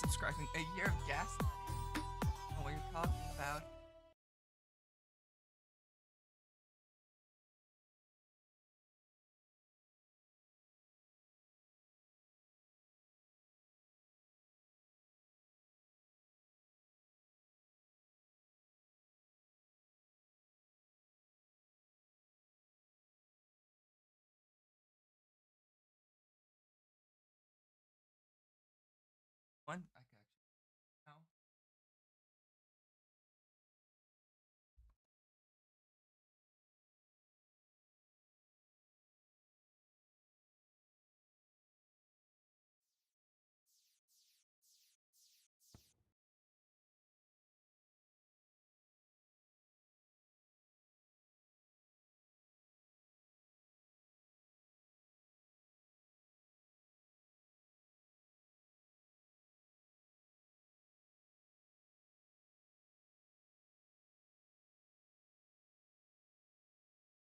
subscribing. A year of gaslighting. I know what you're talking about. One, I can actually. No.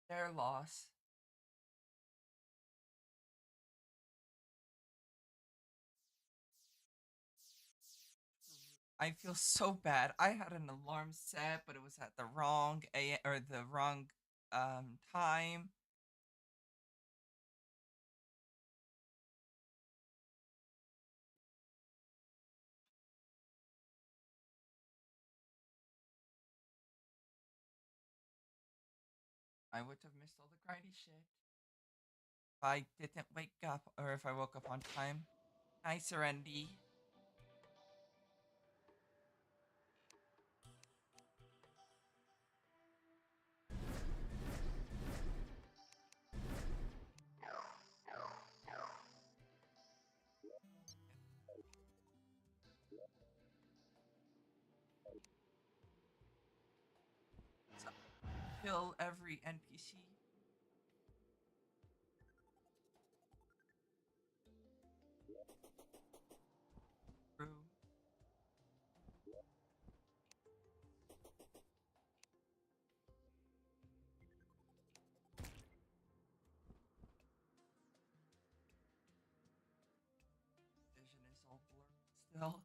Their loss. I feel so bad. I had an alarm set, but it was at the wrong or the wrong time. I would have missed all the grindy shit if I didn't wake up or if I woke up on time. Hi, Serenity. So, kill every NPC. True. Vision is all blurred still.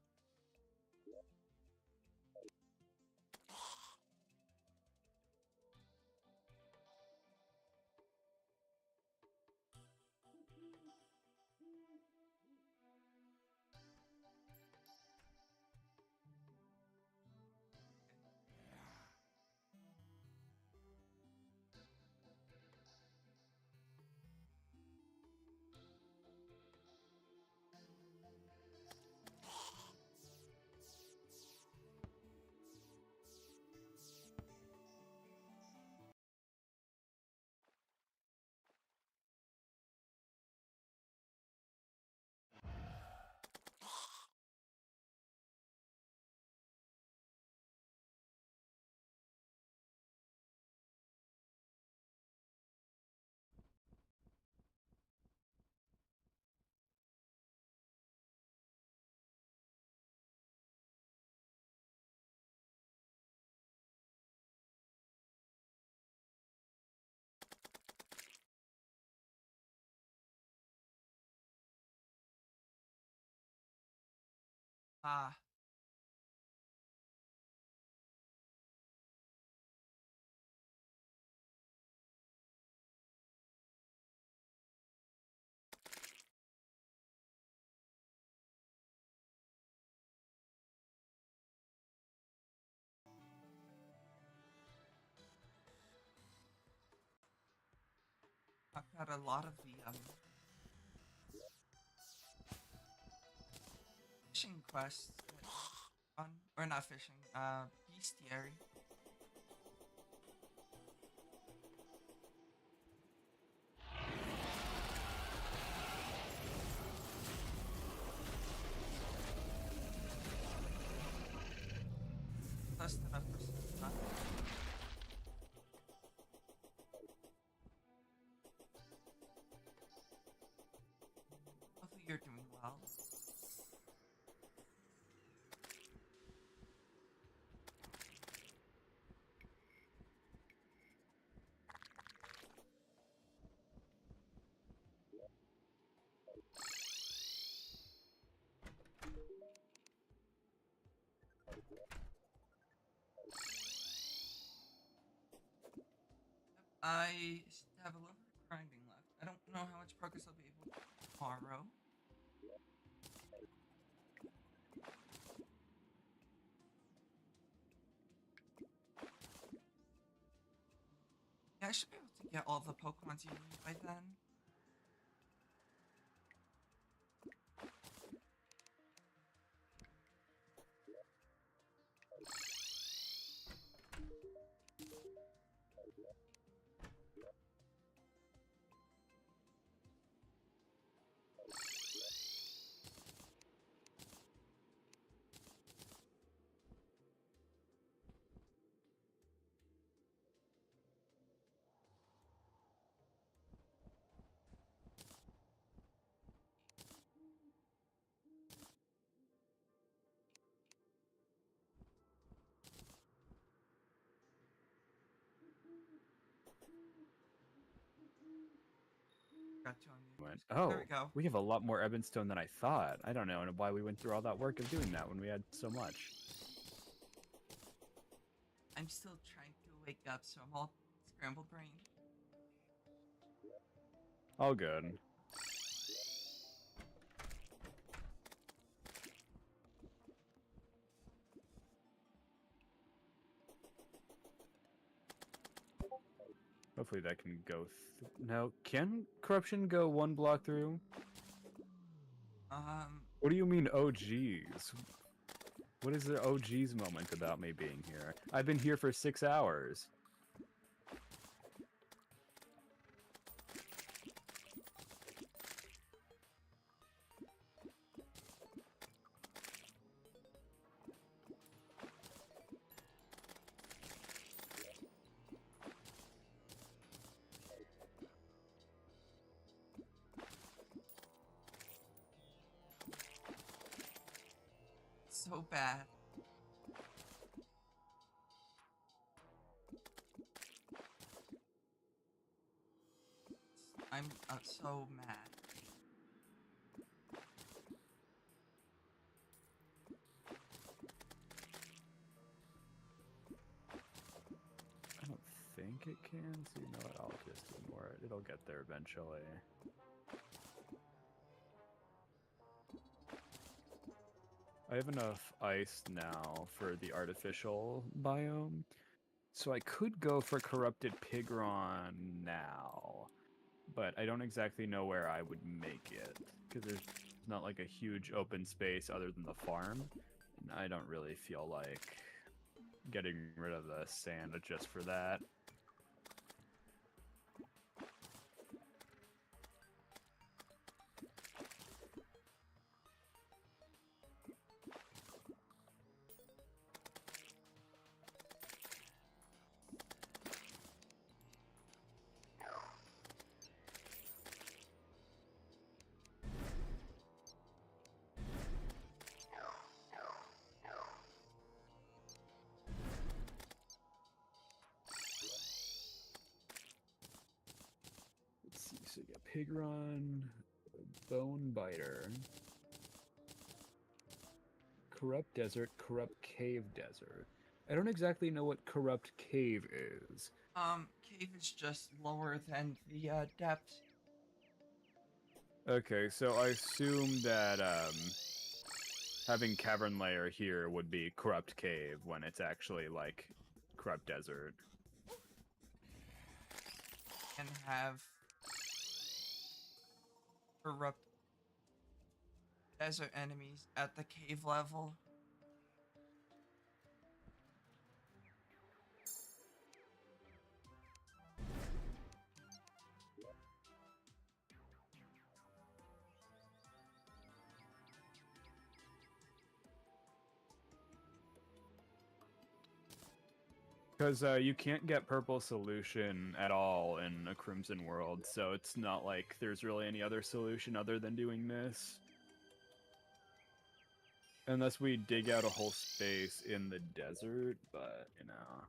Ah, I've got a lot of the fishing quests that on or not fishing, bestiary. Just enough for some fun. Hopefully you're doing well. I have a little bit of grinding left. I don't know how much progress I'll be able to do tomorrow. Yeah, I should be able to get all the Pokemons you need by then. Got two on the Went, There oh, we go. we have a lot more Ebonstone than I thought. I don't know why we went through all that work of doing that when we had so much. I'm still trying to wake up, so I'm all scrambled brain. All good. Hopefully that can go now, can corruption go one block through? What do you mean, oh geez? What is the oh geez moment about me being here? I've been here for 6 hours. So bad. I'm so mad. I don't think it can, so you know what, I'll just ignore it. It'll get there eventually. I have enough ice now for the artificial biome, so I could go for Corrupted Pigron now, but I don't exactly know where I would make it, because there's not like a huge open space other than the farm, and I don't really feel like getting rid of the sand just for that. Let's see, so you got Pigron, Bone Biter, Corrupt Desert, Corrupt Cave Desert. I don't exactly know what Corrupt Cave is. Cave is just lower than the depth. Okay, so I assume that having Cavern Layer here would be Corrupt Cave when it's actually like Corrupt Desert. And have corrupt desert enemies at the cave level. Because you can't get Purple Solution at all in a Crimson World, so it's not like there's really any other solution other than doing this. Unless we dig out a whole space in the desert, but, you know.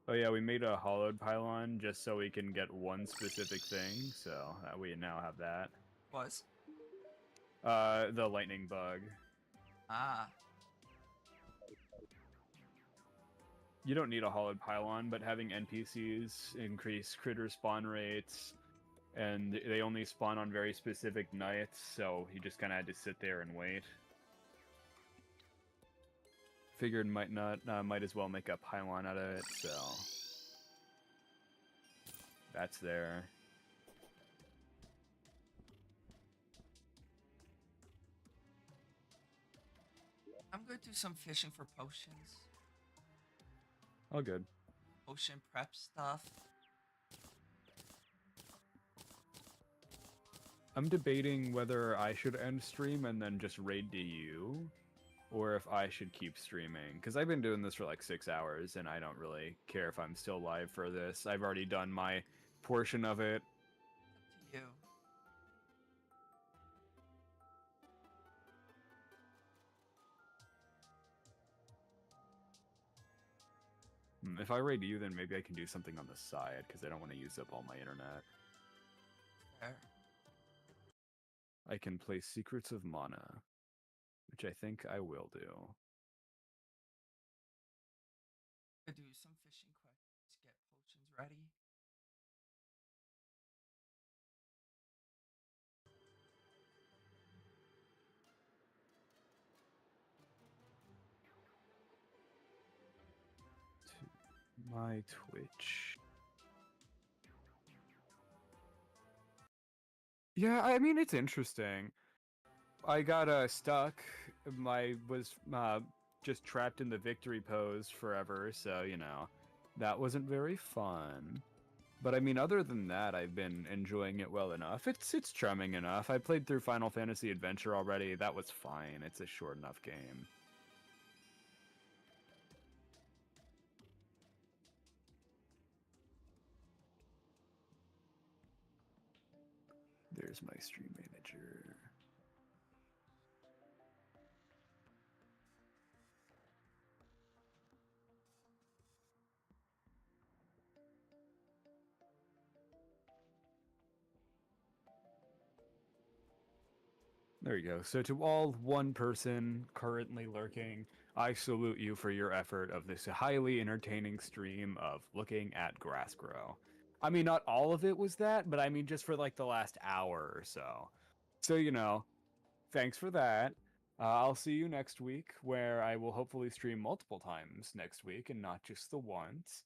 Oh yeah, we made a hollowed pylon just so we can get one specific thing, so we now have that. Was? The lightning bug. Ah. you don't need a hollowed pylon, but having NPCs increase critter spawn rates, and they only spawn on very specific nights, so he just kind of had to sit there and wait. Figured might as well make a pylon out of it, so that's there. I'm gonna do some fishing for potions. All good. Potion prep stuff. I'm debating whether I should end stream and then just raid to you, or if I should keep streaming. Because I've been doing this for like 6 hours, and I don't really care if I'm still live for this. I've already done my portion of it. Up to you. If I raid you, then maybe I can do something on the side, because I don't want to use up all my internet. Fair. I can play Secrets of Mana, which I think I will do. Gonna do some fishing quick. Just get potions ready. To my Twitch. Yeah, I mean, it's interesting. I got stuck. I was just trapped in the victory pose forever, so, you know, that wasn't very fun. But I mean, other than that, I've been enjoying it well enough. It's charming enough. I played through Final Fantasy Adventure already. That was fine. It's a short enough game. There's my stream manager. There you go. So to all one person currently lurking, I salute you for your effort of this highly entertaining stream of looking at grass grow. I mean, not all of it was that, but I mean just for like the last hour or so. So, you know, thanks for that. I'll see you next week, where I will hopefully stream multiple times next week and not just the once.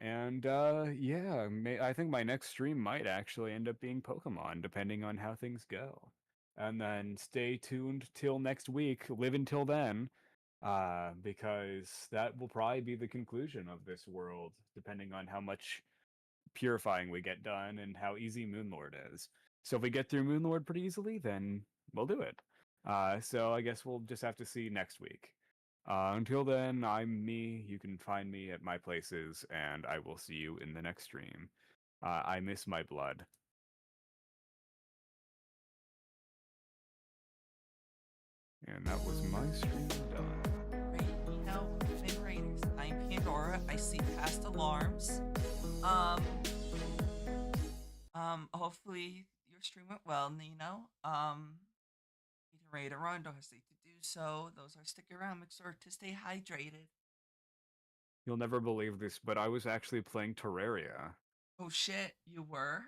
And yeah, I think my next stream might actually end up being Pokemon, depending on how things go. And then stay tuned till next week. Live until then, because that will probably be the conclusion of this world, depending on how much purifying we get done and how easy Moonlord is. So if we get through Moonlord pretty easily, then we'll do it. So I guess we'll just have to see next week. Until then, I'm me. You can find me at my places, and I will see you in the next stream. I miss my blood. And that was my stream done. Great. You know, Fin Raiders. I'm Pandora. I see past alarms. Hopefully your stream went well, Nino. Eating ready to run, don't hesitate to do so. Those are stick around, make sure to stay hydrated. You'll never believe this, but I was actually playing Terraria. Oh shit, you were?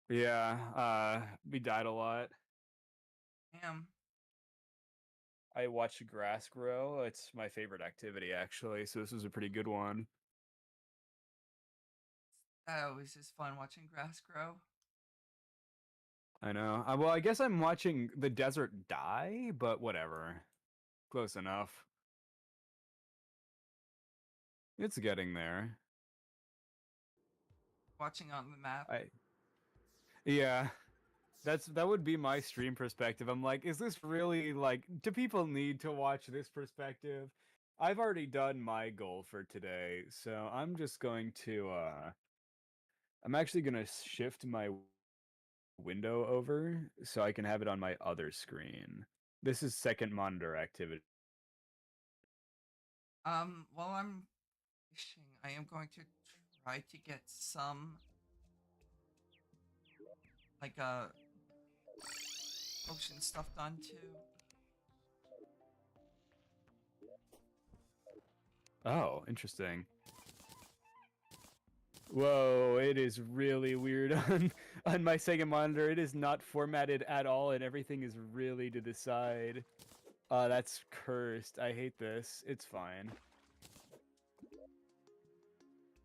Yeah, we died a lot. Damn. I watched grass grow. It's my favorite activity, actually, so this was a pretty good one. That always is fun watching grass grow. I know. Well, I guess I'm watching the desert die, but whatever. Close enough. It's getting there. Watching on the map. Yeah. That would be my stream perspective. I'm like, is this really like, do people need to watch this perspective? I've already done my goal for today, so I'm just going to I'm actually going to shift my window over so I can have it on my other screen. This is second monitor activity. While I'm fishing, I am going to try to get some like potion stuff done too. Oh, interesting. Whoa, it is really weird on my second monitor. It is not formatted at all, and everything is really to the side. That's cursed. I hate this. It's fine.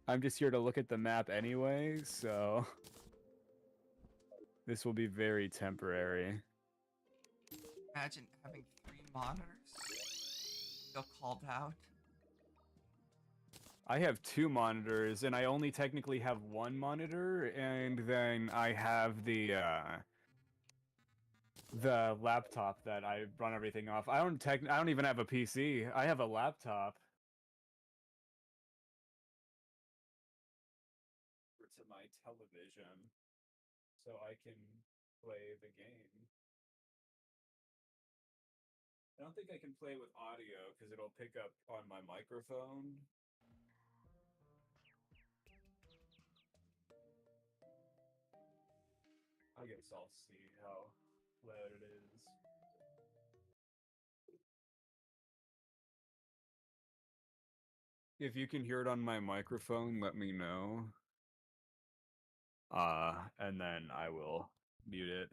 I'm just here to look at the map anyway, so this will be very temporary. Imagine having 3 monitors. Feel called out. I have 2 monitors, and I only technically have 1 monitor, and then I have the laptop that I run everything off. I don't even have a PC. I have a laptop. To my television, so I can play the game. I don't think I can play with audio because it'll pick up on my microphone. I guess I'll see how loud it is. If you can hear it on my microphone, let me know. And then I will mute it.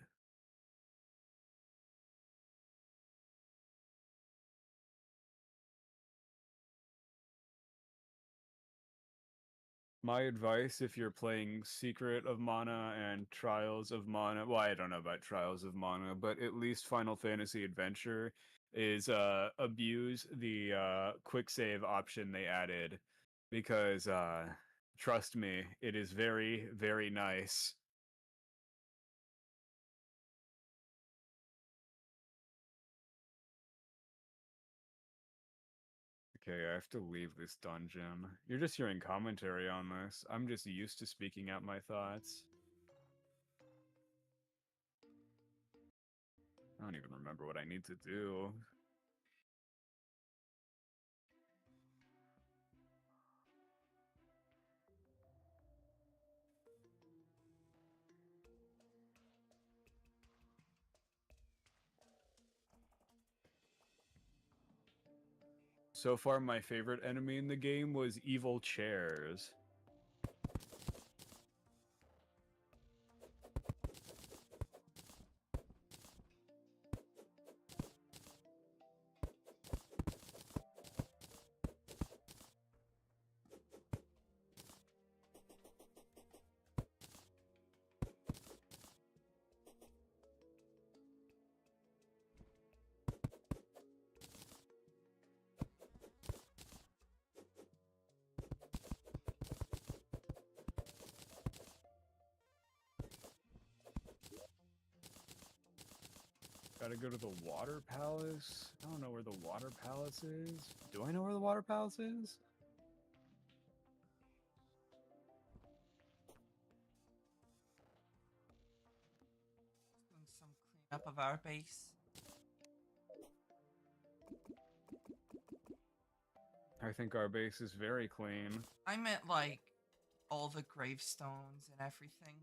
My advice if you're playing Secret of Mana and Trials of Mana, well, I don't know about Trials of Mana, but at least Final Fantasy Adventure is abuse the quick save option they added because trust me, it is very, very nice. Okay, I have to leave this dungeon. You're just hearing commentary on this. I'm just used to speaking out my thoughts. I don't even remember what I need to do. So far, my favorite enemy in the game was evil chairs. Gotta go to the water palace. I don't know where the water palace is. Do I know where the water palace is? Doing some cleanup of our base. I think our base is very clean. I meant like all the gravestones and everything.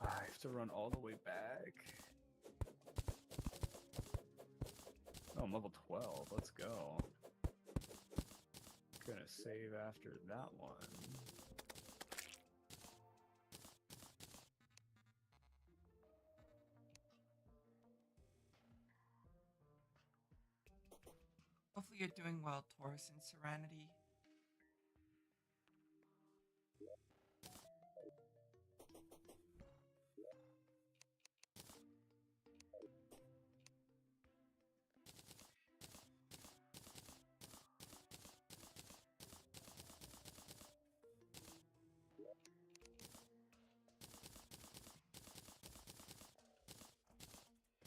I have to run all the way back. Oh, I'm level 12. Let's go. Gonna save after that one. Hopefully you're doing well, Taurus and Serenity.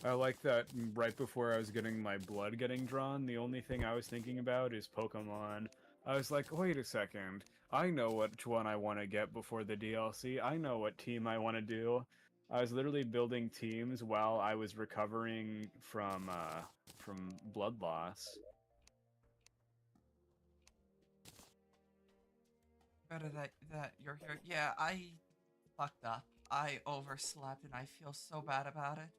I like that right before I was getting my blood getting drawn, the only thing I was thinking about is Pokemon. I was like, wait a second. I know which one I want to get before the DLC. I know what team I want to do. I was literally building teams while I was recovering from blood loss. Better that you're here. Yeah, I fucked up. I overslept and I feel so bad about it.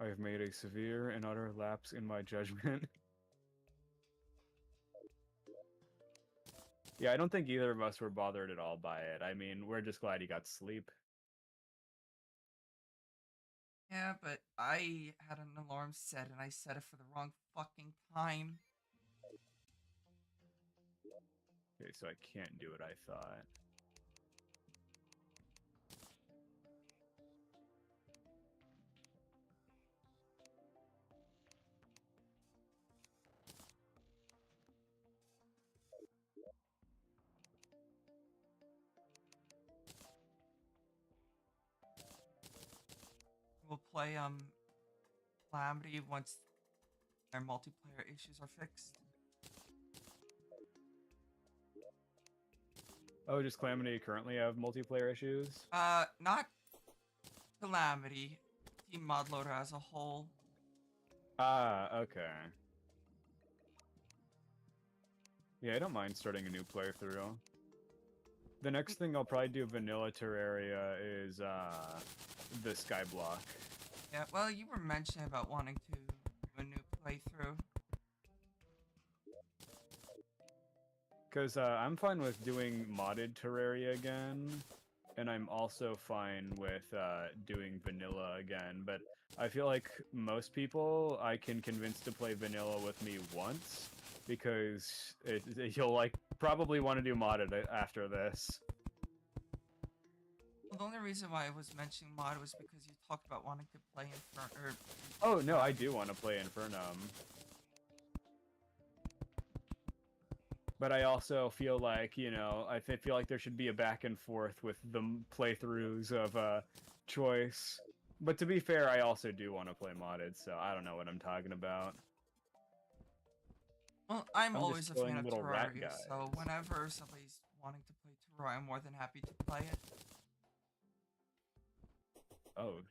I have made a severe and utter lapse in my judgment. Yeah, I don't think either of us were bothered at all by it. I mean, we're just glad he got sleep. Yeah, but I had an alarm set and I set it for the wrong fucking time. Okay, so I can't do what I thought. We'll play Calamity once their multiplayer issues are fixed. Oh, does Calamity currently have multiplayer issues? Not Calamity, Team Mod Loader as a whole. Ah, okay. Yeah, I don't mind starting a new playthrough. The next thing I'll probably do vanilla Terraria is the Skyblock. Yeah, well, you were mentioning about wanting to do a new playthrough. Because I'm fine with doing modded Terraria again, and I'm also fine with doing vanilla again, but I feel like most people I can convince to play vanilla with me once, because you'll like probably want to do modded after this. Well, the only reason why I was mentioning mod was because you talked about wanting to play Inferno. Oh no, I do want to play Infernum. But I also feel like, you know, I feel like there should be a back and forth with the playthroughs of choice. But to be fair, I also do want to play modded, so I don't know what I'm talking about. Well, I'm I'm just always a fan killing of little rat Terraria, so guys. whenever somebody's wanting to play Terraria, I'm more than happy to play it. Oh,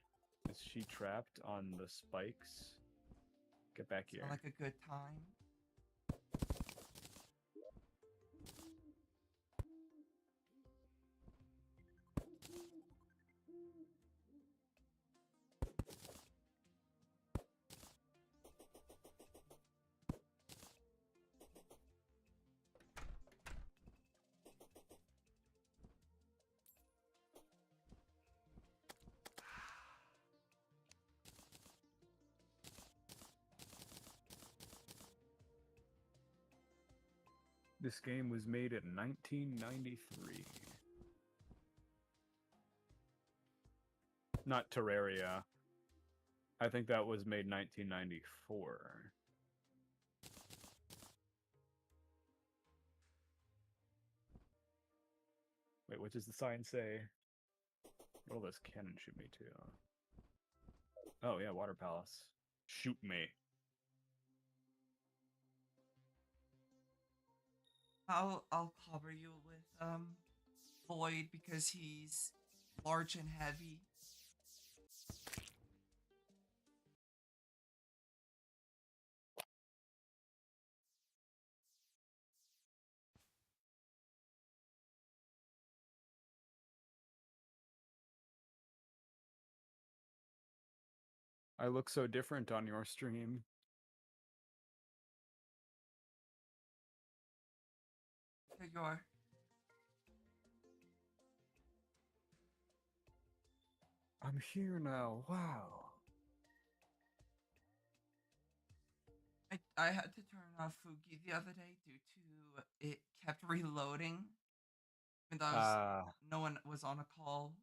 is she trapped on the spikes? Get back Sound here. like a good time. This game was made in 1993. Not Terraria. I think that was made 1994. Wait, what does the sign say? What will this cannon shoot me to? Oh yeah, Water Palace. Shoot me. I'll cover you with Void because he's large and heavy. I look so different on your stream. There you are. I'm here now. Wow. I had to turn off Fugi the other day due to it kept reloading. And that was Ah, no one was on a call.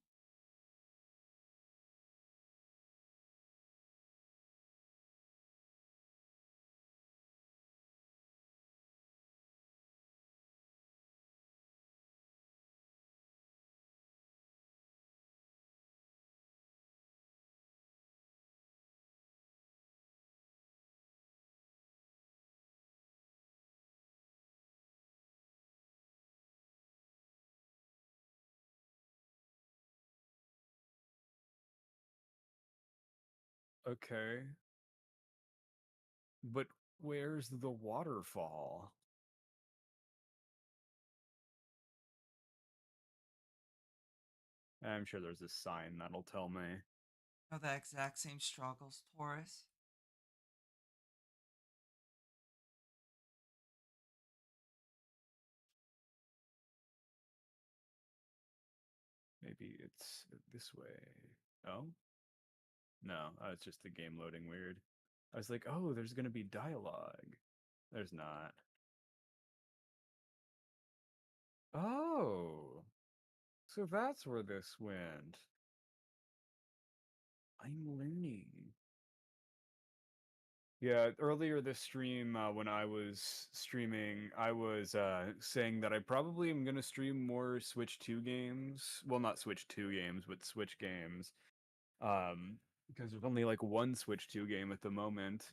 okay. But where's the waterfall? I'm sure there's a sign that'll tell me. Know the exact same struggles, Taurus. Maybe it's this way. Oh? No, it's just the game loading weird. I was like, oh, there's gonna be dialogue. There's not. Oh, so that's where this went. I'm learning. Yeah, earlier this stream, when I was streaming, I was saying that I probably am gonna stream more Switch 2 games. Well, not Switch 2 games, but Switch games. Because there's only like one Switch 2 game at the moment.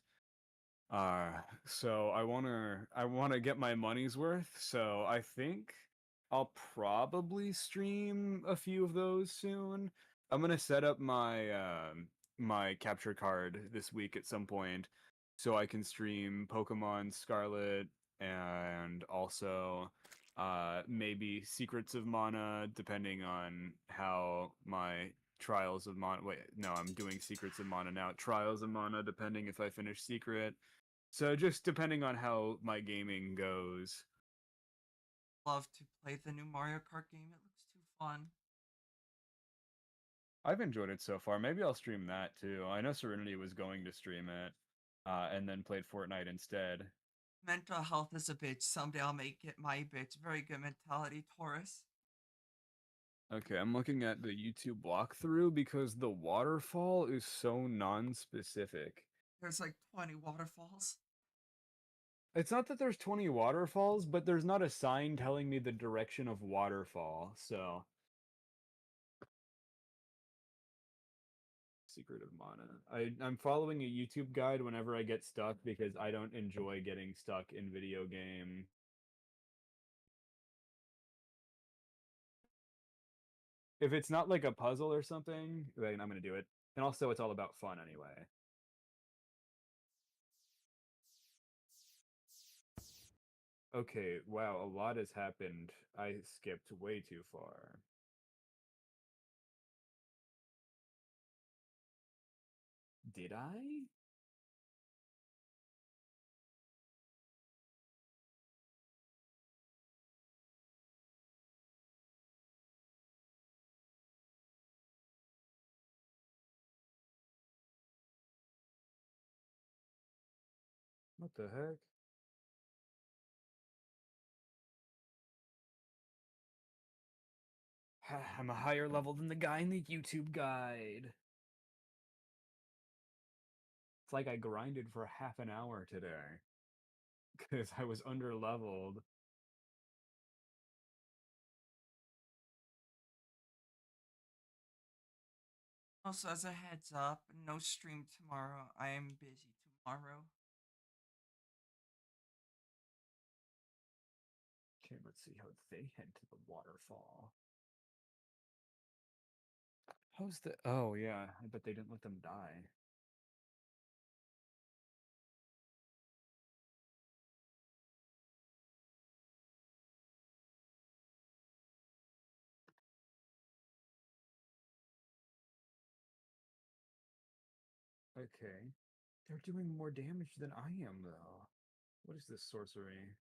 So I wanna get my money's worth. So I think I'll probably stream a few of those soon. I'm gonna set up my capture card this week at some point, so I can stream Pokemon Scarlet and also maybe Secrets of Mana, depending on how my Trials of Mana. Wait, no, I'm doing Secrets of Mana now. Trials of Mana, depending if I finish Secret. So just depending on how my gaming goes. Love to play the new Mario Kart game. It looks too fun. I've enjoyed it so far. Maybe I'll stream that too. I know Serenity was going to stream it, and then played Fortnite instead. Mental health is a bitch. Someday I'll make it my bitch. Very good mentality, Taurus. Okay, I'm looking at the YouTube walkthrough because the waterfall is so non-specific. There's like 20 waterfalls. It's not that there's 20 waterfalls, but there's not a sign telling me the direction of waterfall, so Secret of Mana. I'm following a YouTube guide whenever I get stuck because I don't enjoy getting stuck in video game. If it's not like a puzzle or something, then I'm gonna do it. And also, it's all about fun anyway. Okay, wow, a lot has happened. I skipped way too far. Did I? What the heck? I'm a higher level than the guy in the YouTube guide. It's like I grinded for half an hour today because I was under leveled. Also, as a heads up, no stream tomorrow. I am busy tomorrow. Okay, let's see how they head to the waterfall. How's the? Oh yeah, I bet they didn't let them die. Okay. They're doing more damage than I am, though. What is this sorcery?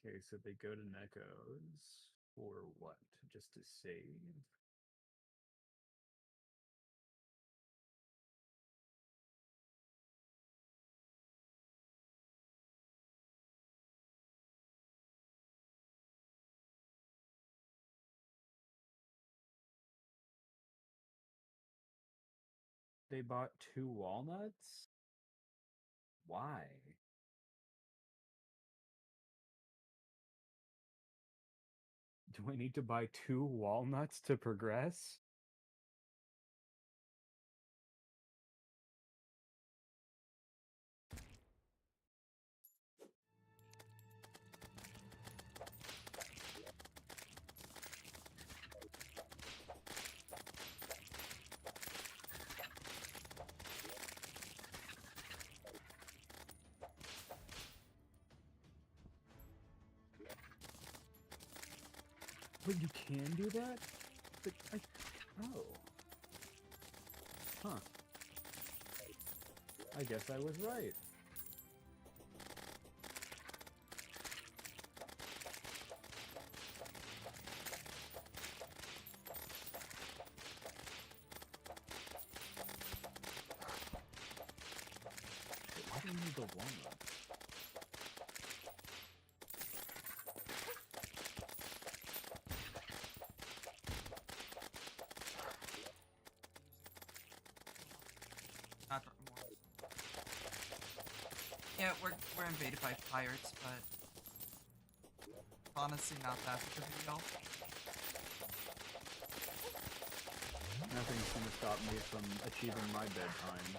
Okay, so they go to Neko's for what? Just to save? They bought 2 walnuts? Why? Do I need to buy 2 walnuts to progress? Wait, you can do that? But oh. Huh. I guess I was right. Wait, why do I need the walnut? Not more. Yeah, we're invaded by pirates, but honestly not that big of a deal. Nothing's gonna stop me from achieving my bedtime.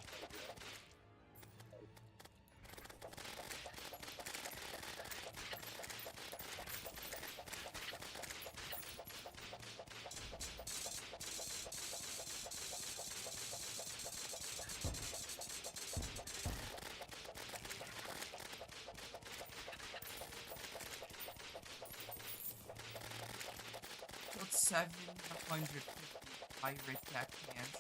Killed 750 pirate deckhands.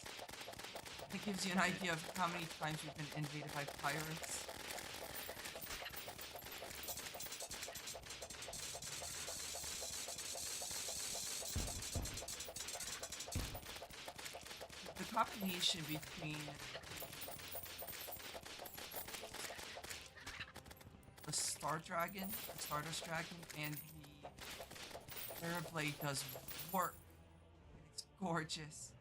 That gives you an idea of how many times we've been invaded by pirates. The combination between the Star Dragon, the Stardust Dragon, and the Aeroblade does work. And it's gorgeous.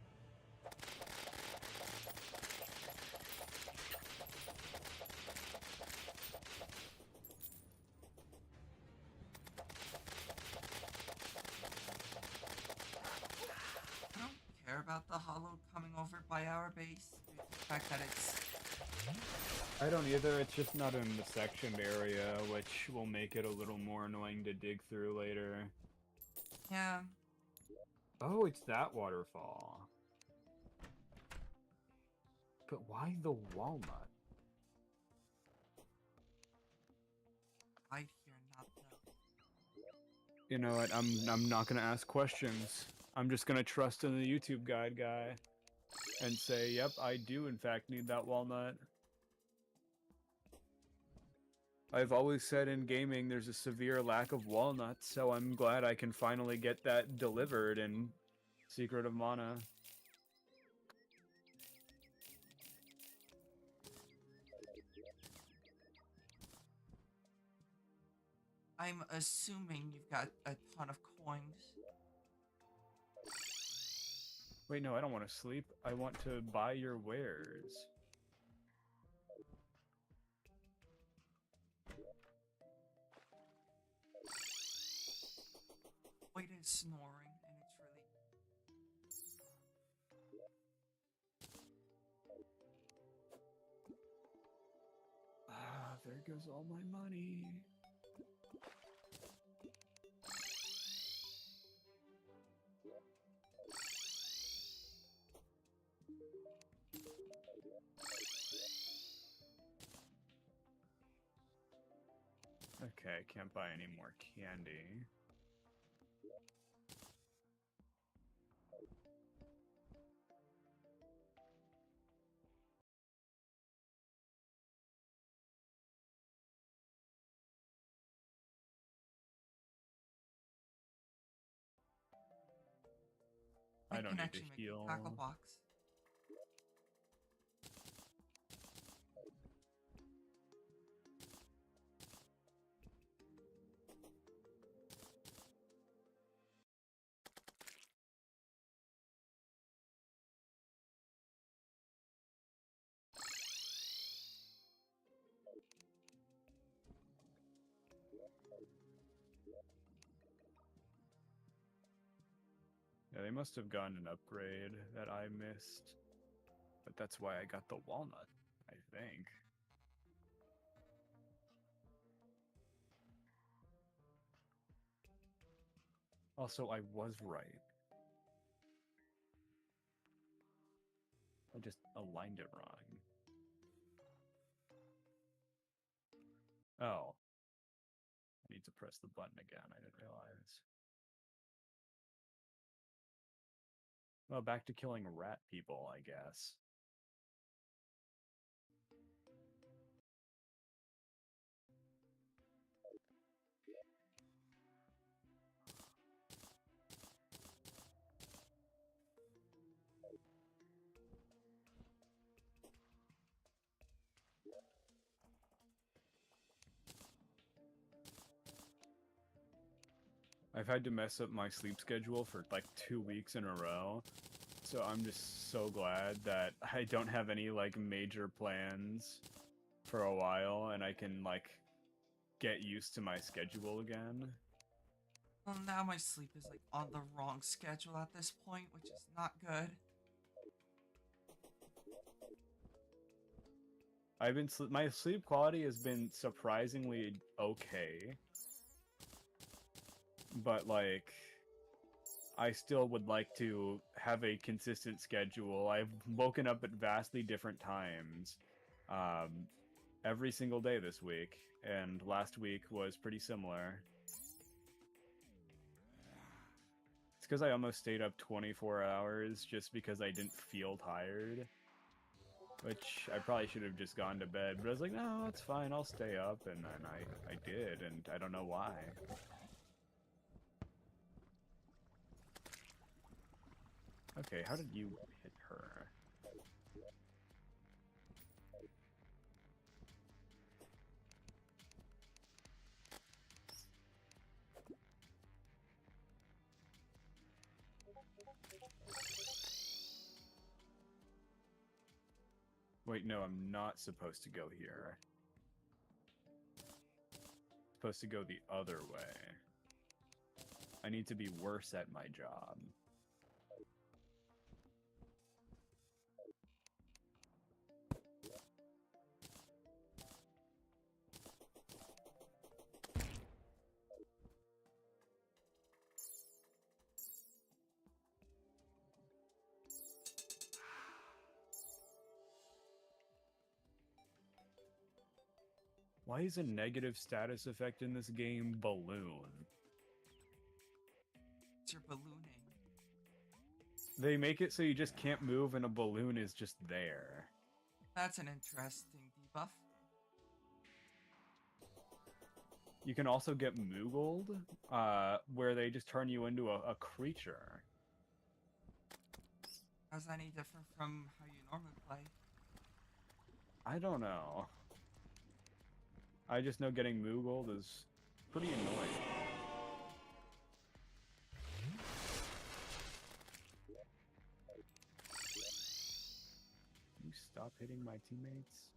I don't care about the hollow coming over by our base. The fact that it's I don't either, it's just not in the sectioned area, which will make it a little more annoying to dig through later. yeah. Oh, it's that waterfall. But why the walnut? Right here, not the. You know what, I'm not gonna ask questions. I'm just gonna trust in the YouTube guide guy and say, yep, I do in fact need that walnut. I've always said in gaming there's a severe lack of walnuts, so I'm glad I can finally get that delivered in Secret of Mana. I'm assuming you've got a ton of coins. Wait, no, I don't want to sleep. I want to buy your wares. Wait is snoring, and it's really. Ah, there goes all my money. Okay, I can't buy any more candy. I I don't can need to actually make a tackle heal. box. Yeah, they must have gotten an upgrade that I missed. But that's why I got the walnut, I think. Also, I was right. I just aligned it wrong. Oh. I need to press the button again, I didn't realize. Well, back to killing rat people, I guess. I've had to mess up my sleep schedule for like 2 weeks in a row. So I'm just so glad that I don't have any like major plans for a while and I can like get used to my schedule again. Well, now my sleep is like on the wrong schedule at this point, which is not good. My sleep quality has been surprisingly okay, but like I still would like to have a consistent schedule. I've woken up at vastly different times um, every single day this week, and last week was pretty similar. It's because I almost stayed up 24 hours just because I didn't feel tired, which I probably should have just gone to bed, but I was like, no, it's fine, I'll stay up, and then I did, and I don't know why. Okay, how did you hit her? Wait, no, I'm not supposed to go here. I'm supposed to go the other way. I need to be worse at my job. Why is a negative status effect in this game balloon? It's your ballooning. They make it so you just can't move and a balloon is just there. That's an interesting debuff. You can also get Moogled, where they just turn you into a creature. How's any different from how you normally play? I don't know. I just know getting Moogled is pretty annoying. Can you stop hitting my teammates?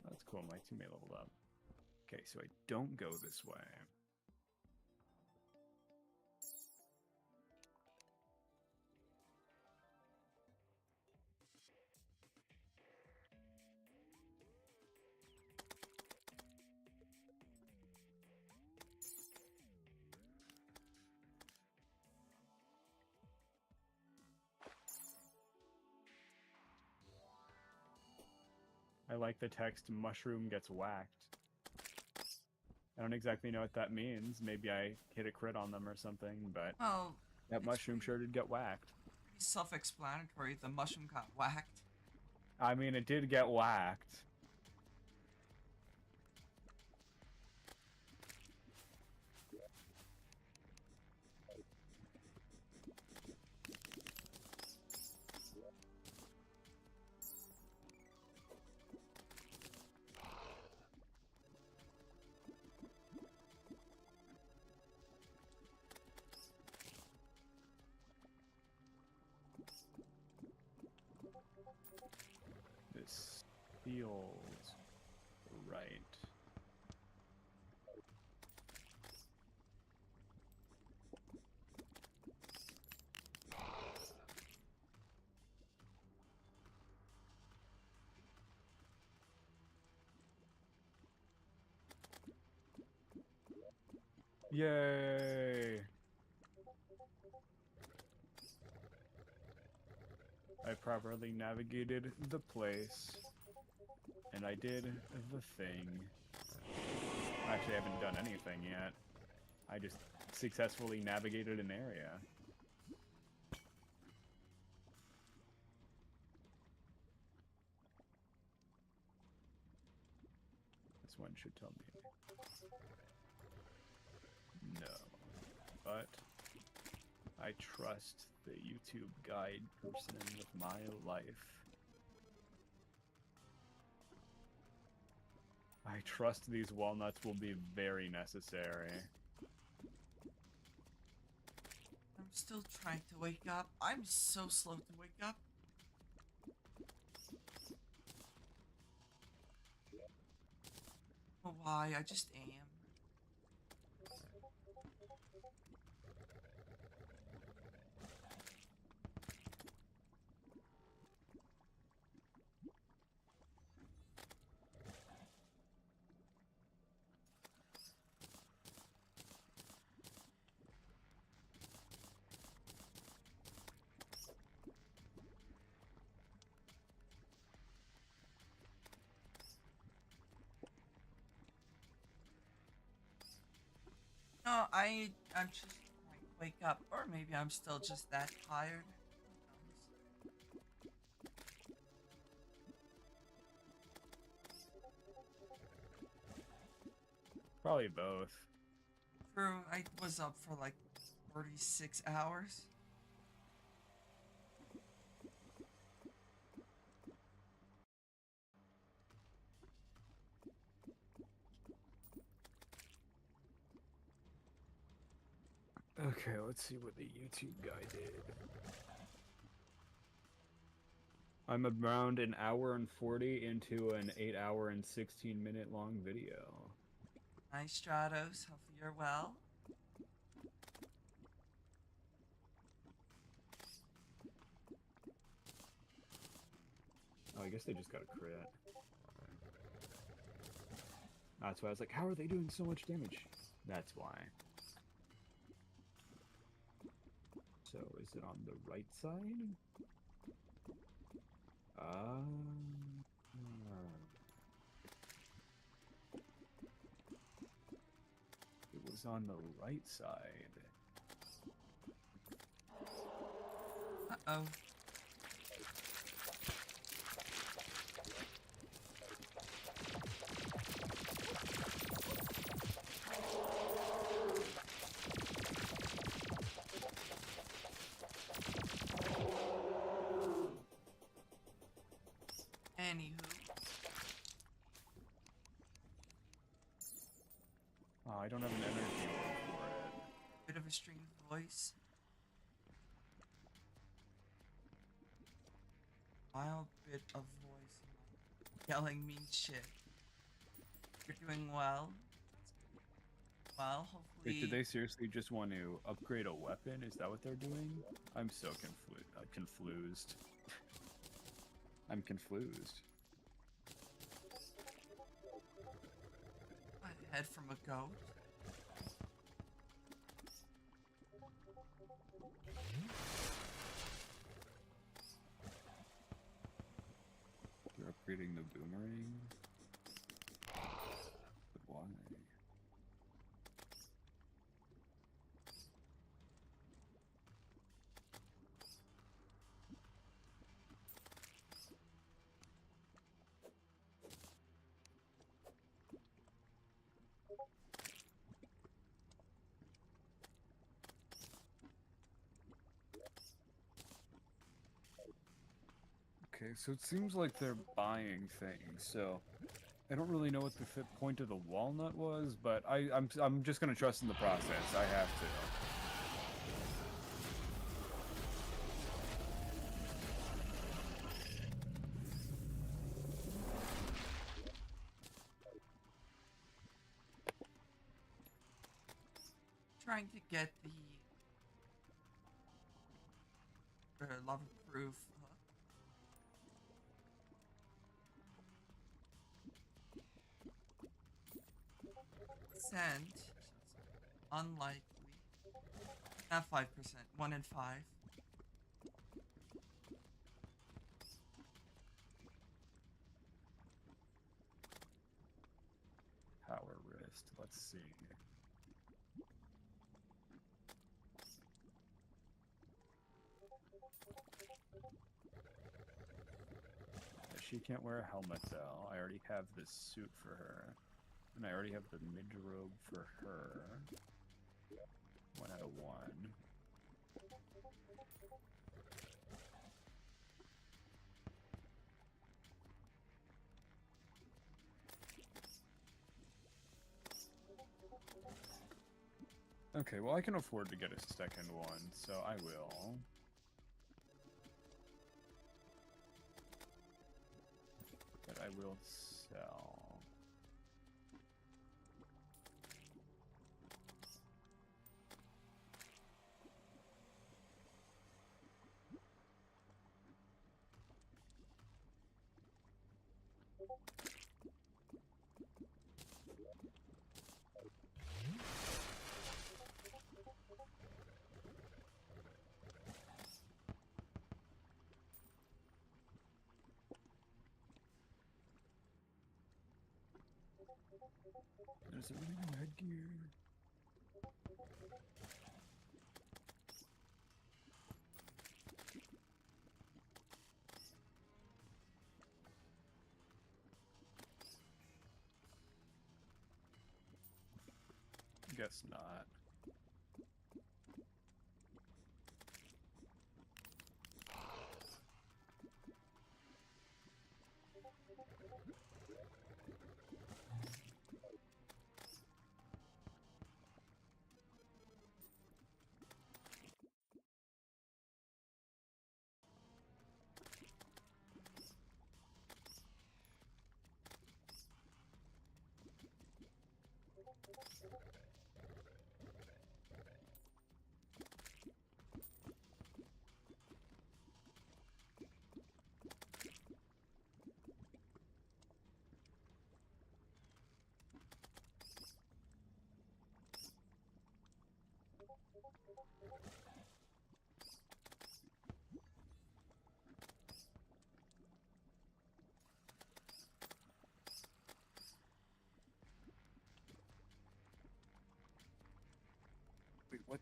That's cool, my teammate leveled up. Okay, so I don't go this way. I like the text, mushroom gets whacked. I don't exactly know what that means. Maybe I hit a crit on them or something, but Well, that it's mushroom sure did get whacked. pretty self-explanatory. The mushroom got whacked. I mean, it did get whacked. This feels right. Yay! I properly navigated the place. and I did the thing. Actually, I haven't done anything yet. I just successfully navigated an area. This one should tell me no, but I trust the YouTube guide person with my life. I trust these walnuts will be very necessary. I'm still trying to wake up. I'm so slow to wake up. Oh, why? I just am. No, I'm just trying to wake up, or maybe I'm still just that tired. Probably both. I was up for like 36 hours. Okay, let's see what the YouTube guy did. I'm around an hour and 40 into an 8-hour and 16-minute long video. Nice, Stratos. Hopefully you're well. Oh, I guess they just got a crit. That's why I was like, how are they doing so much damage? That's why. So, is it on the right side? It was on the right side. Uh-oh. Anywho. Oh, I don't have an energy one for it. Bit of a strange voice. Wild bit of voice. Yelling mean shit. You're doing well. Well, hopefully. Wait, did they seriously just want to upgrade a weapon? Is that what they're doing? I'm so confused. I'm confused. A head from a goat. They're upgrading the boomerang? But why? Okay, so it seems like they're buying things, so I don't really know what the point of the walnut was, but I'm just gonna trust in the process. I have to. Trying to get the lava proof hook. Send. Unlikely. Not 5%. 1 in 5. see. She can't wear a helmet though. I already have this suit for her. And I already have the mid-robe for her. 1 out of 1. Okay, well I can afford to get a second one, so I will. But I will sell. There's a really no headgear. Guess not. Wait, what?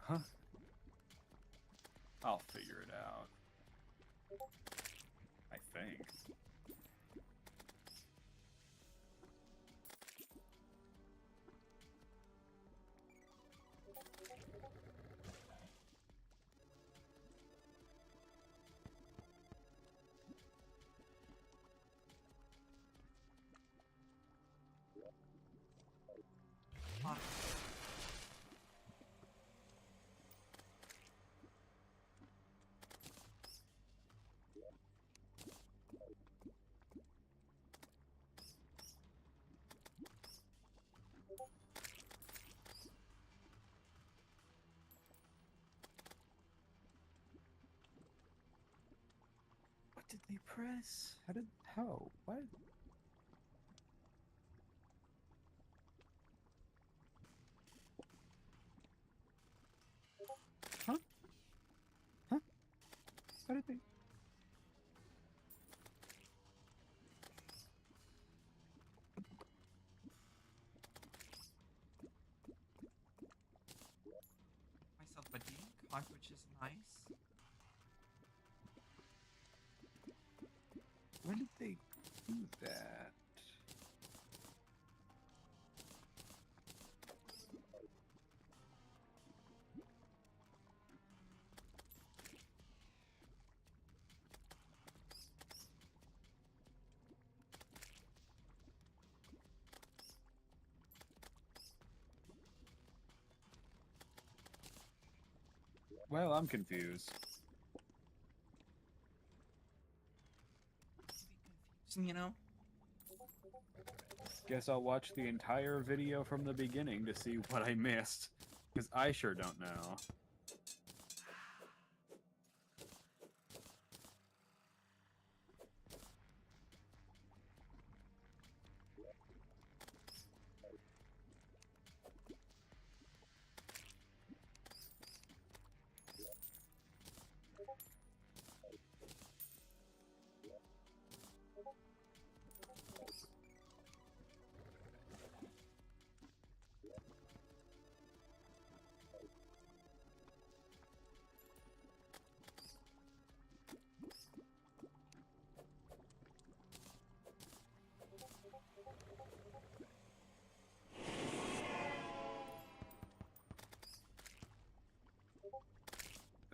Huh? I'll figure it out. I think. Huh. What did they press? How? What? Huh? Huh? How did they? Myself a dink hunt, which is nice. When did they do that? Well, I'm confused. Confusing, you know? Guess I'll watch the entire video from the beginning to see what I missed. Because I sure don't know.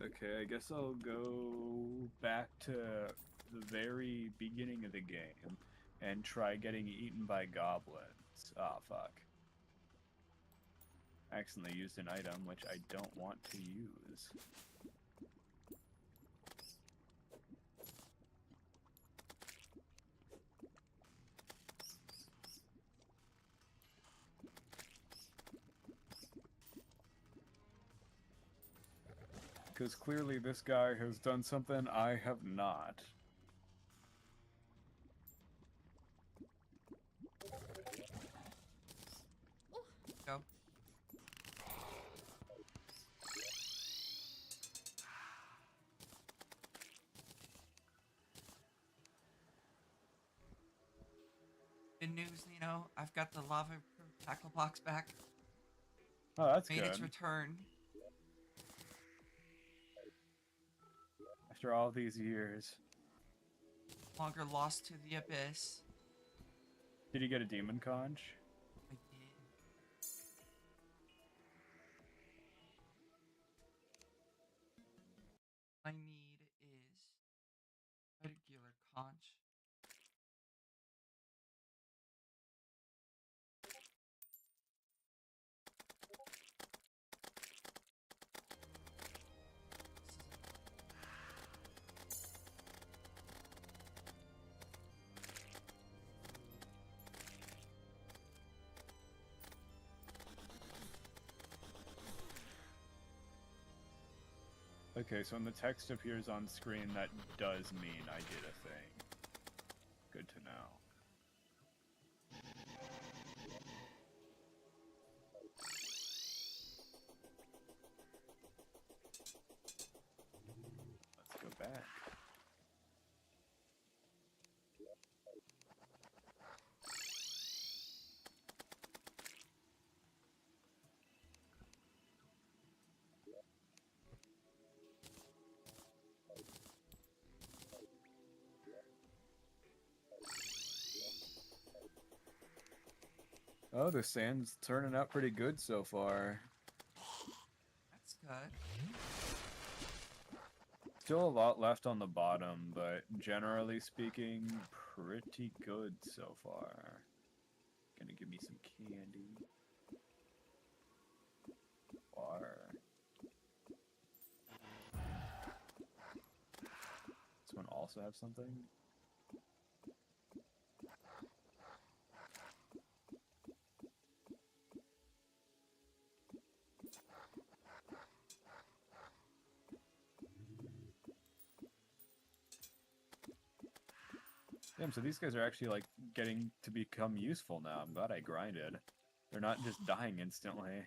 Okay, I guess I'll go back to the very beginning of the game and try getting eaten by goblins. Ah, fuck. I accidentally used an item which I don't want to use. Because clearly this guy has done something I have not. Go. Good news, Nino. I've got the lava-proof tackle box back. Oh, that's Made its good. return. After all these years. Longer lost to the abyss. Did you get a demon conch? I did. What I need is regular conch. Okay, so when the text appears on screen, that does mean I did a thing. Good to know. Let's go back. Oh, the sand's turning out pretty good so far. That's good. Still a lot left on the bottom, but generally speaking, pretty good so far. Gonna give me some candy. Bar. This one also have something? Damn, so these guys are actually like getting to become useful now. I'm glad I grinded. They're not just dying instantly.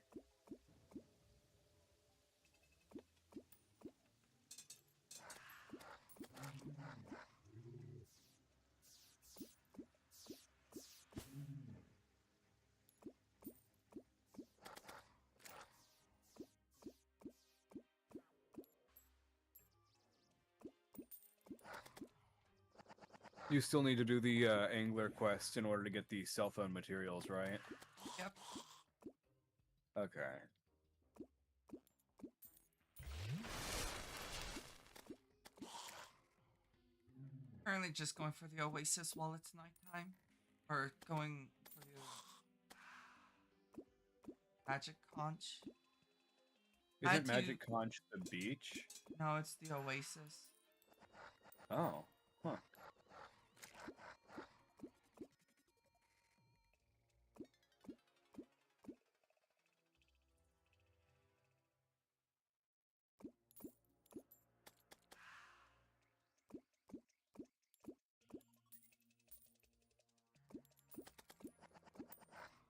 You still need to do the angler quest in order to get the cell phone materials, right? Yep. Okay. Currently just going for the oasis while it's nighttime. Or going for the magic conch. Isn't Magic Conch the beach? No, it's the oasis. Oh. Huh.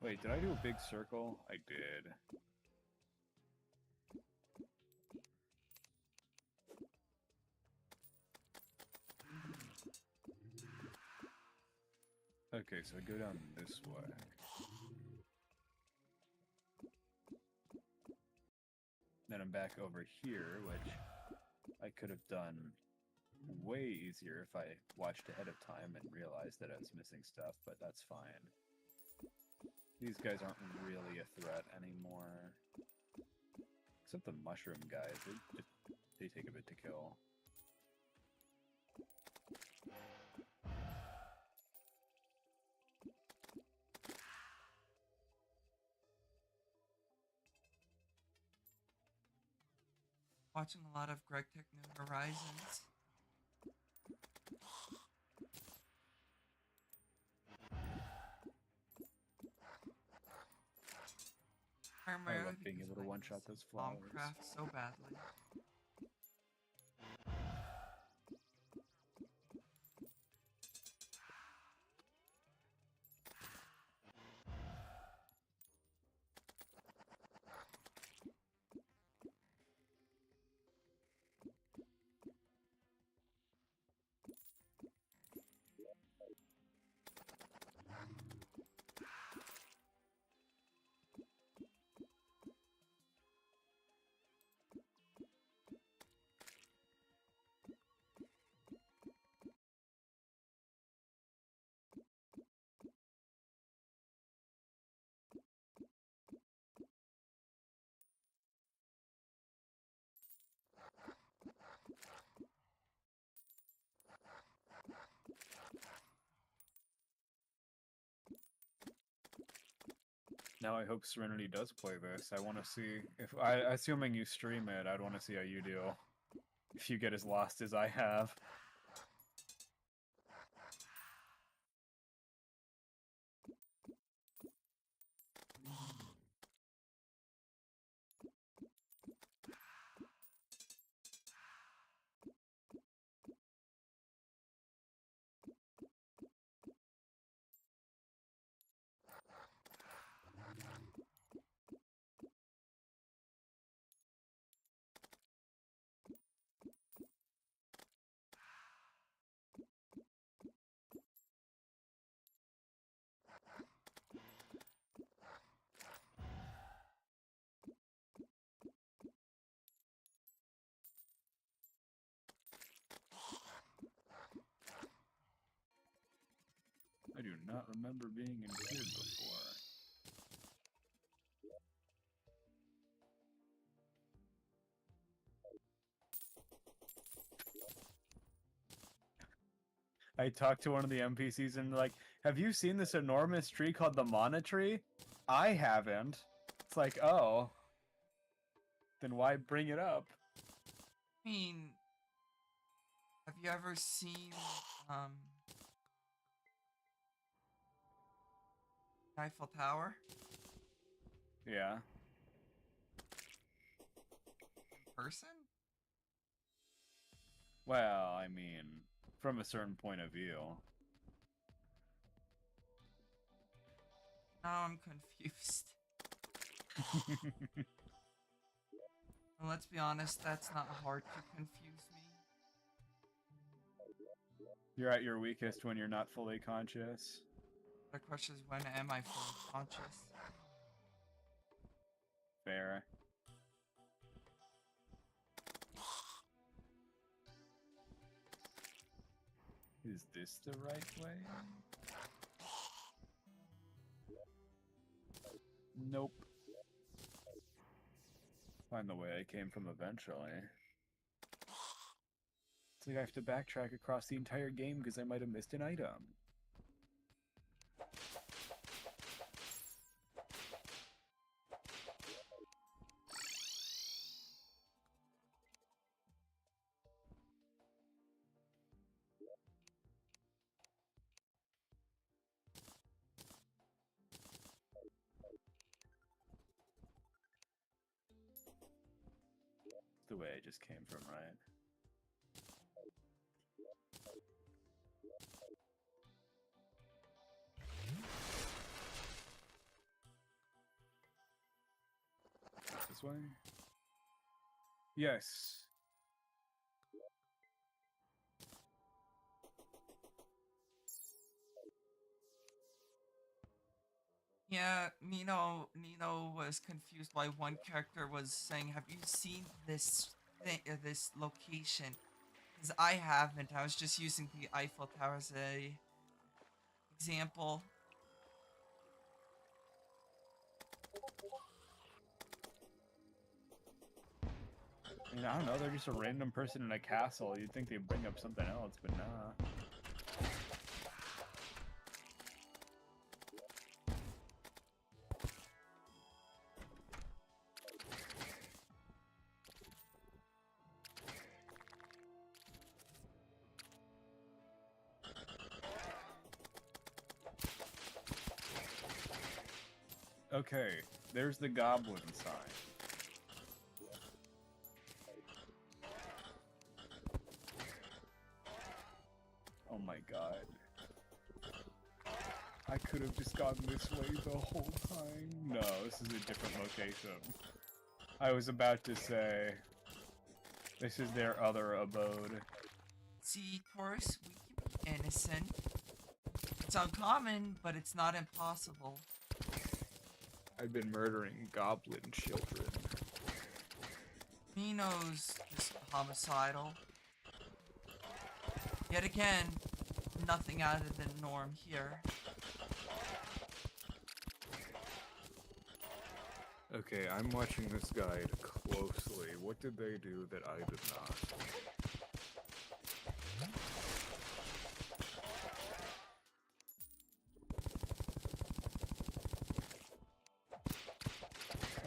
Wait, did I do a big circle? I did. Okay, so I go down this way. Then I'm back over here, which I could have done way easier if I watched ahead of time and realized that I was missing stuff, but that's fine. These guys aren't really a threat anymore. Except the mushroom guys. They take a bit to kill. Watching a lot of Greg Tech New Horizons. I Primarily love being because able I to want to one-shot see those Mom flowers. craft so badly. Now I hope Serenity does play this. I want to see if assuming you stream it, I'd want to see how you do. If you get as lost as I have. I do not remember being in here before. I talked to one of the NPCs and like, have you seen this enormous tree called the Mana Tree? I haven't. It's like, oh. Then why bring it up? I mean, have you ever seen Eiffel Tower Yeah. in person? Well, I mean, from a certain point of view. Now I'm confused. And let's be honest, that's not hard to confuse me. You're at your weakest when you're not fully conscious. The question is, when am I fully conscious? Fair. Is this the right way? Nope. Find the way I came from eventually. It's like I have to backtrack across the entire game because I might have missed an item. It's the way I just came from, right? This way? Yes. Yeah, Nino was confused why one character was saying, "Have you seen this thing, this location?" Because I haven't. I was just using the Eiffel Tower as a example. I mean, I don't know, they're just a random person in a castle. You'd think they'd bring up something else, but nah. Okay, there's the goblin sign. Oh my god. I could have just gone this way the whole time. No, this is a different location. I was about to say, this is their other abode. See, Taurus, we can be innocent. It's uncommon, but it's not impossible. I've been murdering goblin children. Nino's just homicidal. Yet again, nothing out of the norm here. Okay, I'm watching this guide closely. What did they do that I did not?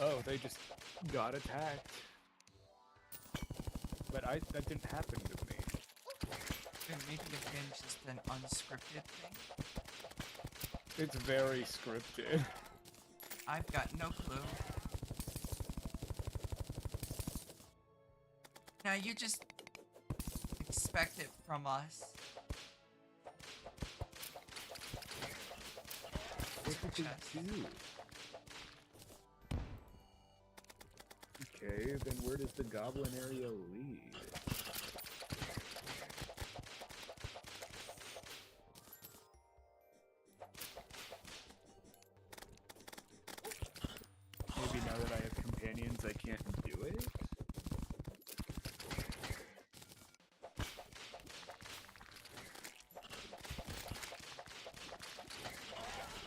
Oh, they just got attacked. But that didn't happen to me. Maybe again just an unscripted thing. It's very scripted. I've got no clue. Now you just expect it from us. What did they do? Okay, then where does the goblin area lead? Maybe now that I have companions, I can't do it?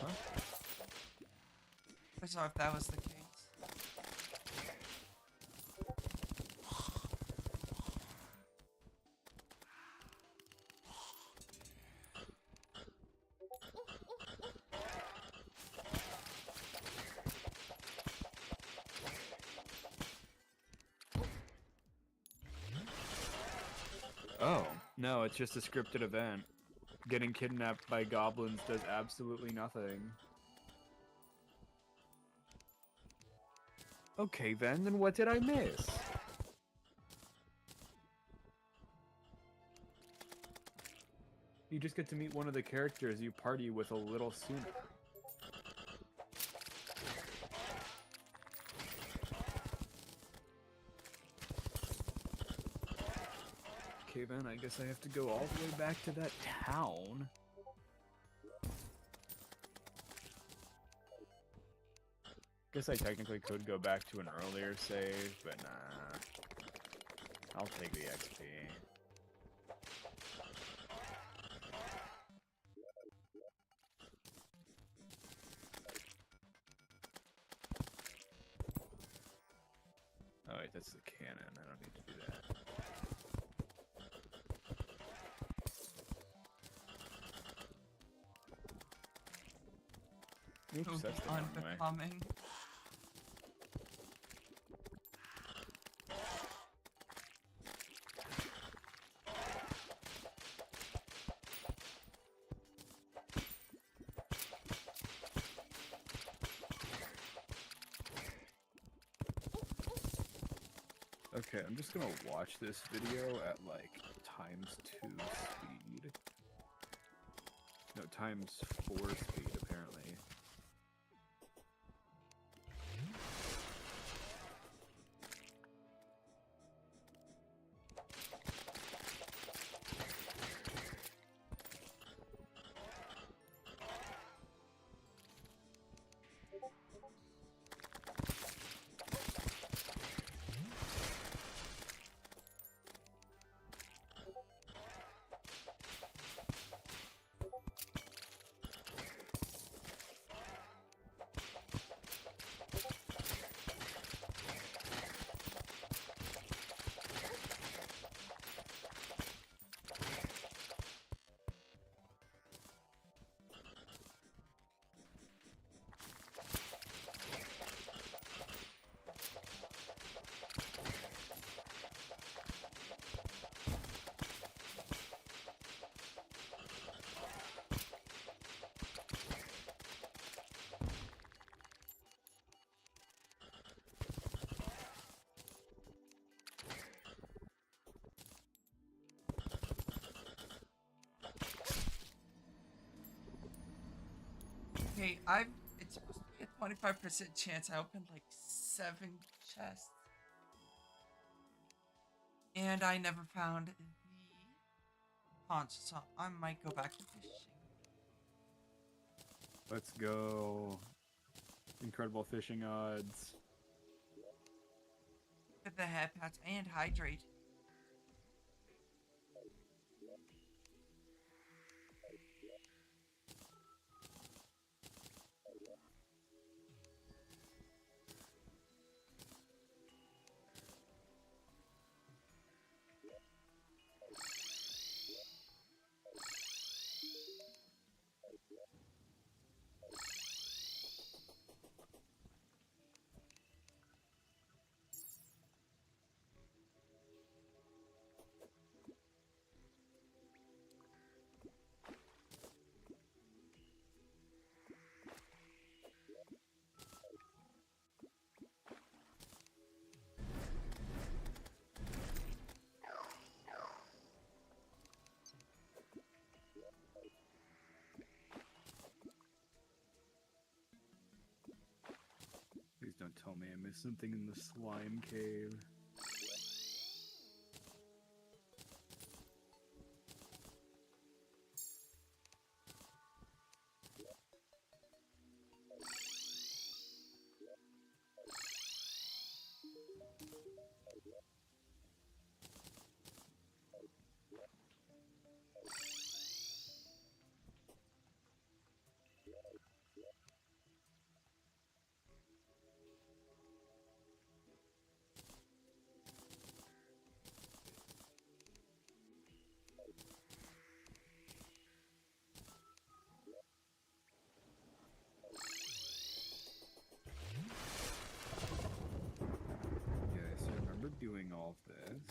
Huh? I saw if that was the case. Oh, no, it's just a scripted event. Getting kidnapped by goblins does absolutely nothing. Okay then what did I miss? You just get to meet one of the characters you party with a little sooner. Okay then, I guess I have to go all the way back to that town. Guess I technically could go back to an earlier save, but nah. I'll take the XP. Oh wait, that's the cannon. I don't need to do that. Oops, that's the wrong way. Unbecoming. Okay, I'm just gonna watch this video at like ×2 speed. No, ×4 speed apparently. Okay, I've. It's supposed to be a 25% chance. I opened like 7 chests, and I never found the conch, so I might go back to fishing. Let's go. Incredible fishing odds. Get the head pats and hydrate. Please don't tell me I missed something in the slime cave. Yes, I remember doing all of this.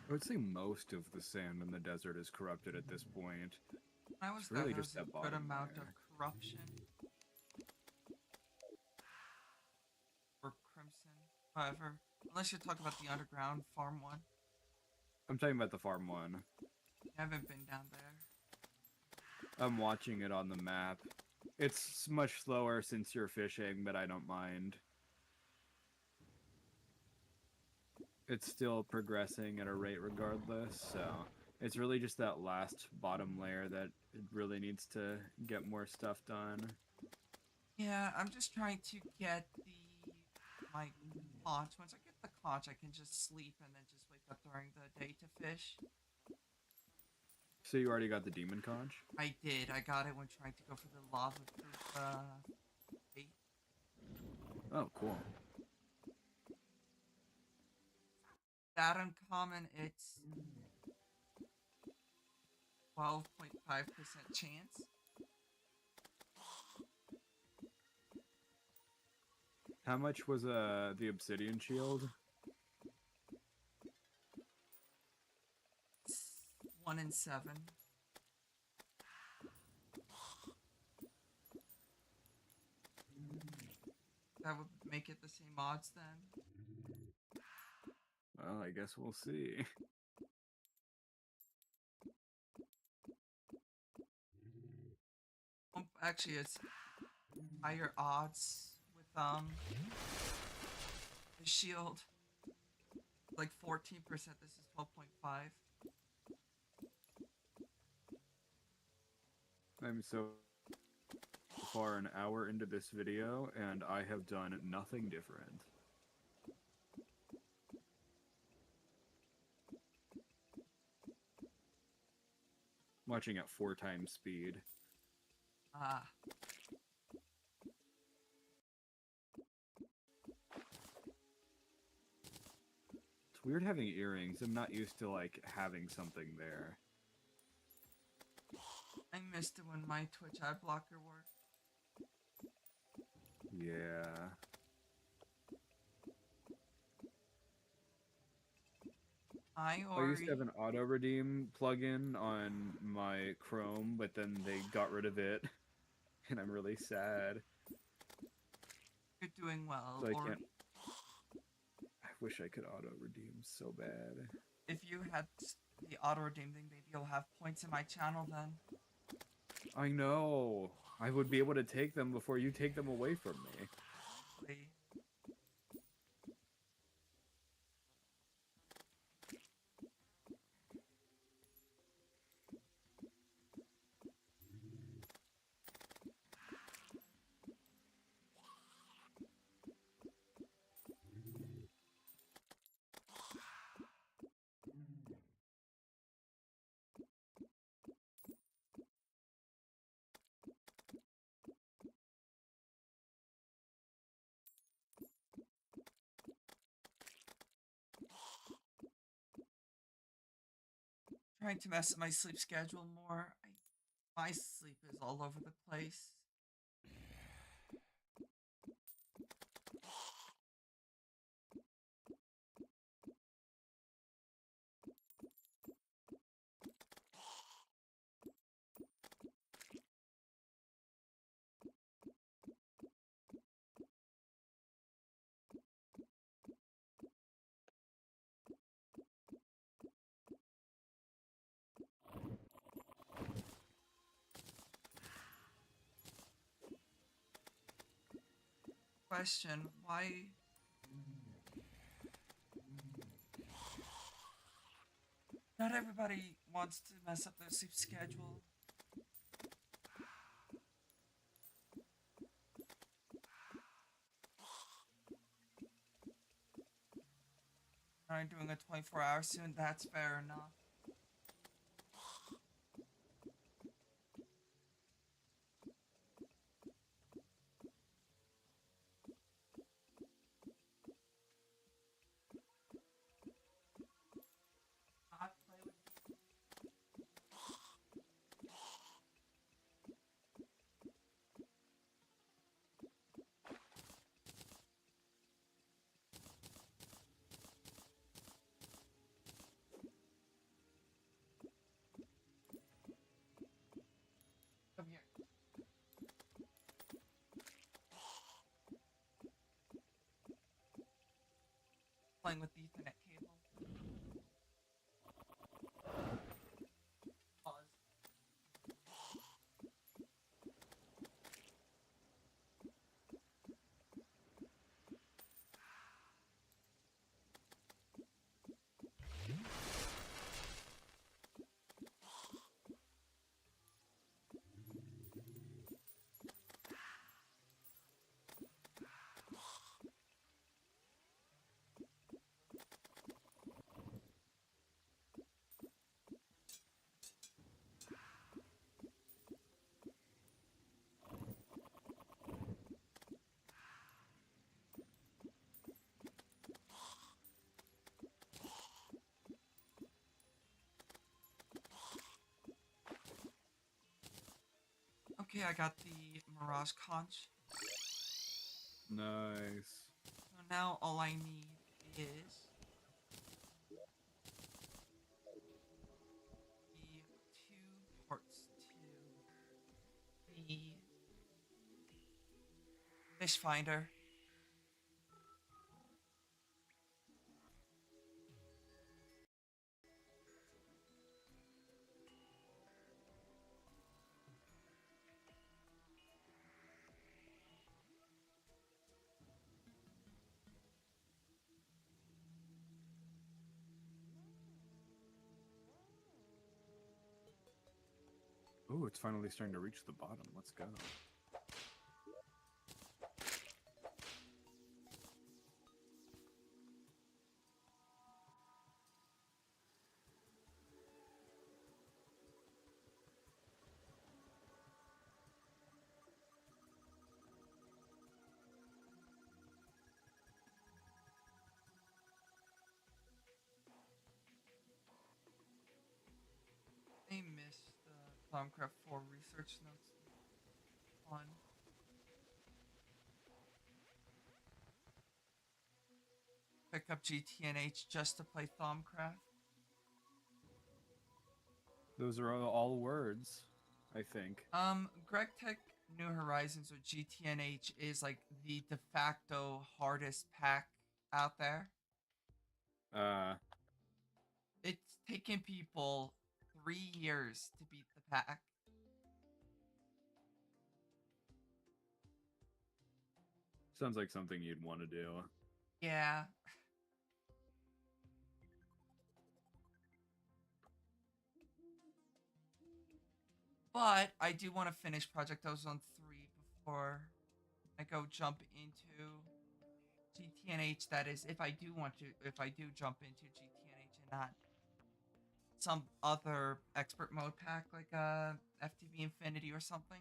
I would say most of the sand in the desert is corrupted at this point. When I was It's there, really there just was a that good bottom amount of layer. corruption for Crimson. However, Unless you're talking about the underground farm one. I'm talking about the farm one. I haven't been down there. I'm watching it on the map. It's much slower since you're fishing, but I don't mind. It's still progressing at a rate regardless, so it's really just that last bottom layer that it really needs to get more stuff done. Yeah, I'm just trying to get my conch. Once I get the conch, I can just sleep and then just wake up during the day to fish. So you already got the demon conch? I did. I got it when trying to go for the lava proof bait. Oh, cool. That uncommon, it's 12.5% chance. How much was the obsidian shield? It's 1 in 7. That would make it the same odds then. Well, I guess we'll see. Actually, it's higher odds with the shield. Like 14%. This is 12.5. I'm so far an hour into this video, and I have done nothing different. Watching at 4 times speed. Ah. It's weird having earrings. I'm not used to, like, having something there. I missed it when my Twitch ad blocker worked. Yeah. I I used to have already an auto redeem plugin on my Chrome, but then they got rid of it, and I'm really sad. you're doing well, So I or can't. I wish I could auto redeem so bad. if you had the auto redeem thing, maybe you'll have points in my channel then. I know. I would be able to take them before you take them away from me. Hopefully. Trying to mess up my sleep schedule more. My sleep is all over the place. Question, why not everybody wants to mess up their sleep schedule? I'm doing a 24-hour soon, that's fair enough. Not play with playing with the Ethernet cable. Pause. Okay, I got the Mirage Conch. Nice. So now all I need is the two parts to the fish finder. Ooh, it's finally starting to reach the bottom. Let's go. I missed the Thaumcraft 4 research notes. Fun. Pick up GTNH just to play Thaumcraft. Those are all words, I think. Greg Tech New Horizons or GTNH is like the de facto hardest pack out there. Uh, It's taken people 3 years to beat the pack. sounds like something you'd want to do. Yeah. But I do want to finish Project Ozone 3 before I go jump into GTNH. That is, if I do jump into GTNH and not some other expert mode pack like FTB Infinity or something.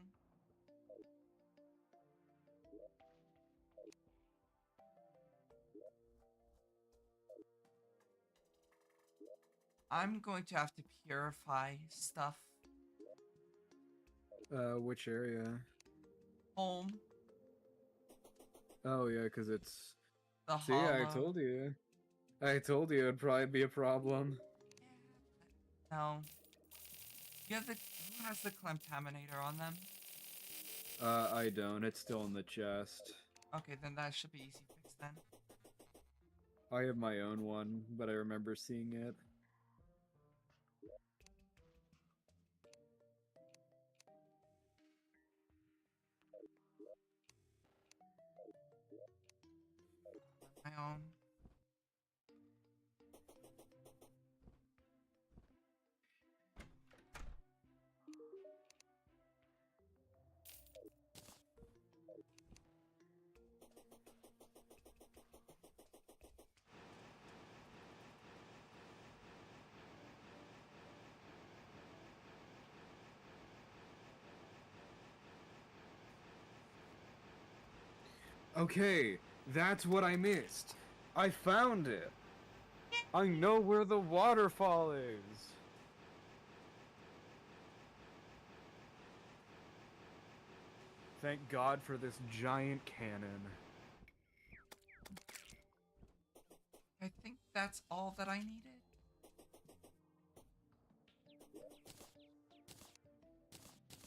I'm going to have to purify stuff. Which area? Home, Oh yeah, because it's. the See, I hollow. told you. I told you it'd probably be a problem. Yeah, no. You have the who has the Clemtaminator on them? I don't. It's still in the chest. Okay, then that should be easy fix then. I have my own one, but I remember seeing it. My own. Okay, that's what I missed. I found it. I know where the waterfall is. Thank God for this giant cannon. I think that's all that I needed.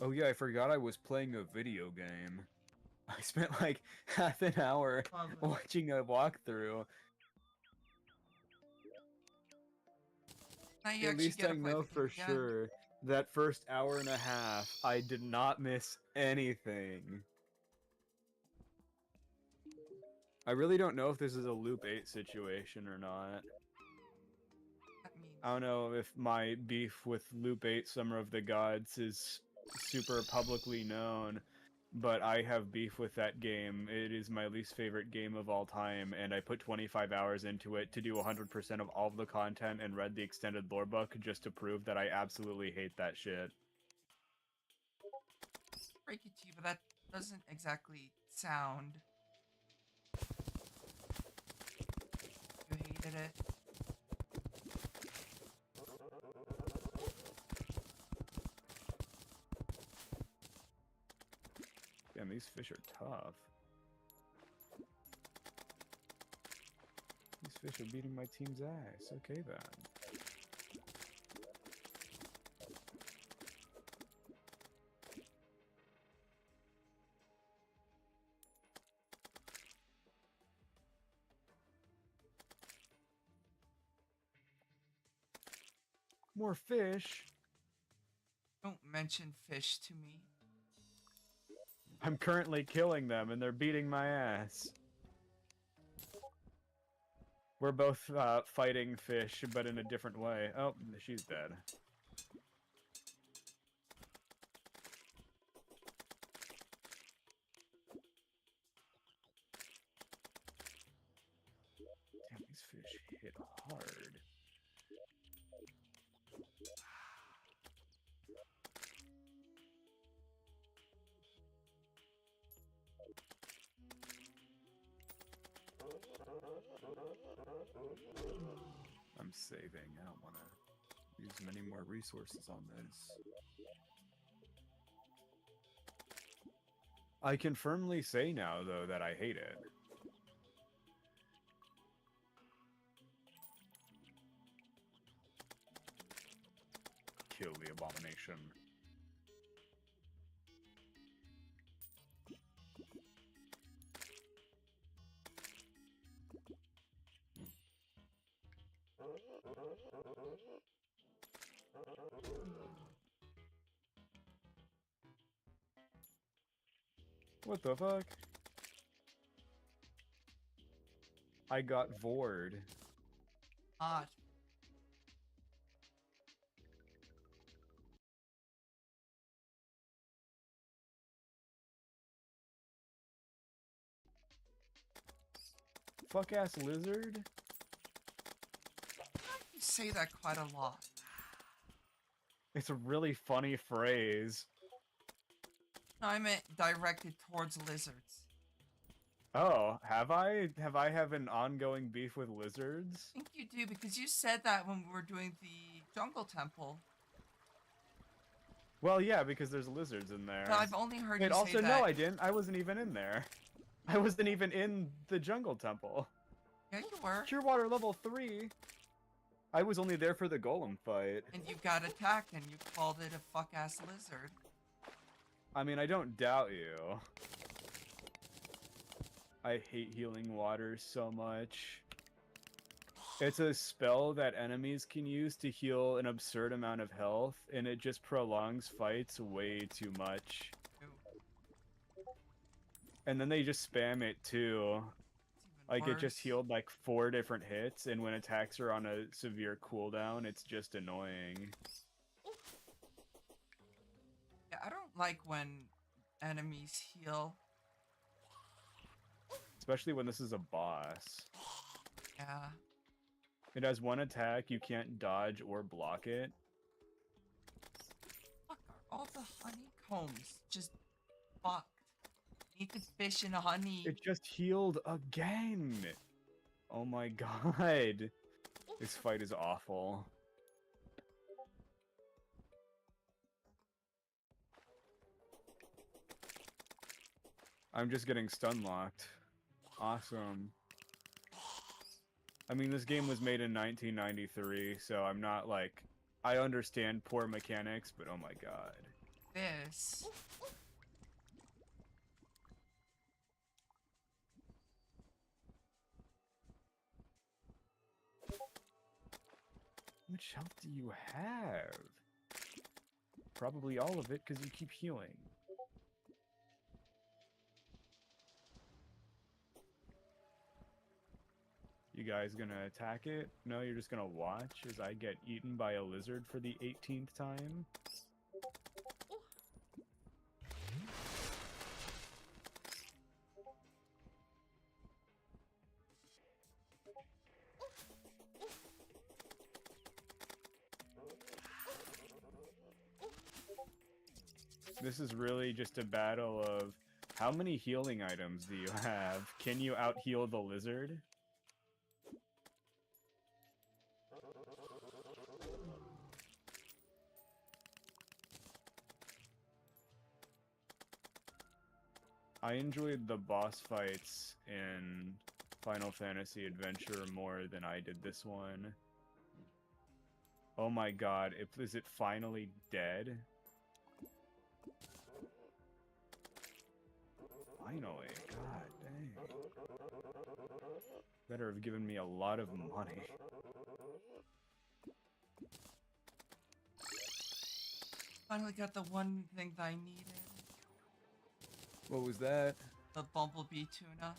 Oh yeah, I forgot I was playing a video game. I spent like half an hour Lovely. watching a walkthrough. Now you At actually least get I to play know the game for again. sure that first hour and a half, I did not miss anything. I really don't know if this is a Loop 8 situation or not. That means I don't know if my beef with Loop 8 Summer of the Gods is super publicly known, but I have beef with that game. It is my least favorite game of all time, and I put 25 hours into it to do 100% of all of the content and read the extended lore book just to prove that I absolutely hate that shit. break it to you, but that doesn't exactly sound. You hated it. Damn, these fish are tough. These fish are beating my team's ass. Okay then. More fish? Don't mention fish to me. I'm currently killing them and they're beating my ass. We're both fighting fish, but in a different way. Oh, she's dead. Damn, these fish hit hard. I'm saving. I don't want to use many more resources on this. I can firmly say now, though, that I hate it. Kill the abomination. What the fuck? I got vored. Hot. Fuck ass lizard? You say that quite a lot. It's a really funny phrase. No, I meant directed towards lizards. Oh, have I? Have I have an ongoing beef with lizards? I think you do because you said that when we were doing the jungle temple. Well, yeah, because there's lizards in there. But I've only heard Wait, you say also, that. no, I didn't. I wasn't even in there. I wasn't even in the jungle temple. Yeah, you were. Cure water level 3. I was only there for the golem fight. And you got attacked and you called it a fuck-ass lizard. I mean, I don't doubt you. I hate healing water so much. It's a spell that enemies can use to heal an absurd amount of health, and it just prolongs fights way too much. Ooh, And then they just spam it too. it's I even get just worse. healed like 4 different hits, and when attacks are on a severe cooldown, it's just annoying. Yeah, I don't like when enemies heal. Especially when this is a boss. Yeah. It has one attack, you can't dodge or block it. Fuck, are all the honeycombs just fucked? Eat the fish and honey. It just healed again! Oh my god. This fight is awful. I'm just getting stun locked. Awesome. I mean, this game was made in 1993, so I'm not like... I understand poor mechanics, but oh my god. This. How much health do you have? Probably all of it, because you keep healing. You guys gonna attack it? No, you're just gonna watch as I get eaten by a lizard for the 18th time? This is really just a battle of how many healing items do you have? Can you out-heal the lizard? I enjoyed the boss fights in Final Fantasy Adventure more than I did this one. Oh my god, is it finally dead? Finally, god dang. Better have given me a lot of money. Finally got the one thing that I needed. What was that? The bumblebee tuna.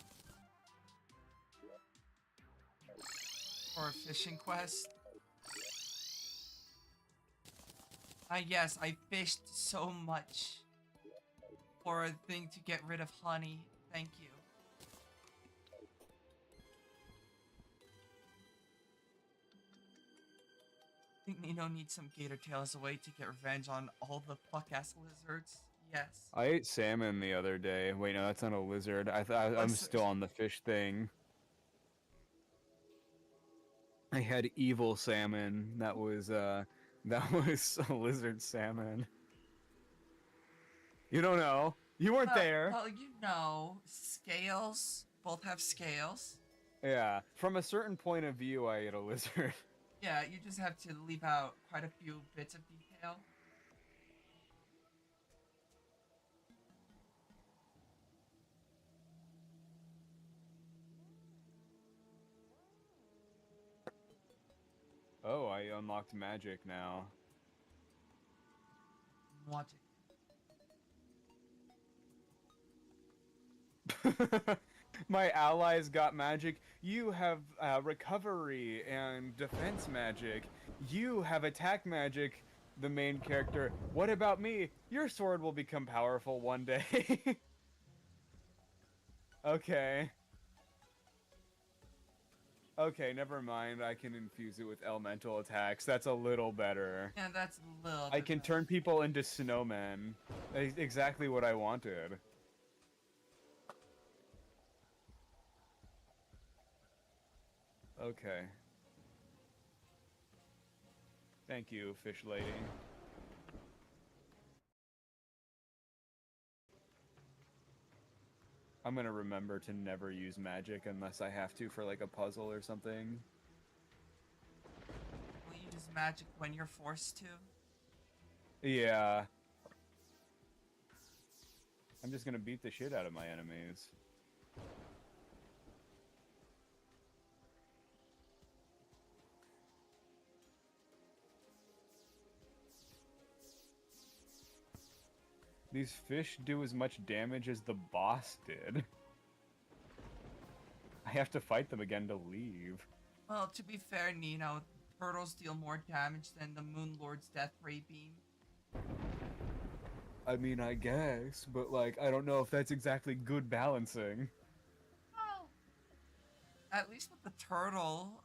For a fishing quest. Yes, I fished so much for a thing to get rid of honey. Thank you. I think Nino needs some gator tail as a way to get revenge on all the fuck-ass lizards. Yes. I ate salmon the other day. Wait, no, that's not a lizard. I'm still on the fish thing. I had evil salmon. That was a lizard salmon. You don't know. You weren't there. Well, you know, scales. Both have scales. Yeah. From a certain point of view, I ate a lizard. Yeah, you just have to leave out quite a few bits of detail. Oh, I unlocked magic now. What? My allies got magic. You have recovery and defense magic. You have attack magic, the main character. What about me? Your sword will become powerful one day. Okay. Okay, never mind. I can infuse it with elemental attacks. That's a little better. Yeah, that's a little I bit can better. turn people into snowmen. Exactly what I wanted. Okay. Thank you, fish lady. I'm gonna remember to never use magic unless I have to for like a puzzle or something. Will you use magic when you're forced to? Yeah. I'm just gonna beat the shit out of my enemies. These fish do as much damage as the boss did. I have to fight them again to leave. Well, to be fair, Nino, turtles deal more damage than the Moon Lord's Death Ray Beam. I mean, I guess, but like, I don't know if that's exactly good balancing. Well, at least with the turtle,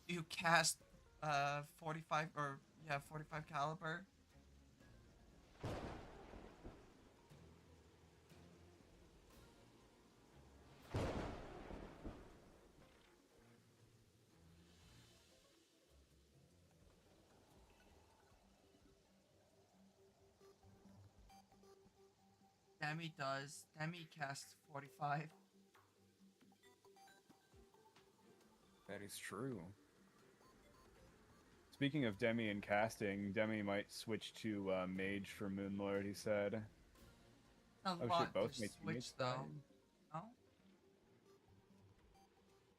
you cast 45 or yeah, 45 caliber. Demi does. Demi casts 45. That is true. Speaking of Demi and casting, Demi might switch to Mage for Moonlord, he said. A Oh lot shit, both to my switch teammates though. died? No?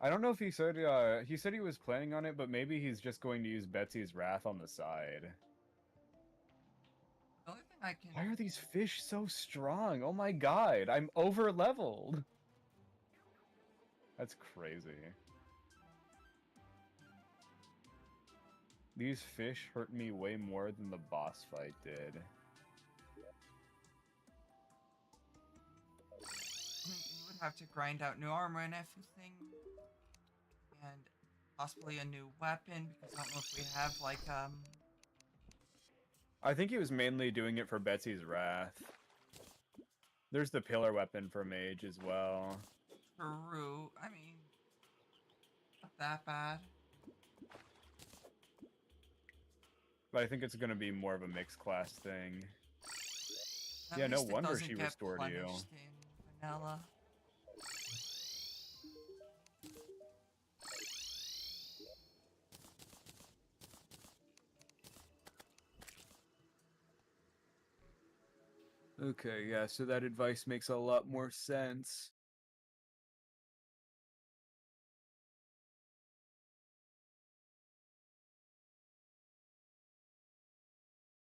I don't know if he said he was planning on it, but maybe he's just going to use Betsy's Wrath on the side. The only thing I can Why are these fish so strong? Oh my god, I'm over leveled. That's crazy. These fish hurt me way more than the boss fight did. you would have to grind out new armor and everything, and possibly a new weapon because I don't know if we have like I think he was mainly doing it for Betsy's Wrath. There's the pillar weapon for mage as well. Peru. I mean, not that bad. But I think it's gonna be more of a mixed class thing. At Yeah, no least it wonder she doesn't get restored you. punished in vanilla. Okay, yeah, so that advice makes a lot more sense.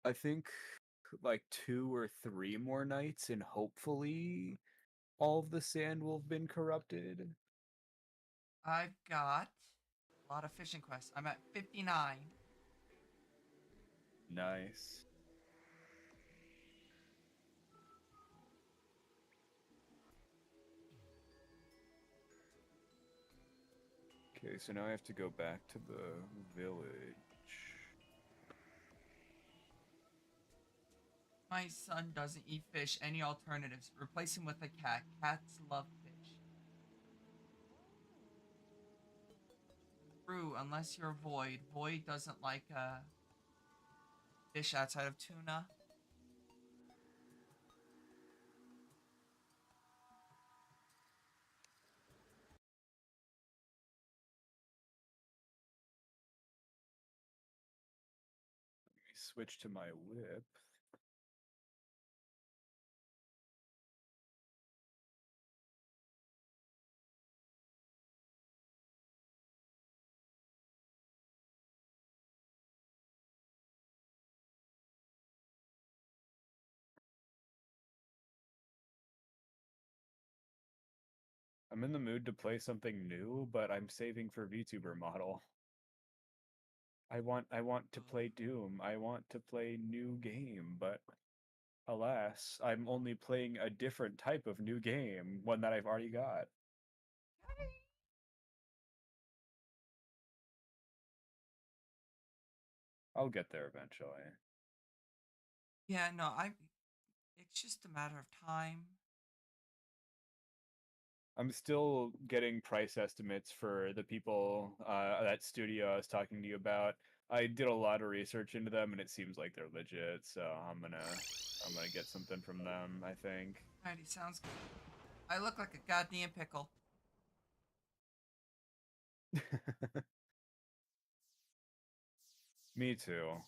I think like 2 or 3 more nights, and hopefully all of the sand will have been corrupted. I've got a lot of fishing quests. I'm at 59. Nice. Okay, so now I have to go back to the village. My son doesn't eat fish. Any alternatives? Replace him with a cat. Cats love fish. True, unless you're Void. Void doesn't like fish outside of tuna. Let me switch to my whip. I'm in the mood to play something new, but I'm saving for VTuber model. I want to play Doom. I want to play new game, but alas, I'm only playing a different type of new game, one that I've already got. I'll get there eventually. Yeah, no, I. It's just a matter of time. I'm still getting price estimates for the people that studio I was talking to you about. I did a lot of research into them, and it seems like they're legit. So I'm gonna get something from them, I think. Alrighty, sounds good. I look like a goddamn pickle. Me too.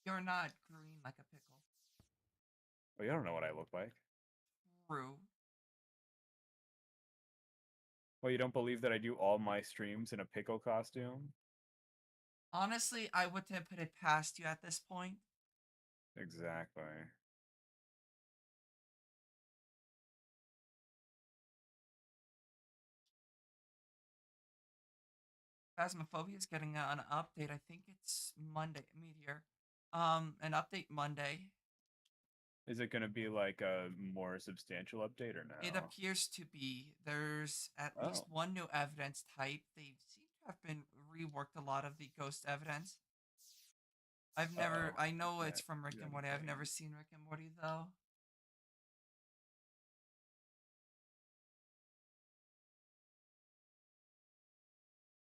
You're not green like a pickle. Well, you don't know what I look like. True. Well, you don't believe that I do all my streams in a pickle costume? Honestly, I wouldn't put it past you at this point. Exactly. Phasmophobia is getting an update. I think it's Monday. Meteor. An update Monday. Is it going to be like a more substantial update or It no? appears to be. There's at least Oh. one new evidence type. They seem to have been reworked a lot of the ghost evidence. I've never. Uh-oh. I know it's That from Rick and young Morty. I've thing. never seen Rick and Morty though.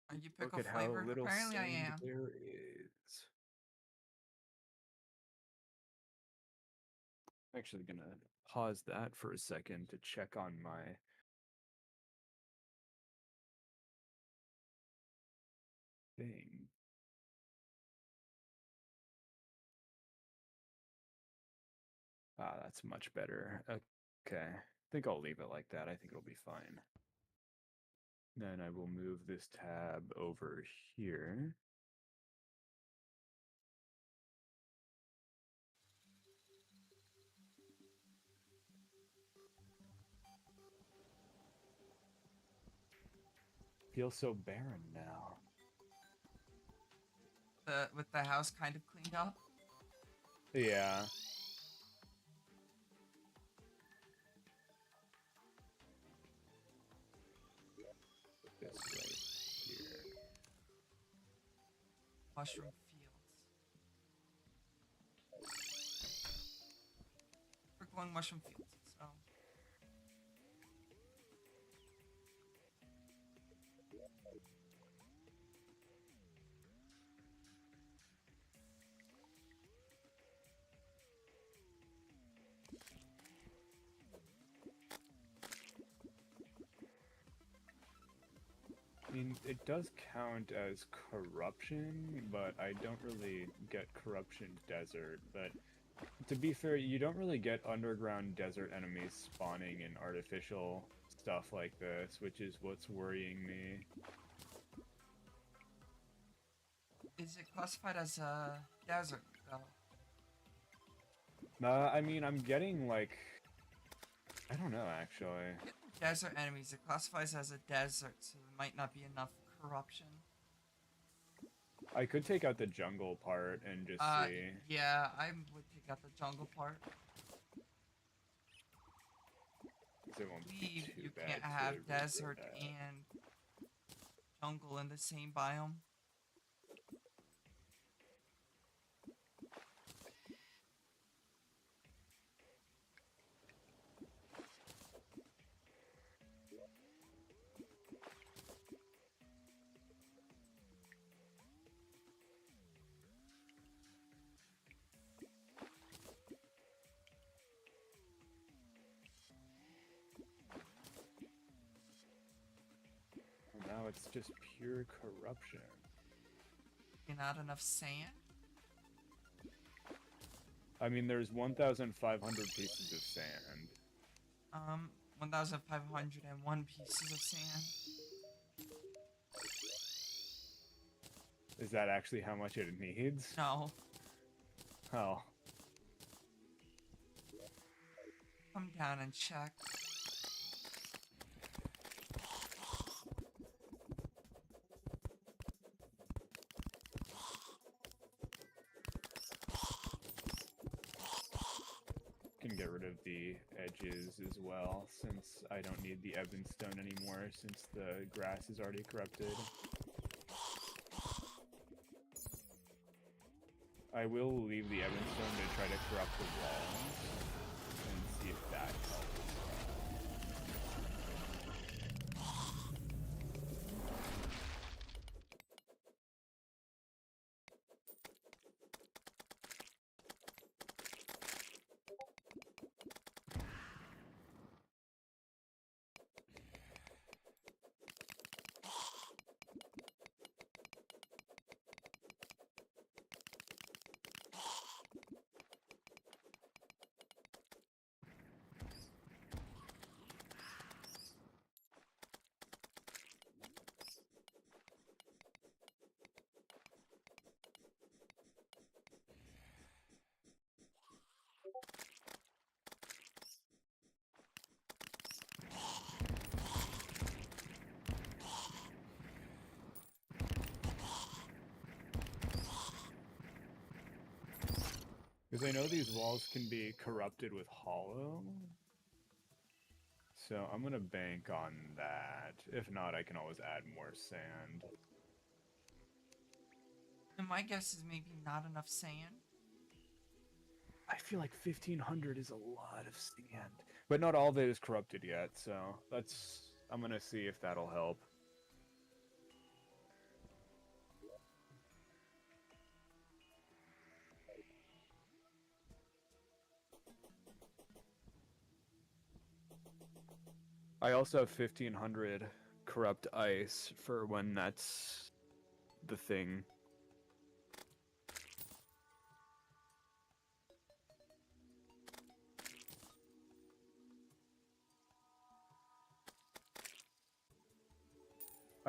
Are you Look pickle at how flavored? little Apparently, I sand am. there is. I'm actually gonna pause that for a second to check on my thing. Ah, that's much better. Okay. think I'll leave it like that. I think it'll be fine. Then I will move this tab over here. Feels so barren now. With the house kind of cleaned up. Yeah. This right here. Mushroom fields. We're going mushroom fields. So I mean, it does count as corruption, but I don't really get corruption desert. But to be fair, you don't really get underground desert enemies spawning in artificial stuff like this, which is what's worrying me. is it classified as a desert though? I mean, I'm getting like, I don't know actually. Desert enemies. It classifies as a desert, so there might not be enough corruption. I could take out the jungle part and just see. Yeah, I would take out the jungle part. 'Cause it won't be Believe too you bad can't to have root desert that. and jungle in the same biome. Now it's just pure corruption. And not enough sand. I mean, there's 1,500 pieces of sand. 1,501 pieces of sand. Is that actually how much it needs? No. Oh. Come down and check. Can get rid of the edges as well, since I don't need the ebon stone anymore, since the grass is already corrupted. I will leave the ebon stone to try to corrupt the walls and see if that helps. Because I know these walls can be corrupted with hollow. So I'm gonna bank on that. If not, I can always add more sand. And my guess is maybe not enough sand. I feel like 1,500 is a lot of sand. But not all of it is corrupted yet, so I'm gonna see if that'll help. I also have 1,500 corrupt ice for when that's the thing.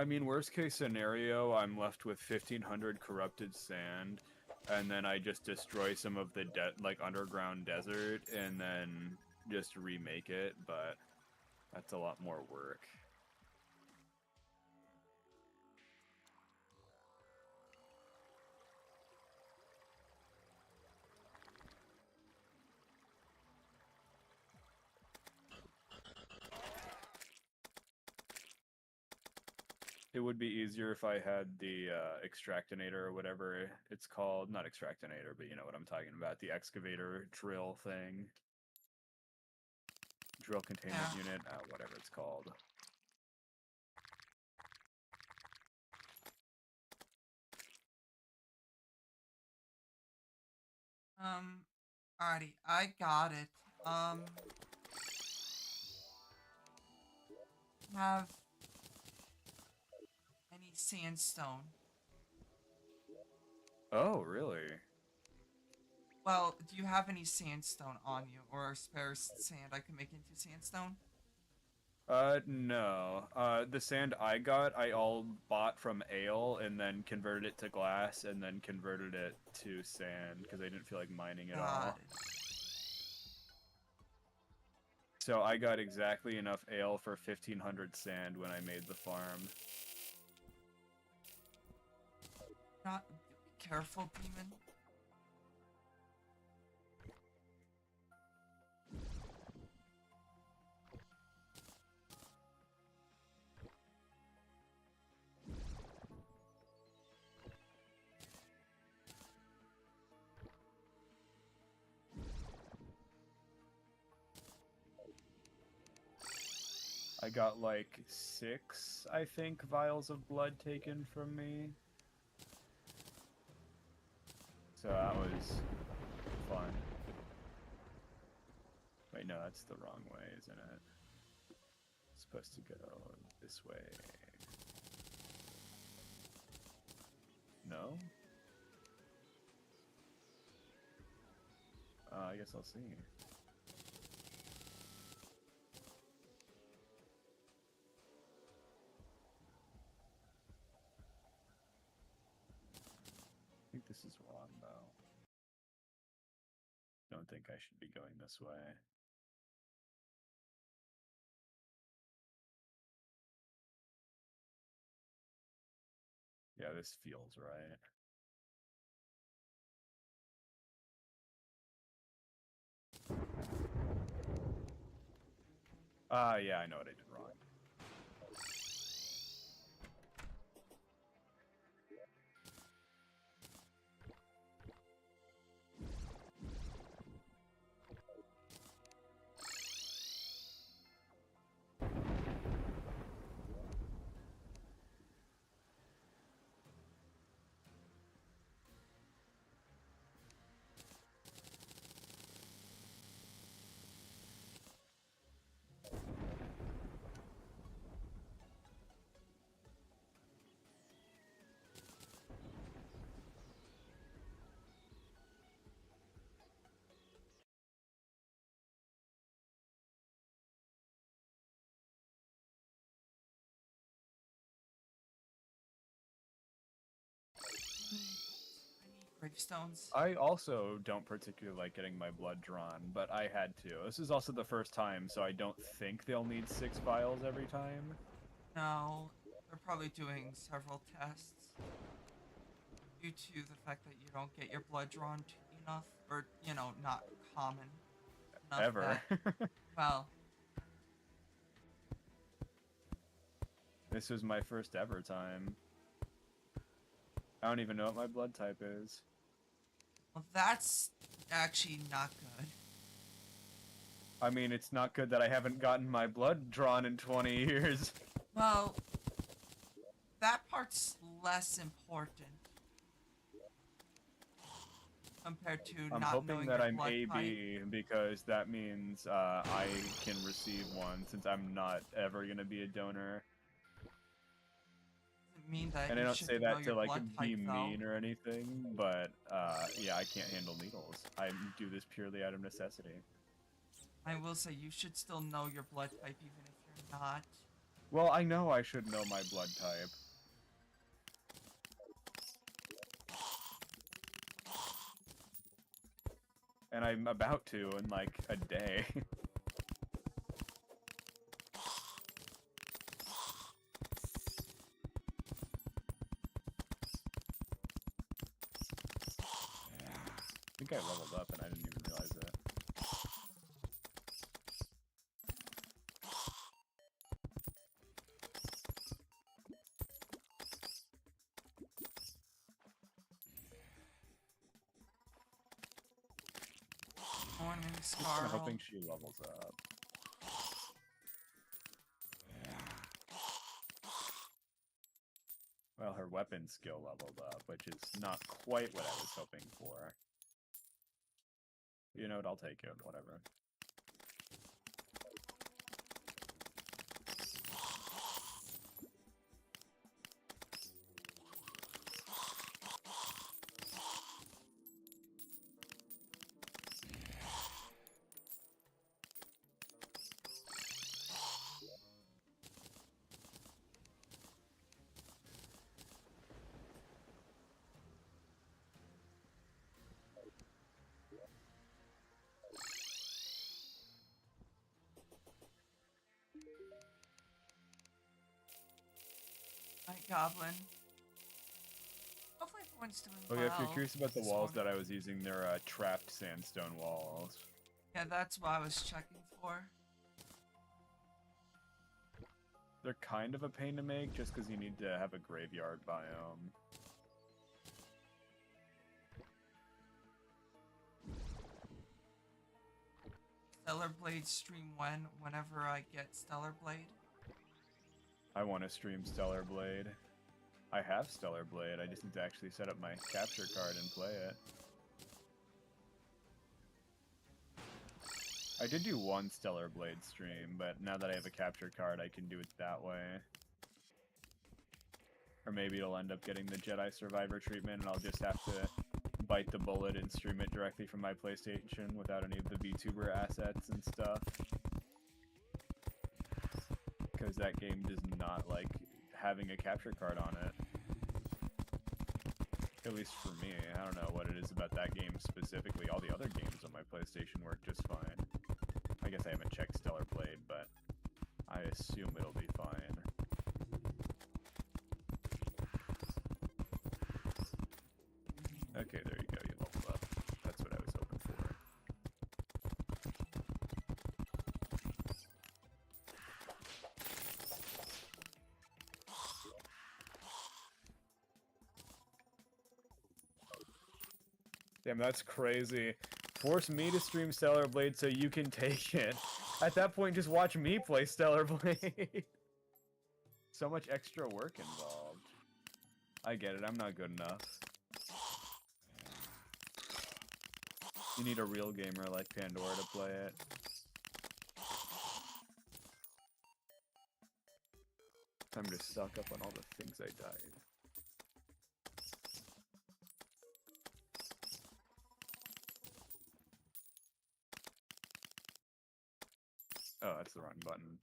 I mean, worst case scenario, I'm left with 1,500 corrupted sand, and then I just destroy some of the like underground desert, and then just remake it. But that's a lot more work. It would be easier if I had the extractinator or whatever it's called. Not extractinator, but you know what I'm talking about. The excavator drill thing. Drill containment Yeah. unit, whatever it's called. Alrighty, I got it. Have any sandstone? Oh, really? Well, do you have any sandstone on you or spare sand I can make into sandstone? No. The sand I got, I all bought from ale and then converted it to glass and then converted it to sand because I didn't feel like mining at Got all. it. So I got exactly enough ale for 1,500 sand when I made the farm. Not be careful, demon. I got like 6, I think, vials of blood taken from me. So that was fun. Wait, no, that's the wrong way, isn't it? It's supposed to go this way. No? I guess I'll see. I think this is wrong, though. Don't think I should be going this way. Yeah, this feels right. Yeah, I know what I did wrong. I need gravestones. I also don't particularly like getting my blood drawn, but I had to. This is also the first time, so I don't think they'll need 6 vials every time. No, they're probably doing several tests due to the fact that you don't get your blood drawn enough, or, you know, not common enough Ever. that, well, This was my first ever time. I don't even know what my blood type is. well, that's actually not good. I mean, it's not good that I haven't gotten my blood drawn in 20 years. Well, that part's less important compared to I'm not hoping knowing that your I'm blood type. AB because that means I can receive one since I'm not ever going to be a donor. Doesn't mean that And I you don't should say know that your to like blood type, be though. mean or anything, but yeah, I can't handle needles. I do this purely out of necessity. I will say you should still know your blood type even if you're not. Well, I know I should know my blood type. And I'm about to in like a day. I think I leveled up and I didn't even realize it. I want to make I'm kind of Scarl. hoping she levels up. Well, her weapon skill leveled up, which is not quite what I was hoping for. You know what, I'll take it, whatever. Night Goblin. Hopefully everyone's doing Okay, if you're well. curious about the This walls morning. that I was using, they're trapped sandstone walls. Yeah, that's what I was checking for. They're kind of a pain to make just because you need to have a graveyard biome. Stellar Blade stream whenever I get Stellar Blade. I want to stream Stellar Blade. I have Stellar Blade, I just need to actually set up my capture card and play it. I did do one Stellar Blade stream, but now that I have a capture card, I can do it that way. Or maybe it'll end up getting the Jedi Survivor treatment, and I'll just have to bite the bullet and stream it directly from my PlayStation without any of the VTuber assets and stuff. Because that game does not like having a capture card on it. At least for me. I don't know what it is about that game specifically. All the other games on my PlayStation work just fine. I guess I haven't checked Stellar Blade, but I assume it'll be fine. Okay, there you go, you leveled up. That's what I was hoping for. Damn, that's crazy. Force me to stream Stellar Blade so you can take it. At that point, just watch me play Stellar Blade. So much extra work involved. I get it, I'm not good enough. You need a real gamer like Pandora to play it. Time to stock up on all the things I died. Oh, that's the wrong button.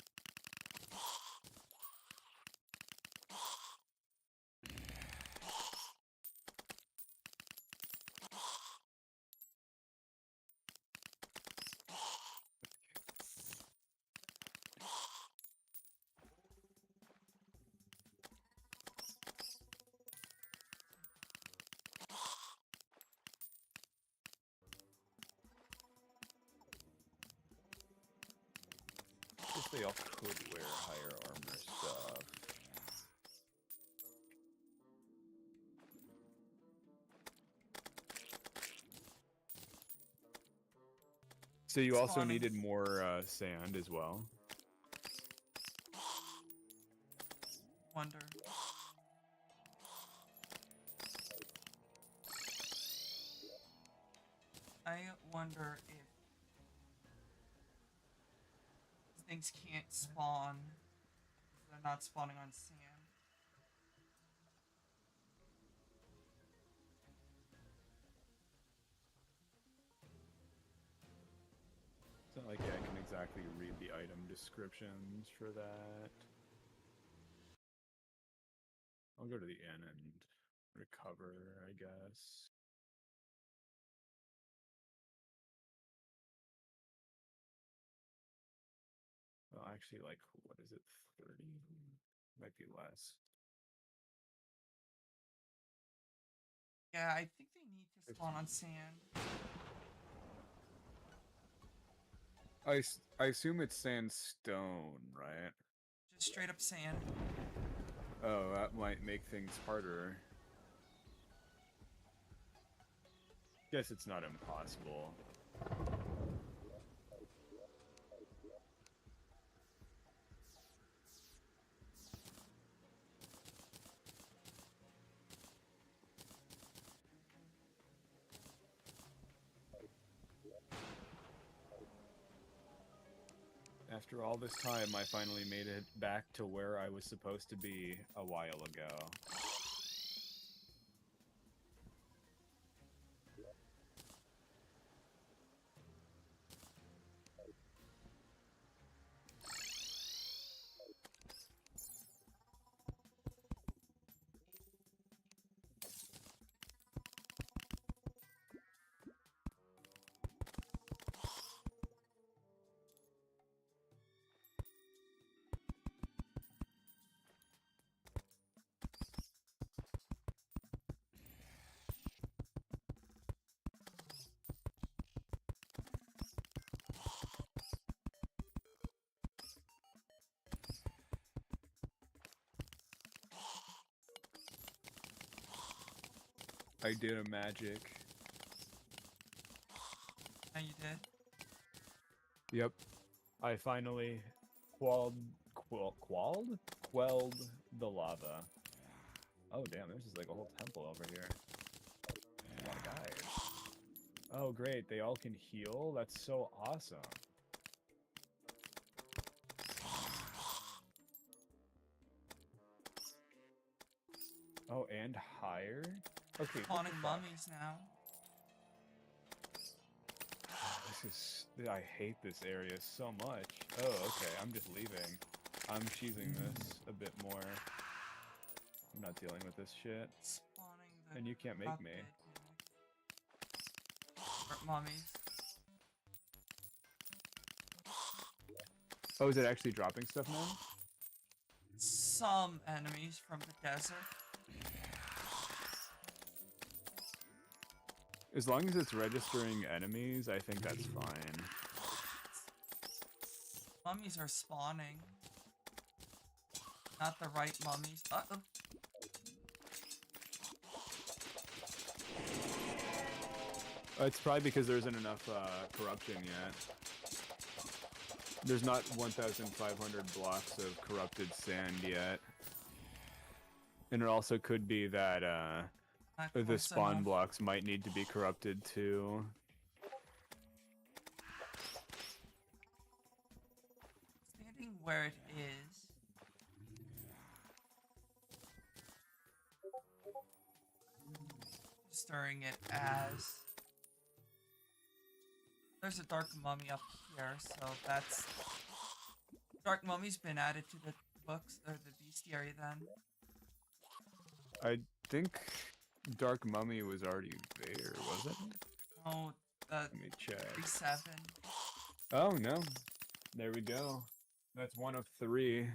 I guess they all could wear higher armor stuff. So you also Spawning. needed more sand as well? Wonder. I wonder if things can't spawn if they're not spawning on sand. It's not like I can exactly read the item descriptions for that. I'll go to the inn and recover, I guess. Well, actually, like, what is it? 30? Might be less. Yeah, I think they need to spawn on sand. I assume it's sandstone, right? Just straight up sand. Oh, that might make things harder. Guess it's not impossible. After all this time, I finally made it back to where I was supposed to be a while ago. I did a magic. And you did. Yep. I finally quelled the lava. Oh damn, there's just like a whole temple over here. A lot of guys. Oh great, they all can heal? That's so awesome. Oh, and higher? Okay, what Spawning the fuck? mummies now. I hate this area so much. Oh, okay, I'm just leaving. I'm cheesing this a bit more. I'm not dealing with this shit. Spawning the And you can't make me. corrupted mummies. Oh, is it actually dropping stuff now? Some enemies from the desert. As long as it's registering enemies, I think that's fine. Mummies are spawning. Not the right mummies. Uh-oh. It's probably because there isn't enough corruption yet. There's not 1,500 blocks of corrupted sand yet. And it also could be that Not the close spawn enough. blocks might need to be corrupted too. Standing where it is. Stirring it as... There's a dark mummy up here, so that's... Dark mummy's been added to the books, or the bestiary then. I think Dark Mummy was already there, was it? Oh, the Let me check. 37. Oh no. There we go. That's one of 3.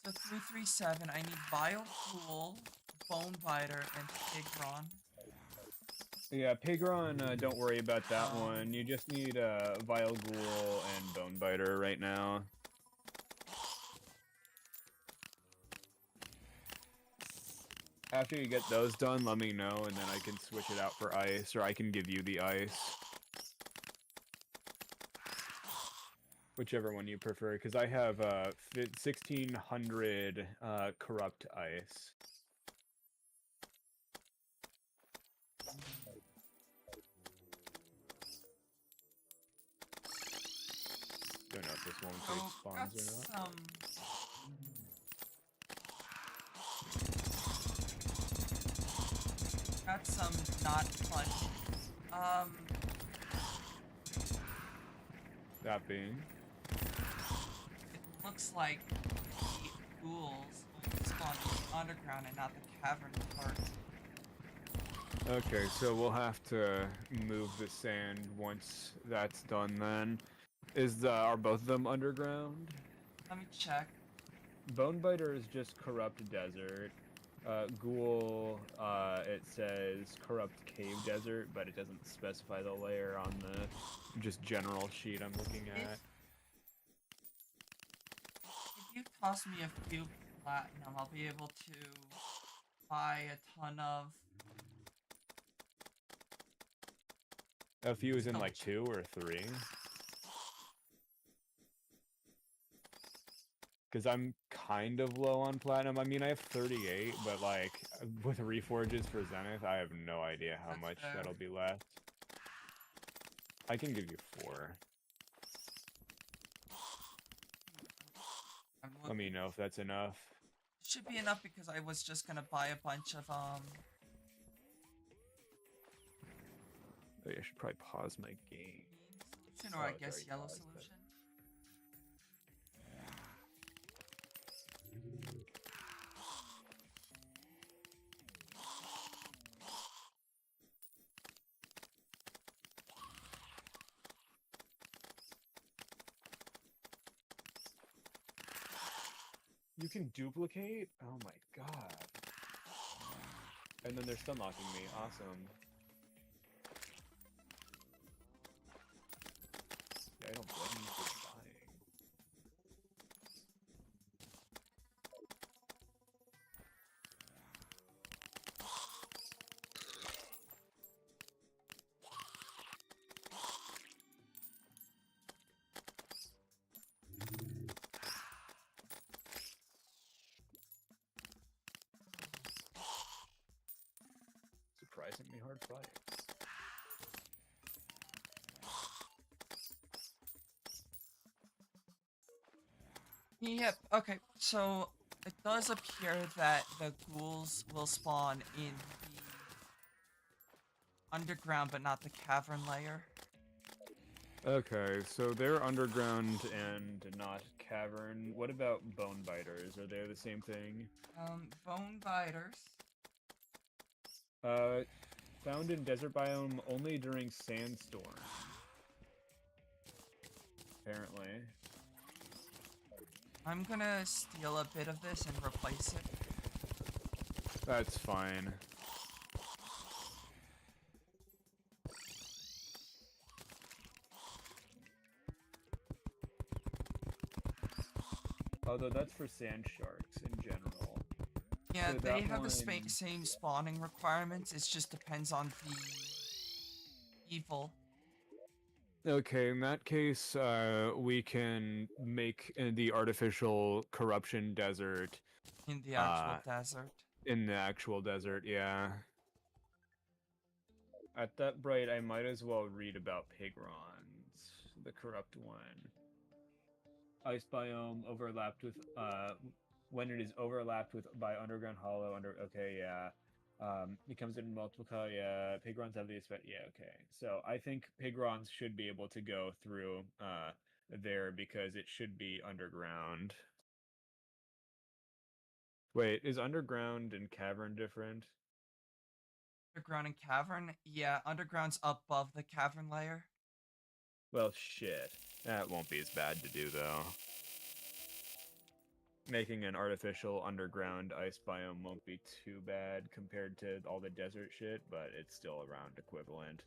So 337, I need Vile Pool, Bone Biter, and Pigron. Yeah, Pigron, don't worry about that one. You just need Vile Ghoul and Bone Biter right now. After you get those done, let me know, and then I can switch it out for ice, or I can give you the ice. Whichever one you prefer, because I have 1,600 corrupt ice. Don't know if this one Oh, takes spawns or not. Got some not fun. That being. It looks like the ghouls spawn in the underground and not the cavern parts. Okay, so we'll have to move the sand once that's done then. Are both of them underground? Let me check. Bonebiter is just corrupt desert. Ghoul, it says corrupt cave desert, but it doesn't specify the layer on the just general sheet I'm looking at. If you toss me a few platinum, I'll be able to buy a ton of. A few is in Double like check. 2 or 3. Because I'm kind of low on platinum. I mean, I have 38, but like with reforges for Zenith, I have no idea how That's much fair. that'll be left. I can give you 4. I'm Let me looking. know if that's enough. Should be enough because I was just gonna buy a bunch of Oh, yeah, I should probably pause my game. green solution or Oh, I it's guess already yellow paused, but... solution. You can duplicate? Oh my god. And then they're stun locking me. Awesome. Yeah, I don't blame you for dying. Surprisingly hard fight. Yep. Okay. So it does appear that the ghouls will spawn in the underground, but not the cavern layer. Okay, so they're underground and not cavern. What about bone biters? Are they the same thing? Bone biters. Uh, found in desert biome only during sandstorm. Apparently. I'm gonna steal a bit of this and replace it. That's fine. Although that's for sand sharks in general. Yeah, So they that have the one... same spawning requirements. It just depends on the evil. Okay, in that case, we can make the artificial corruption desert In the actual uh, desert. in the actual desert, yeah. At that bright, I might as well read about Pigrons, the corrupt one. Ice biome overlapped with, when it is overlapped with by underground hollow okay, yeah. Becomes in multiple color, yeah. Pigrons have these, but yeah, okay. So I think Pigrons should be able to go through, there because it should be underground. Wait, is underground and cavern different? Underground and cavern? Yeah, underground's above the cavern layer. Well, shit. That won't be as bad to do, though. Making an artificial underground ice biome won't be too bad compared to all the desert shit, but it's still around equivalent.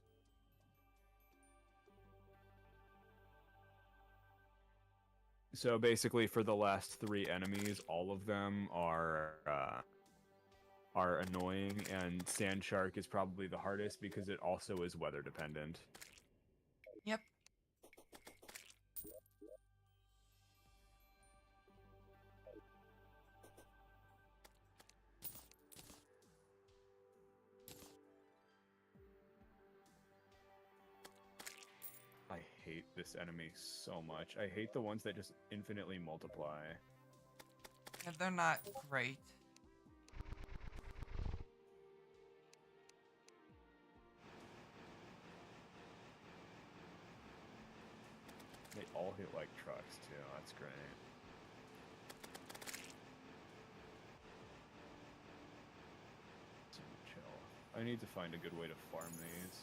So basically, for the last 3 enemies, all of them are annoying, and Sand Shark is probably the hardest because it also is weather dependent. Yep. I hate this enemy so much. I hate the ones that just infinitely multiply. Yeah, they're not great. They all hit like trucks too. That's great. I need to find a good way to farm these.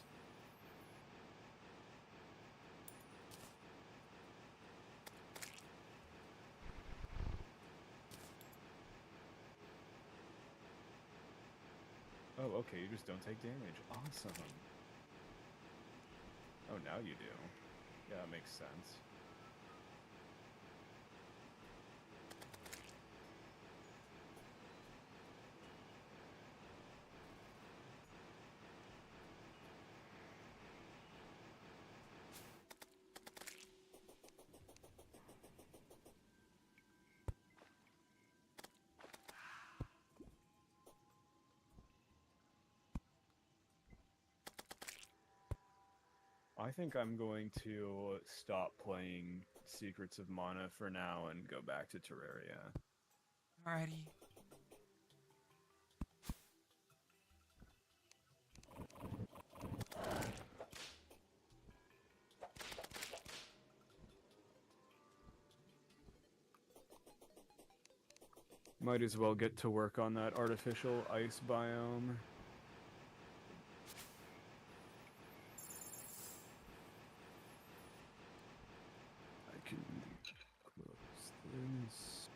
Oh, okay, you just don't take damage. Awesome. Oh, now you do. Yeah, that makes sense. I think I'm going to stop playing Secrets of Mana for now and go back to Terraria. Alrighty. Might as well get to work on that artificial ice biome. I can close this.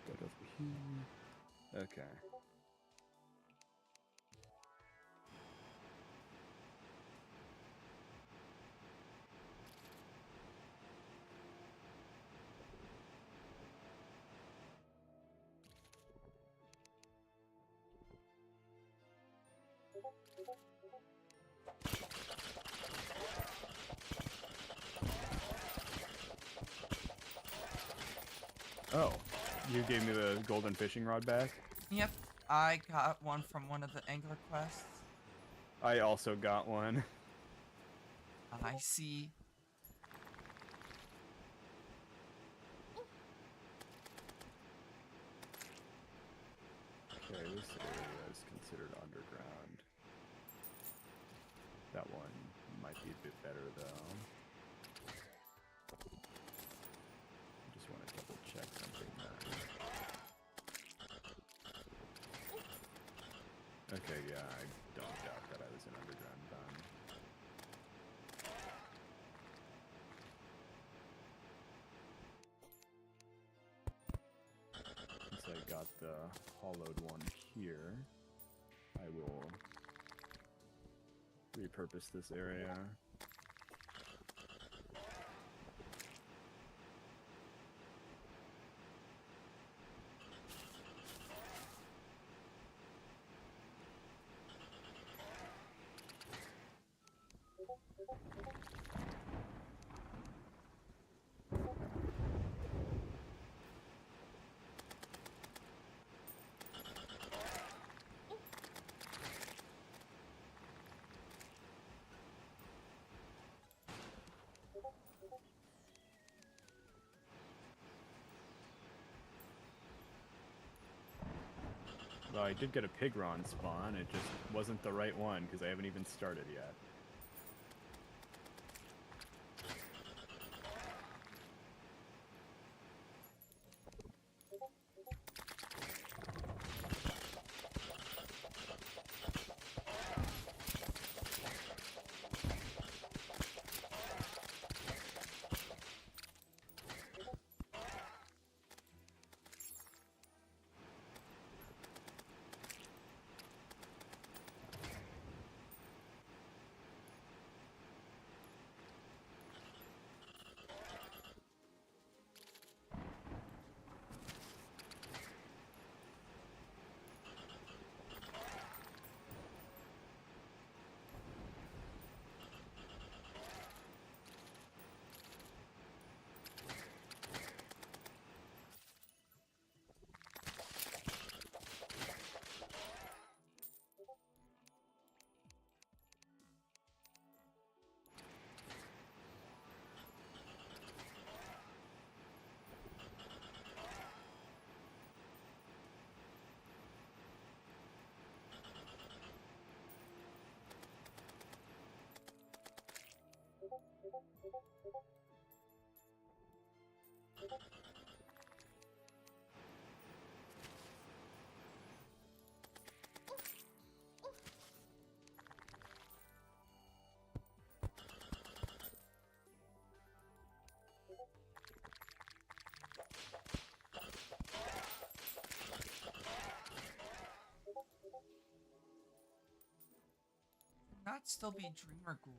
Put that over here. Okay. Oh, you gave me the golden fishing rod back? Yep, I got one from one of the angler quests. I also got one. I see. Okay, this area is considered underground. That one might be a bit better though. I just want to double check something there. Okay, yeah, I don't doubt that I was in underground then. Since I got the hollowed one here, I will repurpose this area. Well, I did get a Pigron spawn, it just wasn't the right one because I haven't even started yet. Not still be dreamer ghouls.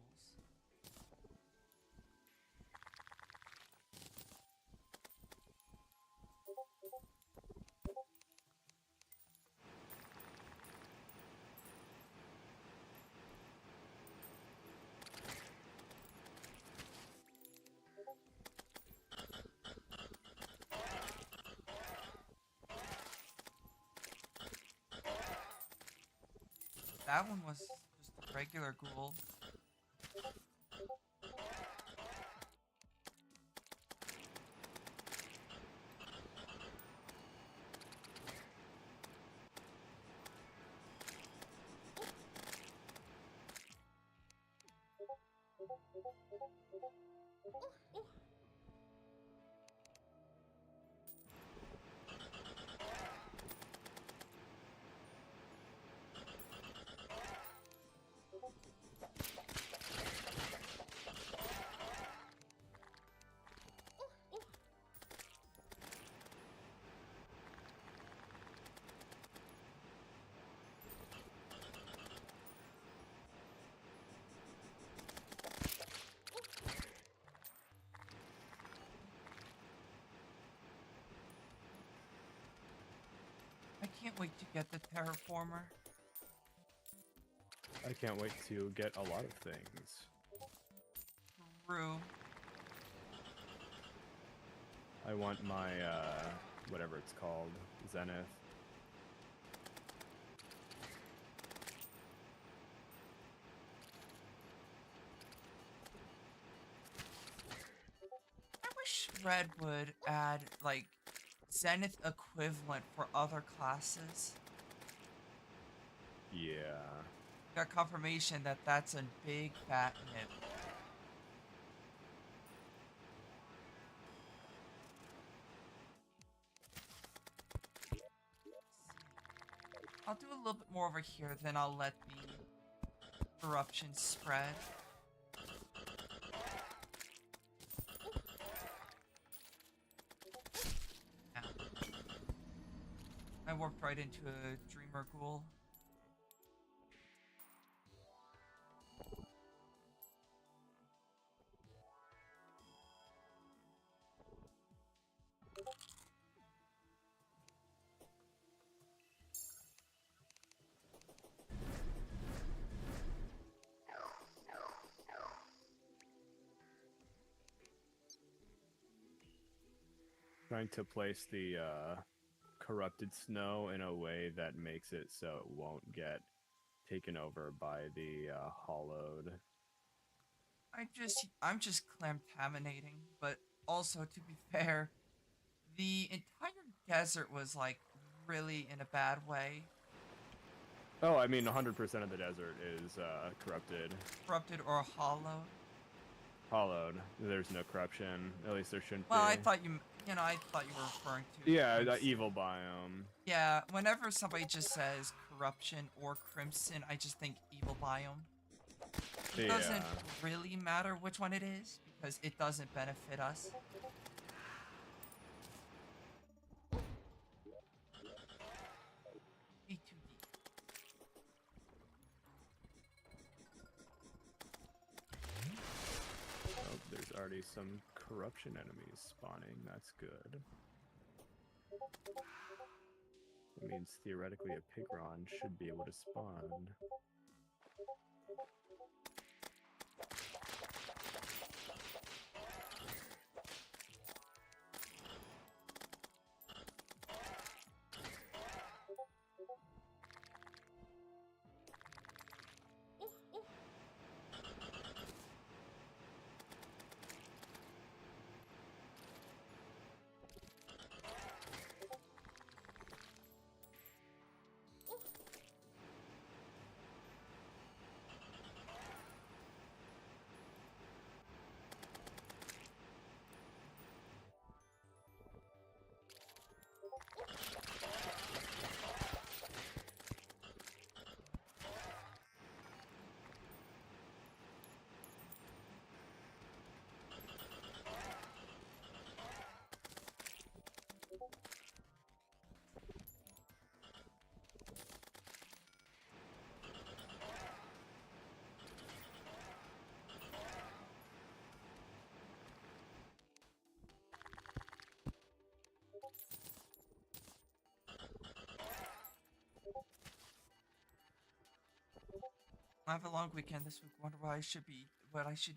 That one was just a regular ghoul. I can't wait to get the terraformer. I can't wait to get a lot of things. True. I want my, whatever it's called, Zenith. I wish Red would add, like, Zenith equivalent for other classes. Yeah. Got confirmation that that's a big fat nip. I'll do a little bit more over here, then I'll let the corruption spread. Ow. I warped right into a dreamer ghoul. Trying to place the, corrupted snow in a way that makes it so it won't get taken over by the, hollowed. I'm just contaminating, but also to be fair, the entire desert was like really in a bad way. Oh, I mean, 100% of the desert is, corrupted. Corrupted or hollowed. Hollowed. There's no corruption. At least there shouldn't Well, be. I thought I thought you were referring to Yeah, the Crimson. evil biome. Yeah, whenever somebody just says corruption or crimson, I just think evil biome. It Yeah. doesn't really matter which one it is because it doesn't benefit us. A2D. Oh, there's already some corruption enemies spawning. That's good. That means theoretically a Pigron should be able to spawn. I have a long weekend this week. Wonder what I should do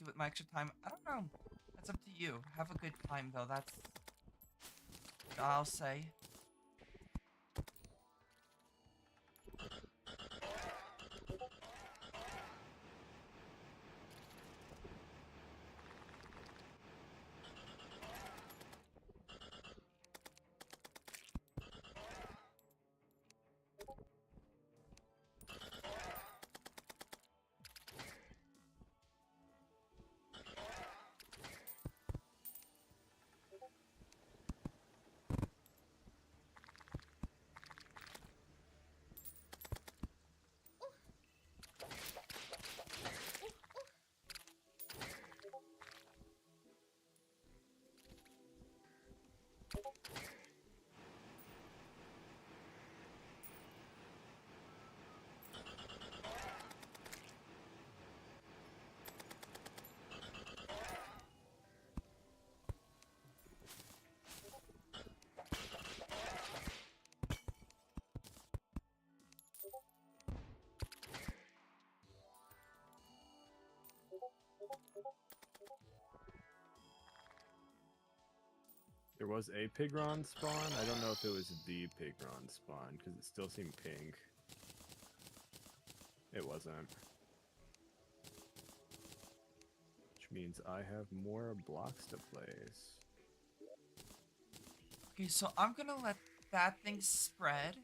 with my extra time. I don't know. That's up to you. Have a good time though. That's what I'll say. There was a Pigron spawn. I don't know if it was the Pigron spawn because it still seemed pink. It wasn't. Which means I have more blocks to place. Okay, so I'm gonna let that thing spread.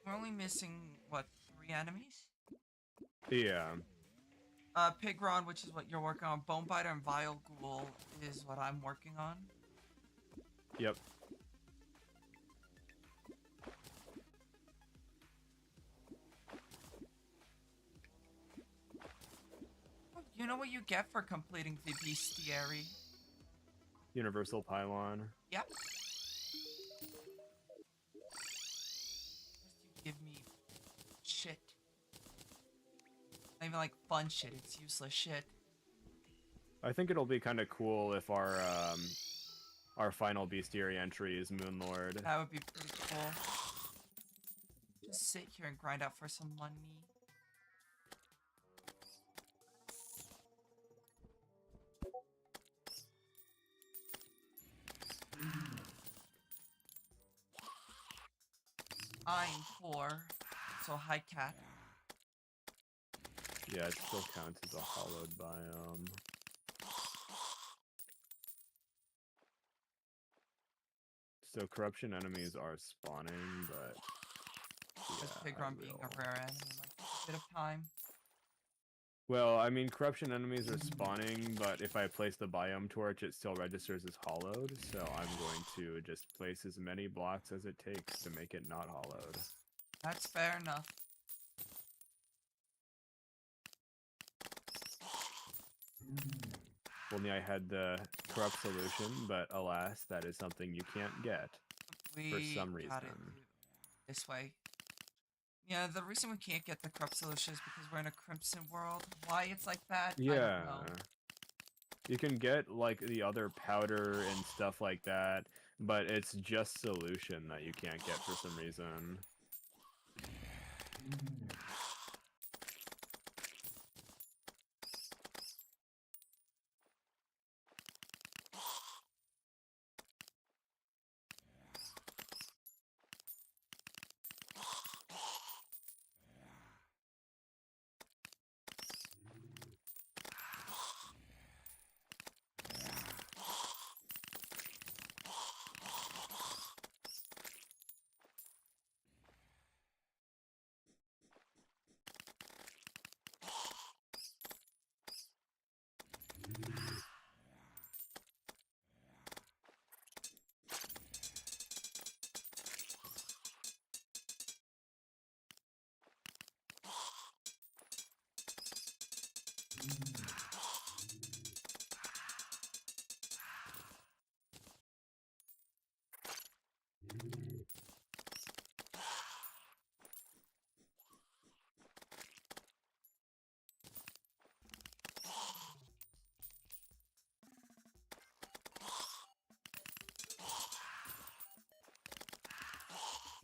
We're only missing what, 3 enemies? Yeah. Pigron, which is what you're working on. Bonebiter and Vile Ghoul is what I'm working on. Yep. Oh, you know what you get for completing the bestiary? Universal Pylon. Yep. First you give me shit. Not even like fun shit, it's useless shit. I think it'll be kind of cool if our final bestiary entry is Moonlord. That would be pretty cool. Just sit here and grind out for some money. I'm poor, so hi cat. Yeah, it still counts as a hollowed biome. So corruption enemies are spawning, but Because yeah, Pigron being a rare enemy might take a bit of time. Well, I mean, corruption enemies are spawning, but if I place the biome torch, it still registers as hollowed, so I'm going to just place as many blocks as it takes to make it not hollowed. That's fair enough. If only I had the corrupt solution, but alas, that is something you can't get for some reason. Got it this way. Yeah, the reason we can't get the corrupt solution is because we're in a crimson world. Why it's like that, I Yeah. don't know. You can get, like, the other powder and stuff like that, but it's just solution that you can't get for some reason.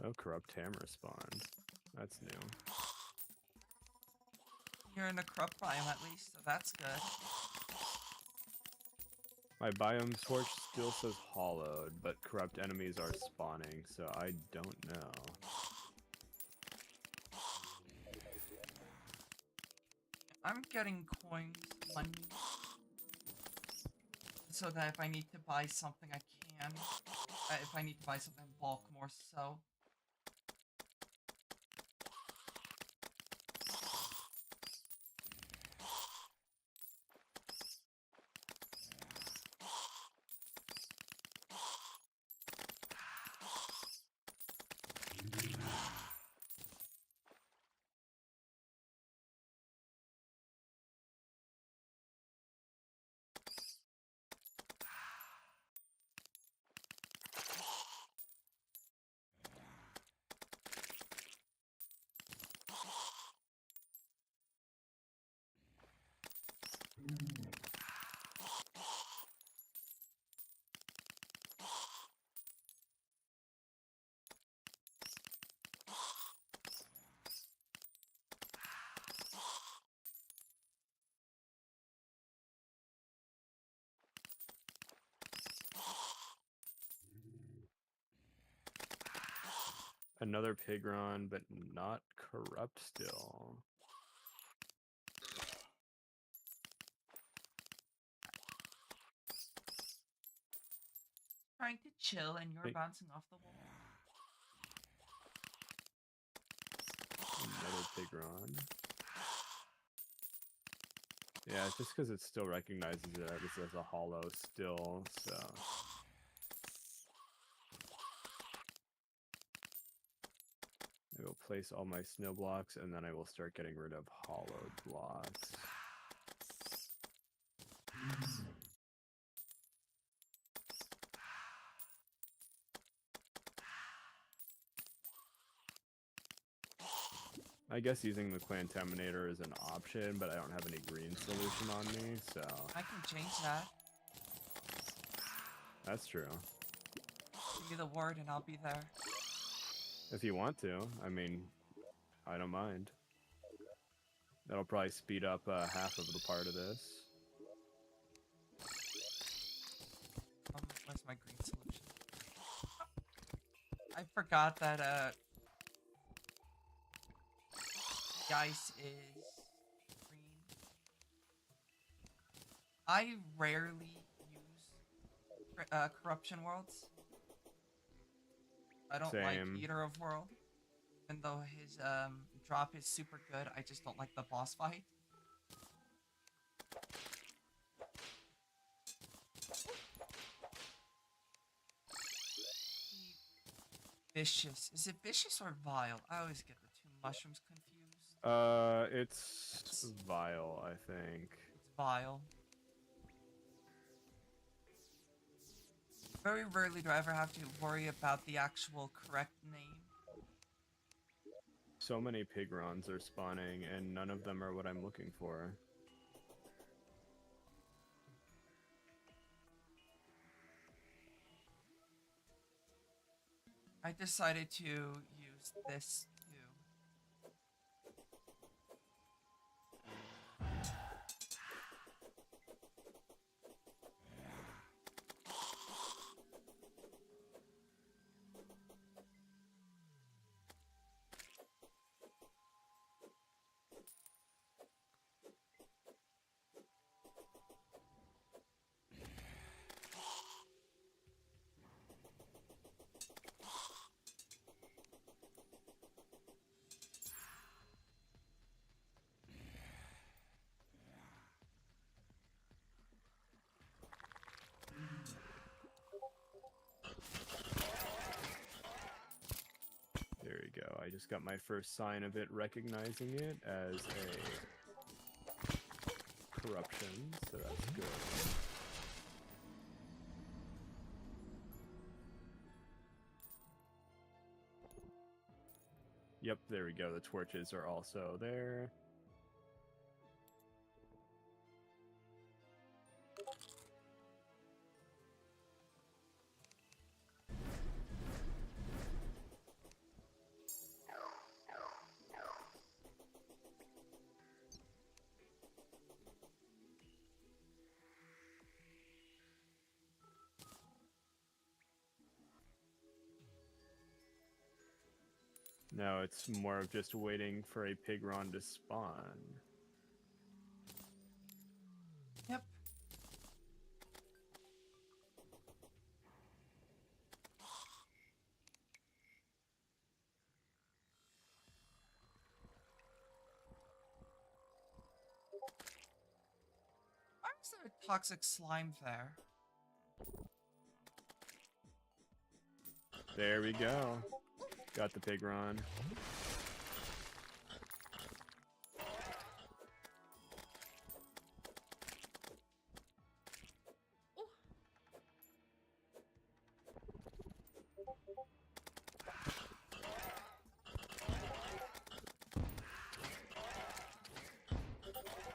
Oh, corrupt hammer spawned. That's new. You're in a corrupt biome at least, so that's good. My biome torch still says hollowed, but corrupt enemies are spawning, so I don't know. I'm getting coins, money, so that if I need to buy something, I can. If I need to buy something in bulk, more so. Another pigron, but not corrupt still. Trying to chill, and you're Think bouncing off the wall. another pigron. Yeah, just because it still recognizes it as a hollow still, so... I will place all my snow blocks, and then I will start getting rid of hollowed blocks. I guess using the Quantaminator is an option, but I don't have any green solution on me, so... I can change that. That's true. Give me the word and I'll be there. If you want to, I mean, I don't mind. That'll probably speed up half of the part of this. Where's my green solution? I forgot that, the ice is green. I rarely use corruption worlds. I don't like Same. Eater of World. Even though his drop is super good, I just don't like the boss fight. Vicious. Is it vicious or vile? I always get the two mushrooms confused. It's vile, I think. It's vile. Very rarely do I ever have to worry about the actual correct name. So many pigrons are spawning, and none of them are what I'm looking for. I decided to use this too. There we go. I just got my first sign of it recognizing it as a corruption, so that's good. Yep, there we go. The torches are also there. No, it's more of just waiting for a pigron to spawn. Yep. Why is there a toxic slime there? There we go. Got the pigron.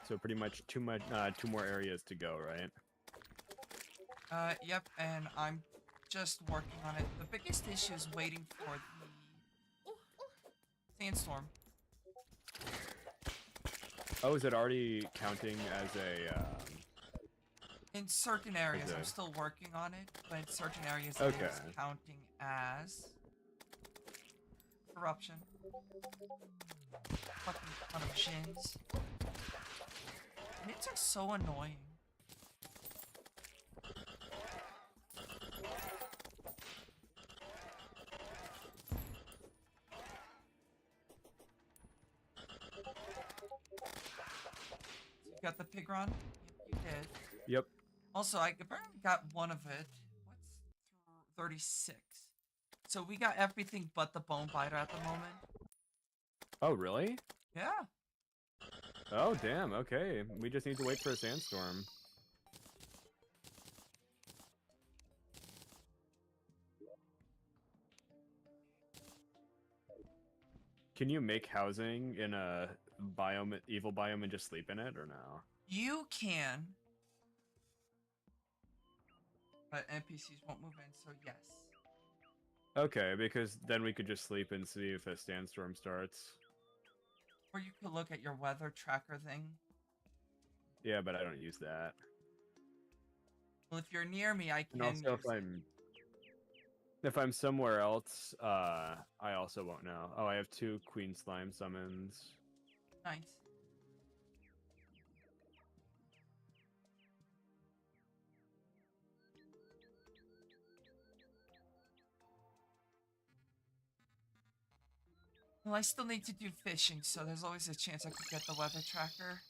So pretty much two more areas to go, right? Yep, and I'm just working on it. The biggest issue is waiting for the sandstorm. Oh, is it already counting as a? In certain areas, a... I'm still working on it, but in certain areas it Okay. is counting as corruption. Fucking ton of shins. Nits are so annoying. So you got the pigron? Yep, you did. Yep. Also, I apparently got one of it. What's 36? So we got everything but the bone biter at the moment. Oh, really? Yeah. Oh, damn. Okay. We just need to wait for a sandstorm. Can you make housing in a biome, evil biome, and just sleep in it, or no? You can. But NPCs won't move in, so yes. Okay, because then we could just sleep and see if a sandstorm starts. Or you could look at your weather tracker thing. Yeah, but I don't use that. Well, if you're near me, I And can also, use it. if I'm somewhere else, I also won't know. Oh, I have 2 queen slime summons. Nice. Well, I still need to do fishing, so there's always a chance I could get the weather tracker.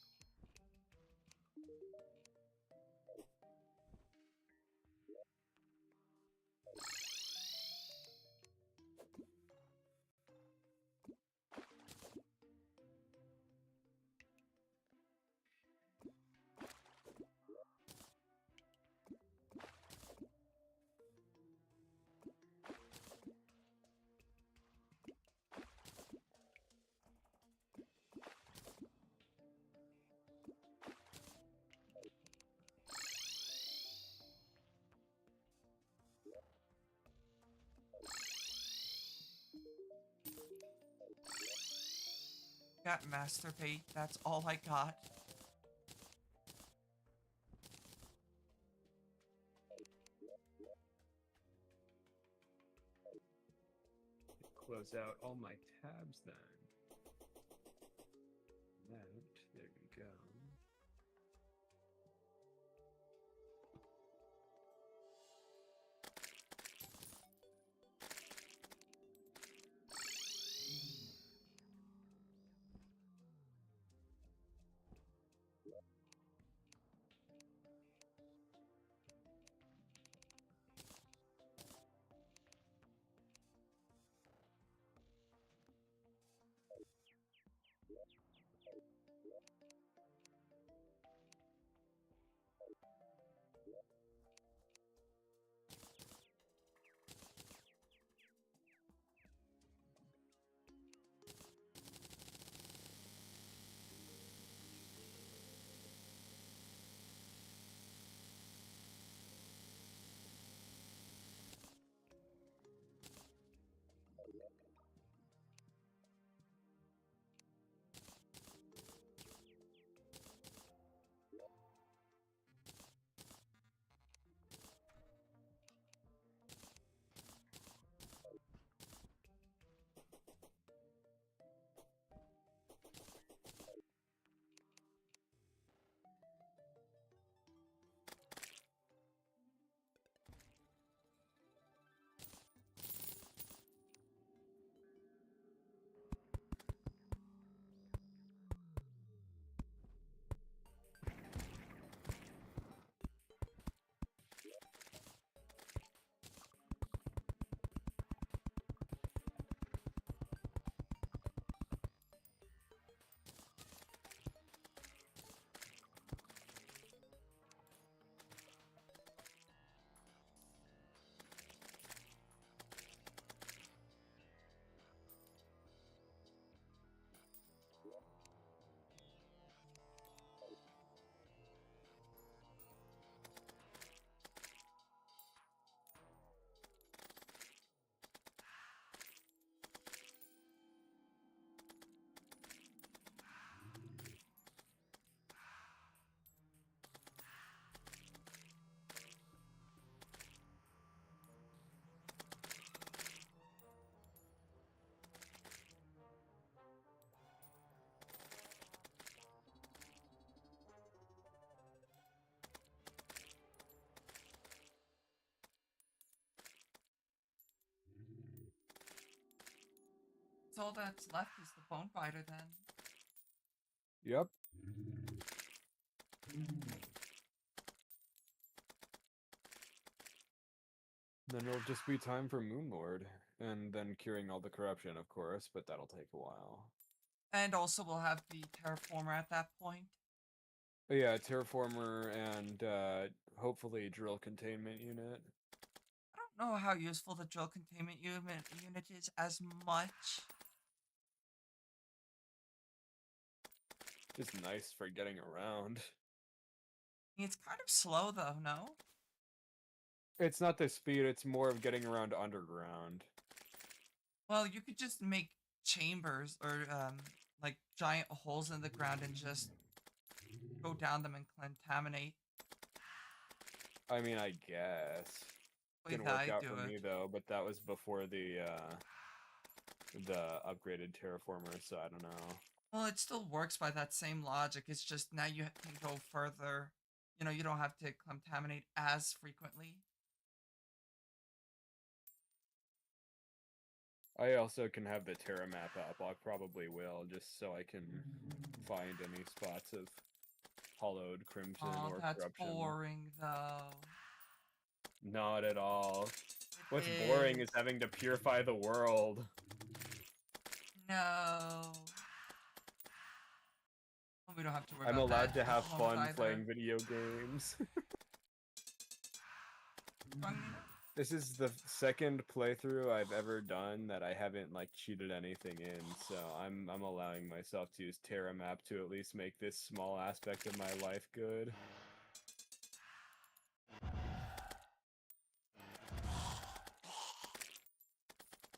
Got masturbate, that's all I got. Close out all my tabs then. There we go. all that's left is the bone biter then. Yep. Then it'll just be time for Moonlord, and then curing all the corruption, of course, but that'll take a while. And also we'll have the terraformer at that point. But yeah, Terraformer and hopefully Drill Containment Unit. I don't know how useful the drill containment unit is as much. Just nice for getting around. It's kind of slow though, no? It's not the speed, it's more of getting around underground. Well, you could just make chambers or like giant holes in the ground and just go down them and contaminate. I mean, I guess. The way Didn't that work I out do for it. me though, but that was before the upgraded Terraformer, so I don't know. Well, it still works by that same logic. It's just now you can go further. You know, you don't have to contaminate as frequently. I also can have the Terra map up. I probably will, just so I can find any spots of hollowed crimson Oh, or that's corruption. boring though. Not at all. It What's boring is is. having to purify the world. No. Well, we don't have to worry I'm about that allowed to at have the moment fun either. playing video games. Wrong, Nina? This is the second playthrough I've ever done that I haven't like cheated anything in, so I'm allowing myself to use Terra map to at least make this small aspect of my life good.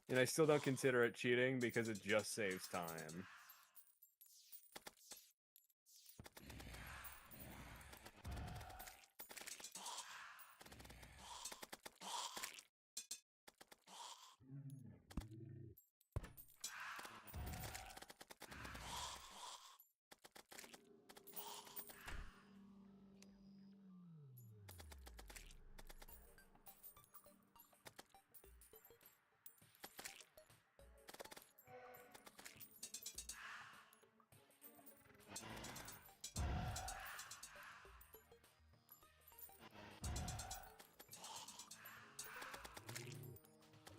And I still don't consider it cheating because it just saves time.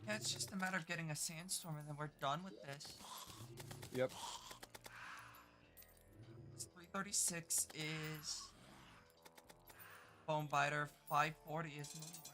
Yeah, it's just a matter of getting a sandstorm and then we're done with this. Yep. This 336 is Bone Biter, 540 is Moonlord.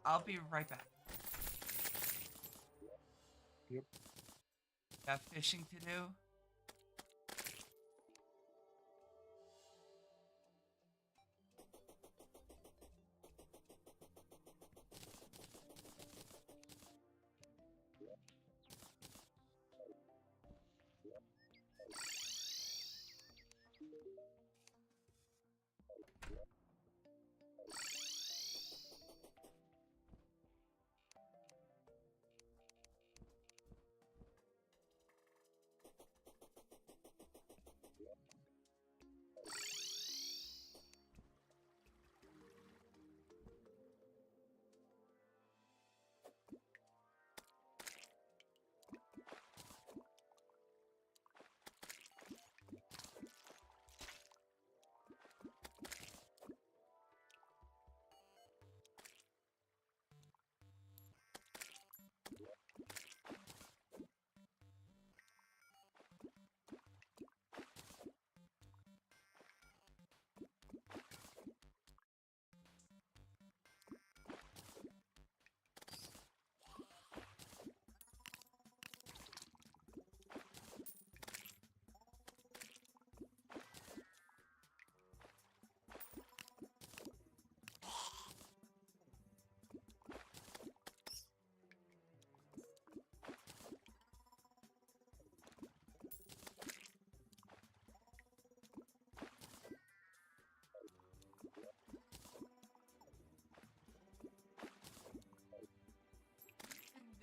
I'll be right back. Yep. Got fishing to do.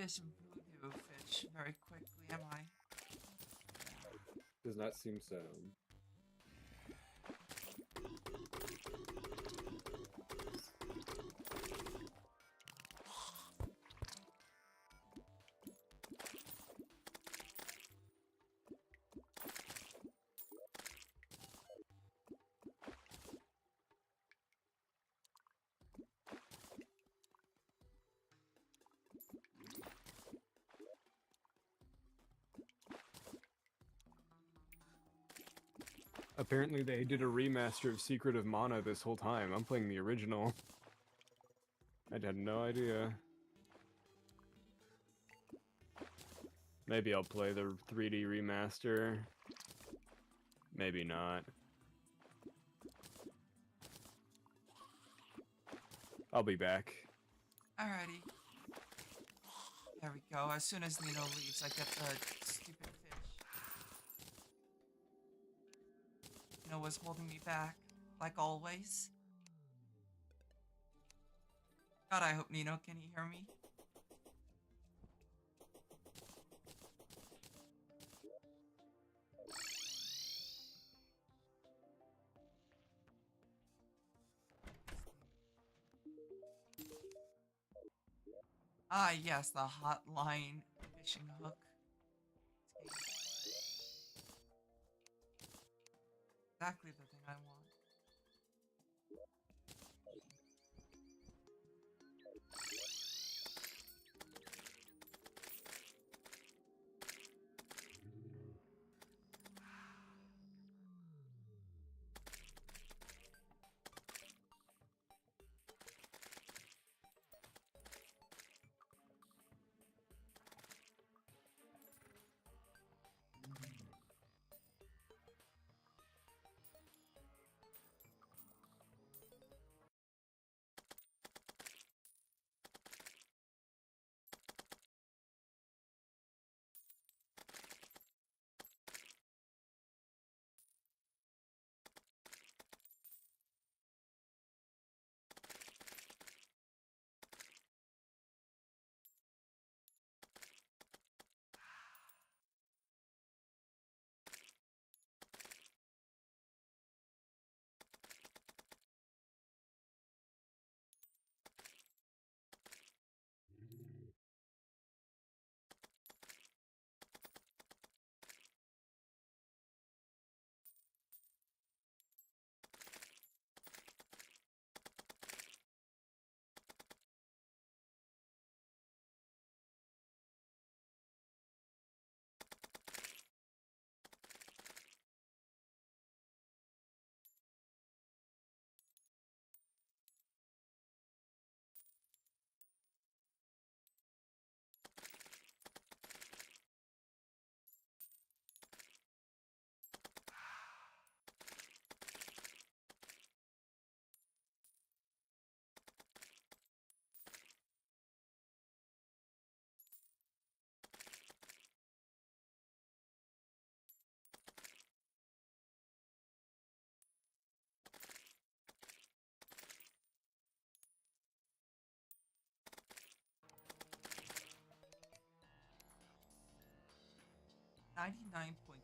this voodoo fish very quickly, am I? Does not seem so. Apparently they did a remaster of Secret of Mana this whole time. I'm playing the original. I had no idea. Maybe I'll play the 3D remaster. Maybe not. I'll be back. Alrighty. There we go. As soon as Nino leaves, I get the stupid fish. Nino was holding me back, like always. God, I hope Nino can you hear me? Ah, yes, the hotline fishing hook. Exactly the thing I want.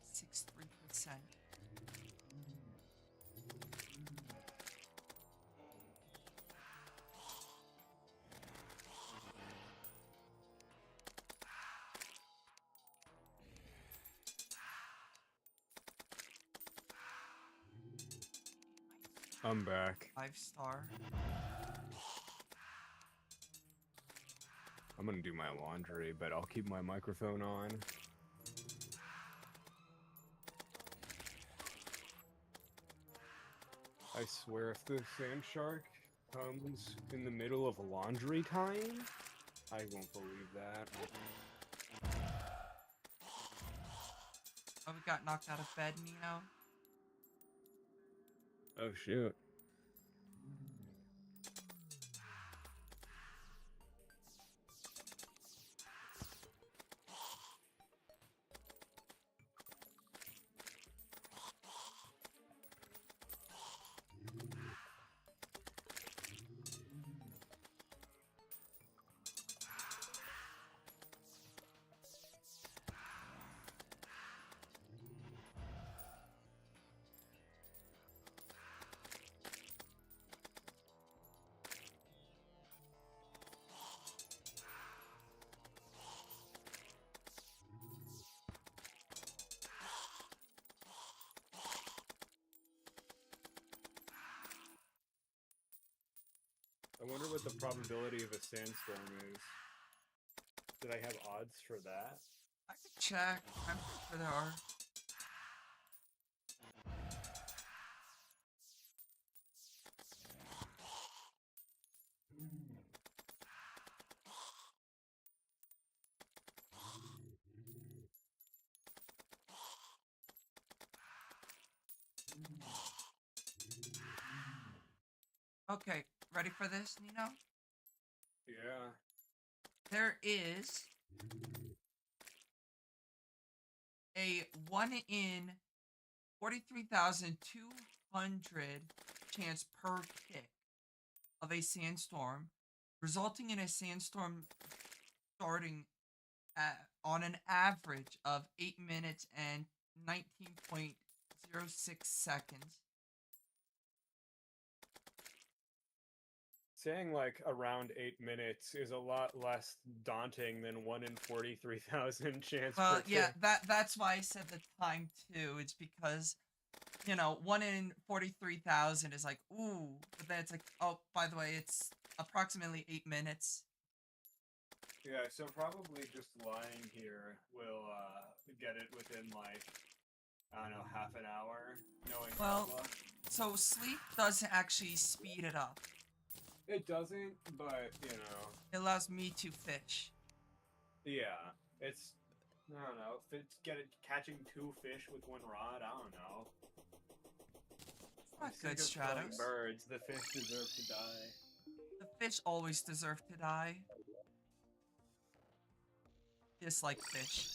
.63%. I'm back. 5-star. I'm gonna do my laundry, but I'll keep my microphone on. I swear if the sand shark comes in the middle of laundry time, I won't believe that. Oh, we got knocked out of bed, Nino. Oh shoot. wonder what the probability of a sandstorm is. Did I have odds for that? I could check. I'm pretty sure there are. Okay, ready for this, Nino? Yeah. There is a 1 in 43,200 chance per tick of a sandstorm, resulting in a sandstorm starting on an average of 8 minutes and 19.06 seconds. Saying like around 8 minutes is a lot less daunting than 1 in 43,000 chance Well, per yeah, tick. that's why I said the time too. It's because 1 in 43,000 is like, ooh, but then it's like, oh, by the way, it's approximately 8 minutes. Yeah, so probably just lying here will get it within like, I don't know, half an hour, knowing Well, hard luck. so sleep does actually speed it up. It doesn't, but It allows me to fish. yeah, it's, I don't know, if it's catching 2 fish with 1 rod, I don't know. It's I'm not sick good, of killing Stratos. birds. The fish deserve to die. The fish always deserve to die. Dislike fish.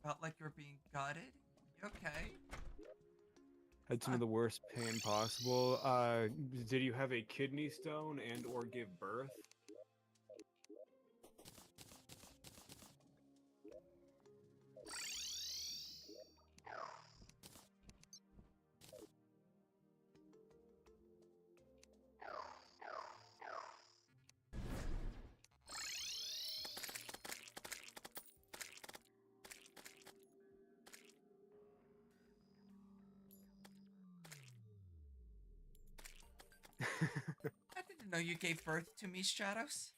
Felt like you're being gutted? You okay? Had some of Huh. the worst pain possible. Did you have a kidney stone and or give birth? I didn't know you gave birth to me, Stratos.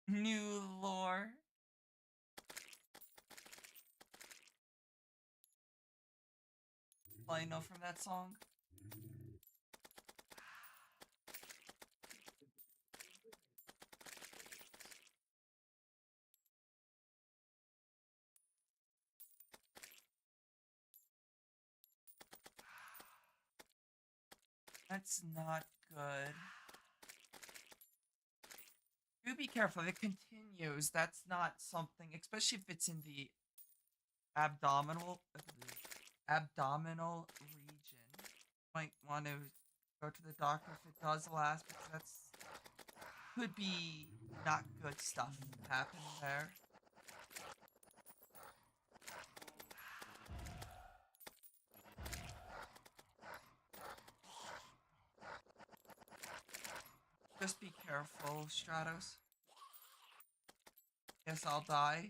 New lore. All I know from that song. That's not good. Do be careful. If it continues, that's not something, especially if it's in the abdominal region. Might want to go to the doctor if it does last, because that's could be not good stuff happening there. Just be careful, Stratos. Guess I'll die.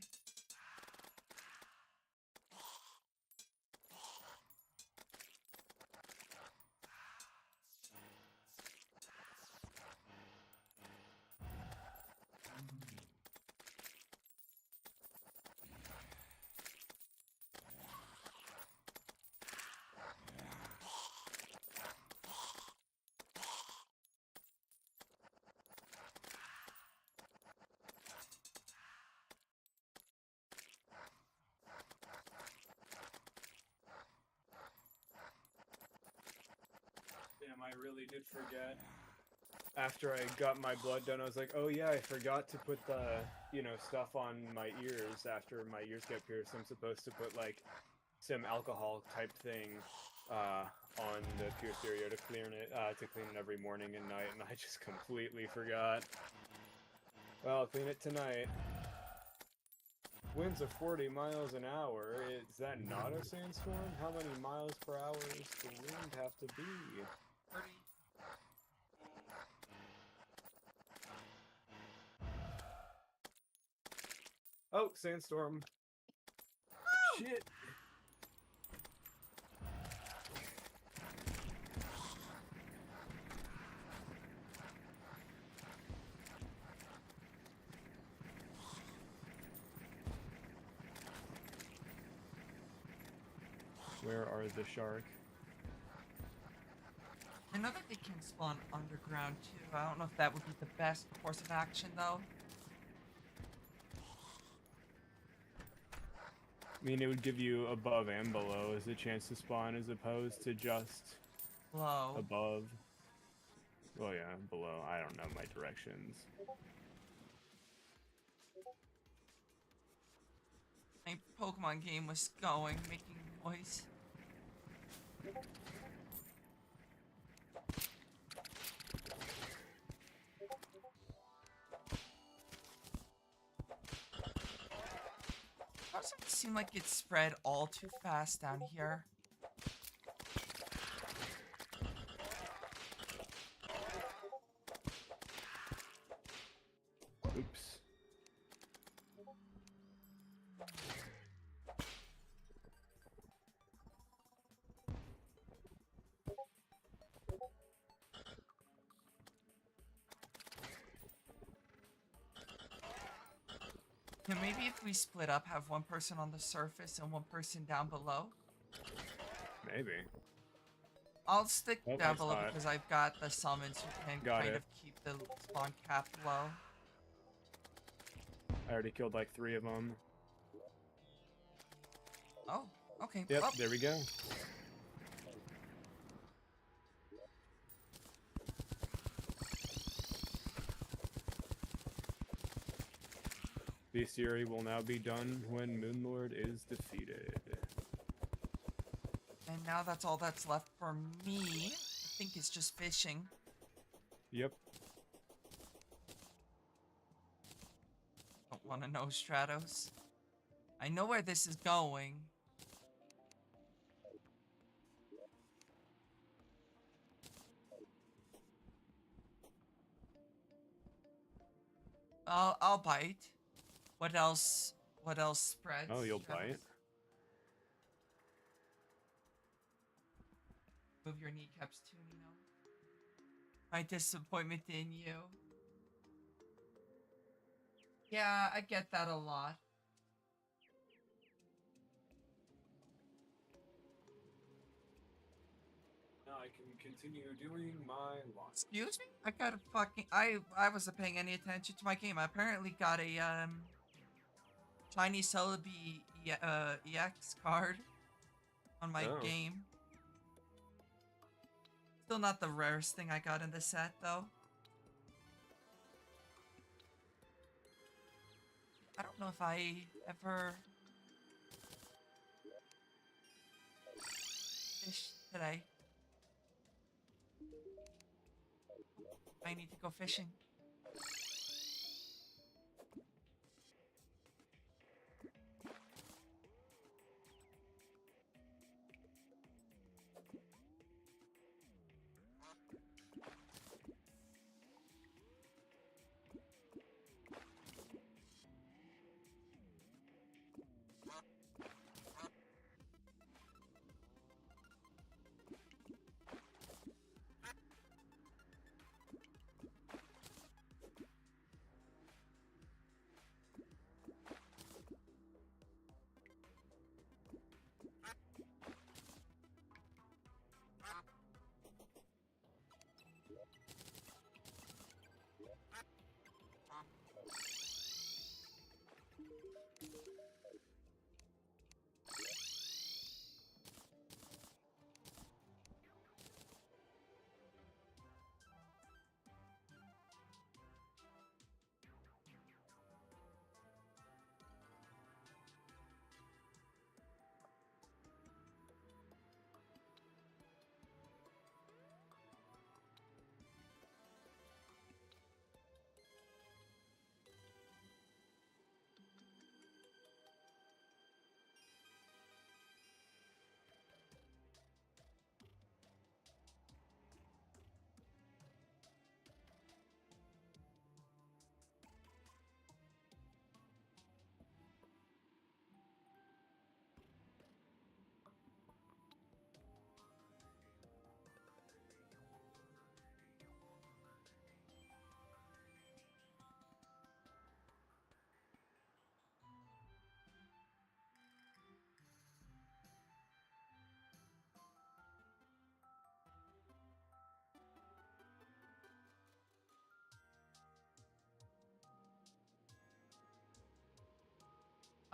totally did forget. After I got my blood done, I was like, oh yeah, I forgot to put the, stuff on my ears after my ears get pierced. I'm supposed to put, like, some alcohol type thing on the pierced area to clean it every morning and night, and I just completely forgot. Well, I'll clean it tonight. Winds of 40 miles an hour. Is that not a sandstorm? How many miles per hour does the wind have to be? 30. Oh, sandstorm. Shit. Where are the shark? I know that they can spawn underground too. I don't know if that would be the best course of action though. I mean, it would give you above and below as a chance to spawn as opposed to just Low. above. Well, yeah, below. I don't know my directions. My Pokemon game was going, making noise. Doesn't it seem like it's spread all too fast down here? Oops. Yeah, maybe if we split up, have one person on the surface and one person down below. Maybe. I'll stick Oh, down nice below spot. because I've got the summons who can Got kind it. of keep the spawn cap low. I already killed like 3 of them. Oh, okay. Yep, Well, there we go. Bestiary will now be done when Moonlord is defeated. and now that's all that's left for me. I think it's just fishing. Yep. Don't want to know, Stratos. I know where this is going. I'll bite. What else? What else spreads? Oh, you'll Stratos? bite? Move your kneecaps too, Nino. My disappointment in you. Yeah, I get that a lot. Now I can continue doing my laundry. Excuse me? I got a fucking I wasn't paying any attention to my game. I apparently got a Chinese Celebi EX card on my Oh. game. Still not the rarest thing I got in the set though. I don't know if I ever fished today. I need to go fishing.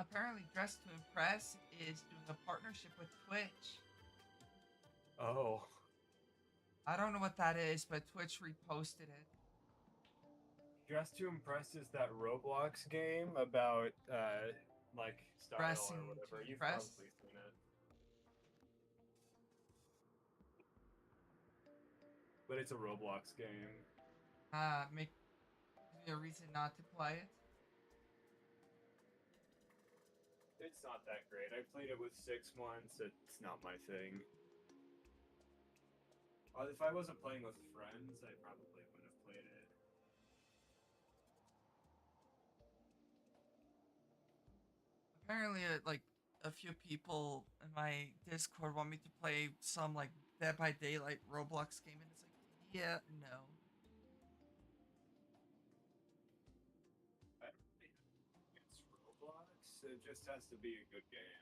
Apparently, Dress to Impress is doing a partnership with Twitch. Oh, I don't know what that is, but Twitch reposted it. Dress to Impress is that Roblox game about like style or Dressing to whatever. You've impress. probably seen it, but it's a Roblox game. Make gives me a reason not to play it. It's not that great. I played it with six once. It's not my thing. If I wasn't playing with friends, I probably would have played it. Apparently, like a few people in my Discord want me to play some like Dead by Daylight Roblox game, and it's like, yeah, no. I don't really have against Roblox. It just has to be a good game.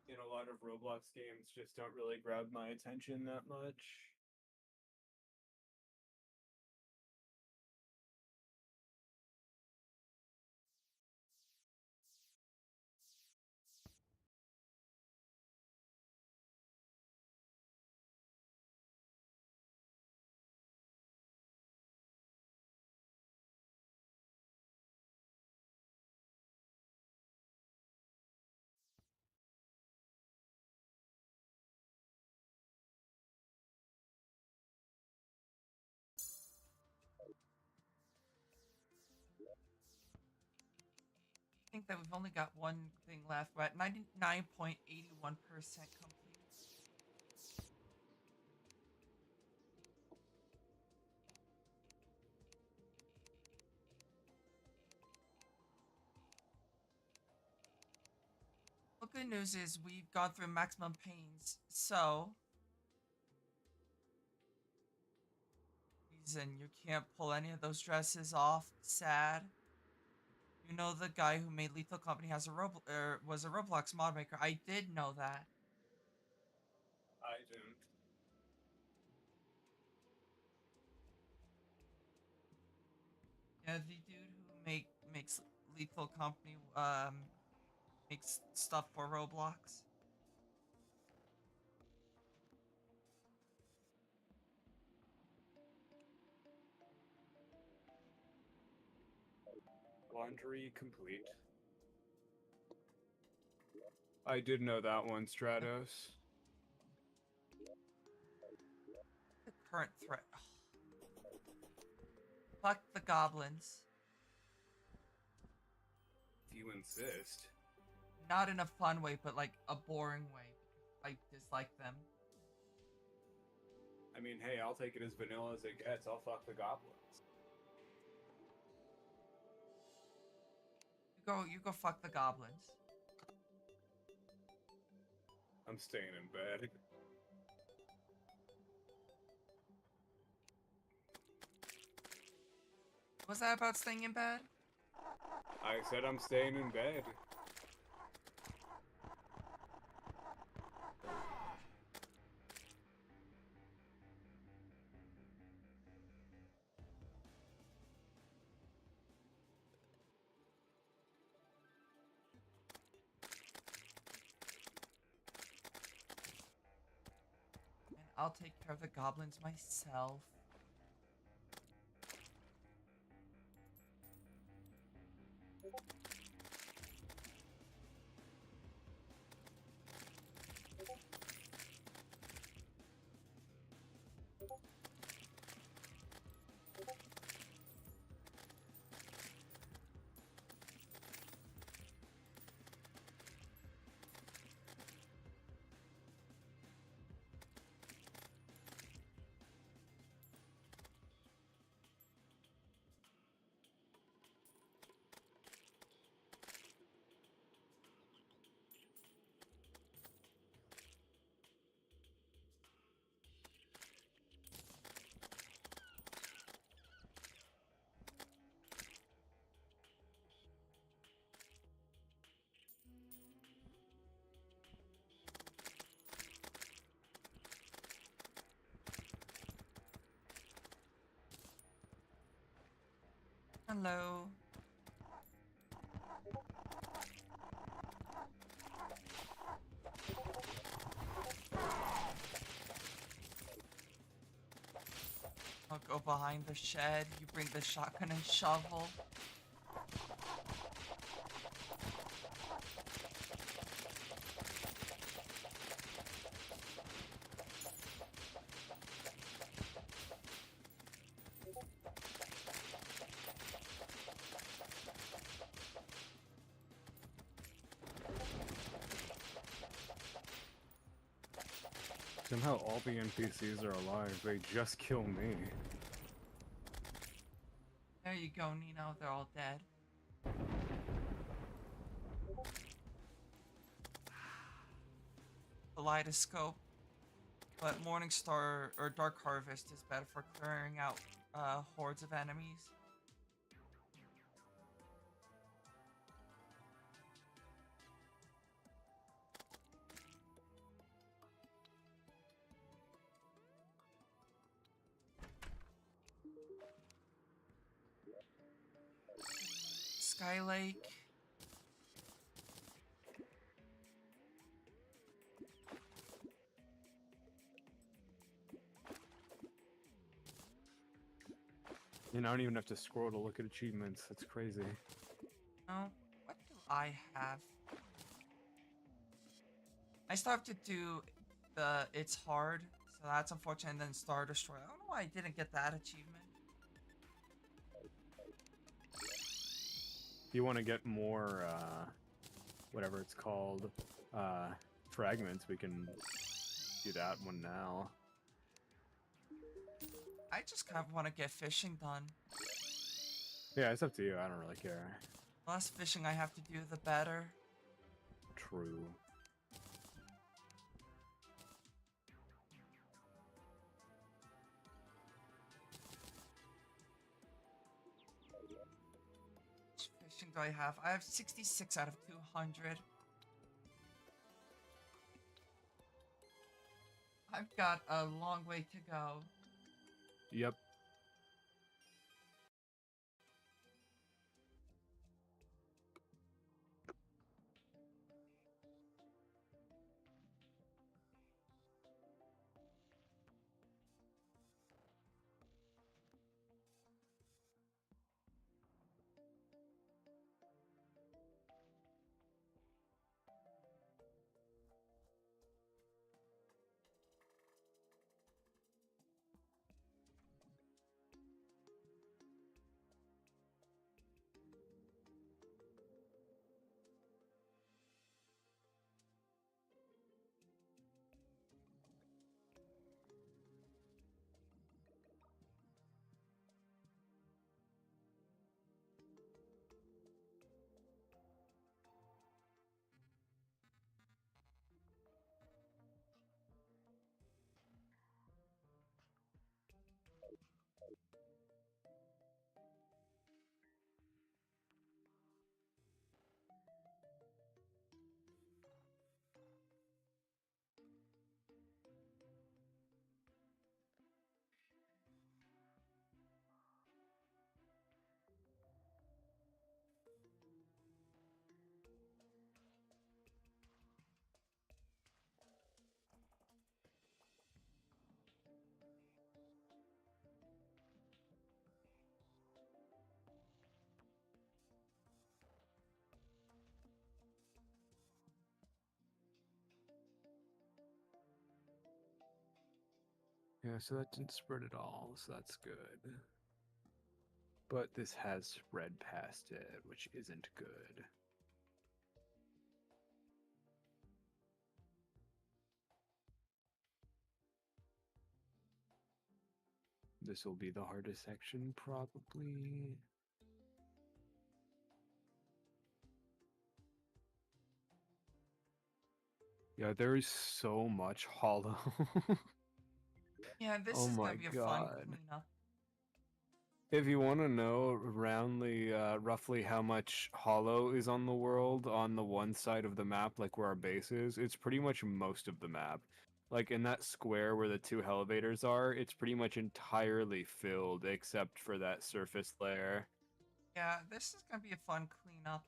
And a lot of Roblox games just don't really grab my attention that much. I think that we've only got one thing left. We're at 99.81% complete. Well, good news is we've gone through maximum pains, so reason you can't pull any of those dresses off. Sad. You know the guy who made Lethal Company has a was a Roblox mod maker. I did know that. I didn't. Yeah, the dude who makes Lethal Company makes stuff for Roblox. Laundry complete. I did know that one, Stratos. The current threat. Fuck the goblins. If you insist. Not in a fun way, but like a boring way. I dislike them. I mean, hey, I'll take it as vanilla as it gets. I'll fuck the goblins. You go fuck the goblins. I'm staying in bed. Was that about staying in bed? I said I'm staying in bed. And I'll take care of the goblins myself. Hello. I'll go behind the shed. You bring the shotgun and shovel. Somehow all the NPCs are alive. They just kill me. There you go, Nino. They're all dead. Kaleidoscope. But Morningstar or Dark Harvest is better for clearing out hordes of enemies. Sky Lake. And I don't even have to scroll to look at achievements. That's crazy. Oh, what do I have? I still have to do the It's Hard, so that's unfortunate. And then Star Destroyer. I don't know why I didn't get that achievement. If you want to get more, whatever it's called, fragments, we can do that one now. I just kind of want to get fishing done. Yeah, it's up to you. I don't really care. The less fishing I have to do, the better. True. Which fishing do I have? I have 66 out of 200. I've got a long way to go. Yep. Yeah, so that didn't spread at all, so that's good. But this has spread past it, which isn't good. This will be the hardest section, probably. Yeah, there is so much hollow. Yeah, this Oh is my gonna be a fun god. cleanup. If you want to know roundly, roughly how much hollow is on the world on the one side of the map, like where our base is, it's pretty much most of the map. Like in that square where the two elevators are, it's pretty much entirely filled except for that surface layer. Yeah, this is gonna be a fun cleanup.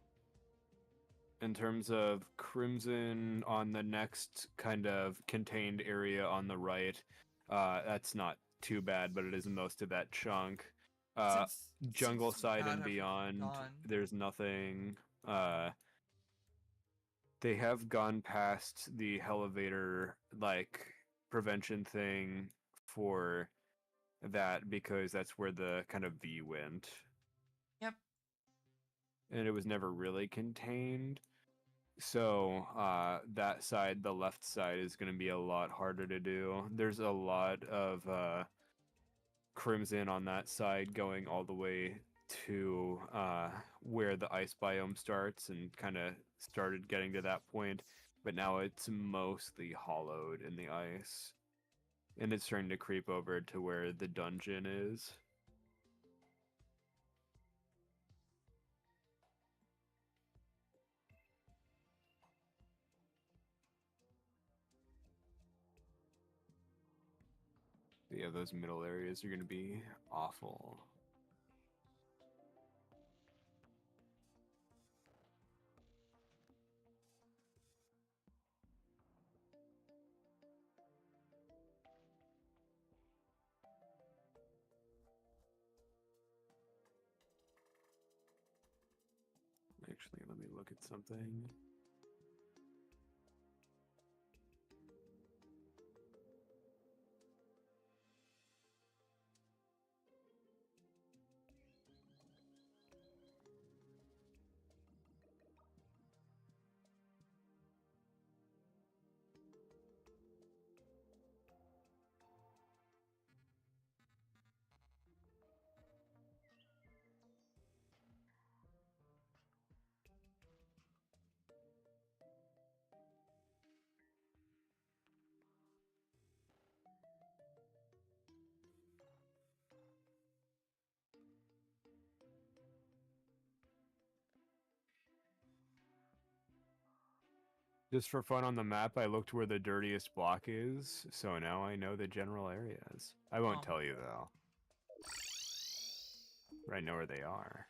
In terms of Crimson on the next kind of contained area on the right, that's not too bad, but it is most of that chunk. Uh, Seems Jungle to side have and everything beyond, gone. there's nothing. They have gone past the elevator like prevention thing for that because that's where the kind of V went, Yep. and it was never really contained. So that side, the left side, is going to be a lot harder to do. There's a lot of crimson on that side going all the way to where the ice biome starts and kind of started getting to that point, but now it's mostly hollowed in the ice. And it's starting to creep over to where the dungeon is. Yeah, those middle areas are going to be awful. Actually, let me look at something. Just for fun on the map, I looked where the dirtiest block is, so now I know the general areas. I won't Oh. tell you though. But I know where they are.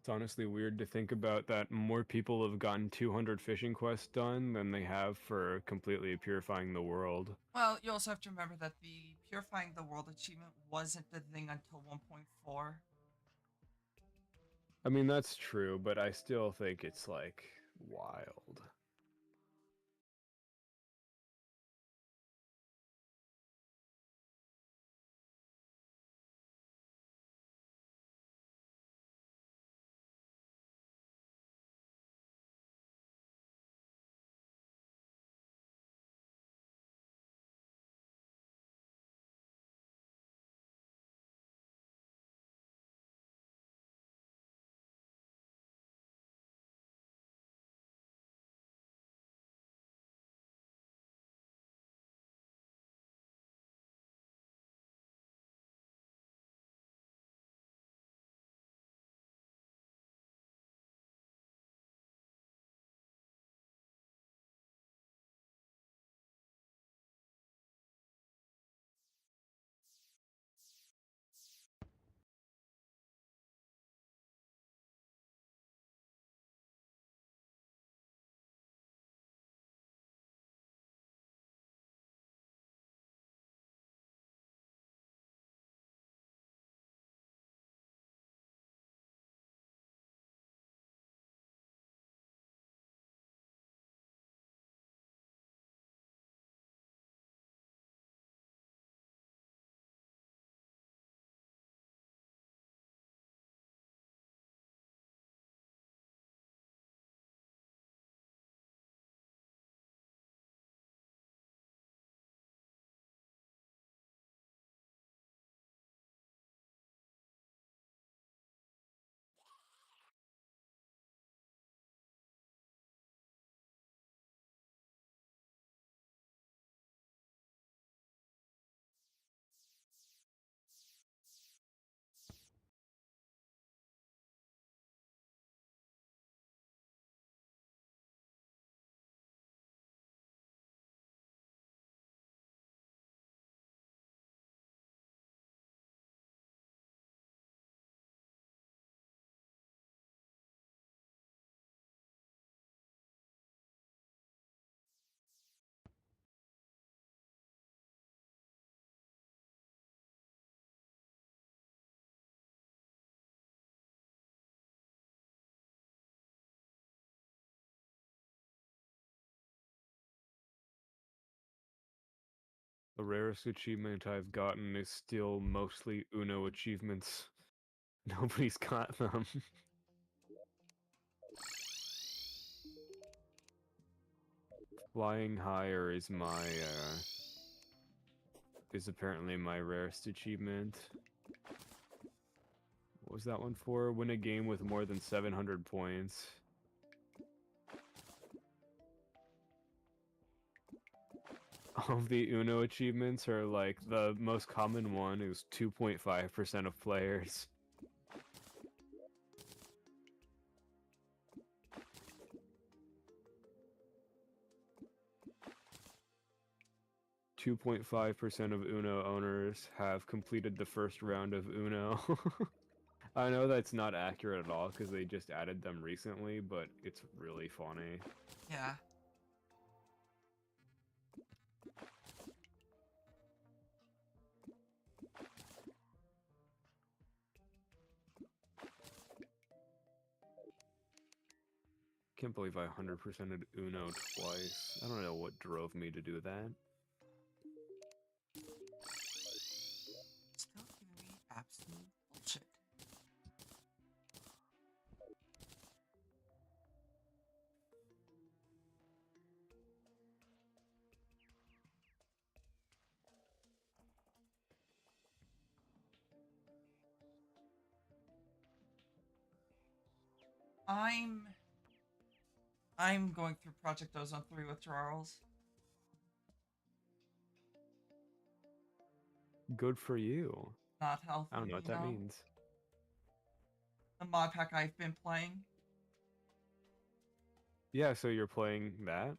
It's honestly weird to think about that more people have gotten 200 fishing quests done than they have for completely purifying the world. Well, you also have to remember that the Purifying the World achievement wasn't a thing until 1.4. I mean, that's true, but I still think it's like wild. The rarest achievement I've gotten is still mostly Uno achievements. Nobody's got them. Flying higher is apparently my rarest achievement. What was that one for? Win a game with more than 700 points. All of the Uno achievements are like the most common one is 2.5% of players. Two 2.5% of Uno owners have completed the first round of Uno. I know that's not accurate at all because they just added them recently, but it's really funny. Yeah. Can't believe I 100%ed Uno twice. I don't know what drove me to do that. Still giving me absolute bullshit. I'm I'm going through Project Ozone 3 withdrawals. Good for you. Not I don't healthy, know what you that know? means. The mod pack I've been playing. Yeah, so you're playing that?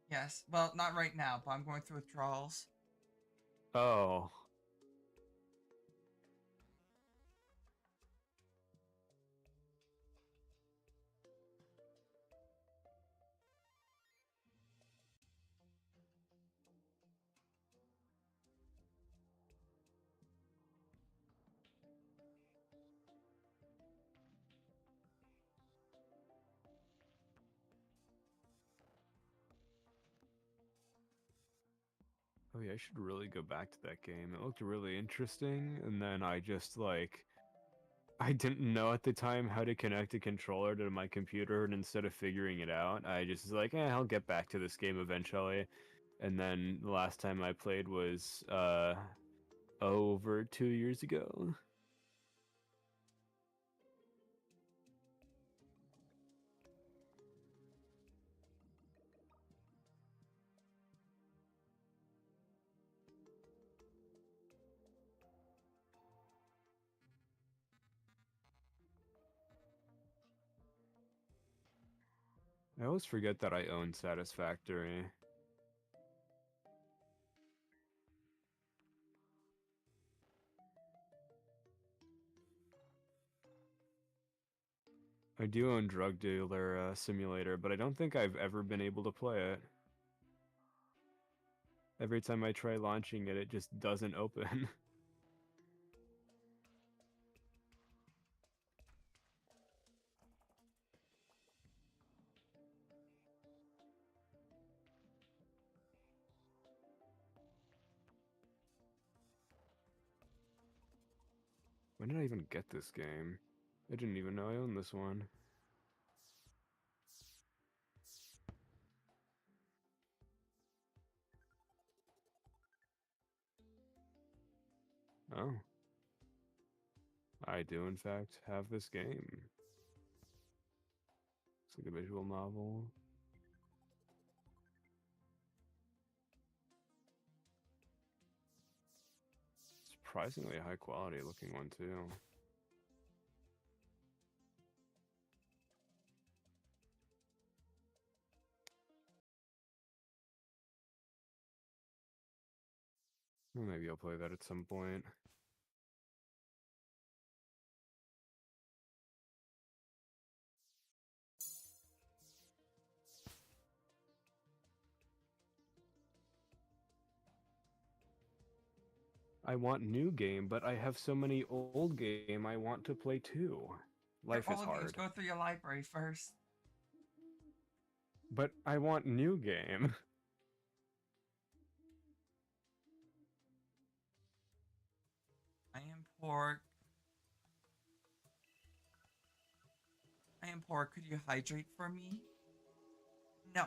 Yes. Well, not right now, but I'm going through withdrawals. Oh. Oh yeah, I should really go back to that game. It looked really interesting, and then I just like I didn't know at the time how to connect a controller to my computer, and instead of figuring it out, I just was like, I'll get back to this game eventually. And then the last time I played was over 2 years ago. I always forget that I own Satisfactory. I do own Drug Dealer Simulator, but I don't think I've ever been able to play it. Every time I try launching it, it just doesn't open. When did I even get this game? I didn't even know I owned this one. Oh, I do in fact have this game. It's like a visual novel. Surprisingly high quality looking one too. Well, maybe I'll play that at some point. I want new game, but I have so many old game I want to play too. Your Life is old games. hard. Go through your library first. But I want new game. I am poor. I am poor. Could you hydrate for me? No.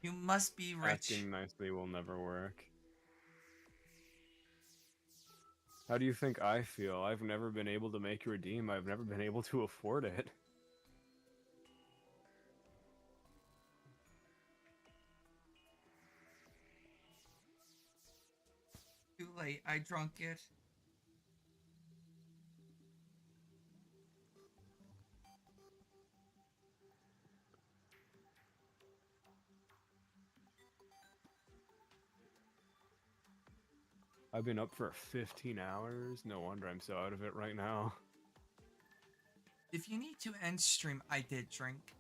You must be rich. Asking nicely will never work. How do you think I feel? I've never been able to make your redeem. I've never been able to afford it. Too late. I drunk it. I've been up for 15 hours. No wonder I'm so out of it right now. If you need to end stream, I did drink.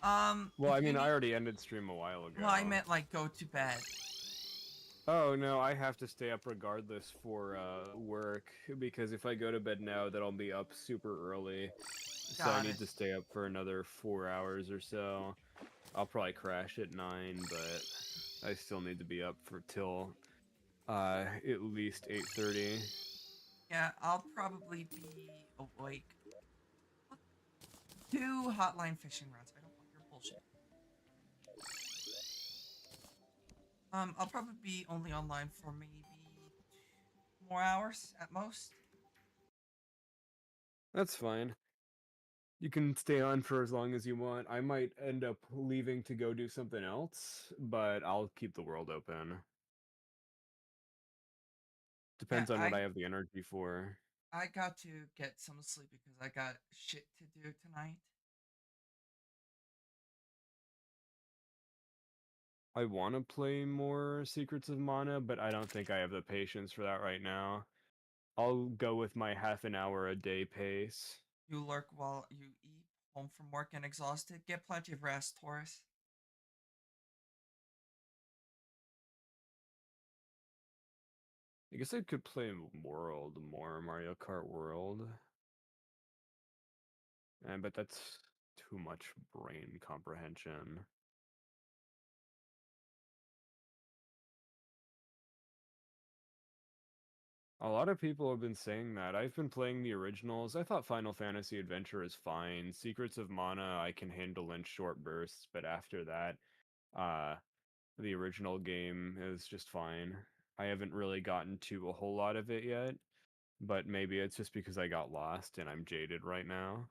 Well, If I you mean, I need. already ended stream a while Well, I ago. meant like go to bed. Oh no, I have to stay up regardless for work because if I go to bed now, then I'll be up super early. So I Got need it. to stay up for another 4 hours or so. I'll probably crash at 9, but I still need to be up for till at least 8:30. Yeah, I'll probably be awake. Two hotline fishing rounds. I don't want your bullshit. I'll probably be only online for maybe 2 more hours at most. That's fine. You can stay on for as long as you want. I might end up leaving to go do something else, but I'll keep the world open. Yeah, Depends on what I have the energy for. I got to get some sleep because I got shit to do tonight. I want to play more Secrets of Mana, but I don't think I have the patience for that right now. I'll go with my half an hour a day pace. You lurk while you eat, home from work and exhausted. Get plenty of rest, Taurus. I guess I could play World more, Mario Kart World. But that's too much brain comprehension. A lot of people have been saying that. I've been playing the originals. I thought Final Fantasy Adventure is fine. Secrets of Mana I can handle in short bursts, but after that, uh, the original game is just fine. I haven't really gotten to a whole lot of it yet, but maybe it's just because I got lost and I'm jaded right now.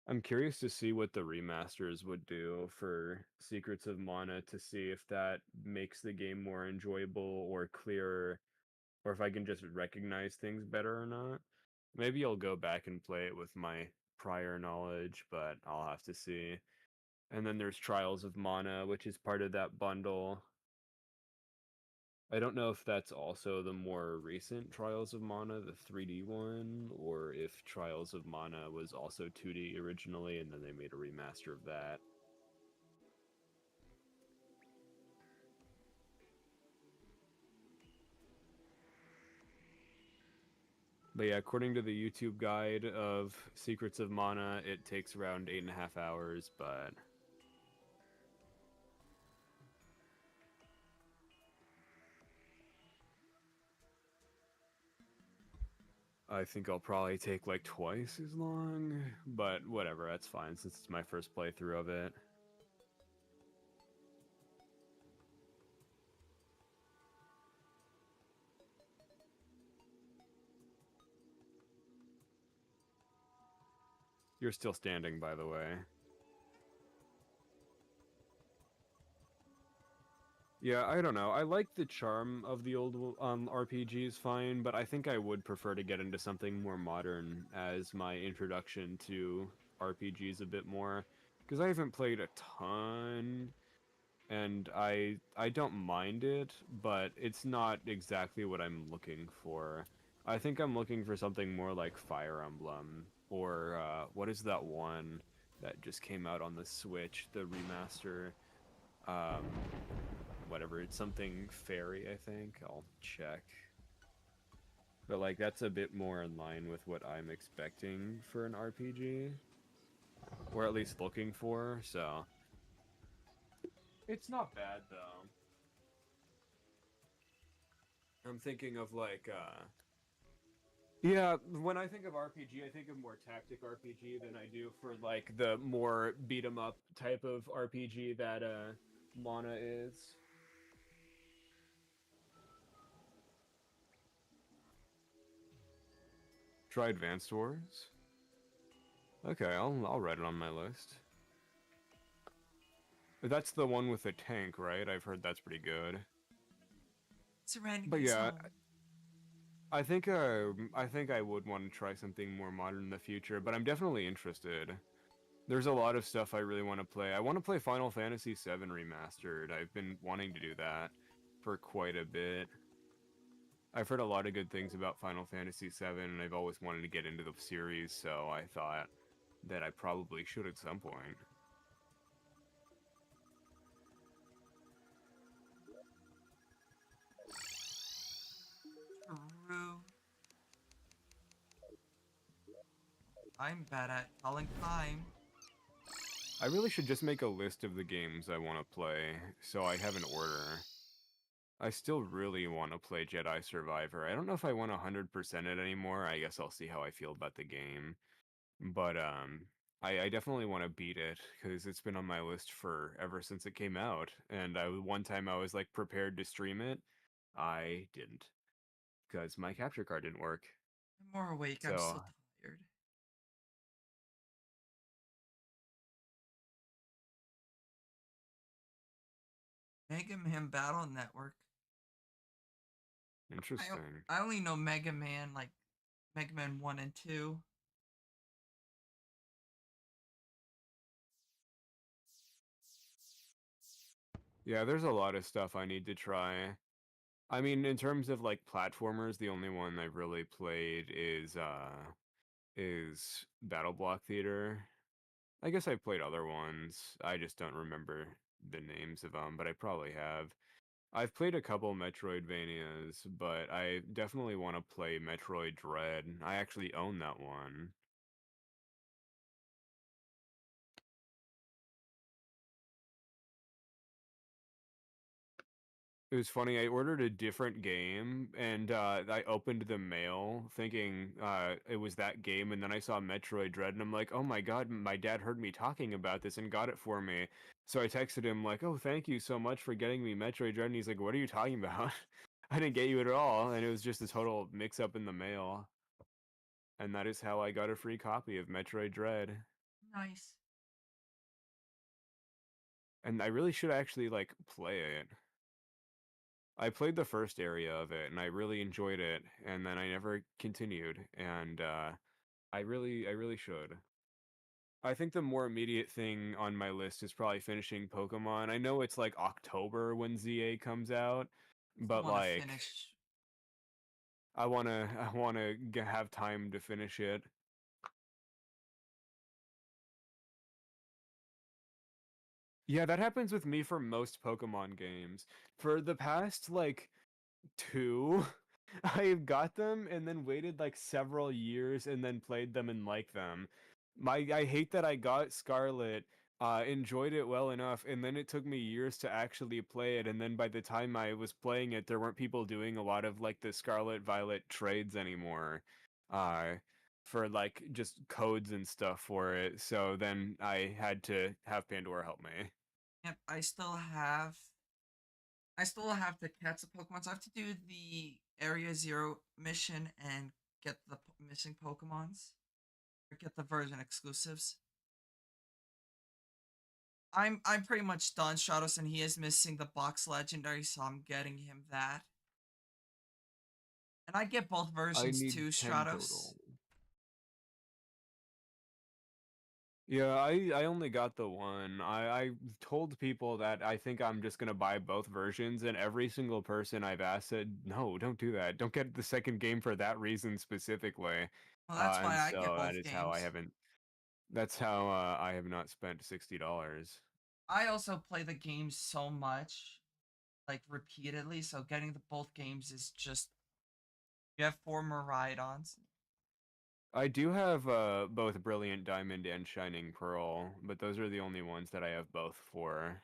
I'm curious to see what the remasters would do for Secrets of Mana to see if that makes the game more enjoyable or clearer, or if I can just recognize things better or not. Maybe I'll go back and play it with my prior knowledge, but I'll have to see. And then there's Trials of Mana, which is part of that bundle. I don't know if that's also the more recent Trials of Mana, the 3D one, or if Trials of Mana was also 2D originally and then they made a remaster of that. But yeah, according to the YouTube guide of Secrets of Mana, it takes around 8.5 hours, but I think I'll probably take like twice as long. But whatever, that's fine since it's my first playthrough of it. You're still standing, by the way. Yeah, I don't know. I like the charm of the old RPGs fine, but I think I would prefer to get into something more modern as my introduction to RPGs a bit more. Because I haven't played a ton, and I don't mind it, but it's not exactly what I'm looking for. I think I'm looking for something more like Fire Emblem, or what is that one that just came out on the Switch, the remaster? Um, Whatever, it's something fairy, I think. I'll check. But like that's a bit more in line with what I'm expecting for an RPG, or at least looking for. So it's not bad though. I'm thinking of like yeah, when I think of RPG, I think of more tactic RPG than I do for like the more beat 'em up type of RPG that Mana is. Try Advanced Wars. Okay, I'll write it on my list. That's the one with the tank, right? I've heard that's pretty good. But Serenity's yeah, home. I think I would want to try something more modern in the future, but I'm definitely interested. There's a lot of stuff I really want to play. I want to play Final Fantasy VII Remastered. I've been wanting to do that for quite a bit. I've heard a lot of good things about Final Fantasy VII, and I've always wanted to get into the series, so I thought that I probably should at some point. True. I'm bad at calling time. I really should just make a list of the games I want to play, so I have an order. I still really want to play Jedi Survivor. I don't know if I want to 100% it anymore. I guess I'll see how I feel about the game. But I definitely want to beat it because it's been on my list for ever since it came out. And one time I was like prepared to stream it. I didn't because my capture card didn't work. I'm more awake. I'm So still tired. Mega Man Battle Network. I interesting. I only know Mega Man like Mega Man 1 and 2. Yeah, there's a lot of stuff I need to try. I mean, in terms of like platformers, the only one I've really played is Battle Block Theater. I guess I've played other ones. I just don't remember the names of them, but I probably have. I've played a couple Metroidvanias, but I definitely want to play Metroid Dread. I actually own that one. It was funny. I ordered a different game, and I opened the mail thinking it was that game, and then I saw Metroid Dread, and I'm like, "Oh my God, my dad heard me talking about this and got it for me." So I texted him like, "Oh, thank you so much for getting me Metroid Dread," and he's like, "What are you talking about? I didn't get you at all," and it was just a total mix-up in the mail, and that is how I got a free copy of Metroid Dread. Nice. And I really should actually like play it. I played the first area of it and I really enjoyed it, and then I never continued, and I really should. I think the more immediate thing on my list is probably finishing Pokemon. I know it's like October when ZA comes out, Still but want to like finish. I wanna have time to finish it. Yeah, that happens with me for most Pokemon games. For the past like two. I got them and then waited like several years and then played them and liked them. I hate that I got Scarlet, enjoyed it well enough, and then it took me years to actually play it, and then by the time I was playing it, there weren't people doing a lot of like the Scarlet Violet trades anymore. Uh for like just codes and stuff for it. So then I had to have Pandora help me. Yep, I still have to catch the Pokemon, so I have to do the Area Zero mission and get the missing Pokemons, or get the version exclusives. I'm pretty much done, Stratos, and he is missing the box legendary, so I'm getting him that. And I get both I versions need too, 10 Stratos. total. Yeah, I only got the one. I told people that I think I'm just gonna buy both versions, and every single person I've asked said, no, don't do that. Don't get the second game for that reason specifically. Well, that's And why I get so that both is how games. that's how I have not spent $60. I also play the game so much, like repeatedly, so getting the both games is just you have four more ride-ons. I do have both Brilliant Diamond and Shining Pearl, but those are the only ones that I have both for.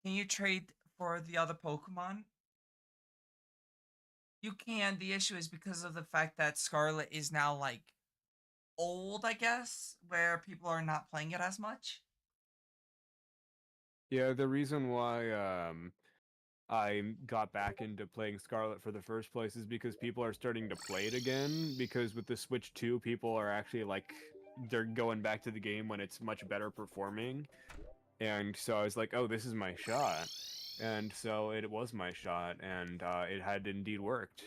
Can you trade for the other Pokemon? You can. The issue is because of the fact that Scarlet is now like old, I guess, where people are not playing it as much. Yeah, the reason why I got back into playing Scarlet for the first place is because people are starting to play it again. Because with the Switch 2, people are actually like, they're going back to the game when it's much better performing. And so I was like, oh, this is my shot. And so it was my shot, and it had indeed worked.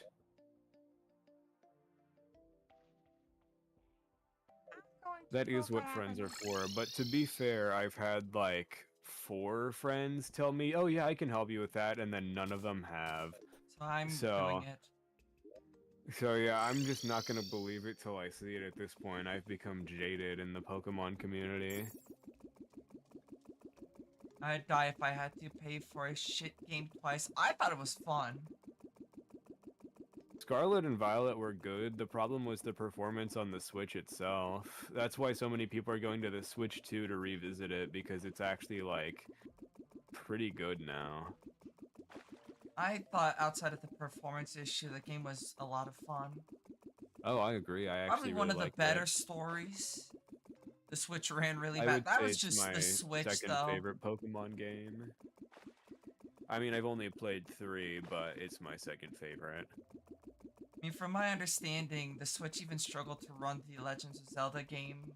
I'm going to That go is what grab friends an. are for. But to be fair, I've had like 4 friends tell me, oh, yeah, I can help you with that, and then none of them have. So I'm doing So it. So yeah, I'm just not gonna believe it till I see it at this point. I've become jaded in the Pokemon community. I'd die if I had to pay for a shit game twice. I thought it was fun. Scarlet and Violet were good. The problem was the performance on the Switch itself. That's why so many people are going to the Switch 2 to revisit it, because it's actually like pretty good now. I thought outside of the performance issue, the game was a lot of fun. Oh, I agree. I Probably actually one really of the liked it. better stories. The Switch ran really I bad. would That say was it's just the my Switch, second though. favorite Pokemon game. I mean, I've only played 3, but it's my second favorite. I mean, from my understanding, the Switch even struggled to run the Legends of Zelda game.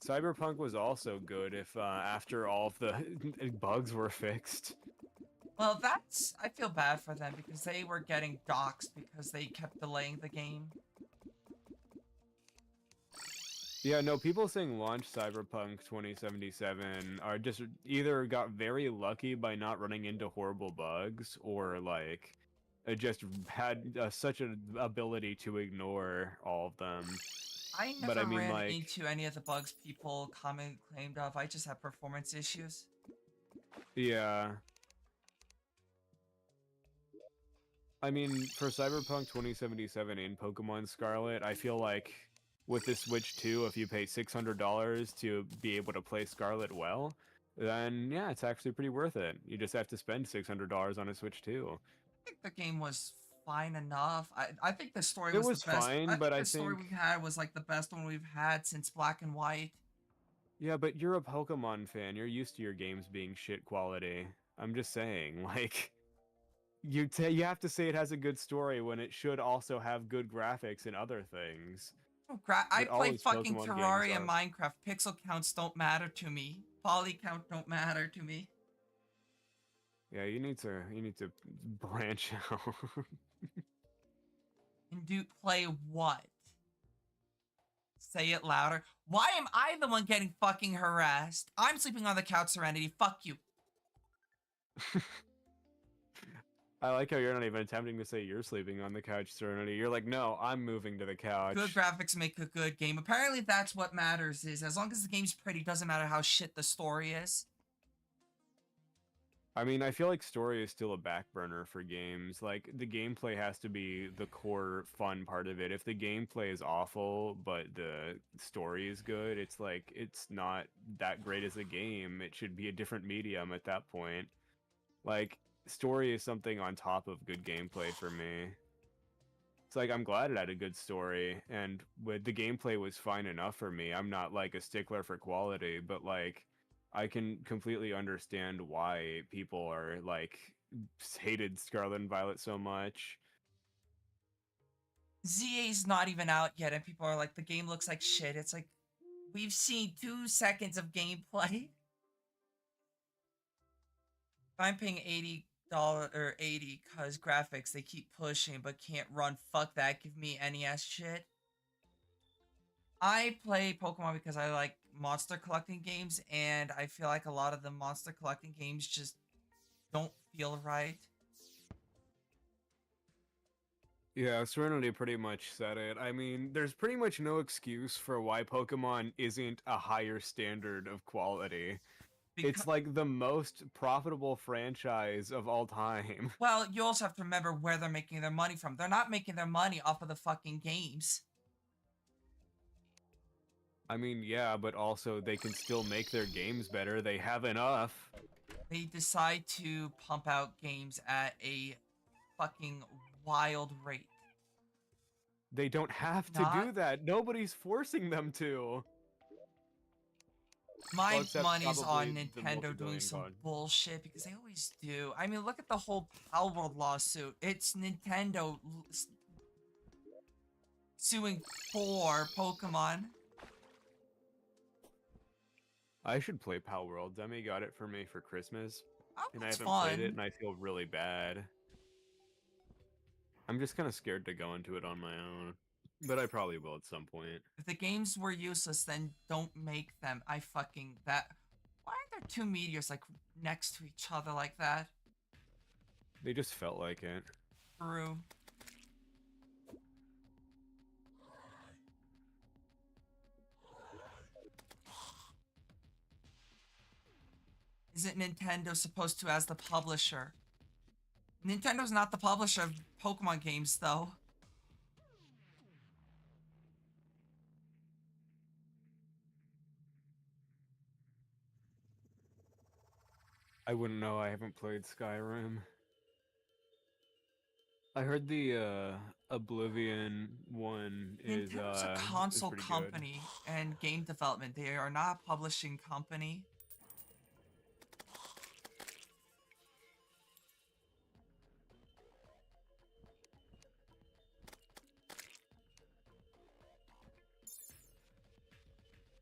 Cyberpunk was also good if after all of the bugs were fixed. Well, I feel bad for them because they were getting doxxed because they kept delaying the game. Yeah, no, people saying launch Cyberpunk 2077 are just either got very lucky by not running into horrible bugs, or like just had such an ability to ignore all of them. I But I never mean, ran like, into any of the bugs people commonly claimed of. I just had performance issues. yeah. I mean, for Cyberpunk 2077 in Pokemon Scarlet, I feel like with the Switch 2, if you pay $600 to be able to play Scarlet well, then yeah, it's actually pretty worth it. You just have to spend $600 on a Switch 2. I think the game was fine enough. I think the story It was the was best. I fine, but think I the story think we've had was like the best one we've had since Black and White. yeah, but you're a Pokemon fan. You're used to your games being shit quality. I'm just saying, like you have to say it has a good story when it should also have good graphics and other things. Oh, I But all play his fucking Pokemon games Terraria and are. Minecraft. Pixel counts don't matter to me. Poly count don't matter to me. Yeah, you need to branch out. And do play what? Say it louder. Why am I the one getting fucking harassed? I'm sleeping on the couch, Serenity. Fuck you. I like how you're not even attempting to say you're sleeping on the couch, Serenity. You're like, no, I'm moving to the Good couch. graphics make a good game. Apparently that's what matters is as long as the game's pretty, doesn't matter how shit the story is. I mean, I feel like story is still a back burner for games. Like, the gameplay has to be the core fun part of it. If the gameplay is awful, but the story is good, it's like, it's not that great as a game. It should be a different medium at that point. Like, story is something on top of good gameplay for me. It's like, I'm glad it had a good story, and with the gameplay was fine enough for me. I'm not like a stickler for quality, but like, I can completely understand why people are like hated Scarlet and Violet so much. ZA's not even out yet, and people are like, the game looks like shit. It's like, we've seen 2 seconds of gameplay. I'm paying $80 or 80 cause graphics they keep pushing but can't run. Fuck that. Give me NES shit. I play Pokemon because I like monster collecting games, and I feel like a lot of the monster collecting games just don't feel right. Yeah, Serenity pretty much said it. I mean, there's pretty much no excuse for why Pokemon isn't a higher standard of quality. Because It's like the most profitable franchise of all time. well, you also have to remember where they're making their money from. They're not making their money off of the fucking games. I mean, yeah, but also they can still make their games better. They have enough. They decide to pump out games at a fucking wild rate. They don't have to Not do that. Nobody's forcing them to. Well, my except money's probably on the Nintendo doing multi-billion some con. bullshit because they always do. I mean, look at the whole Palworld lawsuit. It's Nintendo suing for Pokemon. I should play Pal World. Demi got it for me for Christmas, Oh, and I it's haven't played it, fun. and I feel really bad. I'm just kind of scared to go into it on my own, but I probably will at some point. If the games were useless, then don't make them. I fucking that. Why aren't there two meteors like next to each other like that? They just felt like it. True. Isn't Nintendo supposed to as the publisher? Nintendo's not the publisher of Pokemon games, though. I wouldn't know. I haven't played Skyrim. I heard the Oblivion one Nintendo's a is console pretty good. company and game development. They are not a publishing company.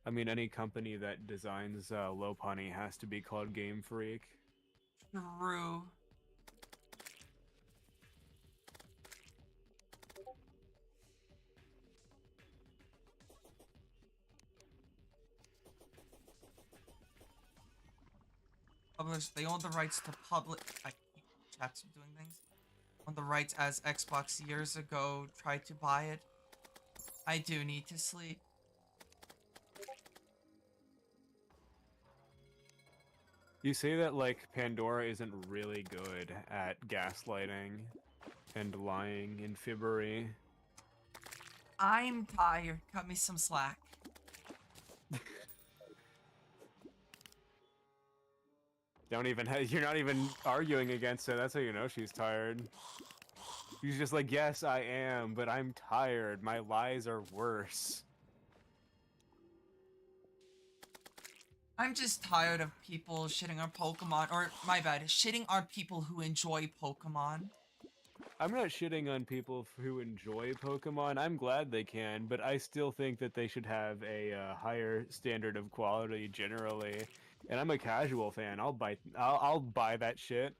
I mean, any company that designs Lopunny has to be called Game Freak. True. Publish. They own the rights to public. I keep chats doing things. On the rights as Xbox years ago tried to buy it. I do need to sleep. You say that like Pandora isn't really good at gaslighting and lying and fibbery. I'm tired. Cut me some slack. Don't even you're not even arguing against it. That's how you know she's tired. She's just like, yes, I am, but I'm tired. My lies are worse. I'm just tired of people shitting on Pokemon, or my bad, shitting on people who enjoy Pokemon. I'm not shitting on people who enjoy Pokemon. I'm glad they can, but I still think that they should have a higher standard of quality generally. And I'm a casual fan. I'll buy that shit.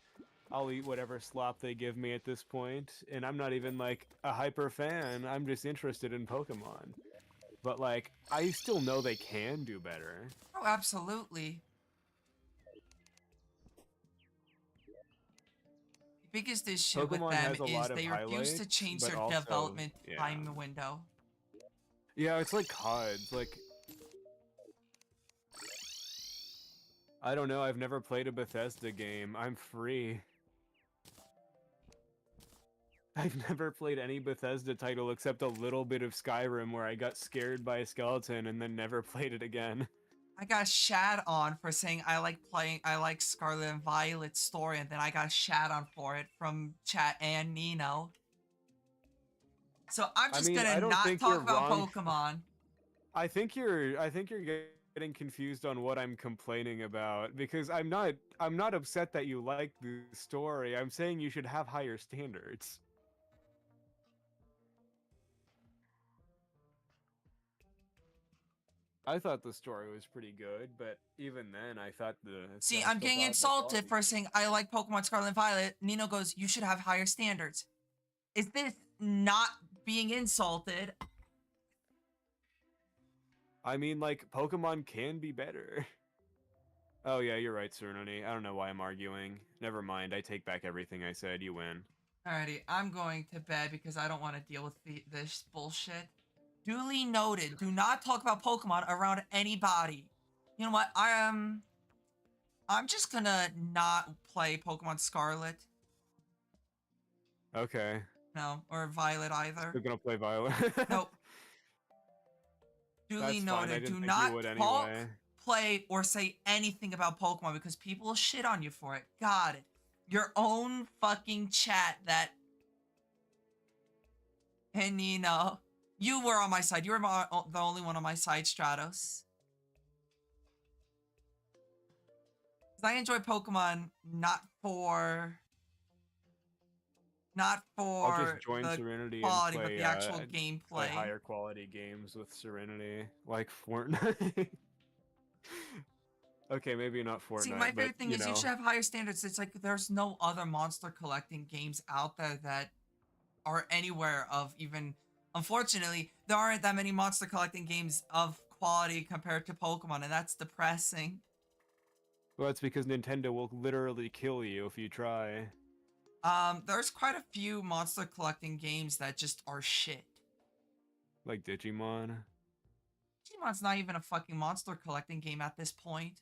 I'll eat whatever slop they give me at this point, and I'm not even like a hyper fan. I'm just interested in Pokemon. But like, I still know they can do better. Oh, absolutely. The biggest issue with Pokemon them has a is lot of they refuse to highlights, change but their also, development yeah. time window. Yeah, it's like CODs. Like, I don't know, I've never played a Bethesda game. I'm free. I've never played any Bethesda title except a little bit of Skyrim where I got scared by a skeleton and then never played it again. I got shat on for saying I like Scarlet and Violet's story, and then I got shat on for it from chat and Nino. So I'm I just mean, gonna I don't not think you're talk about wrong. Pokemon. I think you're getting confused on what I'm complaining about because I'm not upset that you like the story. I'm saying you should have higher standards. I thought the story was pretty good, but even then I thought See, I I'm still getting thought the insulted quality. for saying I like Pokemon Scarlet and Violet. Nino goes, "You should have higher standards." Is this not being insulted? I mean, like Pokemon can be better. Oh yeah, you're right, Serenity. I don't know why I'm arguing. Never mind. I take back everything I said. You win. Alrighty, I'm going to bed because I don't want to deal with this bullshit. Duly noted. Do not talk about Pokemon around anybody. You know what? I'm just gonna not play Pokemon Scarlet. Okay. No, or Violet either. Still gonna play Violet. Nope. Duly That's fine. I noted. didn't Do think you not would talk, anyway. play, or say anything about Pokemon because people will shit on you for it. God, your own fucking chat that, and you know, you were on my side. You were the only one on my side, Stratos. Because I enjoy Pokemon not I'll just for join the Serenity and quality, but the actual play gameplay. higher quality games with Serenity, like Fortnite. Okay, maybe not See, my Fortnite, but favorite thing is you should have higher standards. It's like there's no other monster collecting games out there that are anywhere of even. Unfortunately, there aren't that many monster collecting games of quality compared to Pokemon, and that's depressing. well, that's because Nintendo will literally kill you if you try. There's quite a few monster collecting games that just are shit. Like Digimon. Digimon's not even a fucking monster collecting game at this point.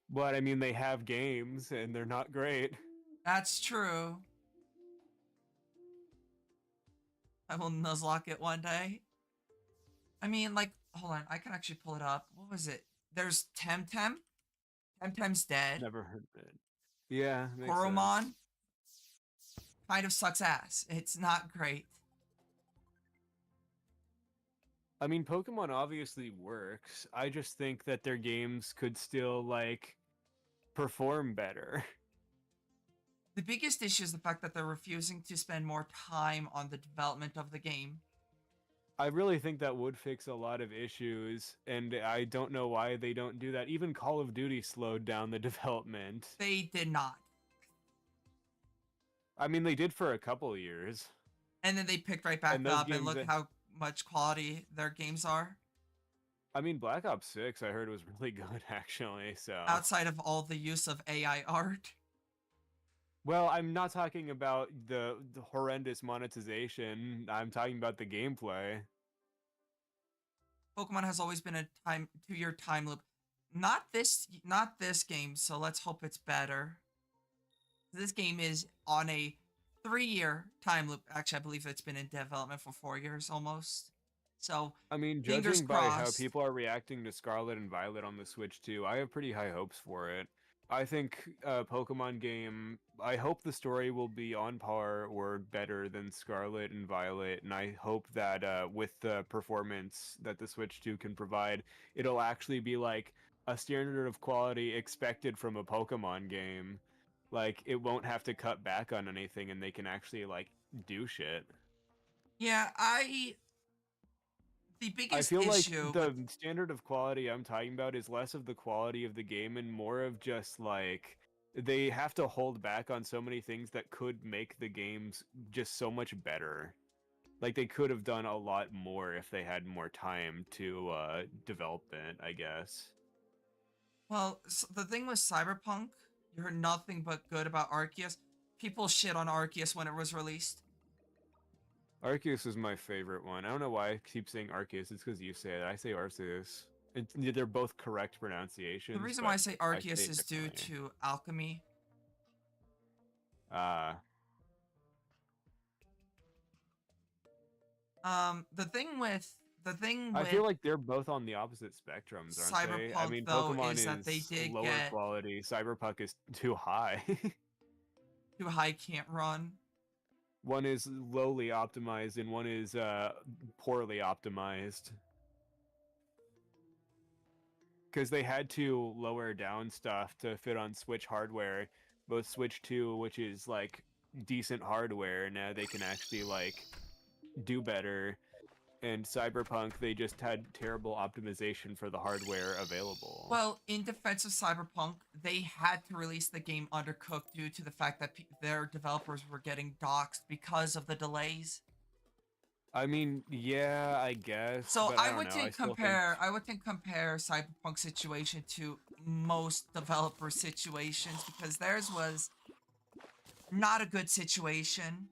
But I mean, they have games and they're not great. That's true. I will nuzlocke it one day. I mean, like, hold on, I can actually pull it up. What was it? There's Temtem. Temtem's dead. Never heard of it. Yeah, makes sense. Koromon kind of sucks ass. It's not great. I mean, Pokemon obviously works. I just think that their games could still, like, perform better. The biggest issue is the fact that they're refusing to spend more time on the development of the game. I really think that would fix a lot of issues, and I don't know why they don't do that. Even Call of Duty slowed down the development. They did not. I mean, they did for a couple years. And then they picked right back And those up and games, look how much quality their games are. I mean, Black Ops 6 I heard was really good, actually, so. Outside of all the use of AI art. Well, I'm not talking about the horrendous monetization. I'm talking about the gameplay. Pokemon has always been a 2-year time loop. Not this game, so let's hope it's better. This game is on a 3-year time loop. Actually, I believe it's been in development for 4 years almost. So, I mean, fingers judging by how crossed. people are reacting to Scarlet and Violet on the Switch too, I have pretty high hopes for it. I think a Pokemon game. I hope the story will be on par or better than Scarlet and Violet, and I hope that with the performance that the Switch 2 can provide, it'll actually be like a standard of quality expected from a Pokemon game. Like it won't have to cut back on anything, and they can actually like do shit. Yeah, the I biggest feel like issue with the standard of quality I'm talking about is less of the quality of the game and more of just like they have to hold back on so many things that could make the games just so much better. Like they could have done a lot more if they had more time to develop it, I guess. well, the thing with Cyberpunk, you heard nothing but good about Arceus. People shit on Arceus when it was released. Arceus is my favorite one. I don't know why I keep saying Arceus. It's because you say it. I say Arceus. They're both correct The pronunciations, reason why but I say I say Arceus it is due differently. to alchemy. Uh, The thing with I feel like they're both on the opposite spectrums, aren't they? I Cyberpunk mean, though Pokemon is that they is did lower get quality, Cyberpunk is too high. too high can't run. One is lowly optimized and one is poorly optimized. Because they had to lower down stuff to fit on Switch hardware. Both Switch 2, which is like decent hardware, now they can actually like do better. And Cyberpunk, they just had terrible optimization for the hardware available. Well, in defense of Cyberpunk, they had to release the game undercooked due to the fact that their developers were getting doxxed because of the delays. I mean, yeah, I guess, So but I don't know. I still think I would think compare Cyberpunk situation to most developer situations because theirs was not a good situation.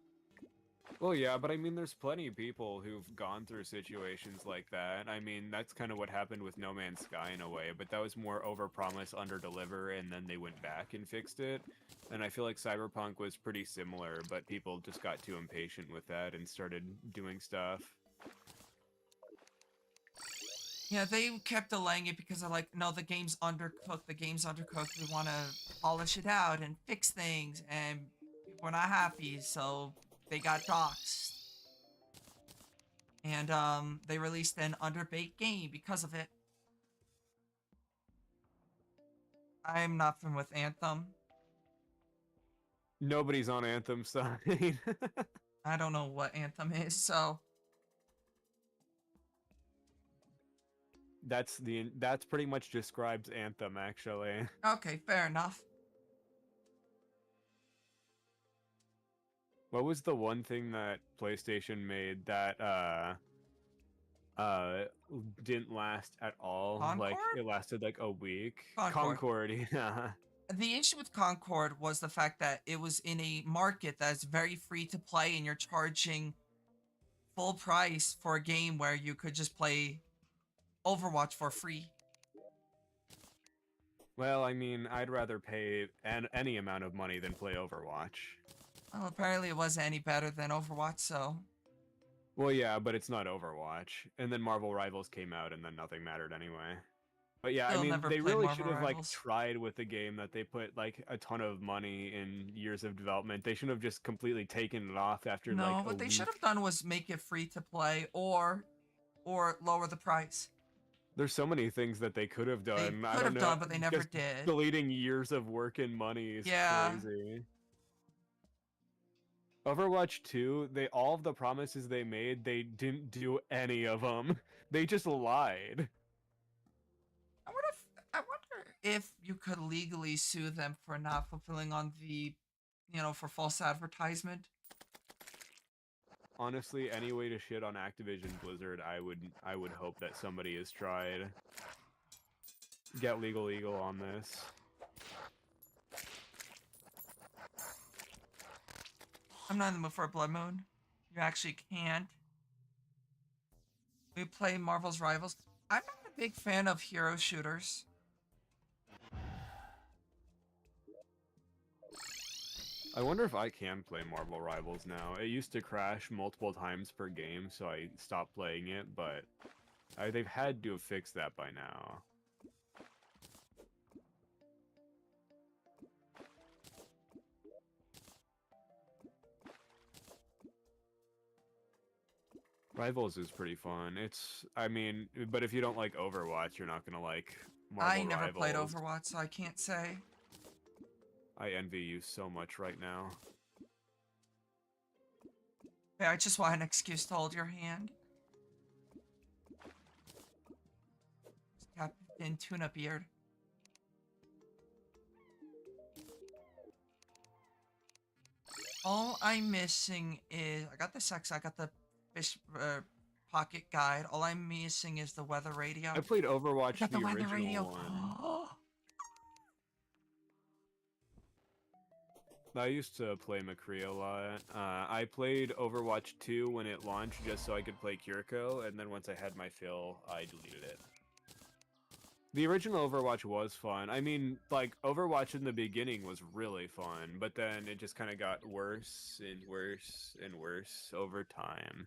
well, yeah, but I mean, there's plenty of people who've gone through situations like that. I mean, that's kind of what happened with No Man's Sky in a way, but that was more overpromise, underdeliver, and then they went back and fixed it. And I feel like Cyberpunk was pretty similar, but people just got too impatient with that and started doing stuff. Yeah, they kept delaying it because they're like, no, the game's undercooked. The game's undercooked. We want to polish it out and fix things, and people are not happy, so they got doxxed. And they released an underbaked game because of it. I'm not familiar with Anthem. Nobody's on Anthem side. I don't know what Anthem is, so That's pretty much describes Anthem actually. okay, fair enough. What was the one thing that PlayStation made that uh didn't last at all? Like Concord? it lasted like a week. Concord. Concord, yeah. The issue with Concord was the fact that it was in a market that's very free to play and you're charging full price for a game where you could just play Overwatch for free. Well, I mean, I'd rather pay any amount of money than play Overwatch. Well, apparently it wasn't any better than Overwatch, so Well, yeah, but it's not Overwatch. And then Marvel Rivals came out, and then nothing mattered anyway. But yeah, I still mean, never they played really should Marvel have like Rivals. tried with the game that they put like a ton of money in years of development. They shouldn't have just completely taken it off after No, like a what they should week. have done was make it free to play or lower the price. There's so many things that they could have They done. I could don't have know. done, but they never Just did. deleting years of work and money is Yeah. crazy. Overwatch 2, they all of the promises they made, they didn't do any of them. They just lied. I wonder if you could legally sue them for not fulfilling on the, for false advertisement. Honestly, any way to shit on Activision Blizzard, I would hope that somebody has tried. Get Legal Eagle on this. I'm not in the mood for a Blood Moon. You actually can't. We play Marvel's Rivals. I'm not a big fan of hero shooters. I wonder if I can play Marvel Rivals now. It used to crash multiple times per game, so I stopped playing it, but they've had to have fixed that by now. Rivals is pretty fun. I mean, but if you don't like Overwatch, you're not gonna like I Marvel never played Rivals. Overwatch, so I can't say. I envy you so much right now. Hey, I just want an excuse to hold your hand. Captain Tuna Beard. All I'm missing is I got the sex, I got the fish pocket guide. All I'm missing is the weather radio. I played I Overwatch got the the weather original radio. one. I used to play McCree a lot. I played Overwatch 2 when it launched just so I could play Kiriko, and then once I had my fill, I deleted it. The original Overwatch was fun. I mean, like, Overwatch in the beginning was really fun, but then it just kind of got worse and worse and worse over time.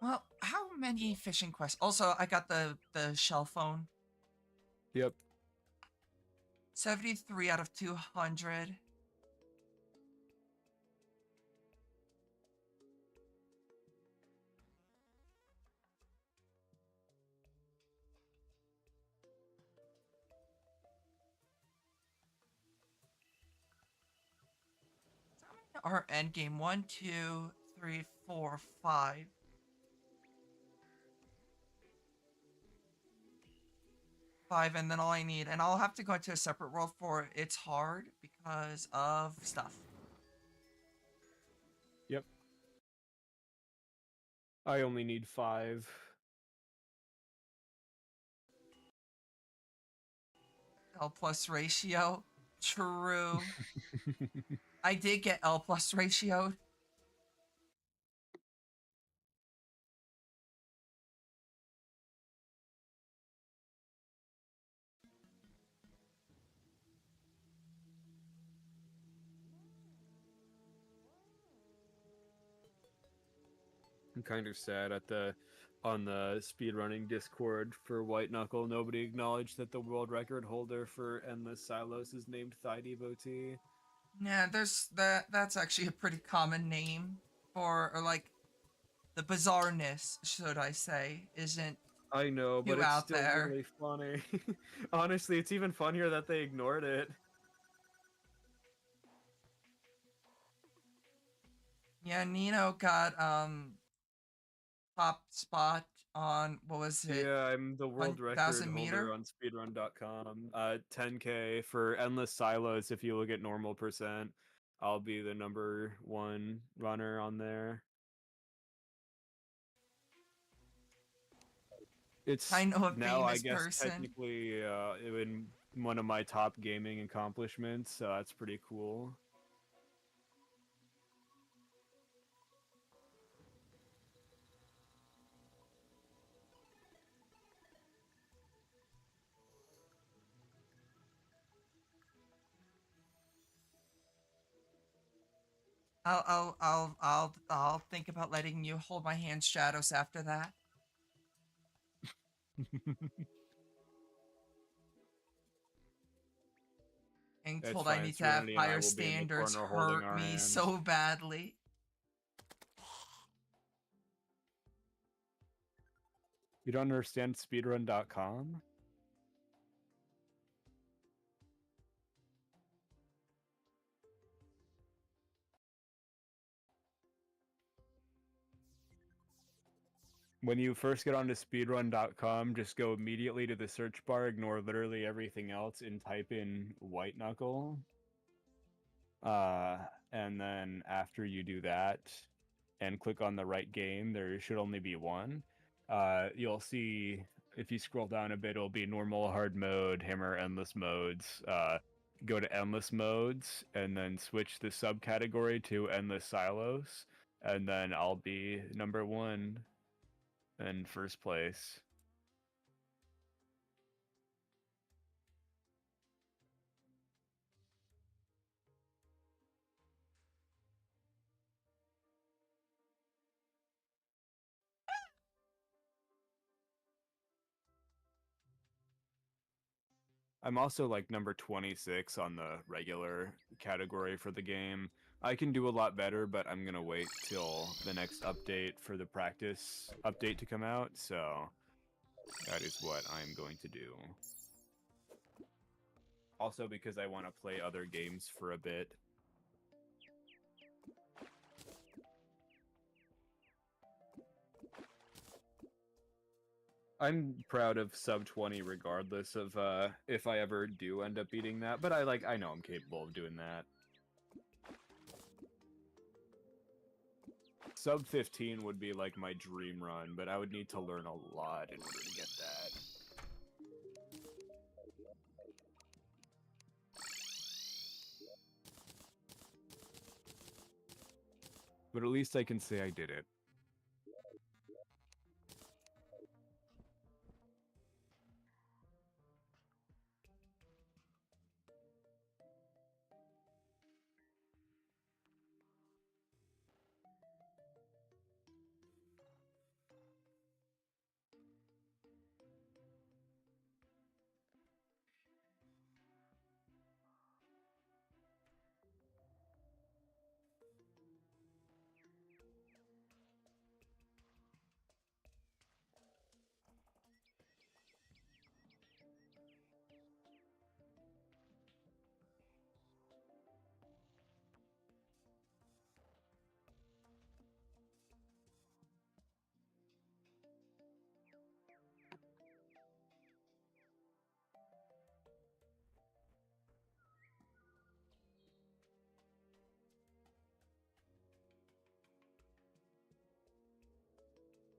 Well, how many fishing quests? Also, I got the shell phone. Yep. 73 out of 200. Our end game. 1, 2, 3, 4, 5. 5, and then all I need. And I'll have to go into a separate world for it's hard because of stuff. Yep. I only need 5. L plus ratio. True. I did get L plus ratio. I'm kind of sad on the speedrunning Discord for White Knuckle. Nobody acknowledged that the world record holder for Endless Silos is named Thigh Devotee. Yeah, there's that's actually a pretty common name for, or like the bizarreness, should I say, isn't I know, but too it's out still there. really funny. Honestly, it's even funnier that they ignored it. Yeah, Nino got top spot on, what was it, Yeah, I'm the world record 1,000 holder meter. on speedrun.com. 10K for Endless Silos. If you look at normal percent, I'll be the #1 runner on there. I It's know a now, I famous guess, person. technically in one of my top gaming accomplishments, so that's pretty cool. I'll think about letting you hold my hand shadows after that. And It's told I fine. need to have Serenity and I higher will be in the standards corner holding hurt our me hands. so badly. You don't understand speedrun.com? When you first get onto speedrun.com, just go immediately to the search bar, ignore literally everything else, and type in White Knuckle. And then after you do that and click on the right game, there should only be one. You'll see if you scroll down a bit, it'll be normal, hard mode, hammer, endless modes. Go to endless modes, and then switch the subcategory to endless silos, and then I'll be number 1 in first place. I'm also like number 26 on the regular category for the game. I can do a lot better, but I'm gonna wait till the next update for the practice update to come out, so that is what I'm going to do. Also because I want to play other games for a bit. I'm proud of sub 20 regardless of if I ever do end up beating that, but I know I'm capable of doing that. Sub 15 would be like my dream run, but I would need to learn a lot in order to get that. But at least I can say I did it.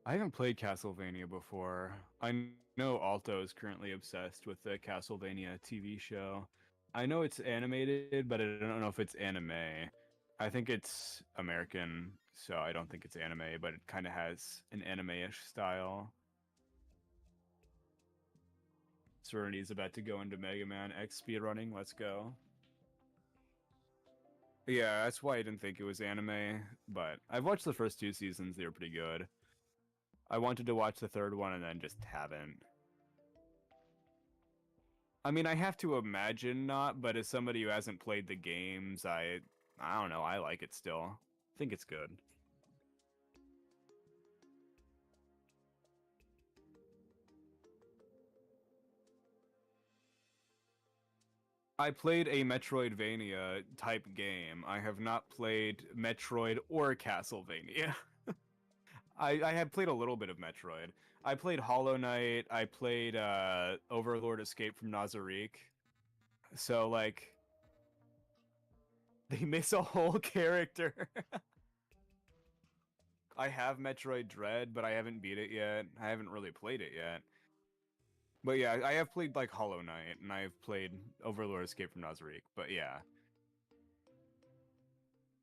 I haven't played Castlevania before. I know Alto is currently obsessed with the Castlevania TV show. I know it's animated, but I don't know if it's anime. I think it's American, so I don't think it's anime, but it kind of has an anime-ish style. Serenity is about to go into Mega Man X speedrunning. Let's go. Yeah, that's why I didn't think it was anime, but I've watched the first 2 seasons. They were pretty good. I wanted to watch the third one and then just haven't. I mean, I have to imagine not, but as somebody who hasn't played the games, I don't know, I like it still. I think it's good. I played a Metroidvania type game. I have not played Metroid or Castlevania. I have played a little bit of Metroid. I played Hollow Knight. I played Overlord Escape from Nazarick. So like, they miss a whole character. I have Metroid Dread, but I haven't beat it yet. I haven't really played it yet. But yeah, I have played like Hollow Knight, and I've played Overlord Escape from Nazarick. But yeah,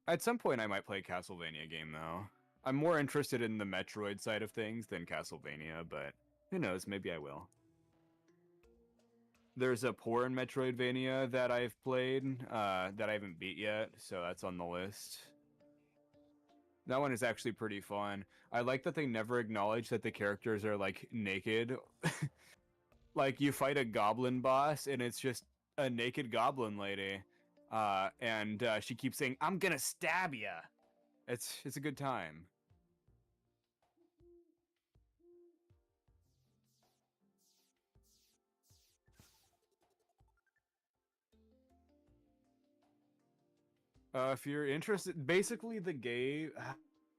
at some point I might play a Castlevania game though. I'm more interested in the Metroid side of things than Castlevania, but who knows? Maybe I will. There's a porn Metroidvania that I've played that I haven't beat yet, so that's on the list. That one is actually pretty fun. I like that they never acknowledge that the characters are like naked. Like you fight a goblin boss and it's just a naked goblin lady, and she keeps saying, "I'm gonna stab ya." It's a good time. If you're interested, basically the game.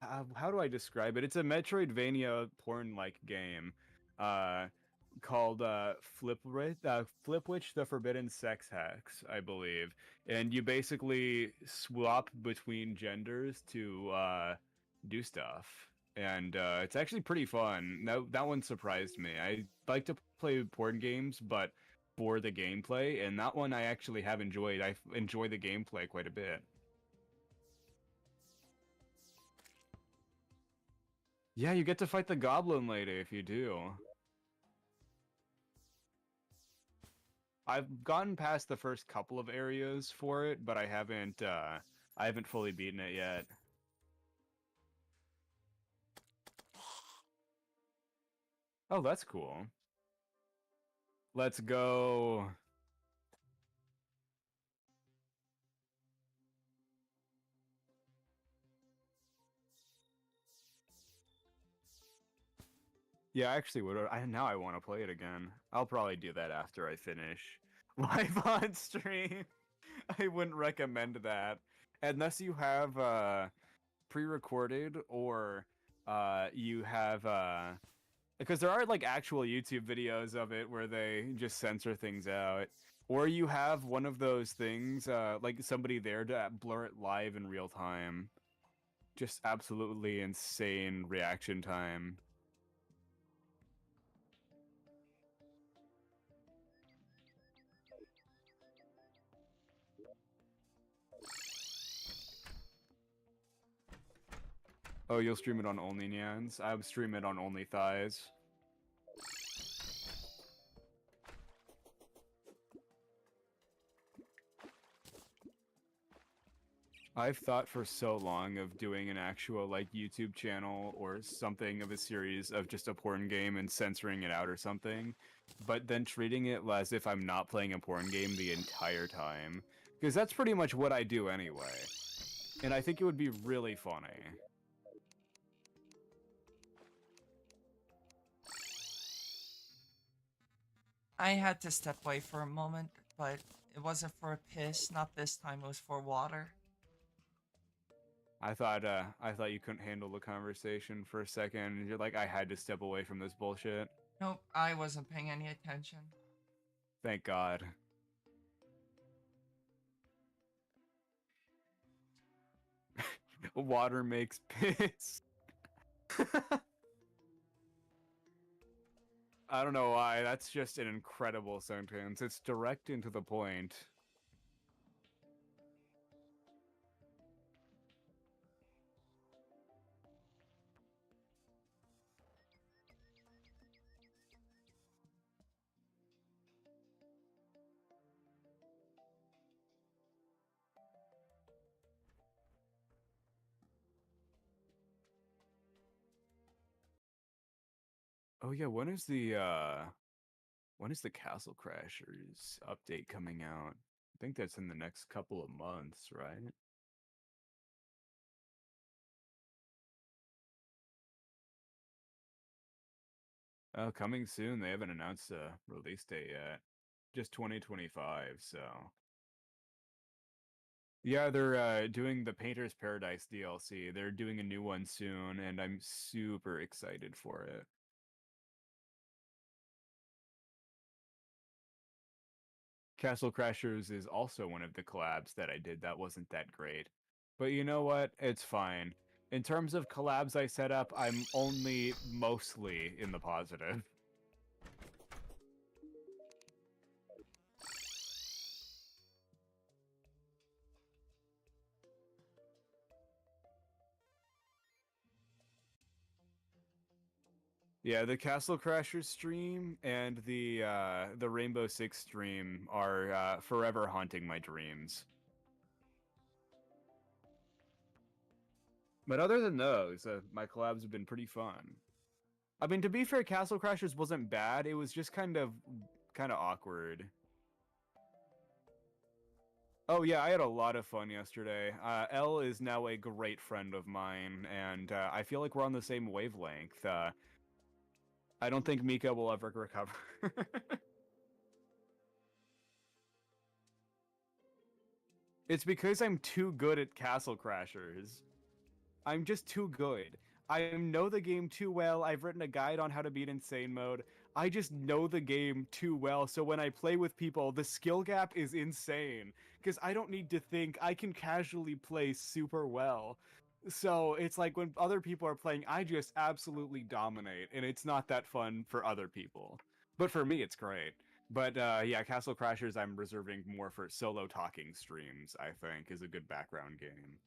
How do I describe it? It's a Metroidvania porn-like game, uh, called Flipwitch: The Forbidden Sex Hex, I believe. And you basically swap between genders to do stuff. and it's actually pretty fun. That one surprised me. I like to play board games, but for the gameplay, and that one I actually have enjoyed. I enjoy the gameplay quite a bit. Yeah, you get to fight the goblin lady if you do. I've gotten past the first couple of areas for it, but I haven't fully beaten it yet. Oh, that's cool. Let's go. Yeah, actually, now I want to play it again. I'll probably do that after I finish live on stream. I wouldn't recommend that unless you have pre-recorded or you have because there are like actual YouTube videos of it where they just censor things out. Or you have one of those things, like somebody there to blur it live in real time. Just absolutely insane reaction time. Oh, you'll stream it on Only Nyans? I would stream it on Only Thighs. I've thought for so long of doing an actual like YouTube channel or something of a series of just a porn game and censoring it out or something, but then treating it as if I'm not playing a porn game the entire time. Because that's pretty much what I do anyway. And I think it would be really funny. I had to step away for a moment, but it wasn't for a piss. Not this time. It was for water. I thought you couldn't handle the conversation for a second. You're like, I had to step away from this bullshit. Nope, I wasn't paying any attention. Thank God. Water makes piss. I don't know why. That's just an incredible sentence. It's direct and to the point. Oh yeah, when is the Castle Crashers update coming out? I think that's in the next couple of months, right? Oh, coming soon. They haven't announced a release date yet. Just 2025, so. Yeah, they're doing the Painter's Paradise DLC. They're doing a new one soon, and I'm super excited for it. Castle Crashers is also one of the collabs that I did that wasn't that great. But you know what? It's fine. In terms of collabs I set up, I'm only mostly in the positive. Yeah, the Castle Crashers stream and the Rainbow Six stream are forever haunting my dreams. But other than those, my collabs have been pretty fun. I mean, to be fair, Castle Crashers wasn't bad. It was just kind of awkward. Oh yeah, I had a lot of fun yesterday. Elle is now a great friend of mine, and I feel like we're on the same wavelength. I don't think Mika will ever recover. It's because I'm too good at Castle Crashers. I'm just too good. I know the game too well. I've written a guide on how to beat Insane Mode. I just know the game too well, so when I play with people, the skill gap is insane. Because I don't need to think, I can casually play super well. So it's like when other people are playing, I just absolutely dominate, and it's not that fun for other people. But for me, it's great. But yeah, Castle Crashers, I'm reserving more for solo talking streams. I think is a good background game.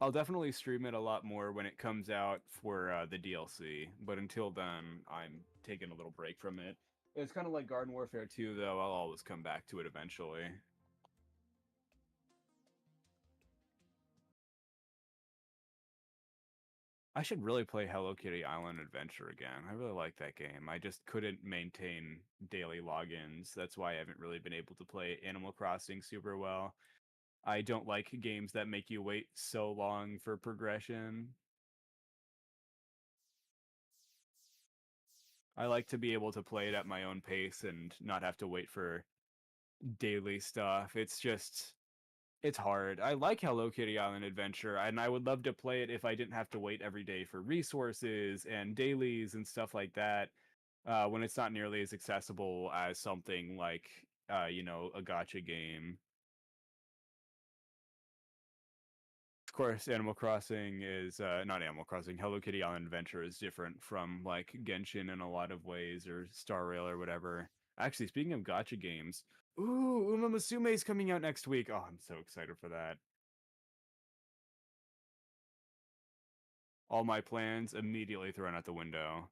I'll definitely stream it a lot more when it comes out for the DLC. But until then, I'm taking a little break from it. It's kind of like Garden Warfare 2, though. I'll always come back to it eventually. I should really play Hello Kitty Island Adventure again. I really like that game. I just couldn't maintain daily logins. That's why I haven't really been able to play Animal Crossing super well. I don't like games that make you wait so long for progression. I like to be able to play it at my own pace and not have to wait for daily stuff. It's hard. I like Hello Kitty Island Adventure, and I would love to play it if I didn't have to wait every day for resources and dailies and stuff like that. When it's not nearly as accessible as something like, a gotcha game. Of course, Animal Crossing is not Animal Crossing. Hello Kitty Island Adventure is different from like Genshin in a lot of ways, or Star Rail or whatever. Actually, speaking of gotcha games, ooh, Uma Musume is coming out next week. Oh, I'm so excited for that. All my plans immediately thrown out the window.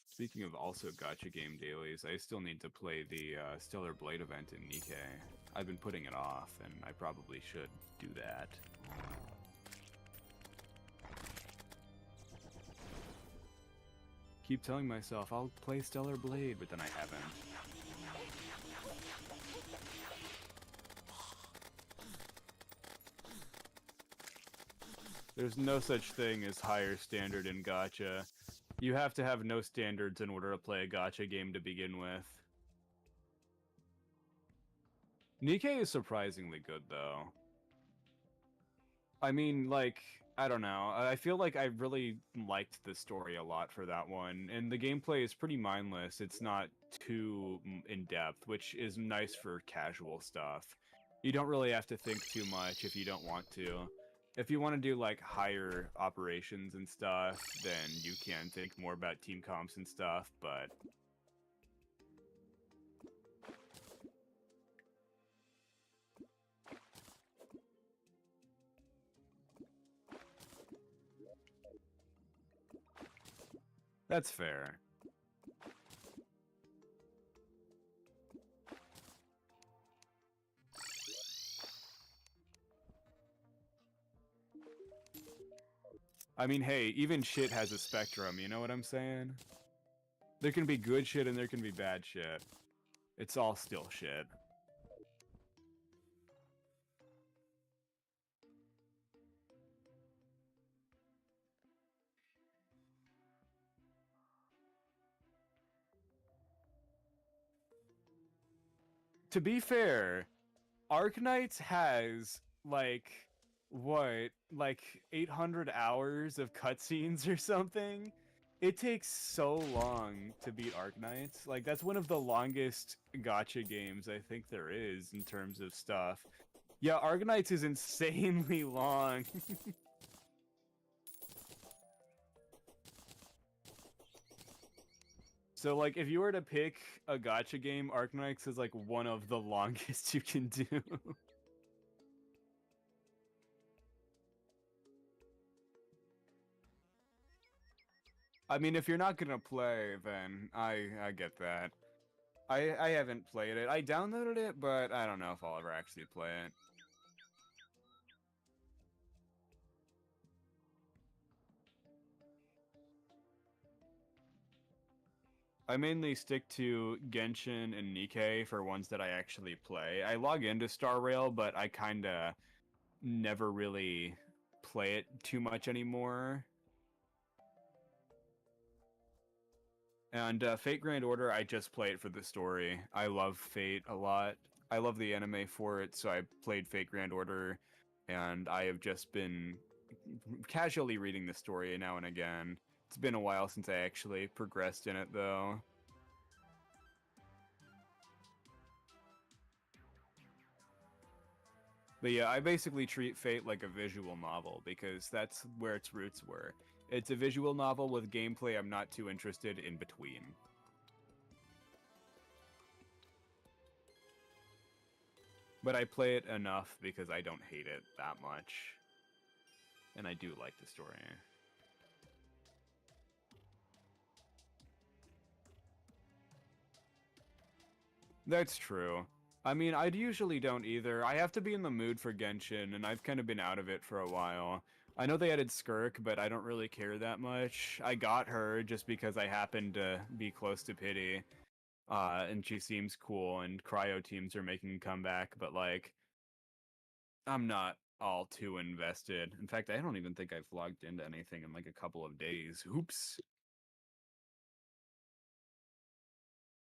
Speaking of also gotcha game dailies, I still need to play the Stellar Blade event in Nikkei. I've been putting it off, and I probably should do that. Keep telling myself I'll play Stellar Blade, but then I haven't. There's no such thing as higher standard in gacha. You have to have no standards in order to play a gacha game to begin with. Nikkei is surprisingly good, though. I mean, like, I don't know. I feel like I really liked the story a lot for that one, and the gameplay is pretty mindless. It's not too in-depth, which is nice for casual stuff. You don't really have to think too much if you don't want to. If you want to do, like, higher operations and stuff, then you can think more about team comps and stuff, but that's fair. I mean, hey, even shit has a spectrum, you know what I'm saying? There can be good shit and there can be bad shit. It's all still shit. To be fair, Arknights has, like, what, like 800 hours of cutscenes or something? It takes so long to beat Arknights. Like, that's one of the longest gacha games I think there is in terms of stuff. Yeah, Arknights is insanely long. So, like, if you were to pick a gacha game, Arknights is, like, one of the longest you can do. I mean, if you're not gonna play, then I get that. I haven't played it. I downloaded it, but I don't know if I'll ever actually play it. I mainly stick to Genshin and Nikkei for ones that I actually play. I log into Star Rail, but I kinda never really play it too much anymore. And Fate Grand Order, I just play it for the story. I love Fate a lot. I love the anime for it, so I played Fate Grand Order and I have just been casually reading the story now and again. It's been a while since I actually progressed in it, though. But yeah, I basically treat Fate like a visual novel because that's where its roots were. It's a visual novel with gameplay I'm not too interested in between. But I play it enough because I don't hate it that much. And I do like the story. That's true. I mean, I usually don't either. I have to be in the mood for Genshin, and I've kind of been out of it for a while. I know they added Skirk, but I don't really care that much. I got her just because I happened to be close to Pity, and she seems cool, and Cryo teams are making a comeback, but like, I'm not all too invested. In fact, I don't even think I've logged into anything in like a couple of days. Oops.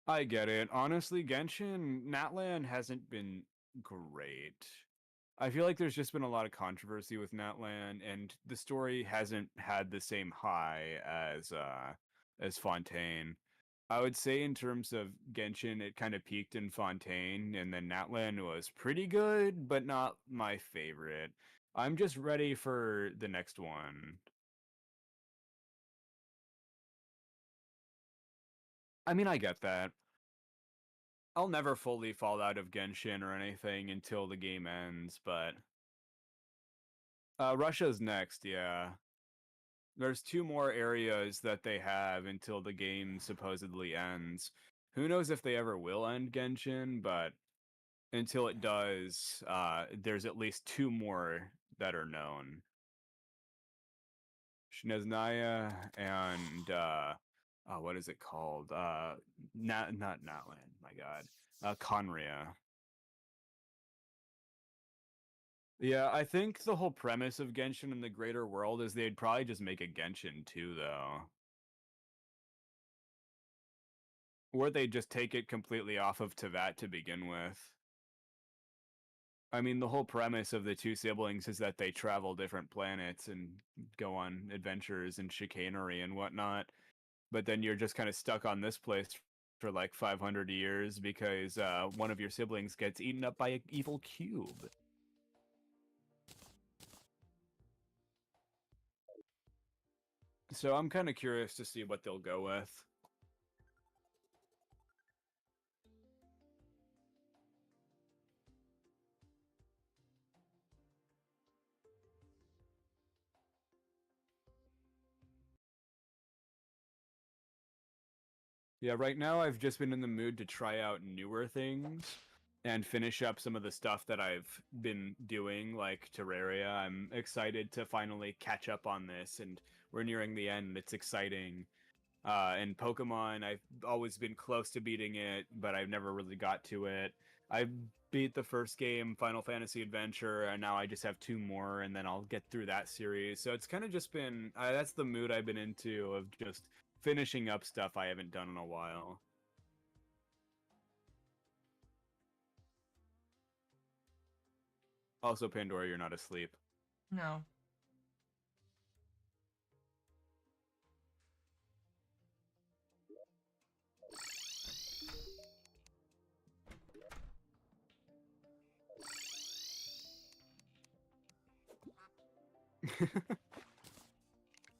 I get it. Honestly, Genshin Natlan hasn't been great. I feel like there's just been a lot of controversy with Natlan, and the story hasn't had the same high as Fontaine. I would say in terms of Genshin, it kind of peaked in Fontaine, and then Natlan was pretty good, but not my favorite. I'm just ready for the next one. I mean, I get that. I'll never fully fall out of Genshin or anything until the game ends, but Russia's next, yeah. There's two more areas that they have until the game supposedly ends. Who knows if they ever will end Genshin, but until it does, there's at least two more that are known. Shneznaya and oh, what is it called? Not Natlan, my god. Conria. Yeah, I think the whole premise of Genshin in the greater world is they'd probably just make a Genshin 2, though. Or they just take it completely off of Tevat to begin with. I mean, the whole premise of the two siblings is that they travel different planets and go on adventures and chicanery and whatnot. But then you're just kind of stuck on this place for like 500 years because one of your siblings gets eaten up by an evil cube. So I'm kind of curious to see what they'll go with. Yeah, right now I've just been in the mood to try out newer things and finish up some of the stuff that I've been doing, like Terraria. I'm excited to finally catch up on this, and we're nearing the end. It's exciting. And Pokemon, I've always been close to beating it, but I've never really got to it. I beat the first game, Final Fantasy Adventure, and now I just have two more, and then I'll get through that series. So it's kind of just been that's the mood I've been into of just finishing up stuff I haven't done in a while. Also, Pandora, you're not asleep. No.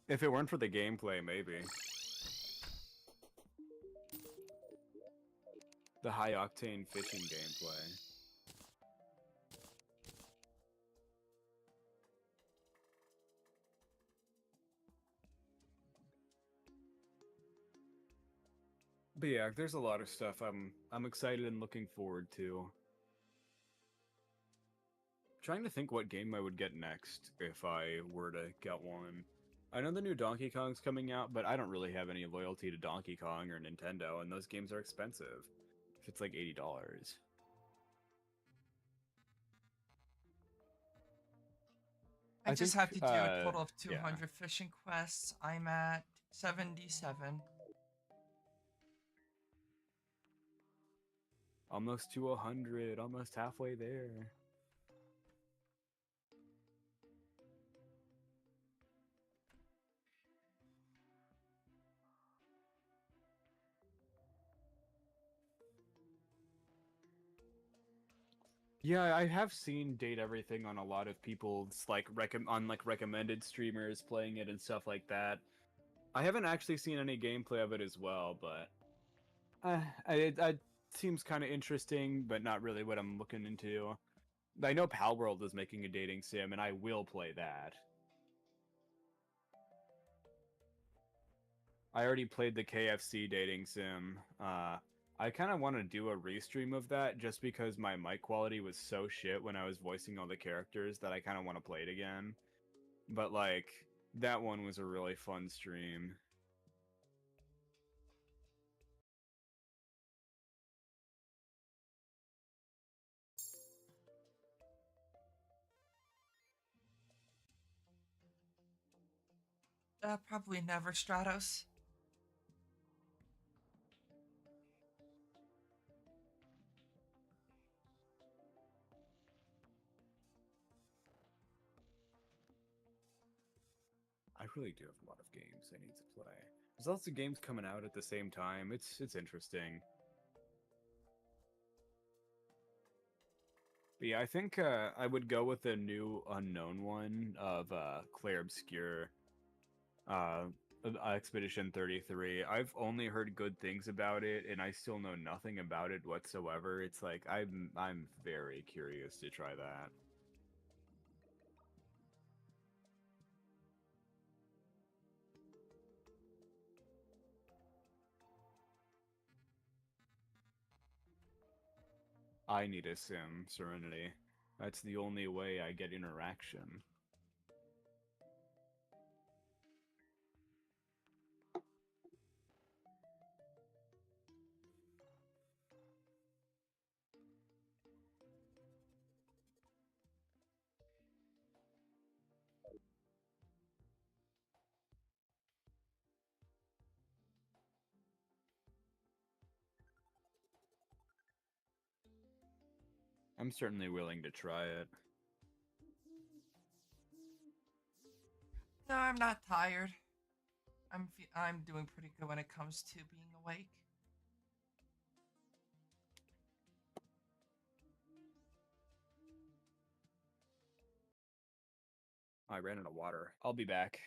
If it weren't for the gameplay, maybe. The high octane fishing gameplay. But yeah, there's a lot of stuff I'm excited and looking forward to. Trying to think what game I would get next if I were to get one. I know the new Donkey Kong's coming out, but I don't really have any loyalty to Donkey Kong or Nintendo, and those games are expensive. If it's like $80. I I just think, have to do a total of yeah, 200 fishing quests. I'm at 77. almost to 100, almost halfway there. Yeah, I have seen Date Everything on a lot of people's like recommended streamers playing it and stuff like that. I haven't actually seen any gameplay of it as well, but it seems kind of interesting, but not really what I'm looking into. I know Palworld is making a dating sim, and I will play that. I already played the KFC dating sim. I kind of want to do a restream of that just because my mic quality was so shit when I was voicing all the characters that I kind of want to play it again. But like that one was a really fun stream. Probably never, Stratos. I really do have a lot of games I need to play. There's lots of games coming out at the same time. It's interesting. But yeah, I think I would go with the new unknown one of Claire Obscure, uh, Expedition 33. I've only heard good things about it, and I still know nothing about it whatsoever. It's like I'm very curious to try that. I need a sim, Serenity. That's the only way I get interaction. I'm certainly willing to try it. No, I'm not tired. I'm doing pretty good when it comes to being awake. I ran out of water. I'll be back.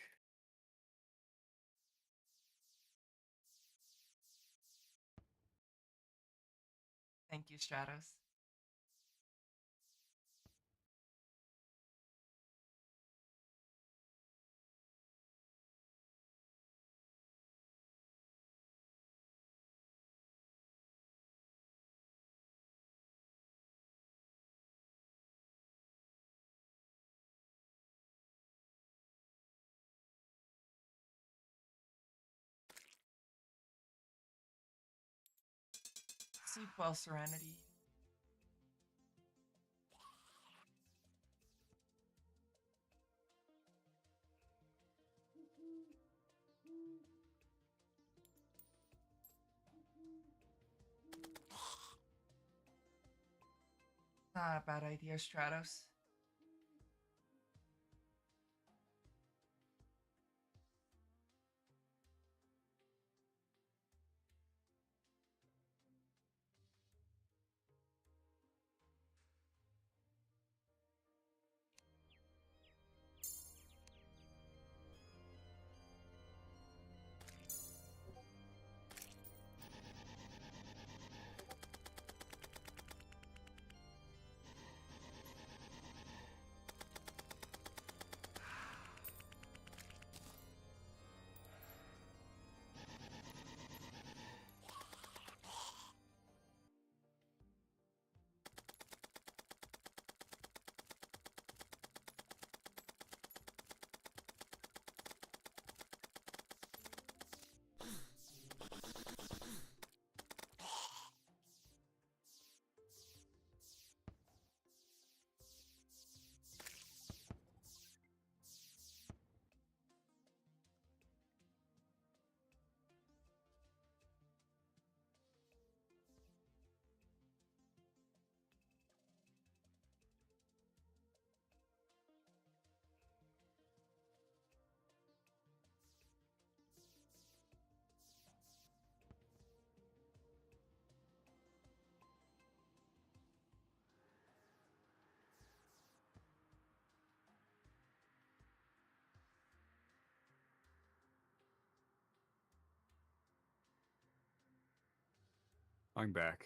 Thank you, Stratos. Sleep well, Serenity. Not a bad idea, Stratos. I'm back.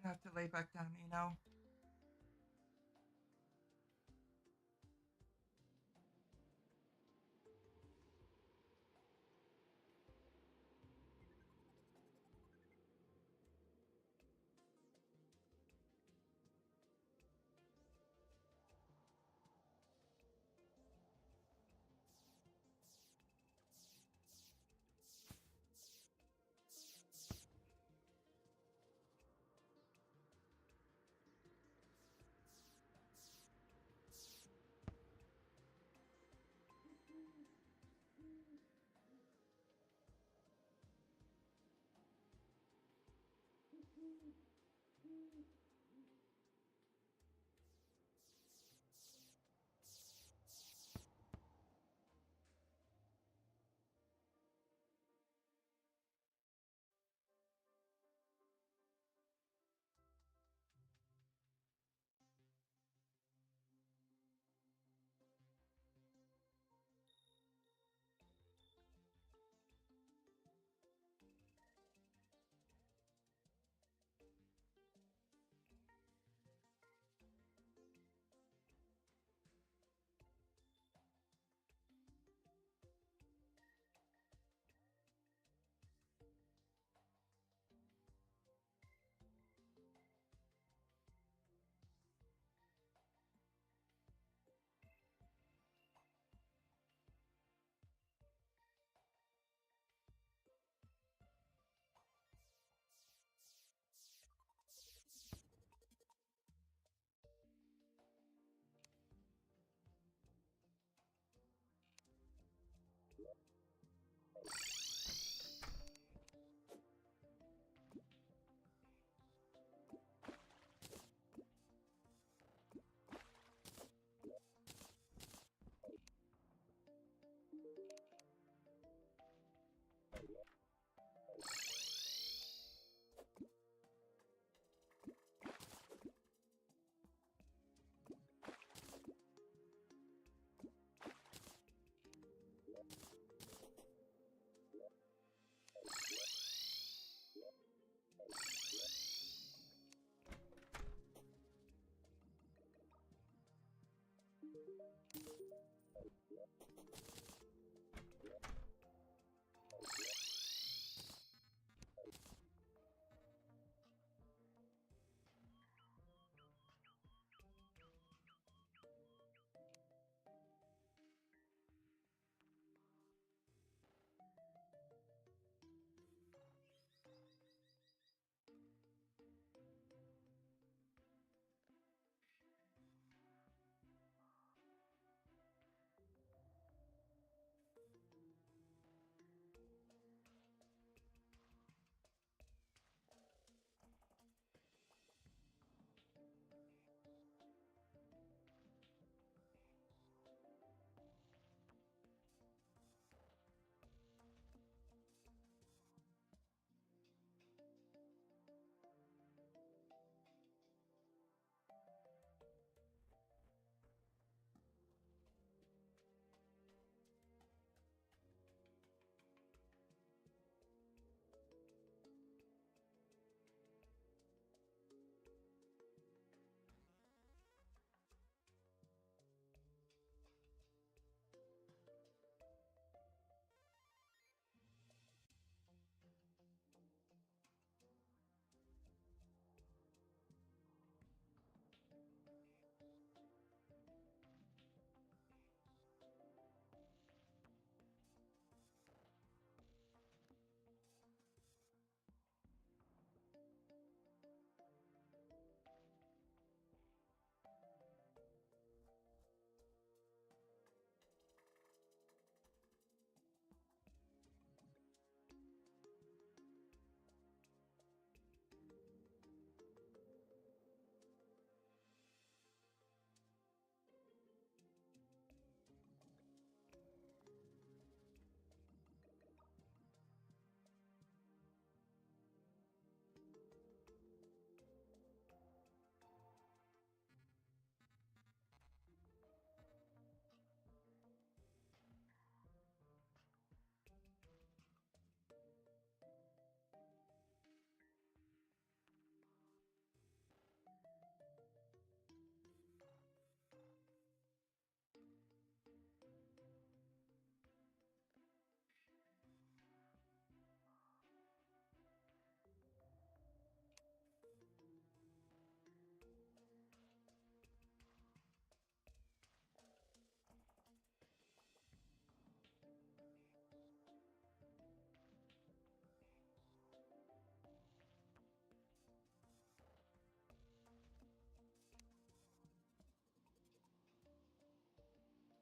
You're gonna have to lay back down, Nino.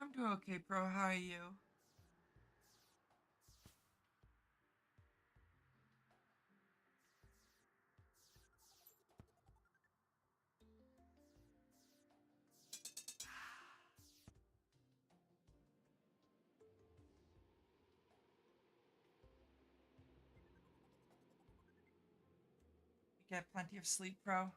I'm doing okay, bro. How are you? You get plenty of sleep, bro?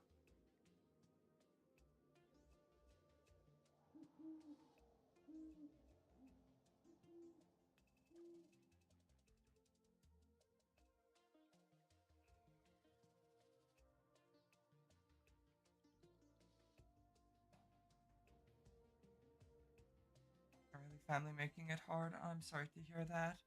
Really, family making it hard. I'm sorry to hear that.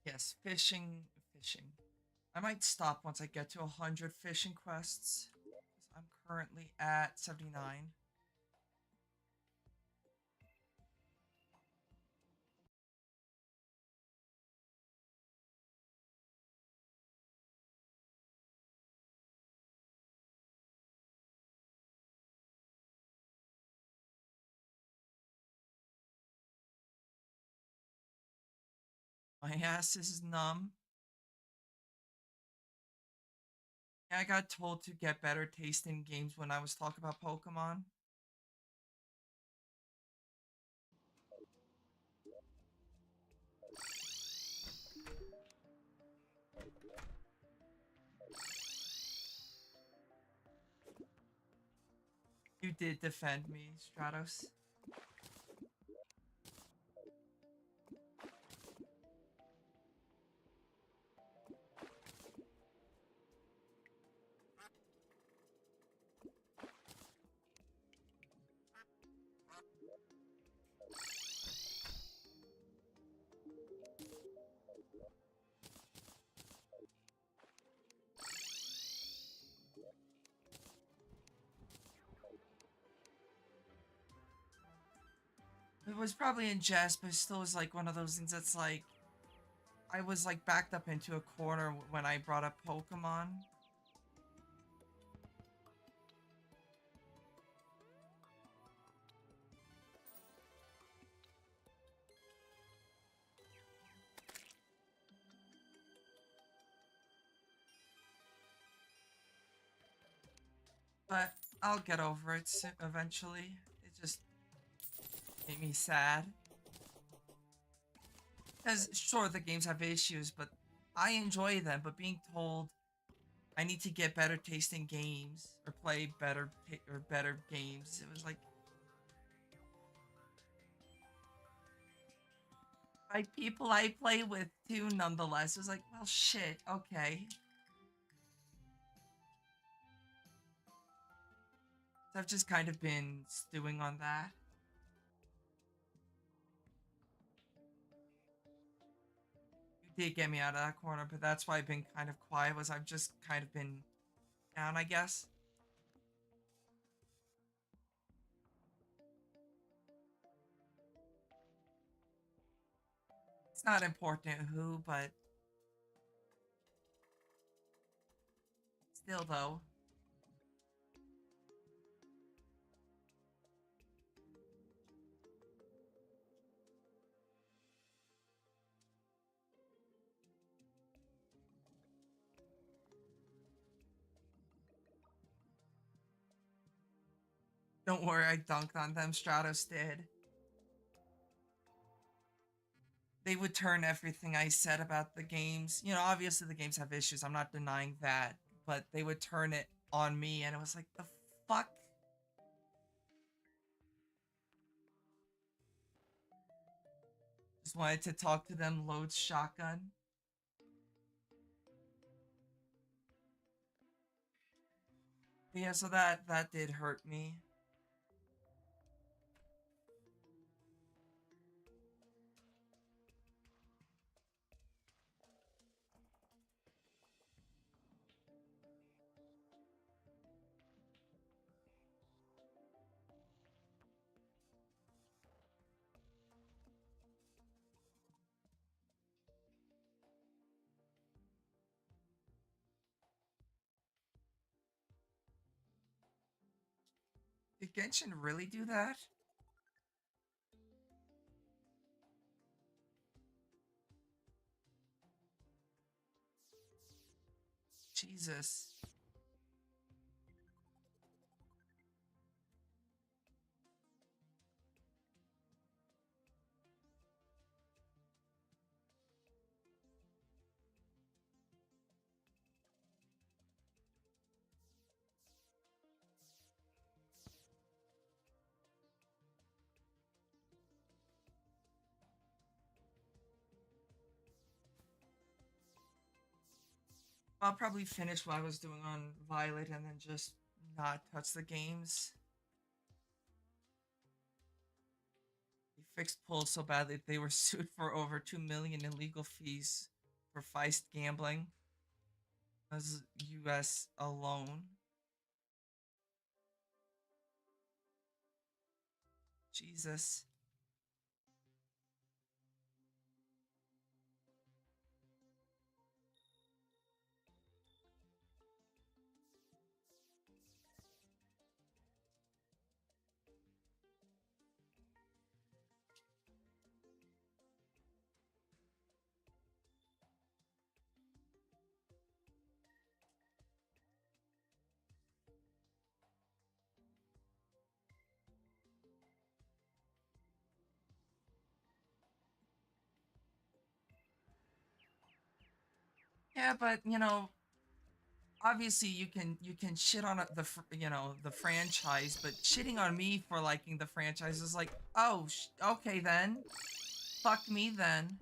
Yes, fishing, fishing. I might stop once I get to 100 fishing quests. I'm currently at 79. My ass is numb. I got told to get better taste in games when I was talking about Pokemon. You did defend me, Stratos. It was probably in jest, but it still was like one of those things that's like I was like backed up into a corner when I brought up Pokemon. But I'll get over it eventually. It just made me sad. Because sure, the games have issues, but I enjoy them. But being told I need to get better tasting games or play better games, it was like by people I play with too. Nonetheless, it was like, well, shit. Okay, so I've just kind of been stewing on that. You did get me out of that corner, but that's why I've been kind of quiet. Was I've just kind of been down, I guess. It's not important who, but still, though. Don't worry, I dunked on them. Stratos did. They would turn everything I said about the games. You know, obviously the games have issues. I'm not denying that, but they would turn it on me, and it was like, the fuck. Just wanted to talk to them, load shotgun. But yeah, so that did hurt me. Did Genshin really do that? Jesus. I'll probably finish what I was doing on Violet and then just not touch the games. They fixed polls so badly that they were sued for over 2 million in legal fees for feist gambling. As US alone. Jesus. Yeah, but obviously you can shit on the franchise, but shitting on me for liking the franchise is like, oh, okay then, fuck me then.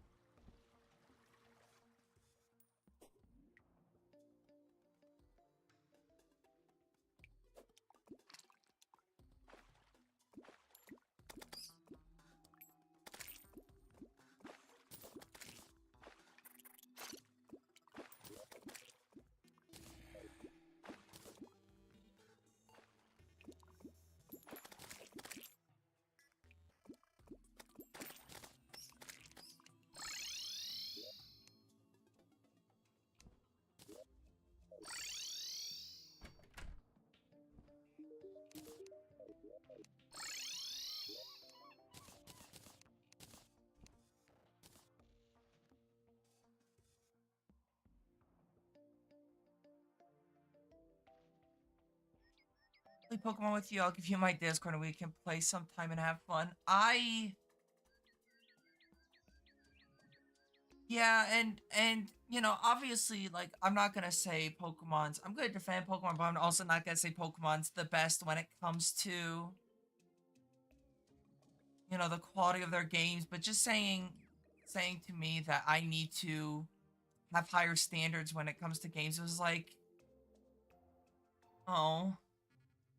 Play Pokemon with you. I'll give you my Discord and we can play sometime and have fun. Yeah, and obviously, like, I'm not gonna say Pokemon's. I'm gonna defend Pokemon, but I'm also not gonna say Pokemon's the best when it comes to the quality of their games. But just saying to me that I need to have higher standards when it comes to games was like, oh,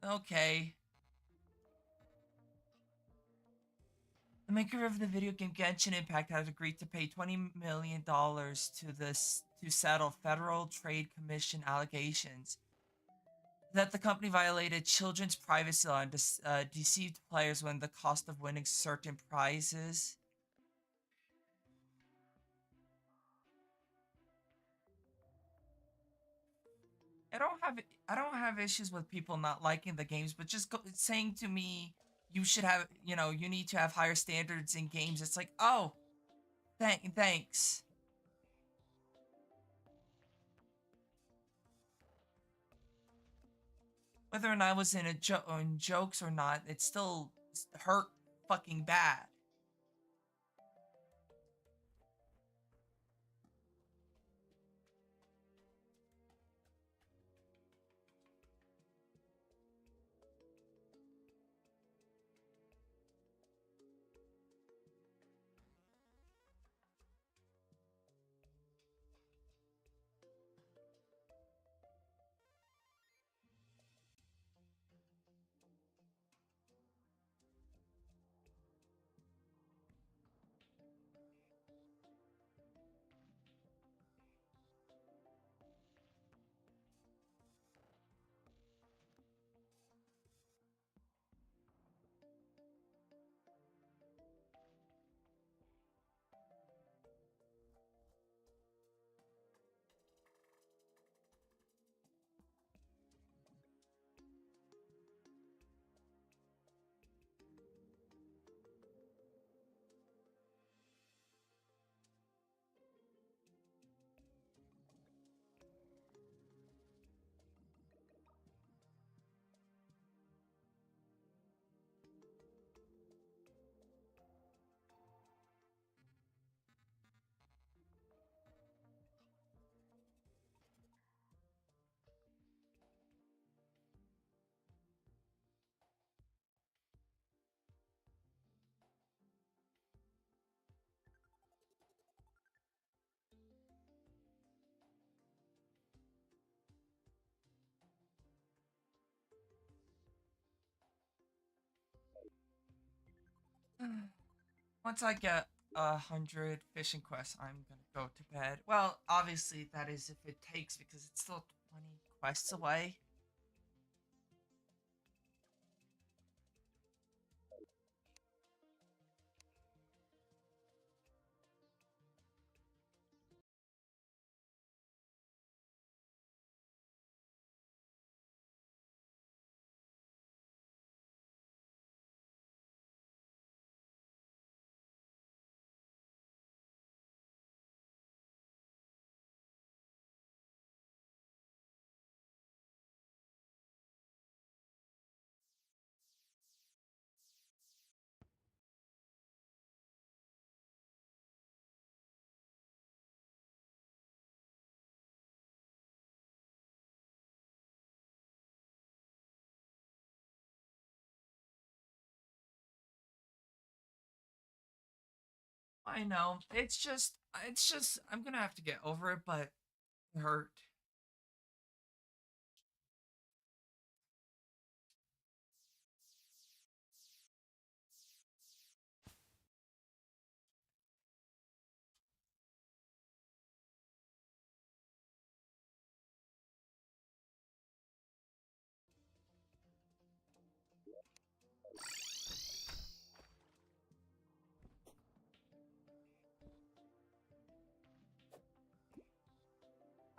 okay. The maker of the video game Genshin Impact has agreed to pay $20 million to this to settle Federal Trade Commission allegations that the company violated children's privacy law and deceived players when the cost of winning certain prizes. I don't have I don't have issues with people not liking the games, but just saying to me you should have you need to have higher standards in games. It's like, oh, thanks. Whether or not I was in jokes or not, it still hurt fucking bad. Once I get 100 fishing quests, I'm gonna go to bed. Well, obviously that is if it takes because it's still 20 quests away. I know. It's just I'm gonna have to get over it, but it hurt.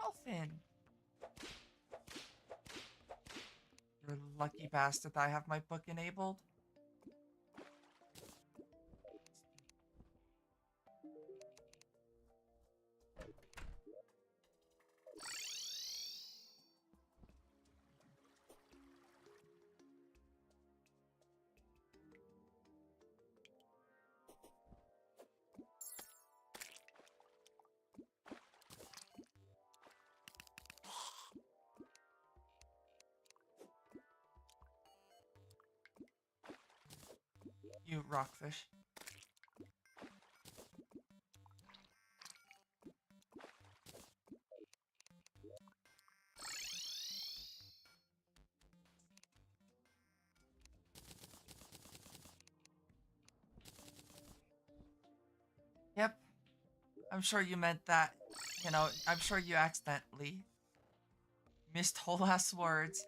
Elfin, you're a lucky bastard that I have my book enabled. You rockfish. Yep, I'm sure you meant that. I'm sure you accidentally missed whole last words.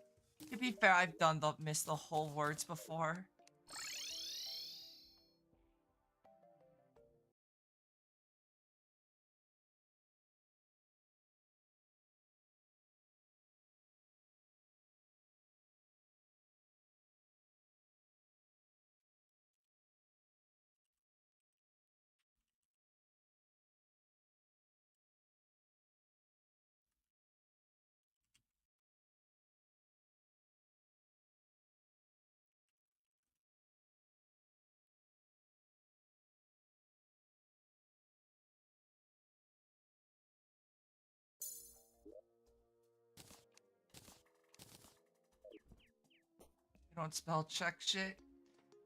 To be fair, I've done the miss the whole words before. You don't spell check shit.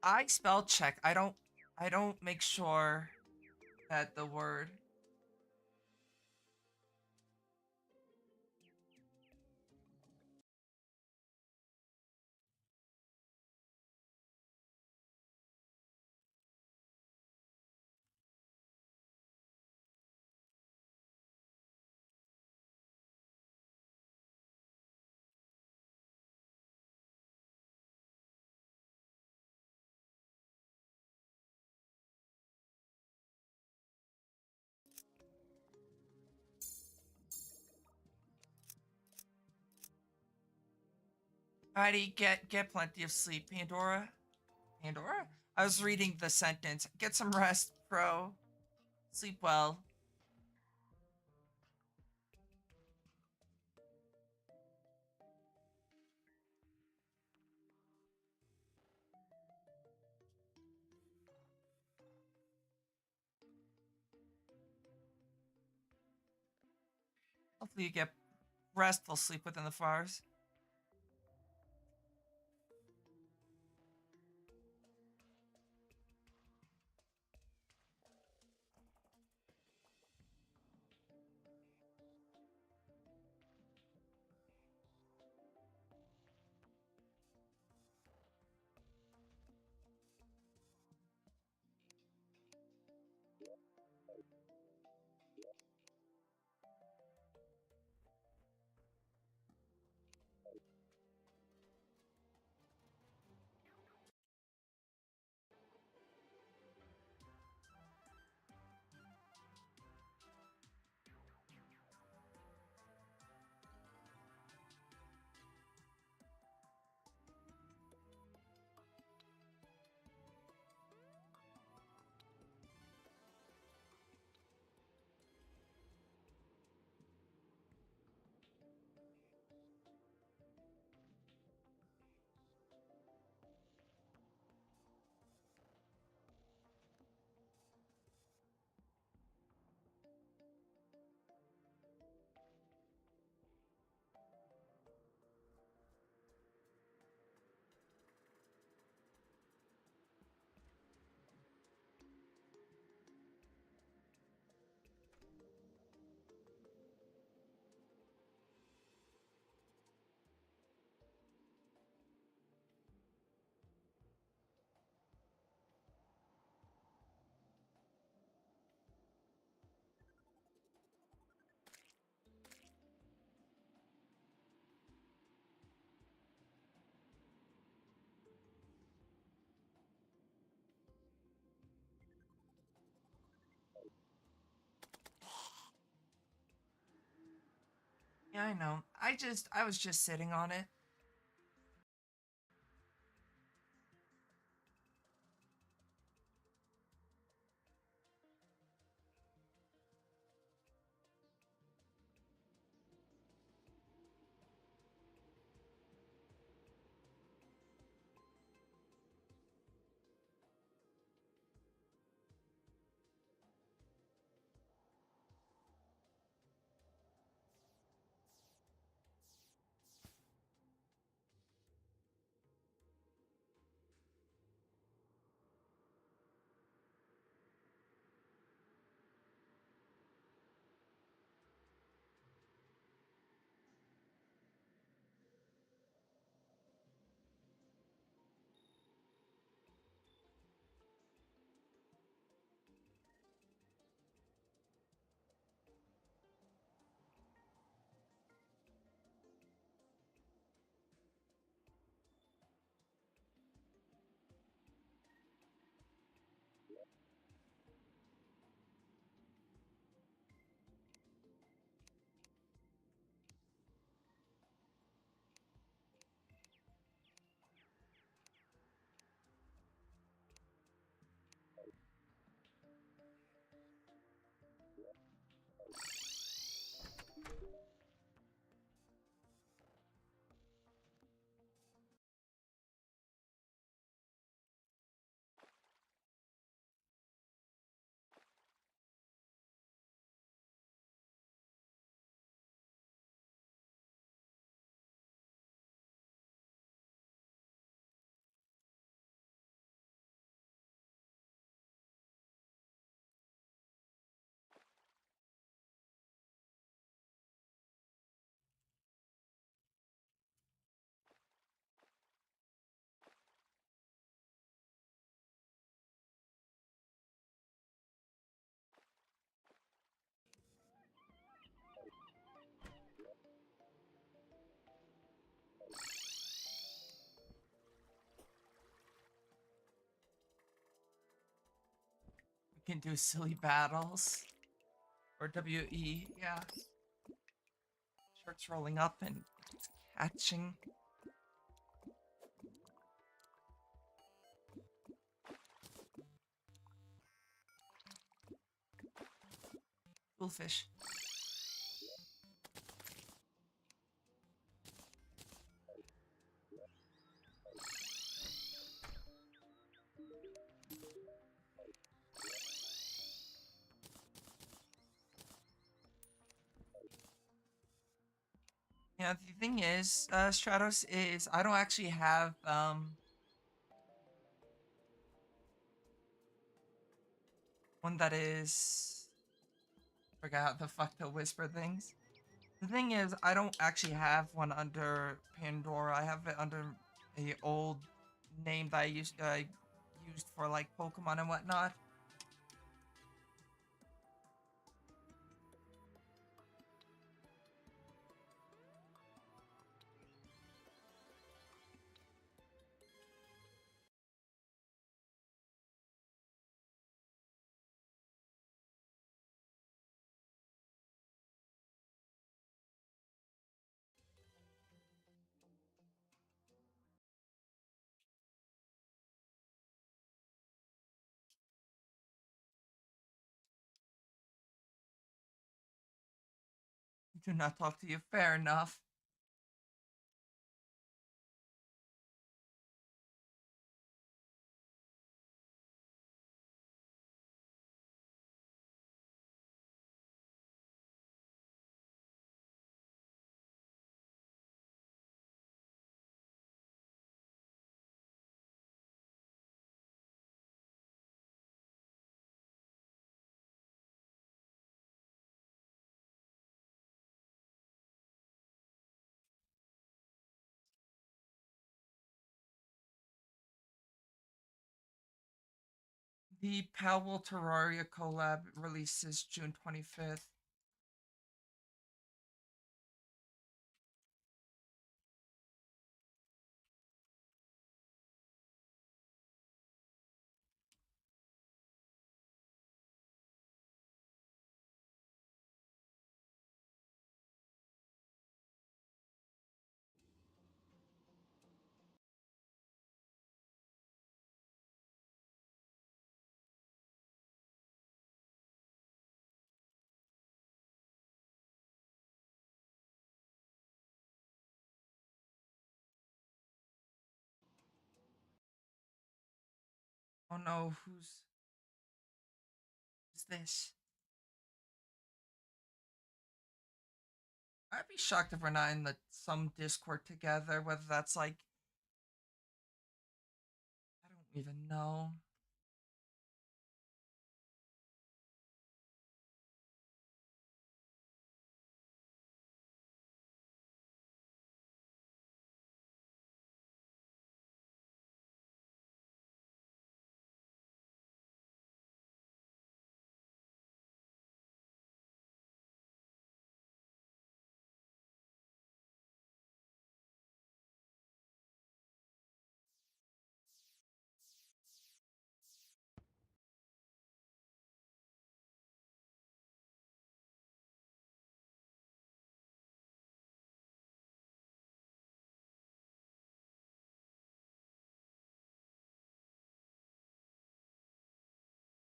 I spell check. I don't make sure that the word. Alrighty, get plenty of sleep, Pandora. Pandora? I was reading the sentence. Get some rest, bro. Sleep well. Hopefully you get restful sleep within the 4 hours. Yeah, I know. I was just sitting on it. We can do silly battles. Or WE, yeah. Shark's rolling up and it's catching. Foolfish. Yeah, the thing is, Stratos, is I don't actually have one that is, forgot how the fuck to whisper things. The thing is, I don't actually have one under Pandora. I have it under a old name that I used for like Pokemon and whatnot. Do not talk to you. Fair enough. The Powell Terraria collab releases June 25th. Oh no, who's this? I'd be shocked if we're not in the some Discord together, whether that's like I don't even know.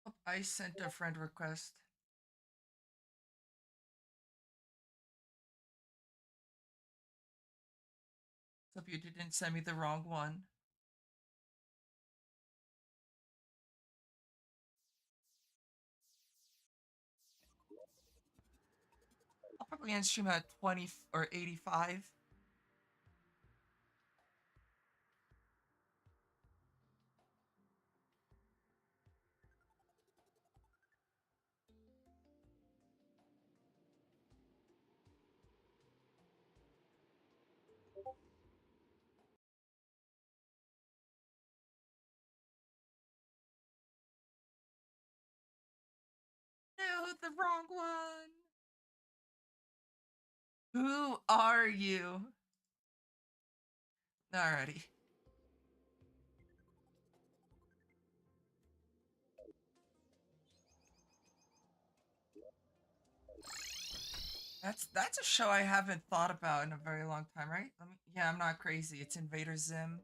Oh, I sent a friend request. Hope you didn't send me the wrong one. I'll probably end stream at 20 or 85. No, the wrong one. Who are you? Alrighty. That's a show I haven't thought about in a very long time, right? Yeah, I'm not crazy. It's Invader Zim.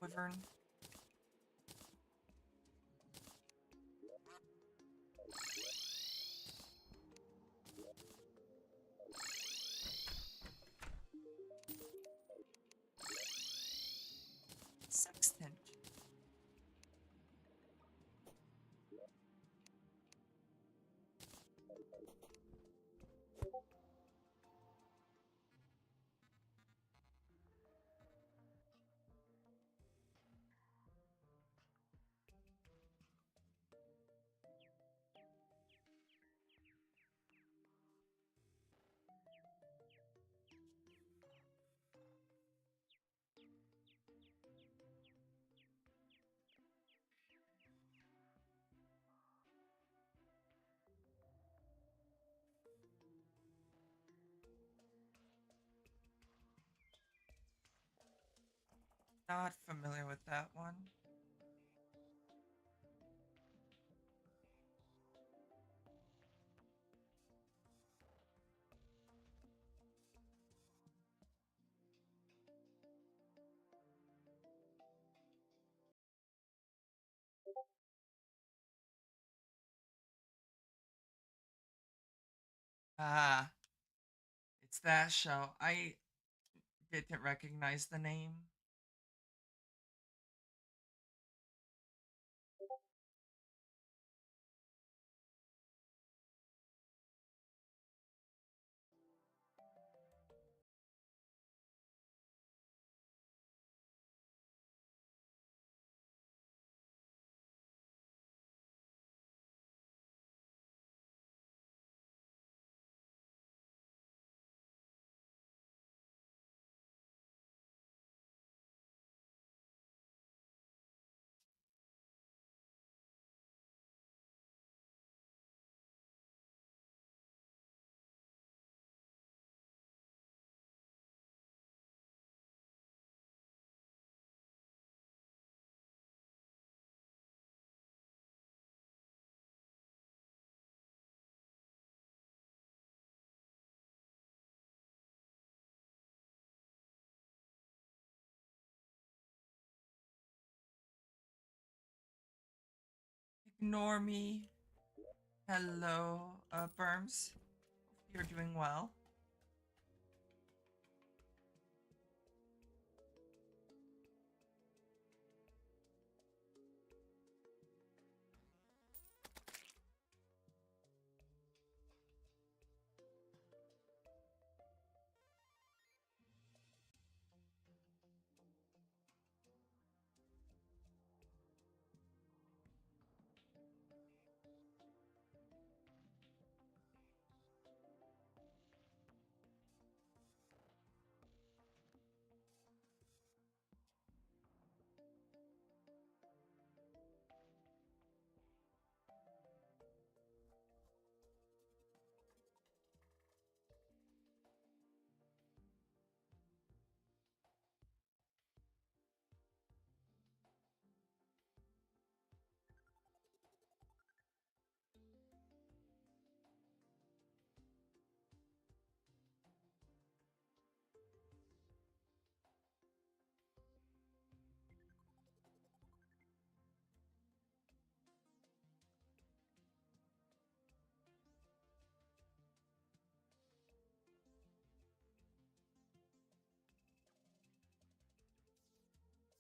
Wyvern. Sextant. Not familiar with that one. Ah, it's that show. I didn't recognize the name. Ignore me. Hello, Berms. Hope you're doing well.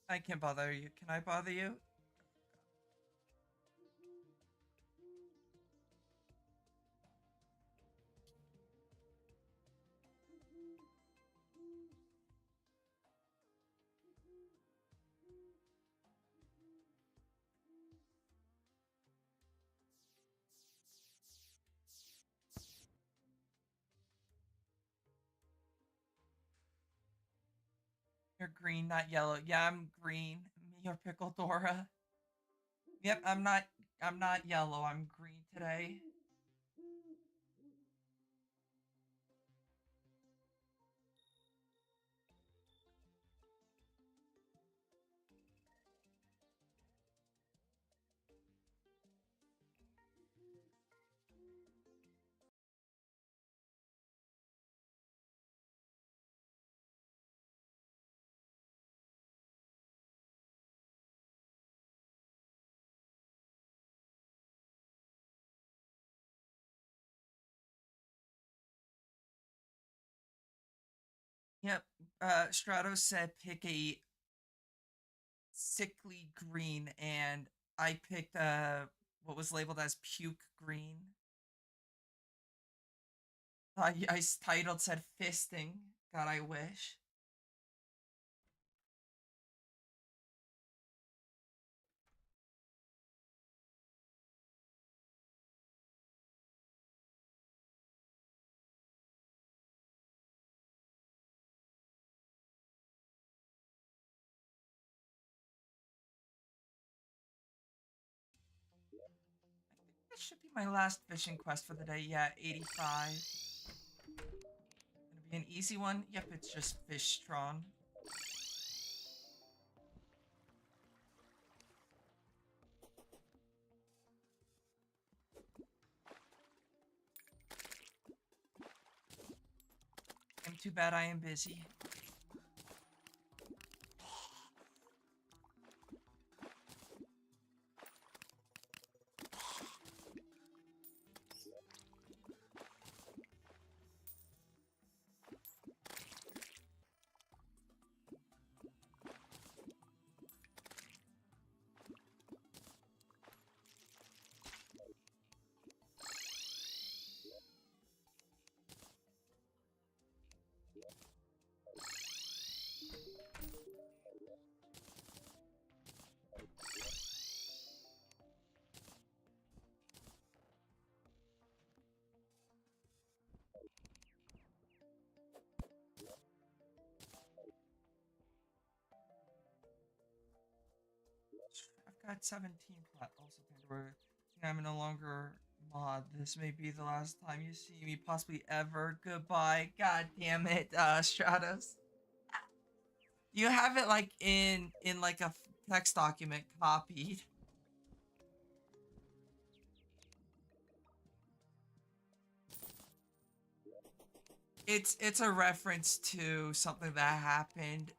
I can't bother you. Can I bother you? You're green, not yellow. Yeah, I'm green. Me or Pickle Dora. Yep, I'm not yellow. I'm green today. Yep. Stratos said pick a sickly green, and I picked what was labeled as puke green. I titled said fisting. God, I wish. I think this should be my last fishing quest for the day. Yeah, 85. Gonna be an easy one. Yep, it's just Fishtron. I'm too bad I am busy. I've got 17 plat. Also, Pandora. I'm no longer mod. This may be the last time you see me, possibly ever. Goodbye. God damn it, Stratos. You have it like in like a text document copied. It's a reference to something that happened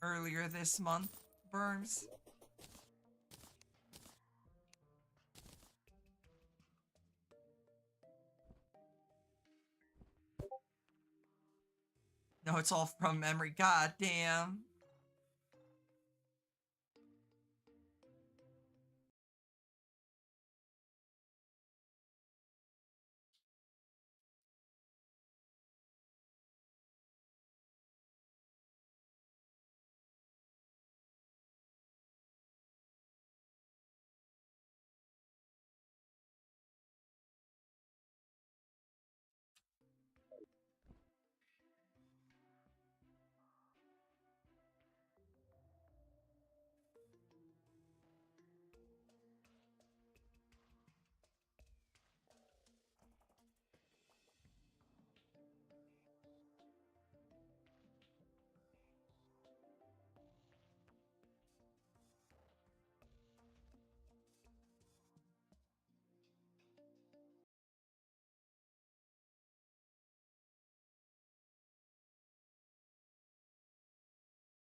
earlier this month, Burns. No, it's all from memory. God damn.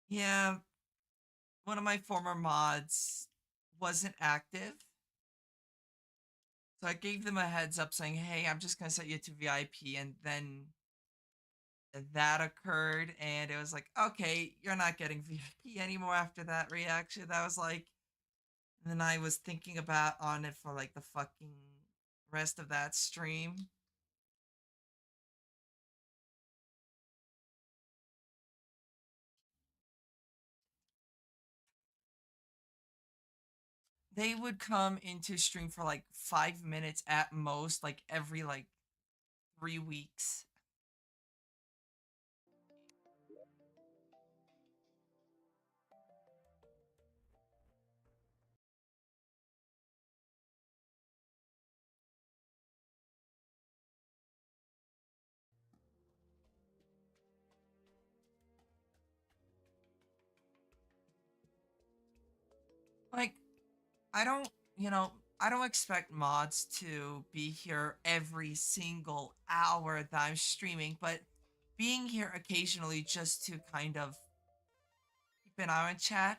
Yeah, one of my former mods wasn't active. So I gave them a heads up saying, hey, I'm just going to set you to VIP. And then that occurred. And it was like, okay, you're not getting VIP anymore after that reaction. That was like, and then I was thinking about on it for like the fucking rest of that stream. They would come into stream for like 5 minutes at most, like every like 3 weeks. Like, I don't, I don't expect mods to be here every single hour that I'm streaming, but being here occasionally just to kind of keep an eye on chat,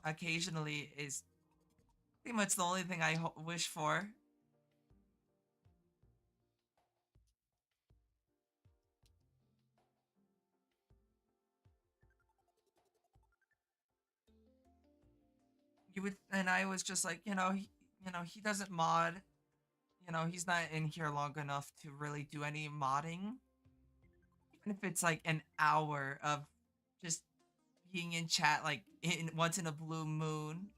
occasionally is pretty much the only thing I wish for. And I was just like, he doesn't mod. He's not in here long enough to really do any modding. Even if it's like an hour of just being in chat, like once in a blue moon.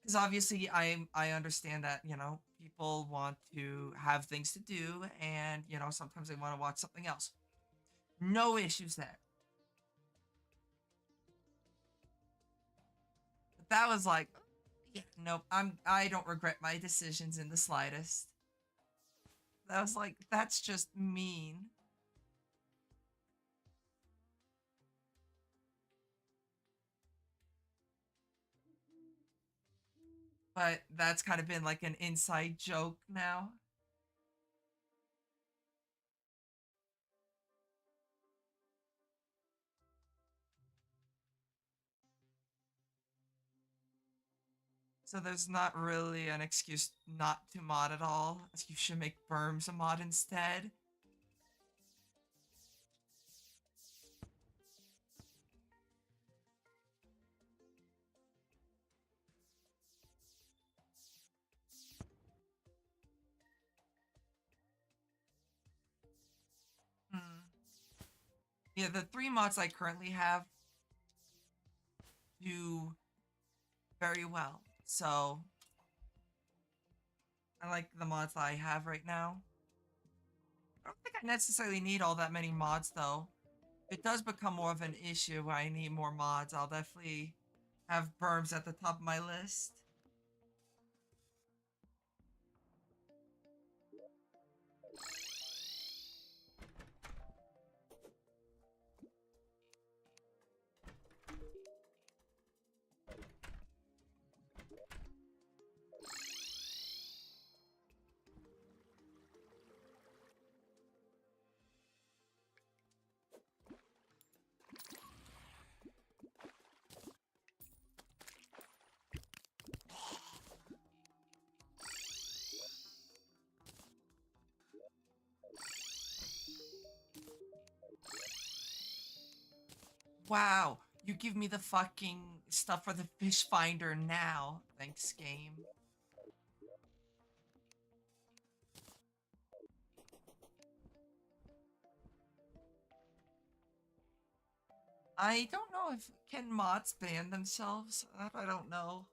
Because obviously, I understand that people want to have things to do, and sometimes they want to watch something else. No issues there. But that was like, yeah, nope. I don't regret my decisions in the slightest. That was like, that's just mean. But that's kind of been like an inside joke now. So there's not really an excuse not to mod at all. You should make Berms a mod instead. Hmm. Yeah, the 3 mods I currently have do very well. So I like the mods that I have right now. I don't think I necessarily need all that many mods though. If it does become more of an issue where I need more mods, I'll definitely have Berms at the top of my list. Wow, you give me the fucking stuff for the fish finder now. Thanks, game. I don't know if can mods ban themselves. That I don't know.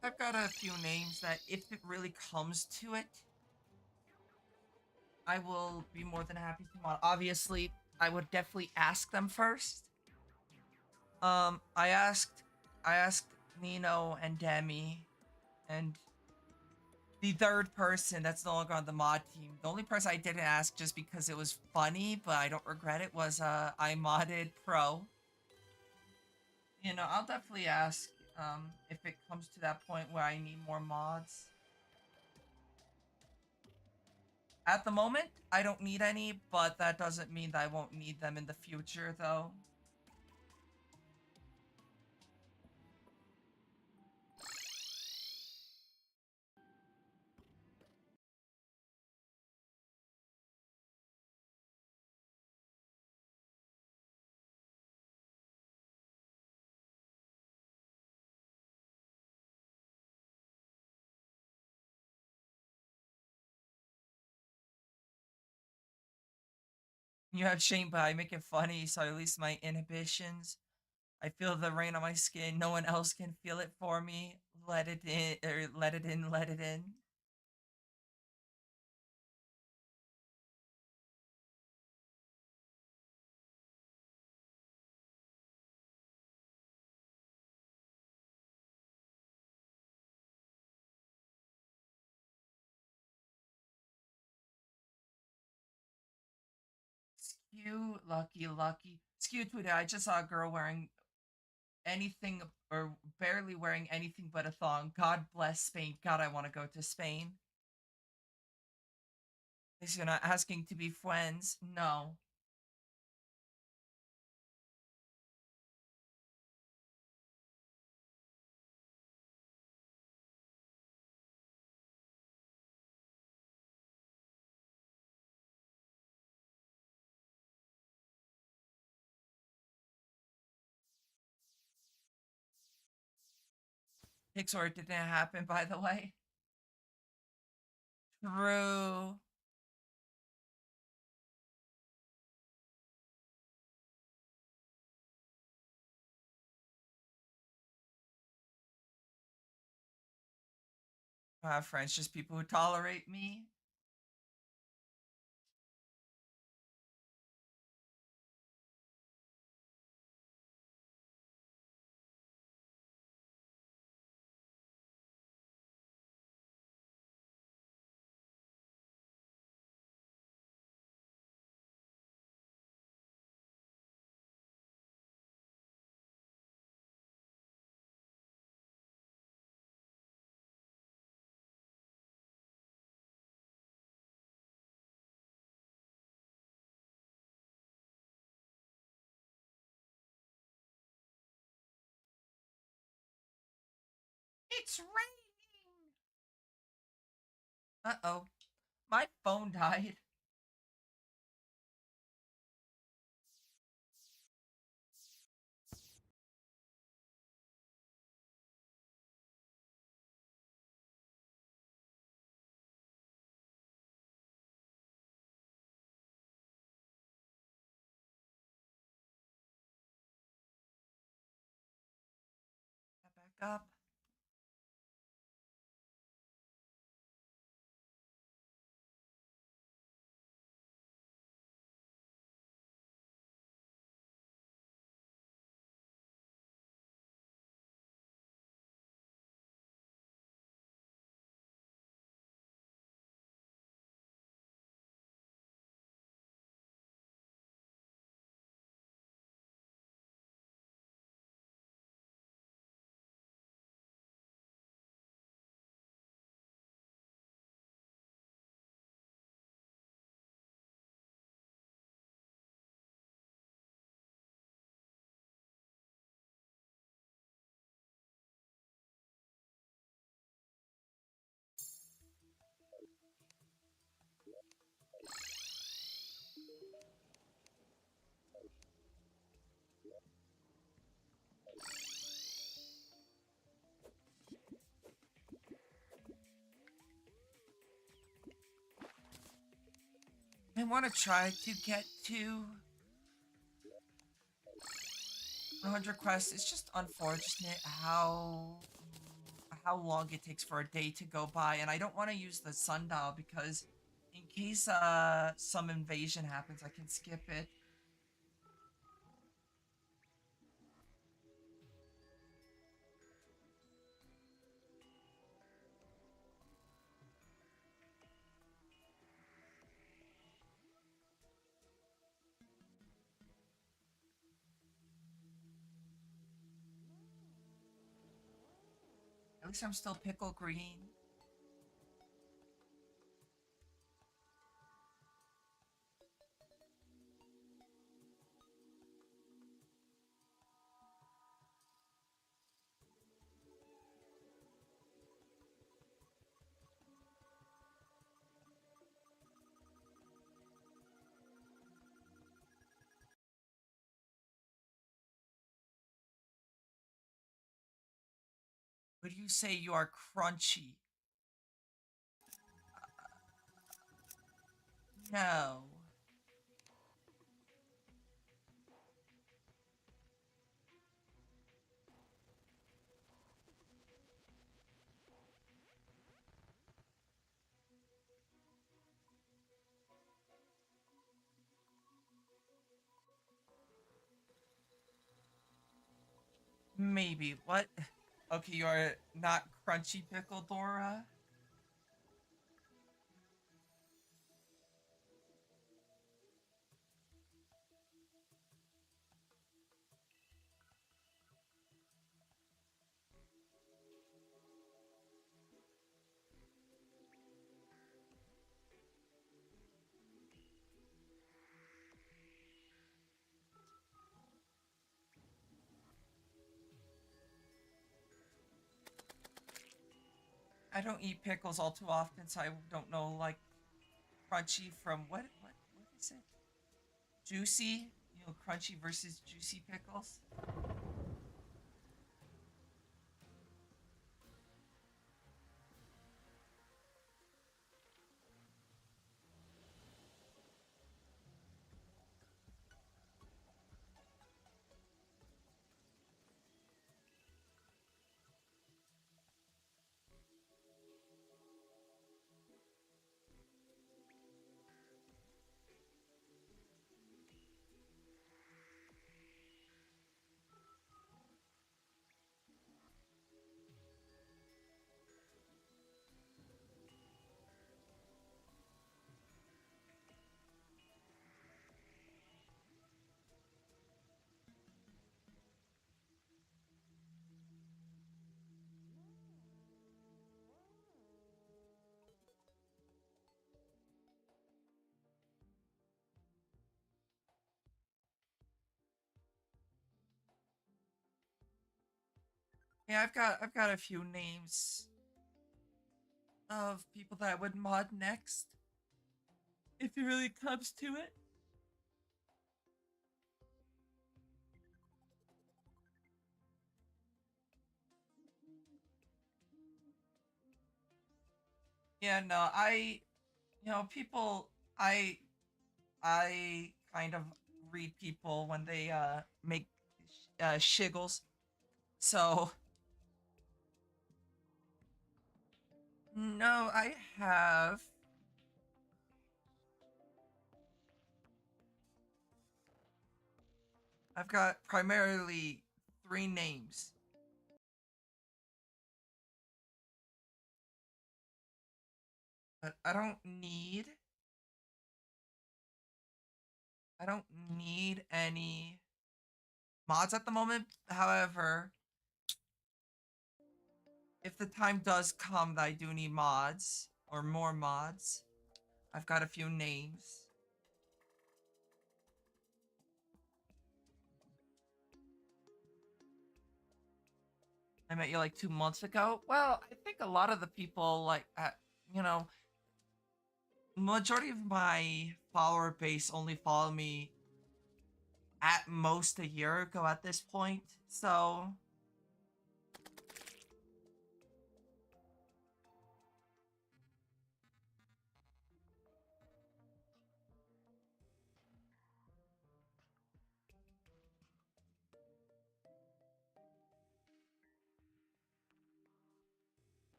I've got a few names that if it really comes to it, I will be more than happy to mod. Obviously, I would definitely ask them first. Um, I asked I asked Nino and Demi and the third person that's no longer on the mod team. The only person I didn't ask just because it was funny, but I don't regret it, was I modded Pro. You know, I'll definitely ask if it comes to that point where I need more mods. At the moment, I don't need any, but that doesn't mean that I won't need them in the future, though. You have shame, but I make it funny, so I release my inhibitions. I feel the rain on my skin. No one else can feel it for me. Let it in, or let it in, let it in. Skew, lucky, lucky. Skew tweeted, I just saw a girl wearing anything or barely wearing anything but a thong. God bless Spain. God, I want to go to Spain. Is you're not asking to be friends? No. Pixar didn't happen, by the way. True. I have friends, just people who tolerate me. It's raining. Uh-oh. My phone died. up. I want to try to get to 100 quests. It's just unfortunate how long it takes for a day to go by, and I don't want to use the sundial because in case some invasion happens, I can skip it. At least I'm still pickle green. Would you say you are crunchy? No. Maybe. What? Okay, you're not crunchy pickle, Dora? I don't eat pickles all too often, so I don't know, like, crunchy from what is it? Juicy? You know, crunchy versus juicy pickles? Yeah, I've got a few names of people that I would mod next if it really comes to it. Yeah, no, people I kind of read people when they make shiggles. So No, I have. I've got primarily three names, but I don't need any mods at the moment. However, if the time does come that I do need mods or more mods, I've got a few names. I met you like 2 months ago. Well, I think a lot of the people you know, majority of my follower base only follow me at most a year ago at this point. So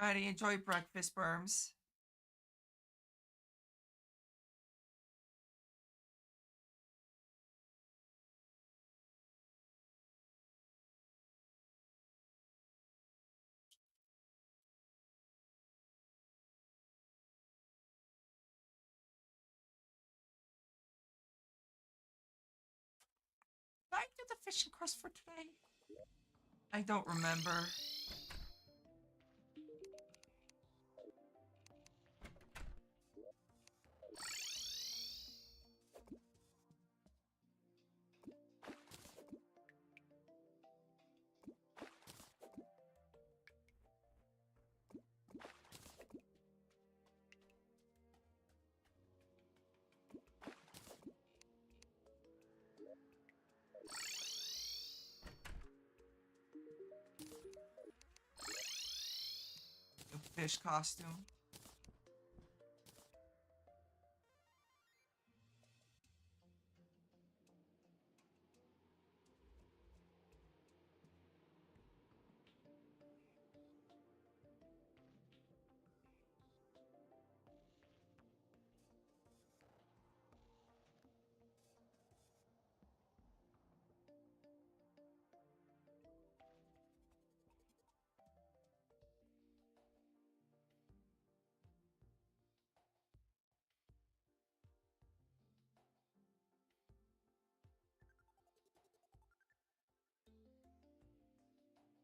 alrighty, enjoy breakfast, Berms. Did I do the fishing quest for today? I don't remember. New fish costume.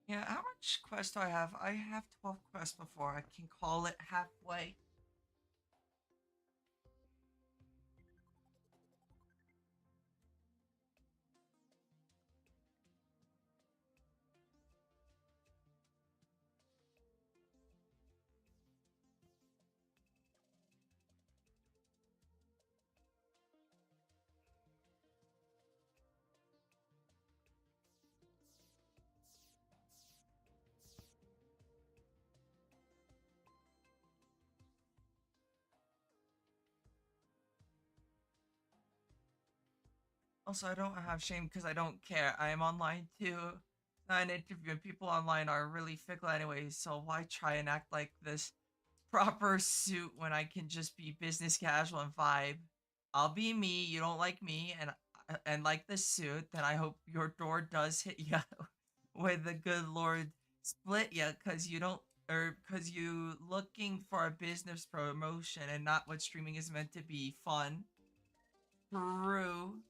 Yeah, how much quest do I have? I have 12 quests before I can call it halfway. Also, I don't have shame because I don't care. I am online too. Not an interview, and people online are really fickle anyways, so why try and act like this proper suit when I can just be business casual and vibe? I'll be me, you don't like me, and like the suit, then I hope your door does hit you with the good lord split you because you don't or because you looking for a business promotion and not what streaming is meant to be fun. True.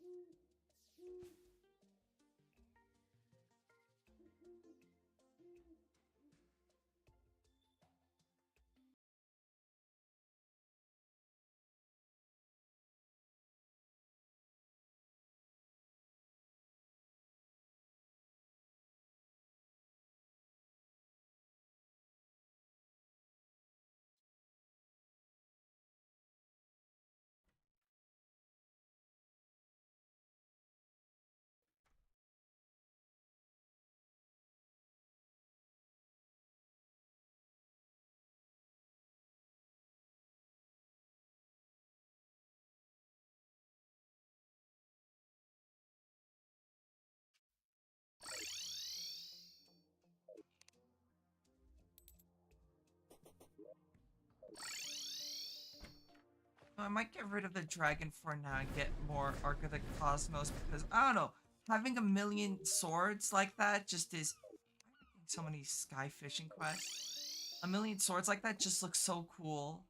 I might get rid of the dragon for now and get more Ark of the Cosmos because I don't know, having a million swords like that just is. Why am I getting so many sky fishing quests? A million swords like that just looks so cool.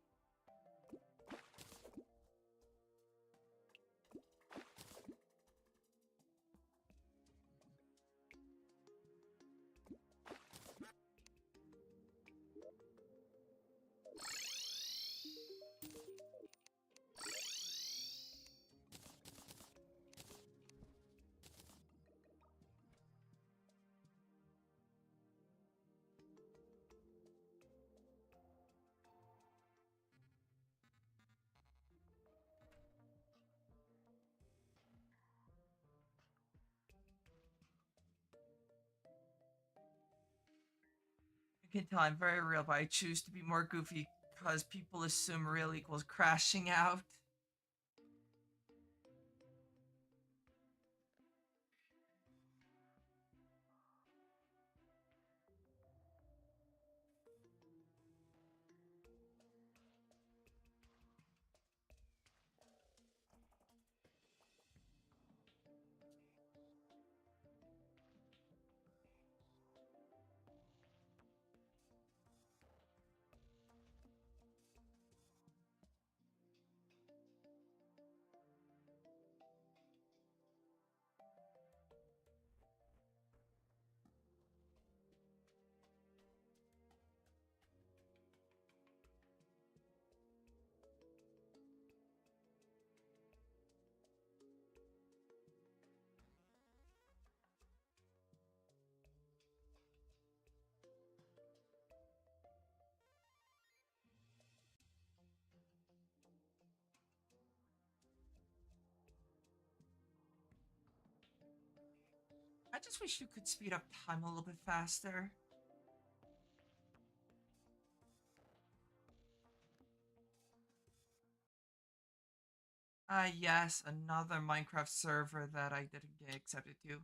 You can tell I'm very real, but I choose to be more goofy because people assume real equals crashing out. I just wish you could speed up time a little bit faster. Yes, another Minecraft server that I didn't get accepted to.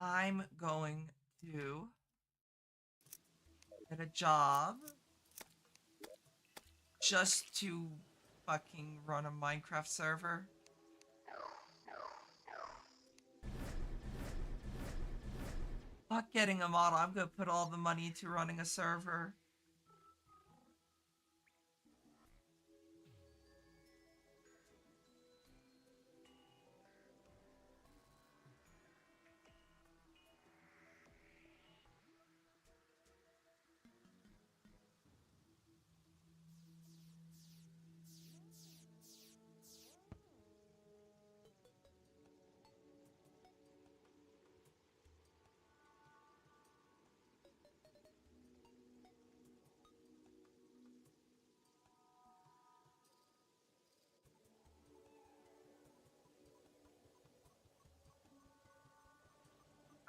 I'm going to get a job just to fucking run a Minecraft server. Fuck getting a model. I'm gonna put all the money into running a server.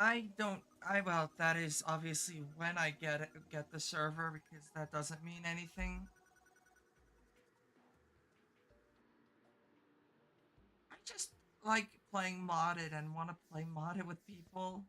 I don't. Well, that is obviously when I get the server because that doesn't mean anything. I just like playing modded and want to play modded with people.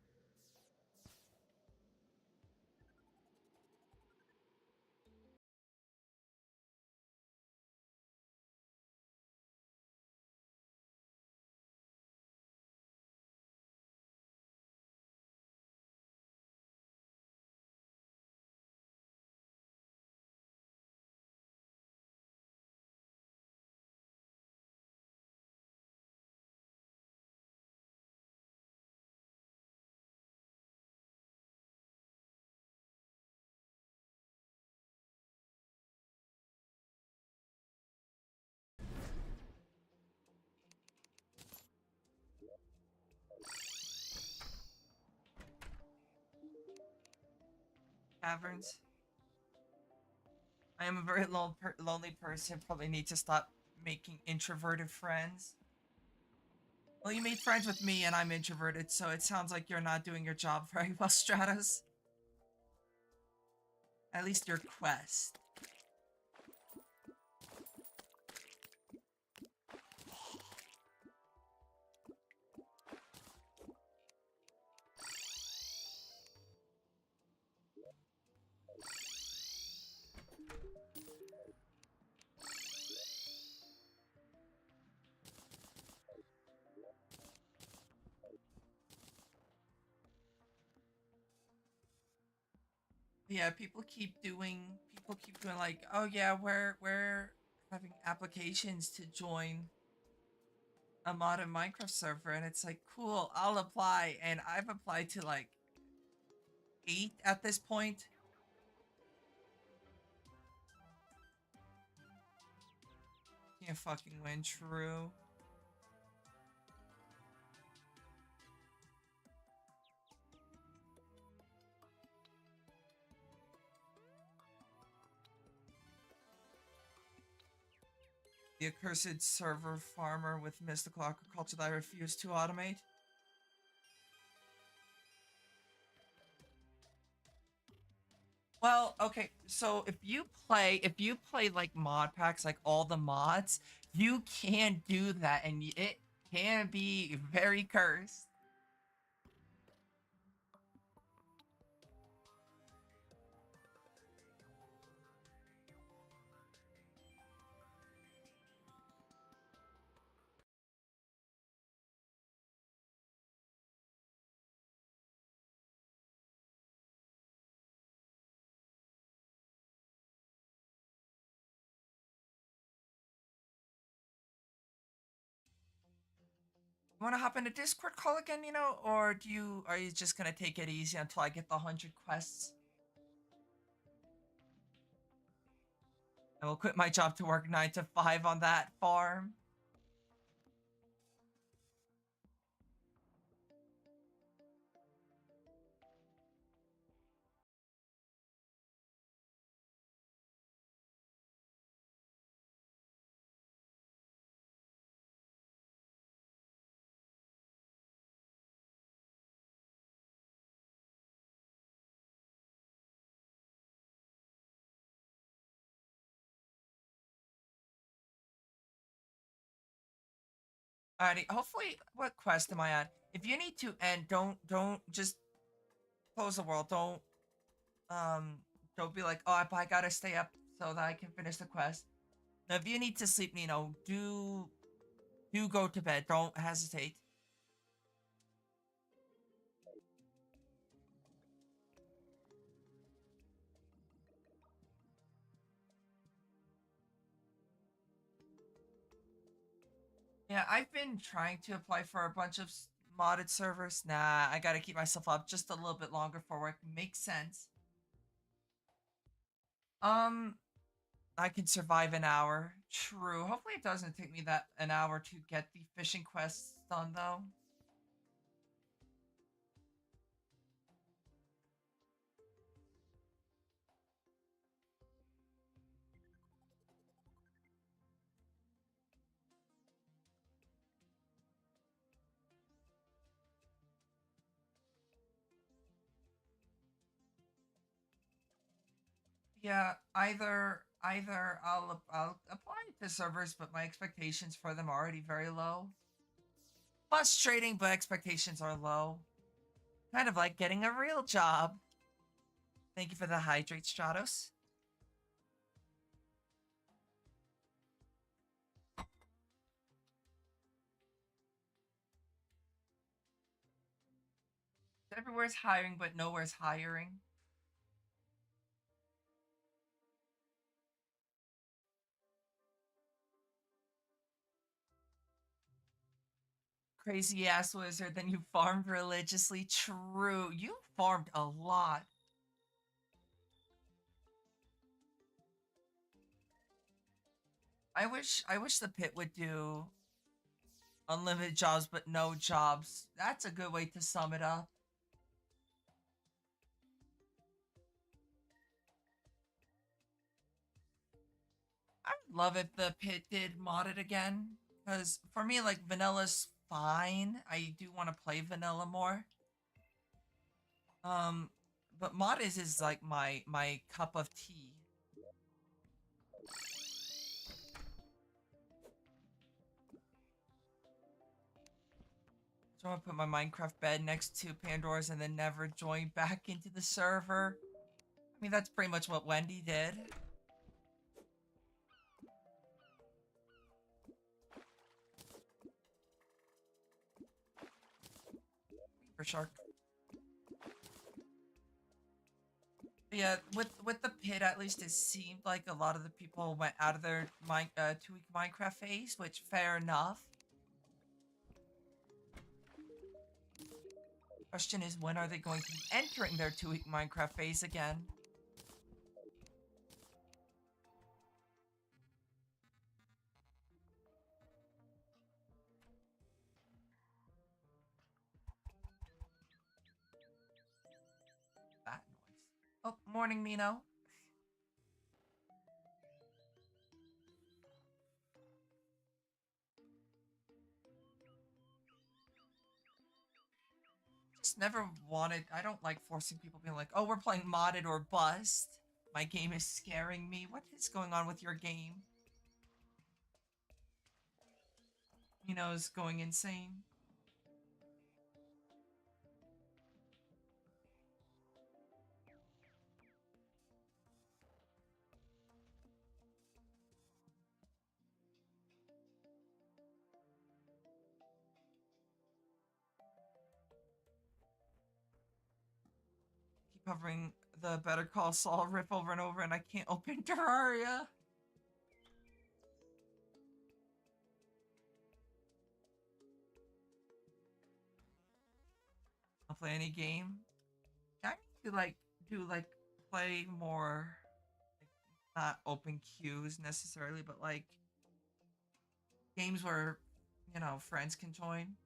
caverns. I am a very lonely person. Probably need to stop making introverted friends. Well, you made friends with me and I'm introverted, so it sounds like you're not doing your job very well, Stratos. At least your quest. Yeah, people keep doing like, oh yeah, we're having applications to join a modern Minecraft server, and it's like, cool, I'll apply, and I've applied to like 8 at this point. Can't fucking win, true. The accursed server farmer with mystical agriculture that I refuse to automate. Well, okay, so if you play like mod packs, like all the mods, you can do that, and it can be very cursed. Want to hop in a Discord call again, or are you just gonna take it easy until I get the 100 quests? I will quit my job to work 9 to 5 on that farm. Alrighty, hopefully, what quest am I on? If you need to end, don't just close the world. Um, don't be like, oh, I gotta stay up so that I can finish the quest. Now, if you need to sleep, do go to bed. Don't hesitate. Yeah, I've been trying to apply for a bunch of modded servers. Nah, I gotta keep myself up just a little bit longer for work. Makes sense. Um, I can survive an hour. True. Hopefully it doesn't take me that an hour to get the fishing quests done, though. Yeah, either I'll apply to servers, but my expectations for them are already very low. Frustrating, but expectations are low. Kind of like getting a real job. Thank you for the hydrate, Stratos. Everywhere's hiring, but nowhere's hiring. Crazy ass wizard, then you farmed religiously. True, you farmed a lot. I wish the pit would do unlimited jobs, but no jobs. That's a good way to sum it up. love if the pit did mod it again. Because for me, like, vanilla's fine. I do want to play vanilla more. Um, but mod is like my cup of tea. So I'm gonna put my Minecraft bed next to Pandora's and then never join back into the server. I mean, that's pretty much what Wendy did. For shark. Yeah, with the pit, at least it seemed like a lot of the people went out of their 2 week Minecraft phase, which fair enough. Question is, when are they going to be entering their 2 week Minecraft phase again? That noise. Oh, morning, Mino. Just never wanted. I don't like forcing people being like, "Oh, we're playing modded or bust." My game is scaring me. What is going on with your game? Mino's going insane. Keep hovering the Better Call Saul riff over and over, and I can't open Terraria. I'll play any game. I need to like do like play more, like, not open queues necessarily, but like games where friends can join.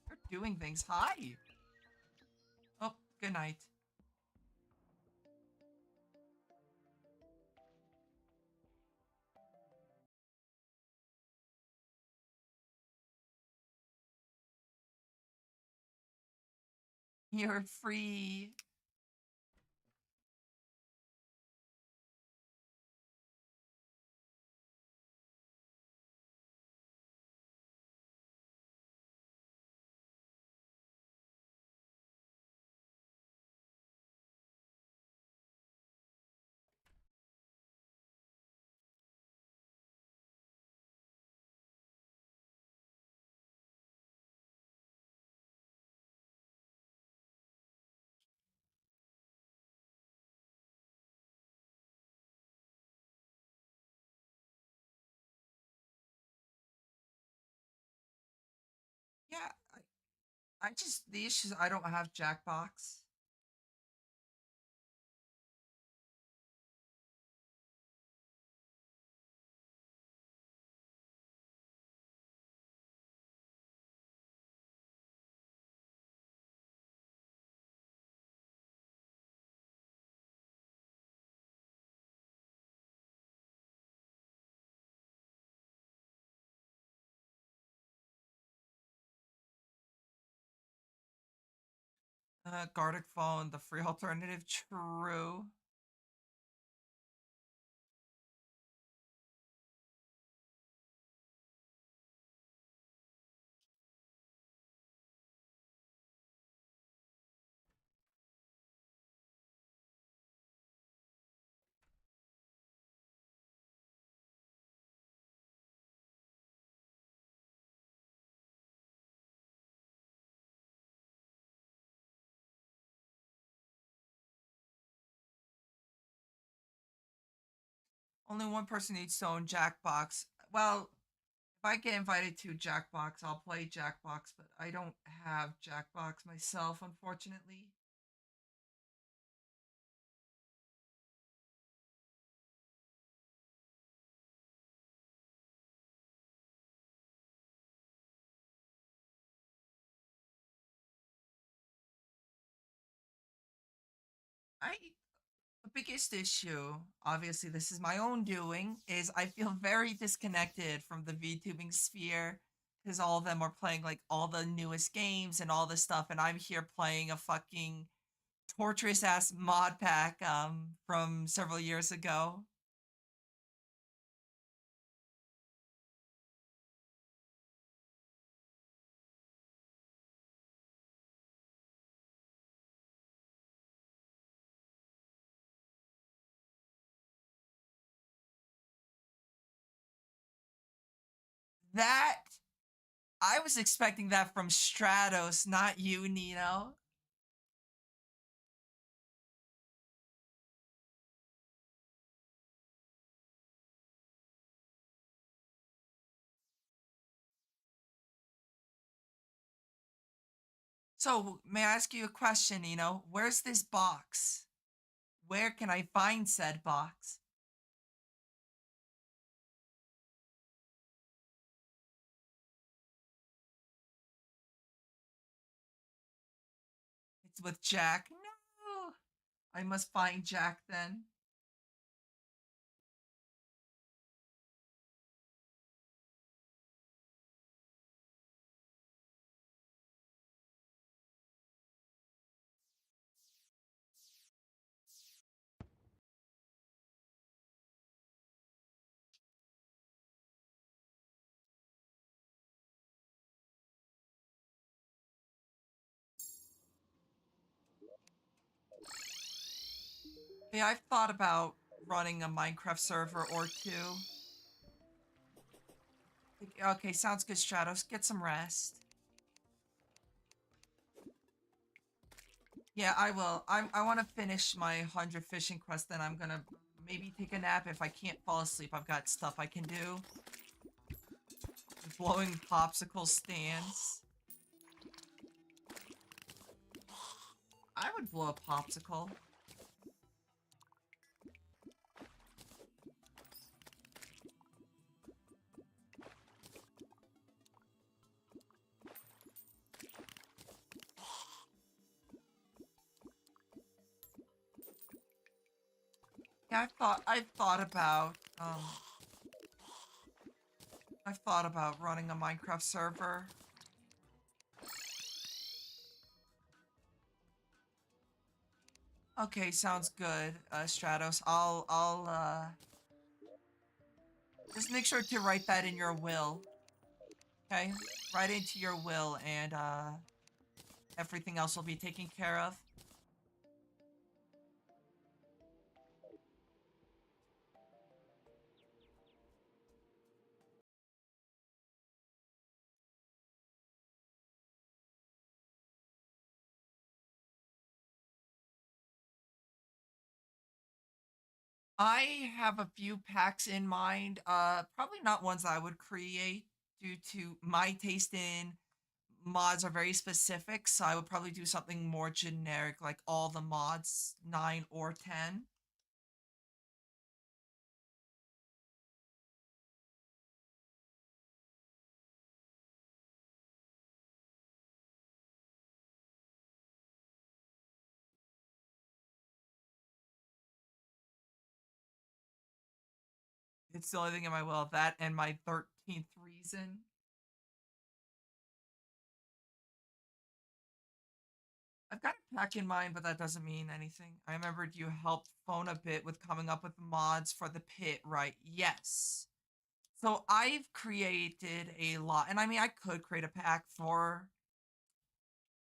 You're doing things. Hi. Oh, good night. You're free. Yeah, I just the issue is I don't have Jackbox. Gardic phone, the free alternative. True. Only one person needs to own Jackbox. Well, if I get invited to Jackbox, I'll play Jackbox, but I don't have Jackbox myself, unfortunately. My biggest issue, obviously, this is my own doing, is I feel very disconnected from the VTubing sphere because all of them are playing like all the newest games and all this stuff, and I'm here playing a fucking torturous ass mod pack from several years ago. That I was expecting that from Stratos, not you, Nino. So, may I ask you a question, Nino? Where's this box? Where can I find said box? It's with Jack. No! I must find Jack then. Yeah, I've thought about running a Minecraft server or two. Okay, sounds good, Stratos. Get some rest. Yeah, I will. I want to finish my 100 fishing quest, then I'm gonna maybe take a nap. If I can't fall asleep, I've got stuff I can do. Blowing popsicle stands. I would blow a popsicle. Yeah, I've thought about running a Minecraft server. Okay, sounds good, Stratos. I'll just make sure to write that in your will. Okay? Write into your will and everything else will be taken care of. I have a few packs in mind. Probably not ones I would create due to my taste in mods are very specific, so I would probably do something more generic, like all the mods, 9 or 10. It's the only thing in my will. That and my 13th reason. I've got a pack in mind, but that doesn't mean anything. I remembered you helped Phone a bit with coming up with mods for the pit, right? Yes. So I've created a lot, and I mean, I could create a pack for,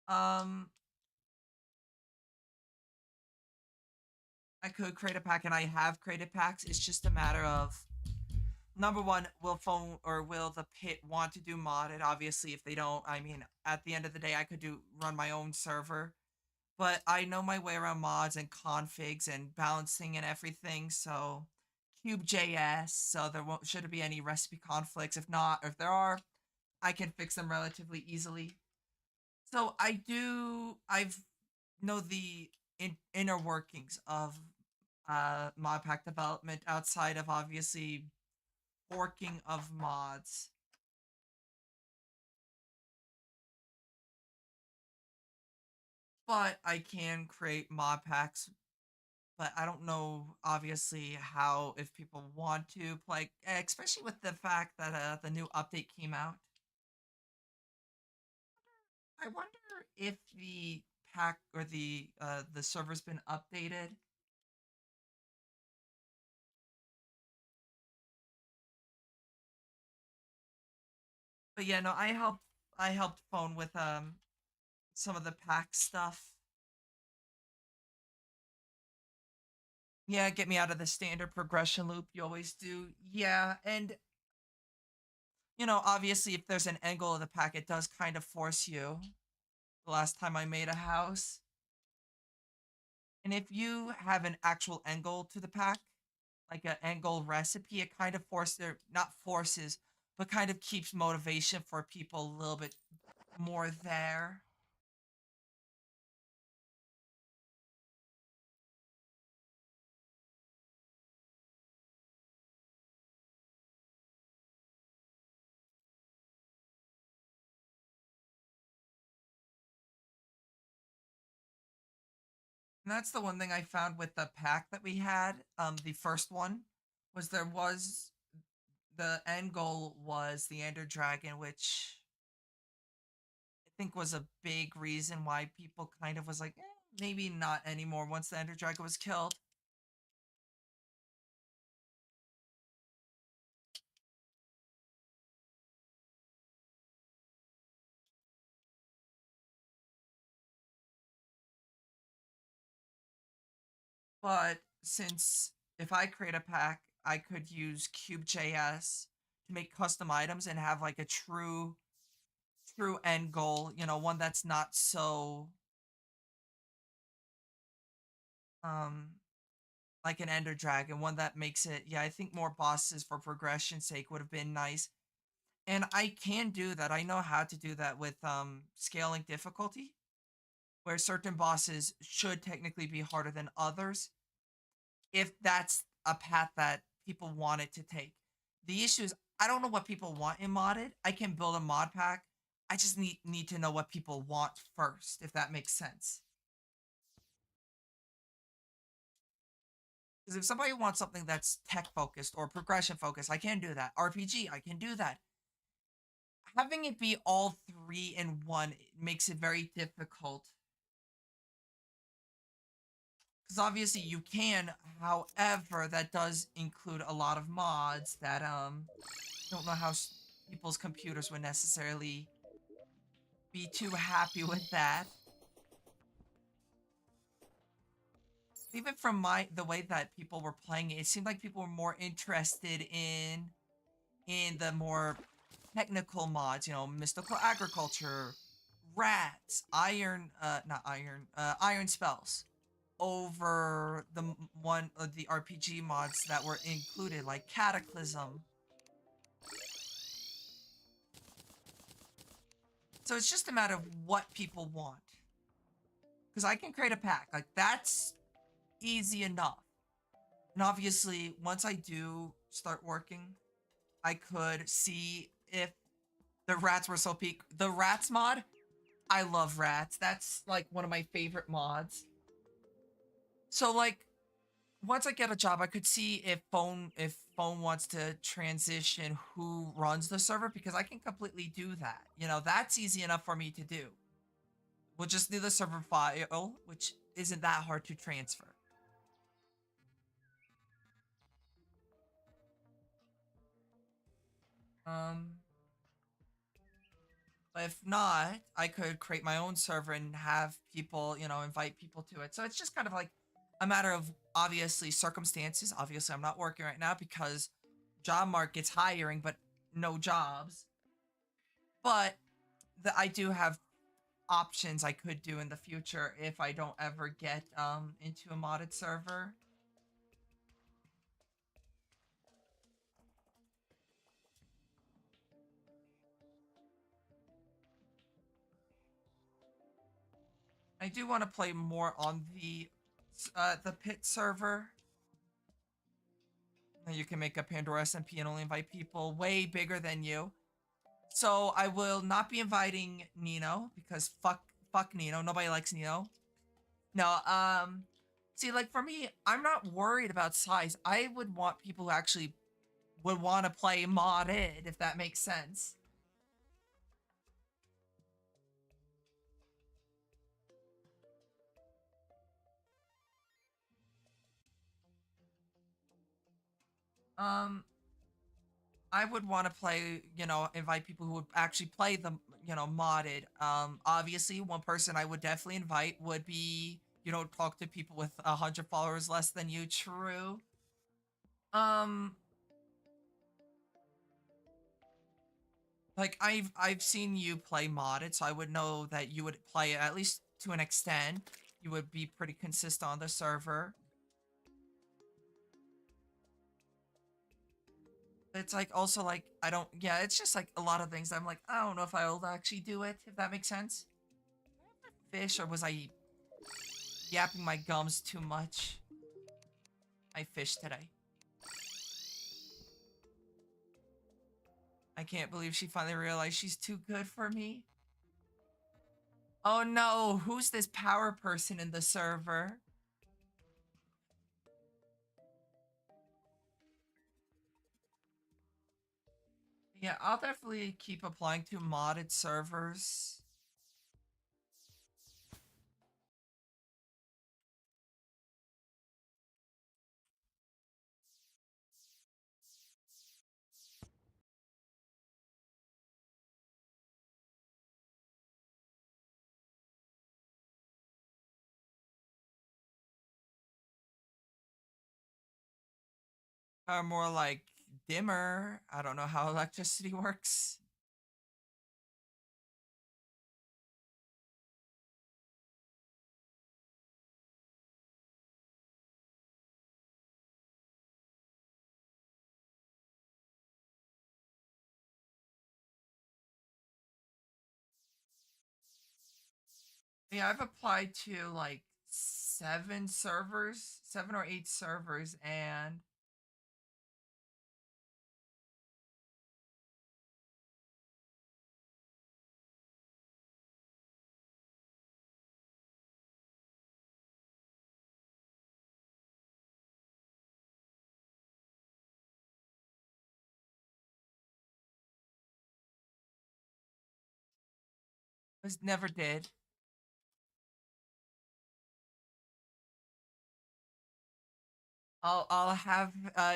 um, I could create a pack, and I have created packs. It's just a matter of number one, will Phone or will the pit want to do modded? Obviously, if they don't, I mean, at the end of the day, I could run my own server. But I know my way around mods and configs and balancing and everything. So Cube.js, so there won't shouldn't be any recipe conflicts. If not, or if there are, I can fix them relatively easily. So I've know the inner workings of mod pack development outside of obviously forking of mods. But I can create mod packs but I don't know obviously how if people want to play, especially with the fact that the new update came out. I wonder if the pack or the server's been updated. But yeah, no, I helped phone with some of the pack stuff. Yeah, get me out of the standard progression loop you always do. Yeah, and obviously if there's an angle of the pack, it does kind of force you. The last time I made a house. And if you have an actual angle to the pack, like an angle recipe, it kind of not forces, but kind of keeps motivation for people a little bit more there. And that's the one thing I found with the pack that we had. The first one was there was the end goal was the Ender Dragon, which I think was a big reason why people kind of was like, maybe not anymore once the Ender Dragon was killed. But since if I create a pack, I could use Cube.js to make custom items and have like a true end goal, one that's not so um like an Ender Dragon, one that makes it, yeah, I think more bosses for progression's sake would have been nice. And I can do that. I know how to do that with scaling difficulty, where certain bosses should technically be harder than others if that's a path that people want it to take. The issue is I don't know what people want in modded. I can build a mod pack. I just need to know what people want first, if that makes sense. Because if somebody wants something that's tech focused or progression focused, I can do that. RPG, I can do that. Having it be all three in one makes it very difficult. Because obviously you can, however, that does include a lot of mods that don't know how people's computers would necessarily be too happy with that. Even from the way that people were playing it, it seemed like people were more interested in the more technical mods, mystical agriculture, rats, iron, not iron, iron spells, over one of the RPG mods that were included, like Cataclysm. So it's just a matter of what people want. Because I can create a pack, like that's easy enough. And obviously, once I do start working, I could see if the rats were so peak. The rats mod, I love rats. That's like one of my favorite mods. So like once I get a job, I could see if phone wants to transition who runs the server because I can completely do that. That's easy enough for me to do. We'll just need the server file, which isn't that hard to transfer. Um, but if not, I could create my own server and have people, invite people to it. So it's just kind of like a matter of obviously circumstances. Obviously, I'm not working right now because job market's hiring, but no jobs. But I do have options I could do in the future if I don't ever get into a modded server. I do want to play more on the pit server. You can make a Pandora SMP and only invite people way bigger than you. So I will not be inviting Nino because fuck Nino. Nobody likes Nino. No, See, like for me, I'm not worried about size. I would want people who actually would want to play modded, if that makes sense. Um, I would want to play, invite people who would actually play the, modded. Obviously, one person I would definitely invite would be, talk to people with 100 followers less than you. True. Um, like I've seen you play modded, so I would know that you would play it at least to an extent. You would be pretty consistent on the server. It's like also like I don't yeah, it's just like a lot of things. I'm like, I don't know if I'll actually do it, if that makes sense. Fish, or was I yapping my gums too much? I fished today. I can't believe she finally realized she's too good for me. Oh no, who's this power person in the server? Yeah, I'll definitely keep applying to modded servers. More like dimmer. I don't know how electricity works. Yeah, I've applied to like 7 servers, 7 or 8 servers, and was never did. I'll have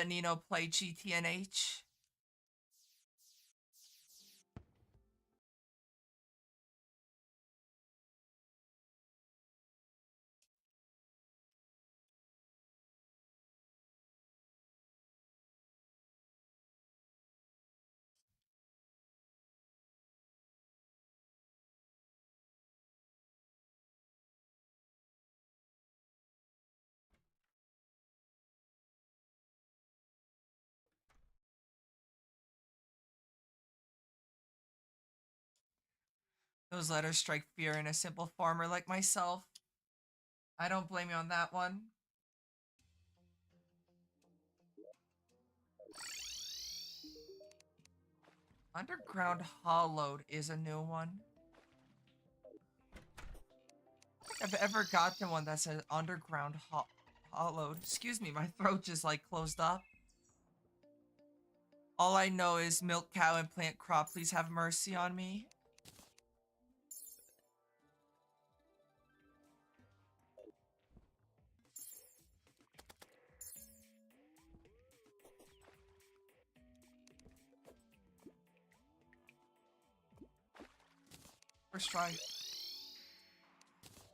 Nino play GTNH. Those letters strike fear in a simple farmer like myself. I don't blame you on that one. Underground Hollowed is a new one. I don't think I've ever gotten one that says Underground Hollowed. Excuse me, my throat just like closed up. All I know is milk cow and plant crop. Please have mercy on me. First try.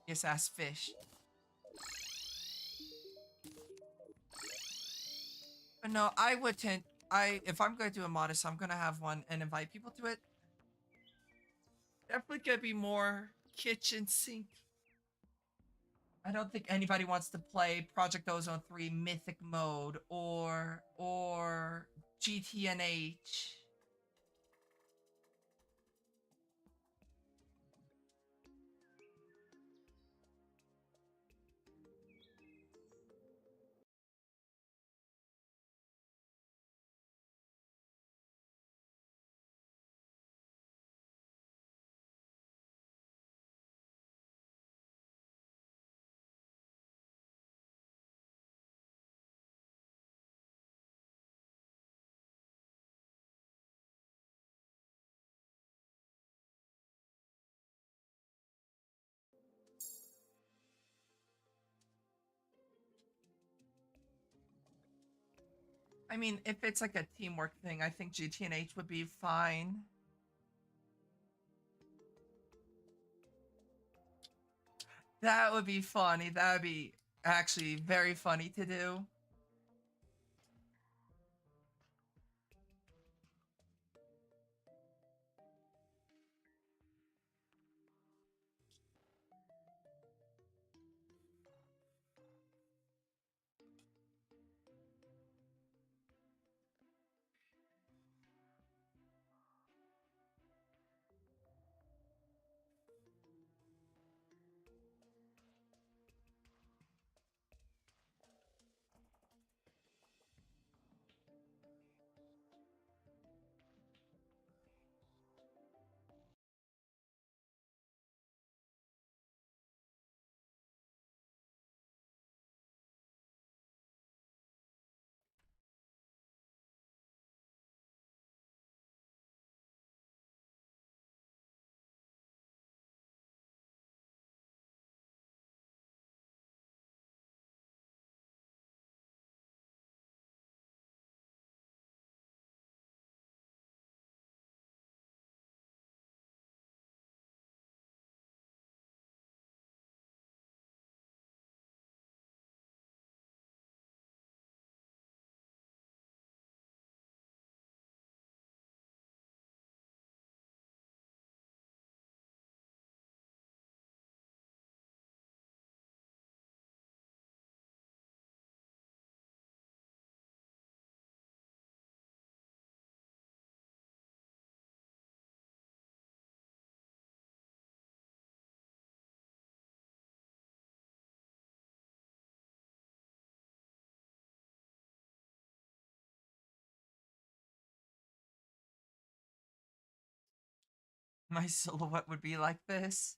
Yes, ass fish. But no, I wouldn't. If I'm gonna do a modest, I'm gonna have one and invite people to it. Definitely gonna be more kitchen sink. I don't think anybody wants to play Project Ozone 3 Mythic Mode or GTNH. I mean, if it's like a teamwork thing, I think GTNH would be fine. That would be funny. That would be actually very funny to do. My silhouette would be like this.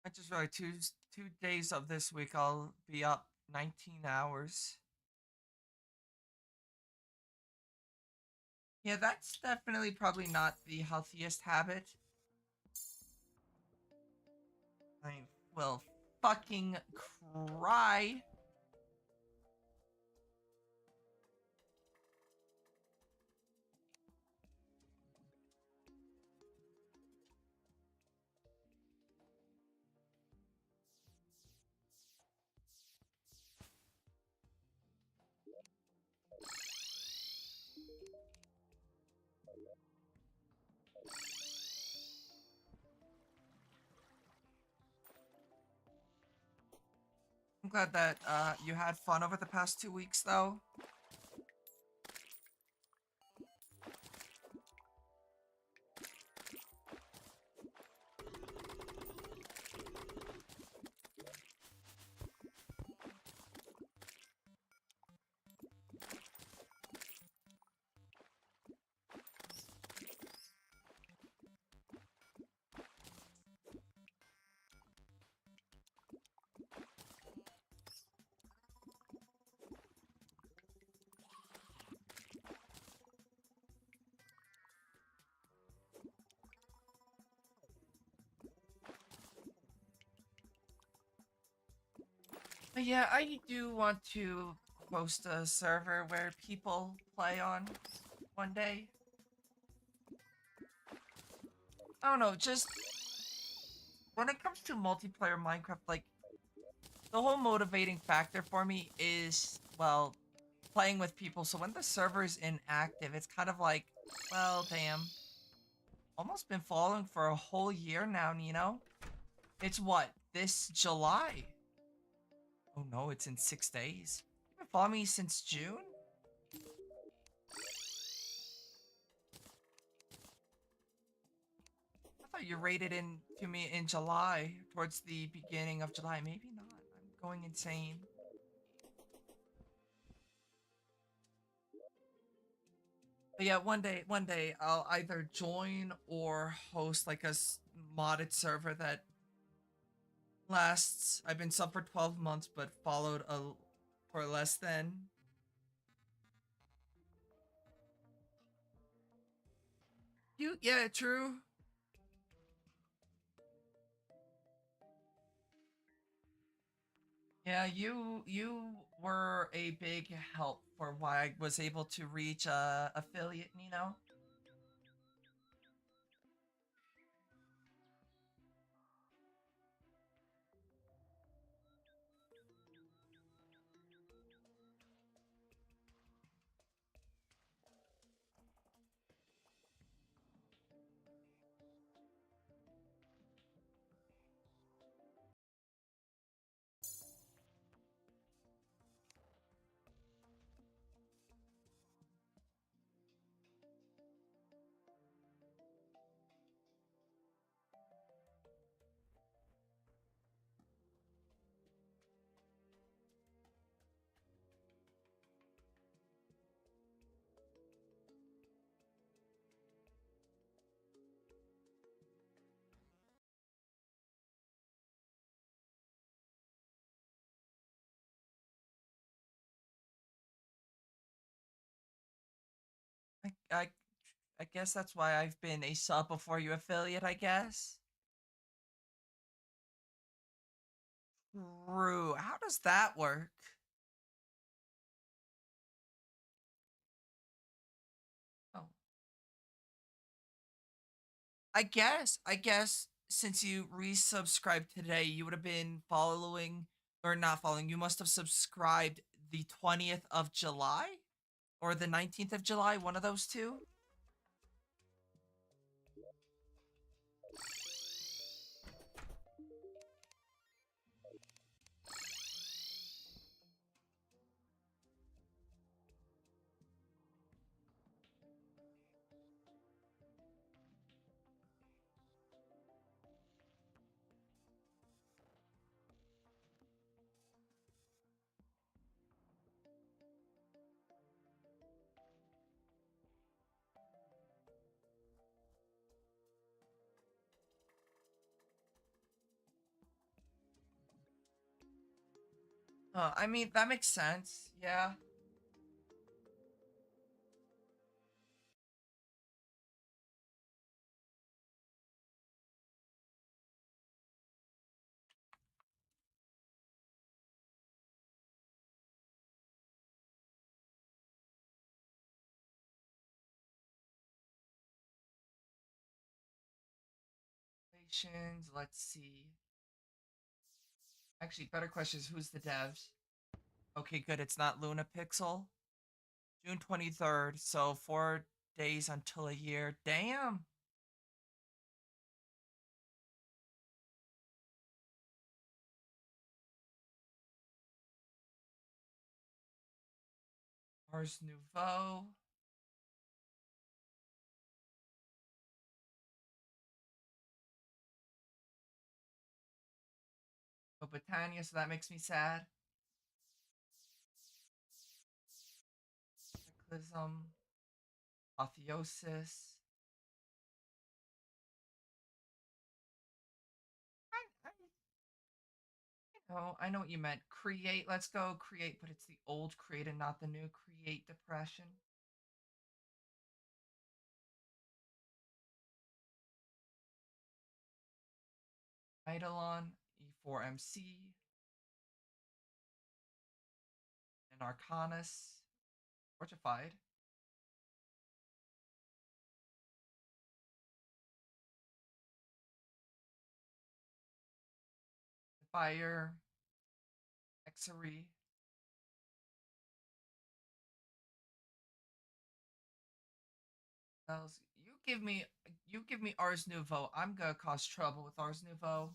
I just realized 2 days of this week I'll be up 19 hours. Yeah, that's definitely probably not the healthiest habit. I will fucking cry. I'm glad that you had fun over the past 2 weeks, though. Yeah, I do want to host a server where people play on one day. I don't know, just when it comes to multiplayer Minecraft, like the whole motivating factor for me is, well, playing with people. So when the server is inactive, it's kind of like, well, damn, almost been following for a whole year now, Nino. It's what, this July? Oh no, it's in 6 days. You've been following me since June? I thought you rated in to me in July, towards the beginning of July. Maybe not. I'm going insane. But yeah, one day I'll either join or host like a modded server that lasts. I've been sub for 12 months, but followed a for less than. You, yeah, true. Yeah, you were a big help for why I was able to reach affiliate, Nino. I, I I guess that's why I've been a sub before you affiliate, I guess. True. How does that work? Oh. I guess since you resubscribed today, you would have been following or not following. You must have subscribed the 20th of July or the 19th of July, one of those two. I mean, that makes sense. Yeah. Let's see. Actually, better question is who's the devs? Okay, good. It's not Luna Pixel. June 23rd. So 4 days until a year. Damn. Ars Nouveau. Oh, Britannia, so that makes me sad. Cataclysm. Apotheosis. I know what you meant. Create. Let's go create, but it's the old create and not the new create depression. Eidolon. E4MC. an Arcanus, Fortified, Fire, Exery. You give me Ars Nouveau. I'm gonna cause trouble with Ars Nouveau.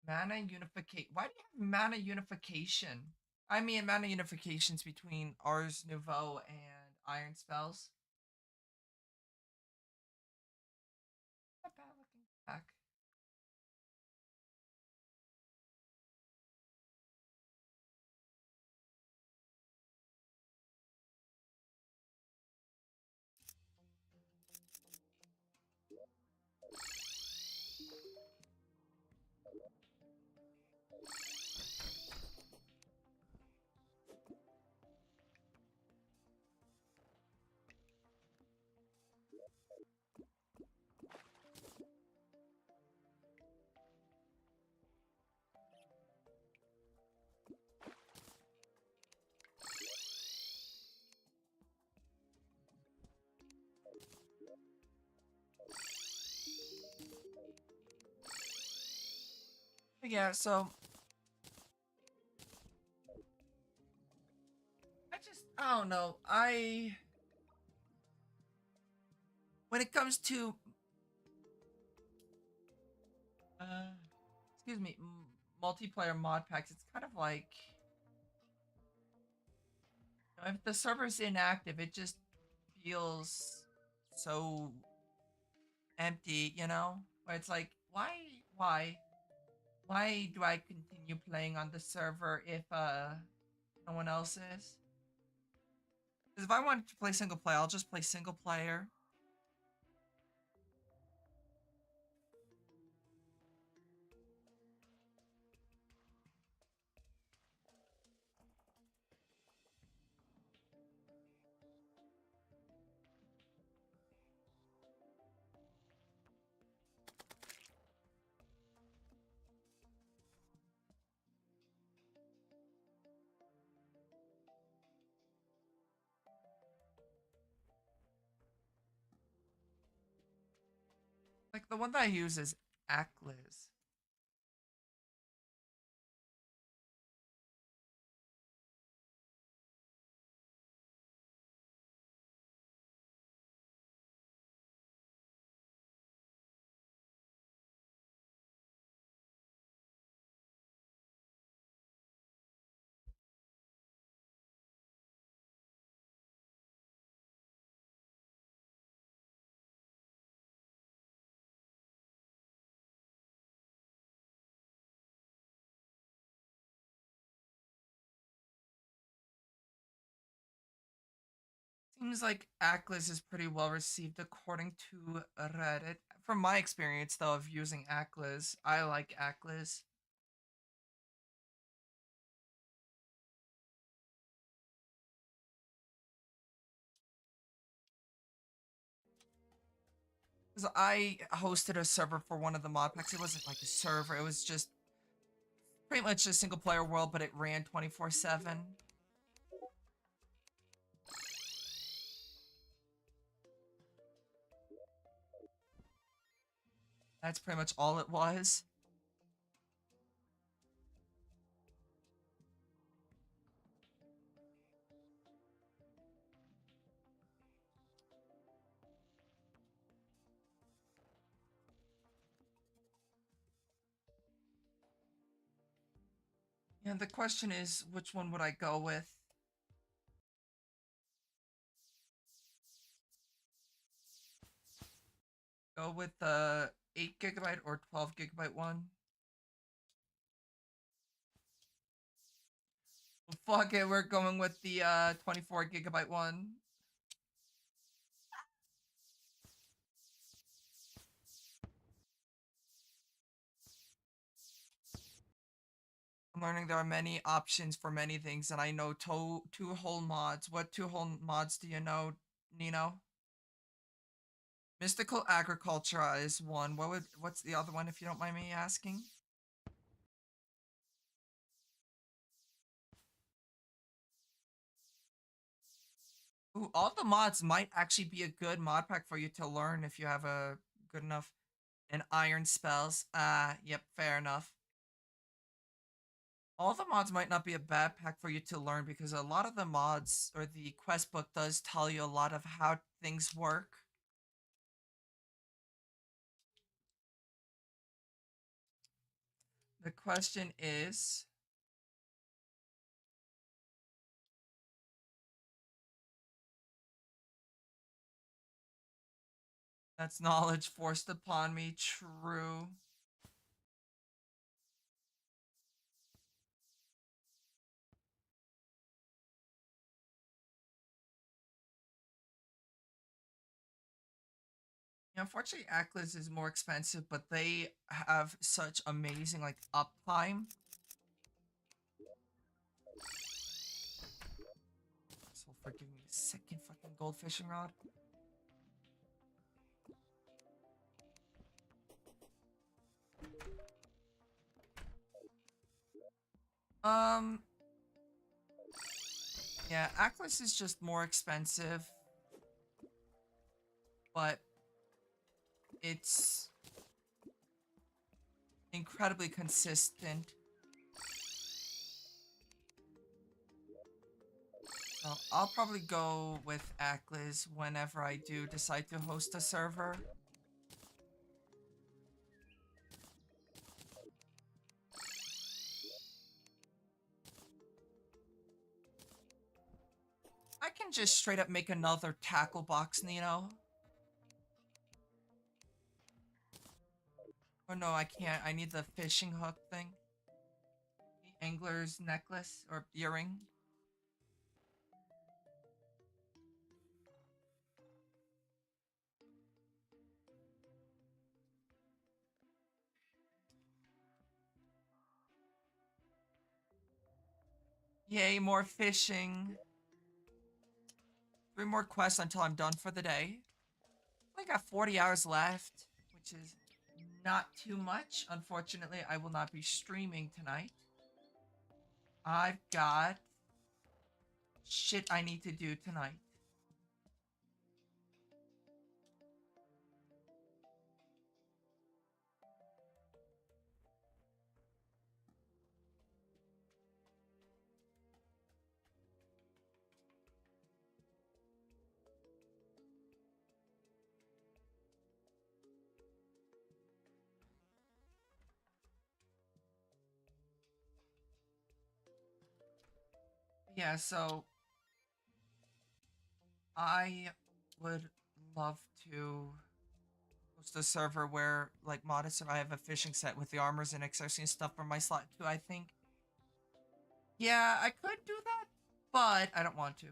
Mana unification. Why do you have mana unification? I mean, mana unifications between Ars Nouveau and Iron Spells. Not bad looking back. But yeah, so I don't know. When it comes to uh excuse me, multiplayer mod packs, it's kind of like, you know, if the server's inactive, it just feels so empty, you know? Where it's like, why why do I continue playing on the server if no one else is? Because if I wanted to play single player, I'll just play single player. Like the one that I use is Akliz. Seems like Akliz is pretty well received according to Reddit. From my experience, though, of using Akliz, I like Akliz. Because I hosted a server for one of the mod packs. It wasn't like a server, it was just pretty much a single player world, but it ran 24/7. That's pretty much all it was. And the question is, which one would I go with? Go with the 8 GB or 12 GB one? Well, fuck it, we're going with the 24 GB one. I'm learning there are many options for many things, and I know two whole mods. What two whole mods do you know, Nino? Mystical agriculture is one. What's the other one if you don't mind me asking? Ooh, all the mods might actually be a good mod pack for you to learn if you have a good enough and iron spells. Yep, fair enough. All the mods might not be a bad pack for you to learn because a lot of the mods or the quest book does tell you a lot of how things work. The question is, that's knowledge forced upon me. True. Yeah, unfortunately, Atlas is more expensive, but they have such amazing like uptime. So for giving me a second fucking gold fishing rod. Um, yeah, Atlas is just more expensive, but it's incredibly consistent. So I'll probably go with Atlas whenever I do decide to host a server. I can just straight up make another tackle box, Nino. Oh no, I can't. I need the fishing hook thing. The angler's necklace or earring. Yay, more fishing. 3 more quests until I'm done for the day. I got 40 hours left, which is not too much. Unfortunately, I will not be streaming tonight. I've got shit I need to do tonight. Yeah, so I would love to host a server where, like, modest, I have a fishing set with the armors and accessories and stuff for my slot too, I think. Yeah, I could do that, but I don't want to.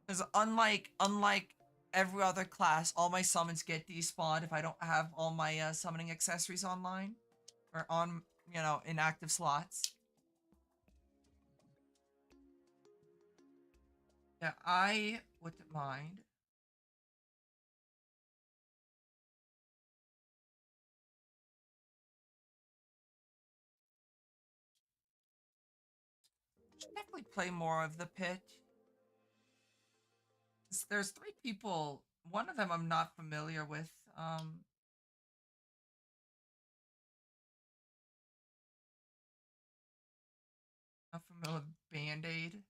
Because unlike every other class, all my summons get despawned if I don't have all my summoning accessories online or on, inactive slots. Yeah, I wouldn't mind. Should definitely play more of the pit. There's 3 people. One of them I'm not familiar with. Not familiar with Band-Aid.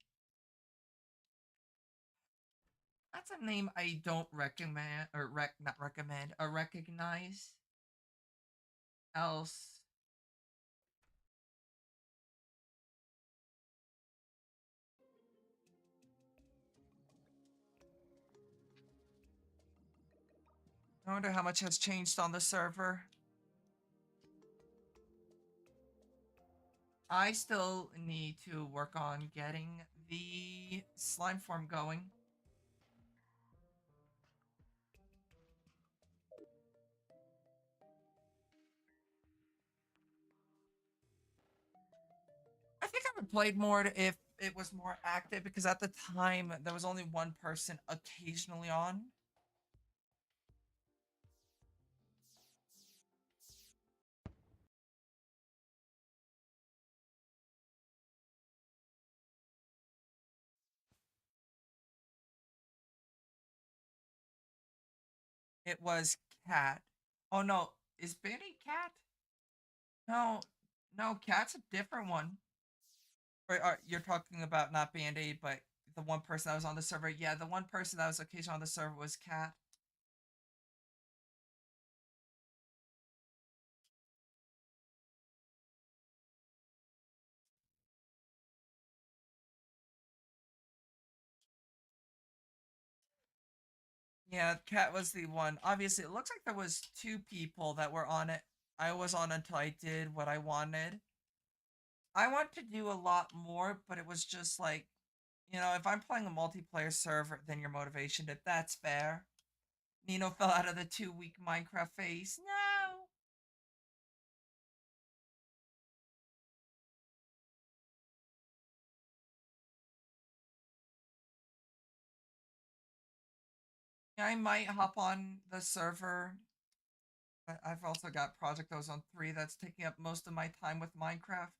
That's a name I don't recommend or not recommend or recognize. Else, I wonder how much has changed on the server. I still need to work on getting the slime form going. I think I would play more if it was more active because at the time there was only one person occasionally on. It was Cat. Oh no, is Benny Cat? No, no, Cat's a different one. Or you're talking about not Band Aid, but the one person that was on the server. Yeah, the one person that was occasionally on the server was Cat. Yeah, Cat was the one. Obviously, it looks like there was two people that were on it. I was on until I did what I wanted. I want to do a lot more, but it was just like, if I'm playing a multiplayer server, then your motivation dip. That's fair. Nino fell out of the 2 week Minecraft phase. No. Yeah, I might hop on the server. I've also got Project Ozone 3 that's taking up most of my time with Minecraft.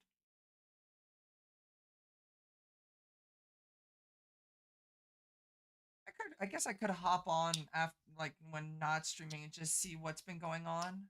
I guess I could hop on after, like, when not streaming and just see what's been going on.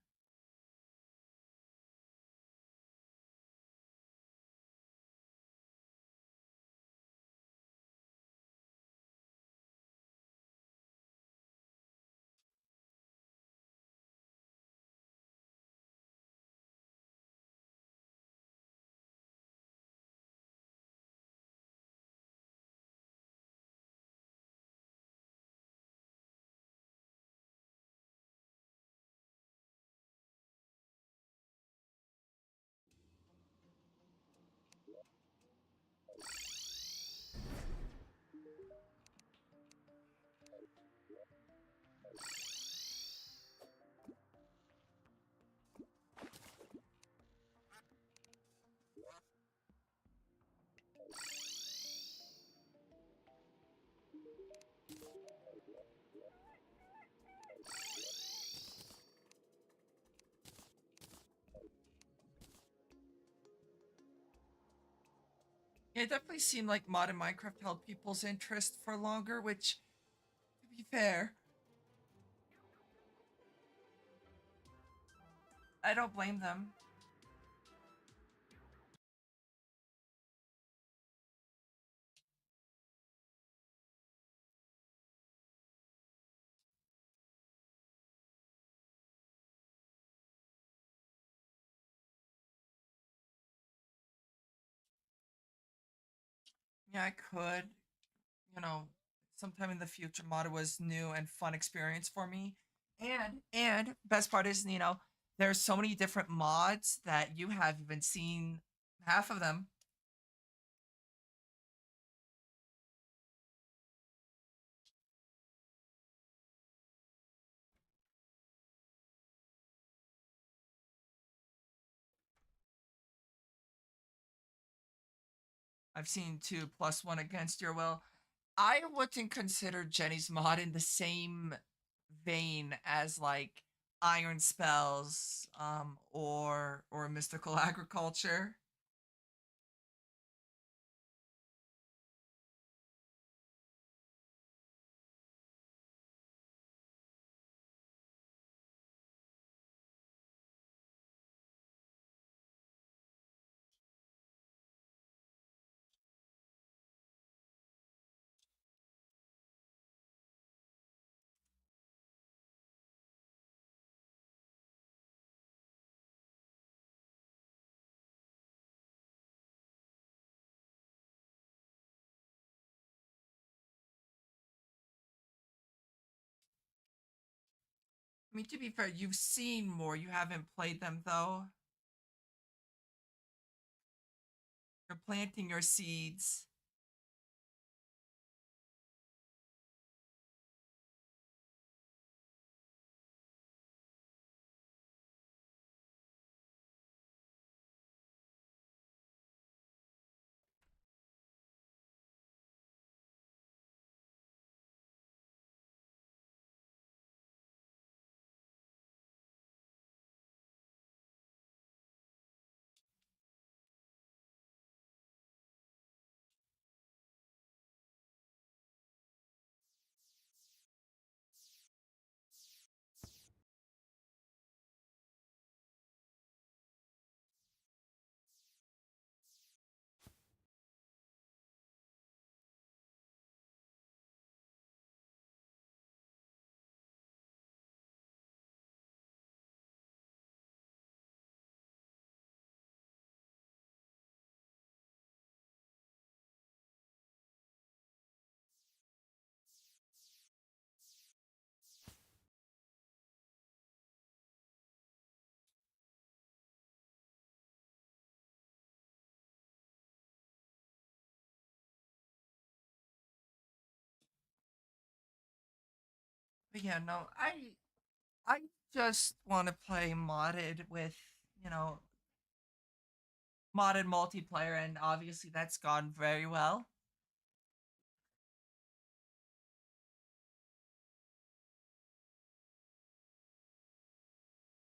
Yeah, it definitely seemed like modern Minecraft held people's interest for longer, which, to be fair, I don't blame them. Yeah, I could, you know, sometime in the future, mod was new and fun experience for me. And best part is, there's so many different mods that you haven't even seen half of them. I've seen two plus one against your will. I wouldn't consider Jenny's mod in the same vein as like iron spells, or mystical agriculture. I mean, to be fair, you've seen more. You haven't played them though. You're planting your seeds. But yeah, no, I just want to play modded with, you know, modded multiplayer, and obviously that's gone very well.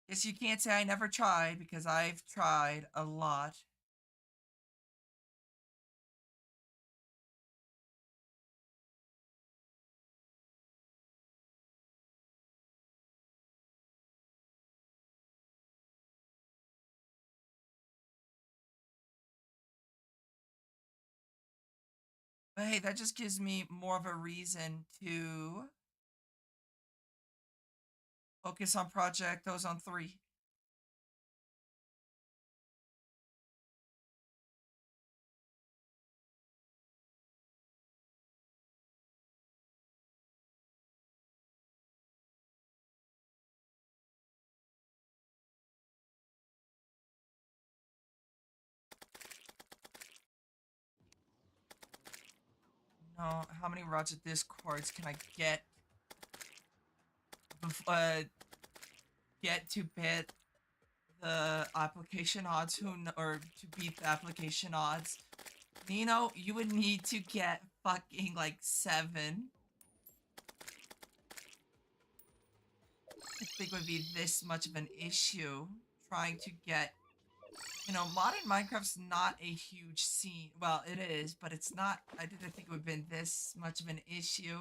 Guess you can't say I never tried because I've tried a lot. But hey, that just gives me more of a reason to focus on Project Ozone 3. No, how many rods of discords can I uh, get to bit the application odds? Or to beat the application odds? Nino, you would need to get fucking like 7. I think would be this much of an issue trying to get, modern Minecraft's not a huge scene. Well, it is, but it's not. I didn't think it would have been this much of an issue.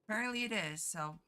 Apparently it is, so.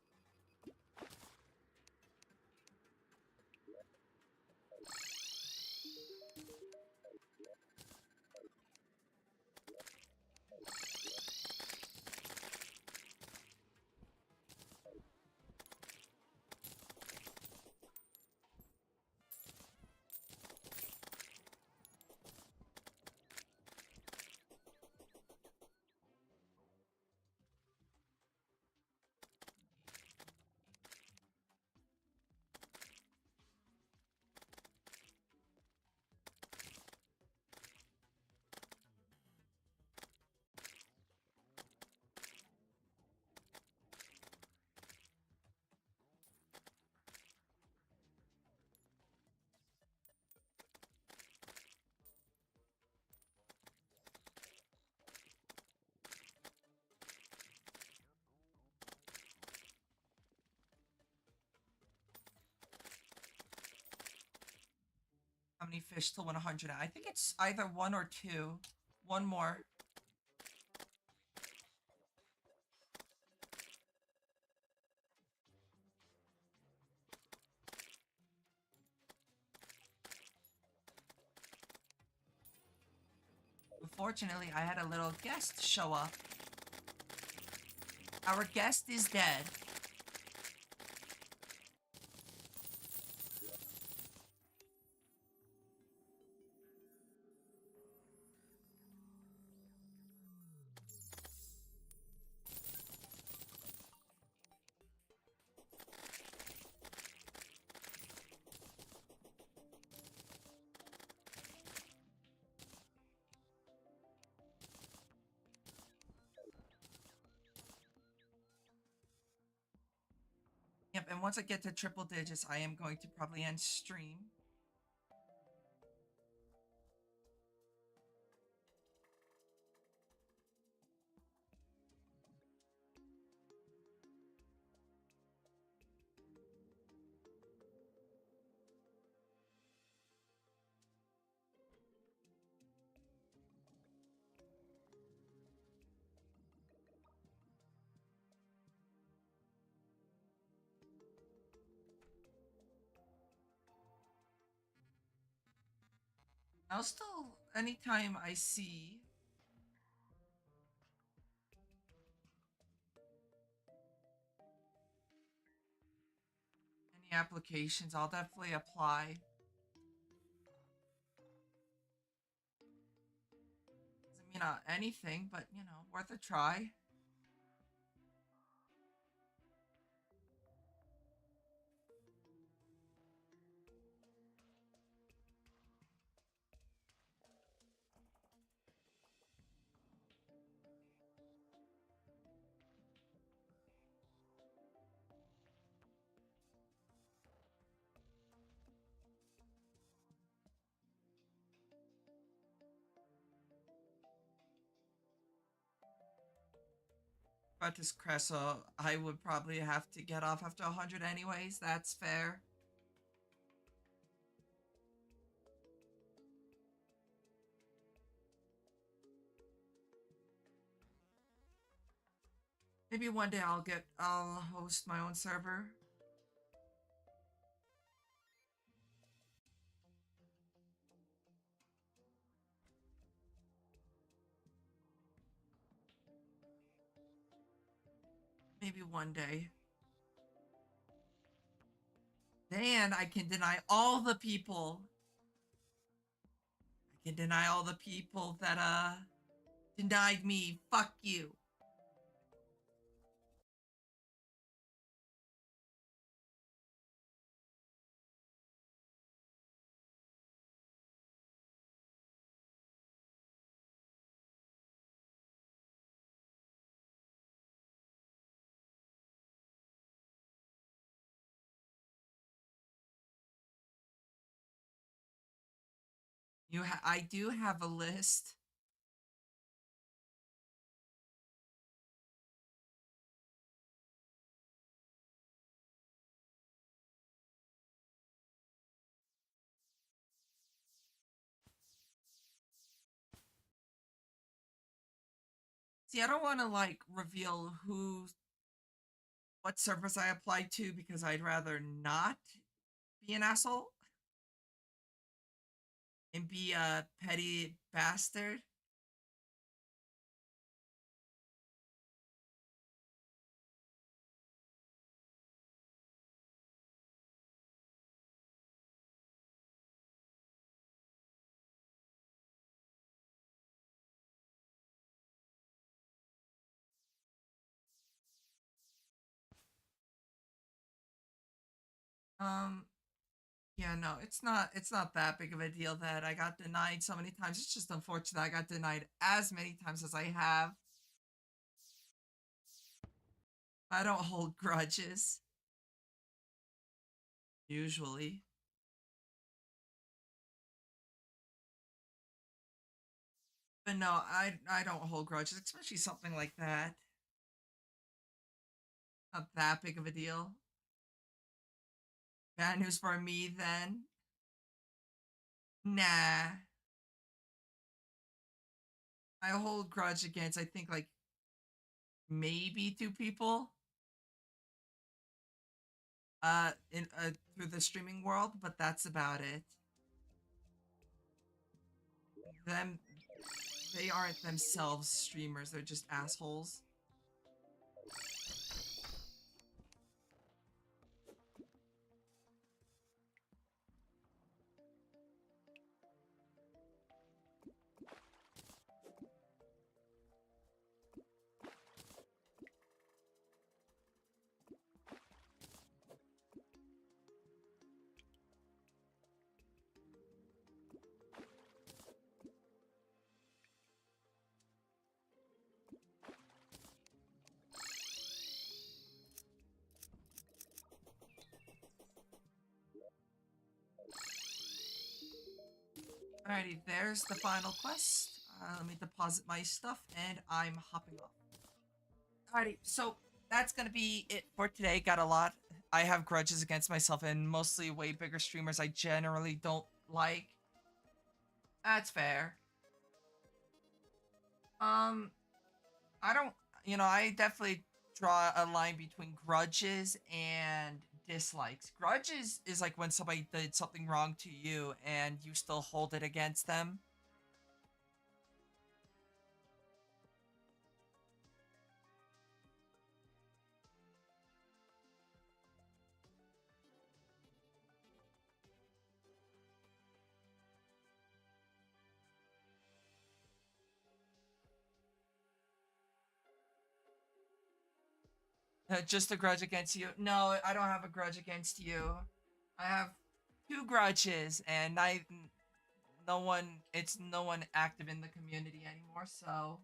How many fish till 100? I think it's either 1 or 2. One more. Unfortunately, I had a little guest show up. Our guest is dead. Yep, and once I get to triple digits, I am going to probably end stream. I'll still, anytime I see any applications, I'll definitely apply. Doesn't mean anything, but worth a try. But this Creso, I would probably have to get off after 100 anyways. That's fair. Maybe one day I'll host my own server. Maybe one day. Then I can deny all the people. I can deny all the people that denied me. Fuck you. I do have a list. See, I don't want to like reveal what servers I apply to because I'd rather not be an asshole and be a petty bastard. Um, yeah, no, it's not that big of a deal that I got denied so many times. It's just unfortunate I got denied as many times as I have. I don't hold grudges usually. But no, I don't hold grudges, especially something like that. Not that big of a deal. Bad news for me then. Nah. I hold grudge against I think like maybe two people in through the streaming world, but that's about it. Them they aren't themselves streamers, they're just assholes. Alrighty, there's the final quest. Let me deposit my stuff and I'm hopping off. Alrighty, so that's gonna be it for today. Got a lot. I have grudges against myself and mostly way bigger streamers I generally don't like. That's fair. Um, I don't, I definitely draw a line between grudges and dislikes. Grudges is like when somebody did something wrong to you and you still hold it against them. Just a grudge against you. No, I don't have a grudge against you. I have two grudges, and it's no one active in the community anymore. So,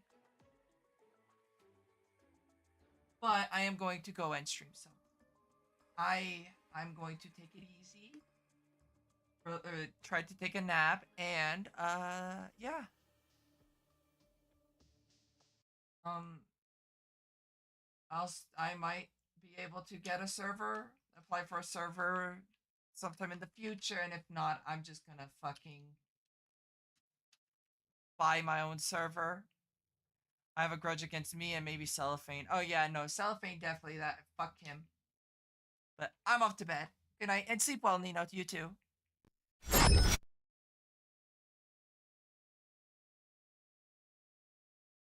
but I am going to go end stream. So, I'm going to take it easy. Try to take a nap, and yeah. Um, I might be able to get a server, apply for a server sometime in the future, and if not, I'm just gonna fucking buy my own server. I have a grudge against me and maybe Cellophane. Oh yeah, no, Cellophane definitely that. Fuck him. But I'm off to bed. Good night and sleep well, Nino. You too.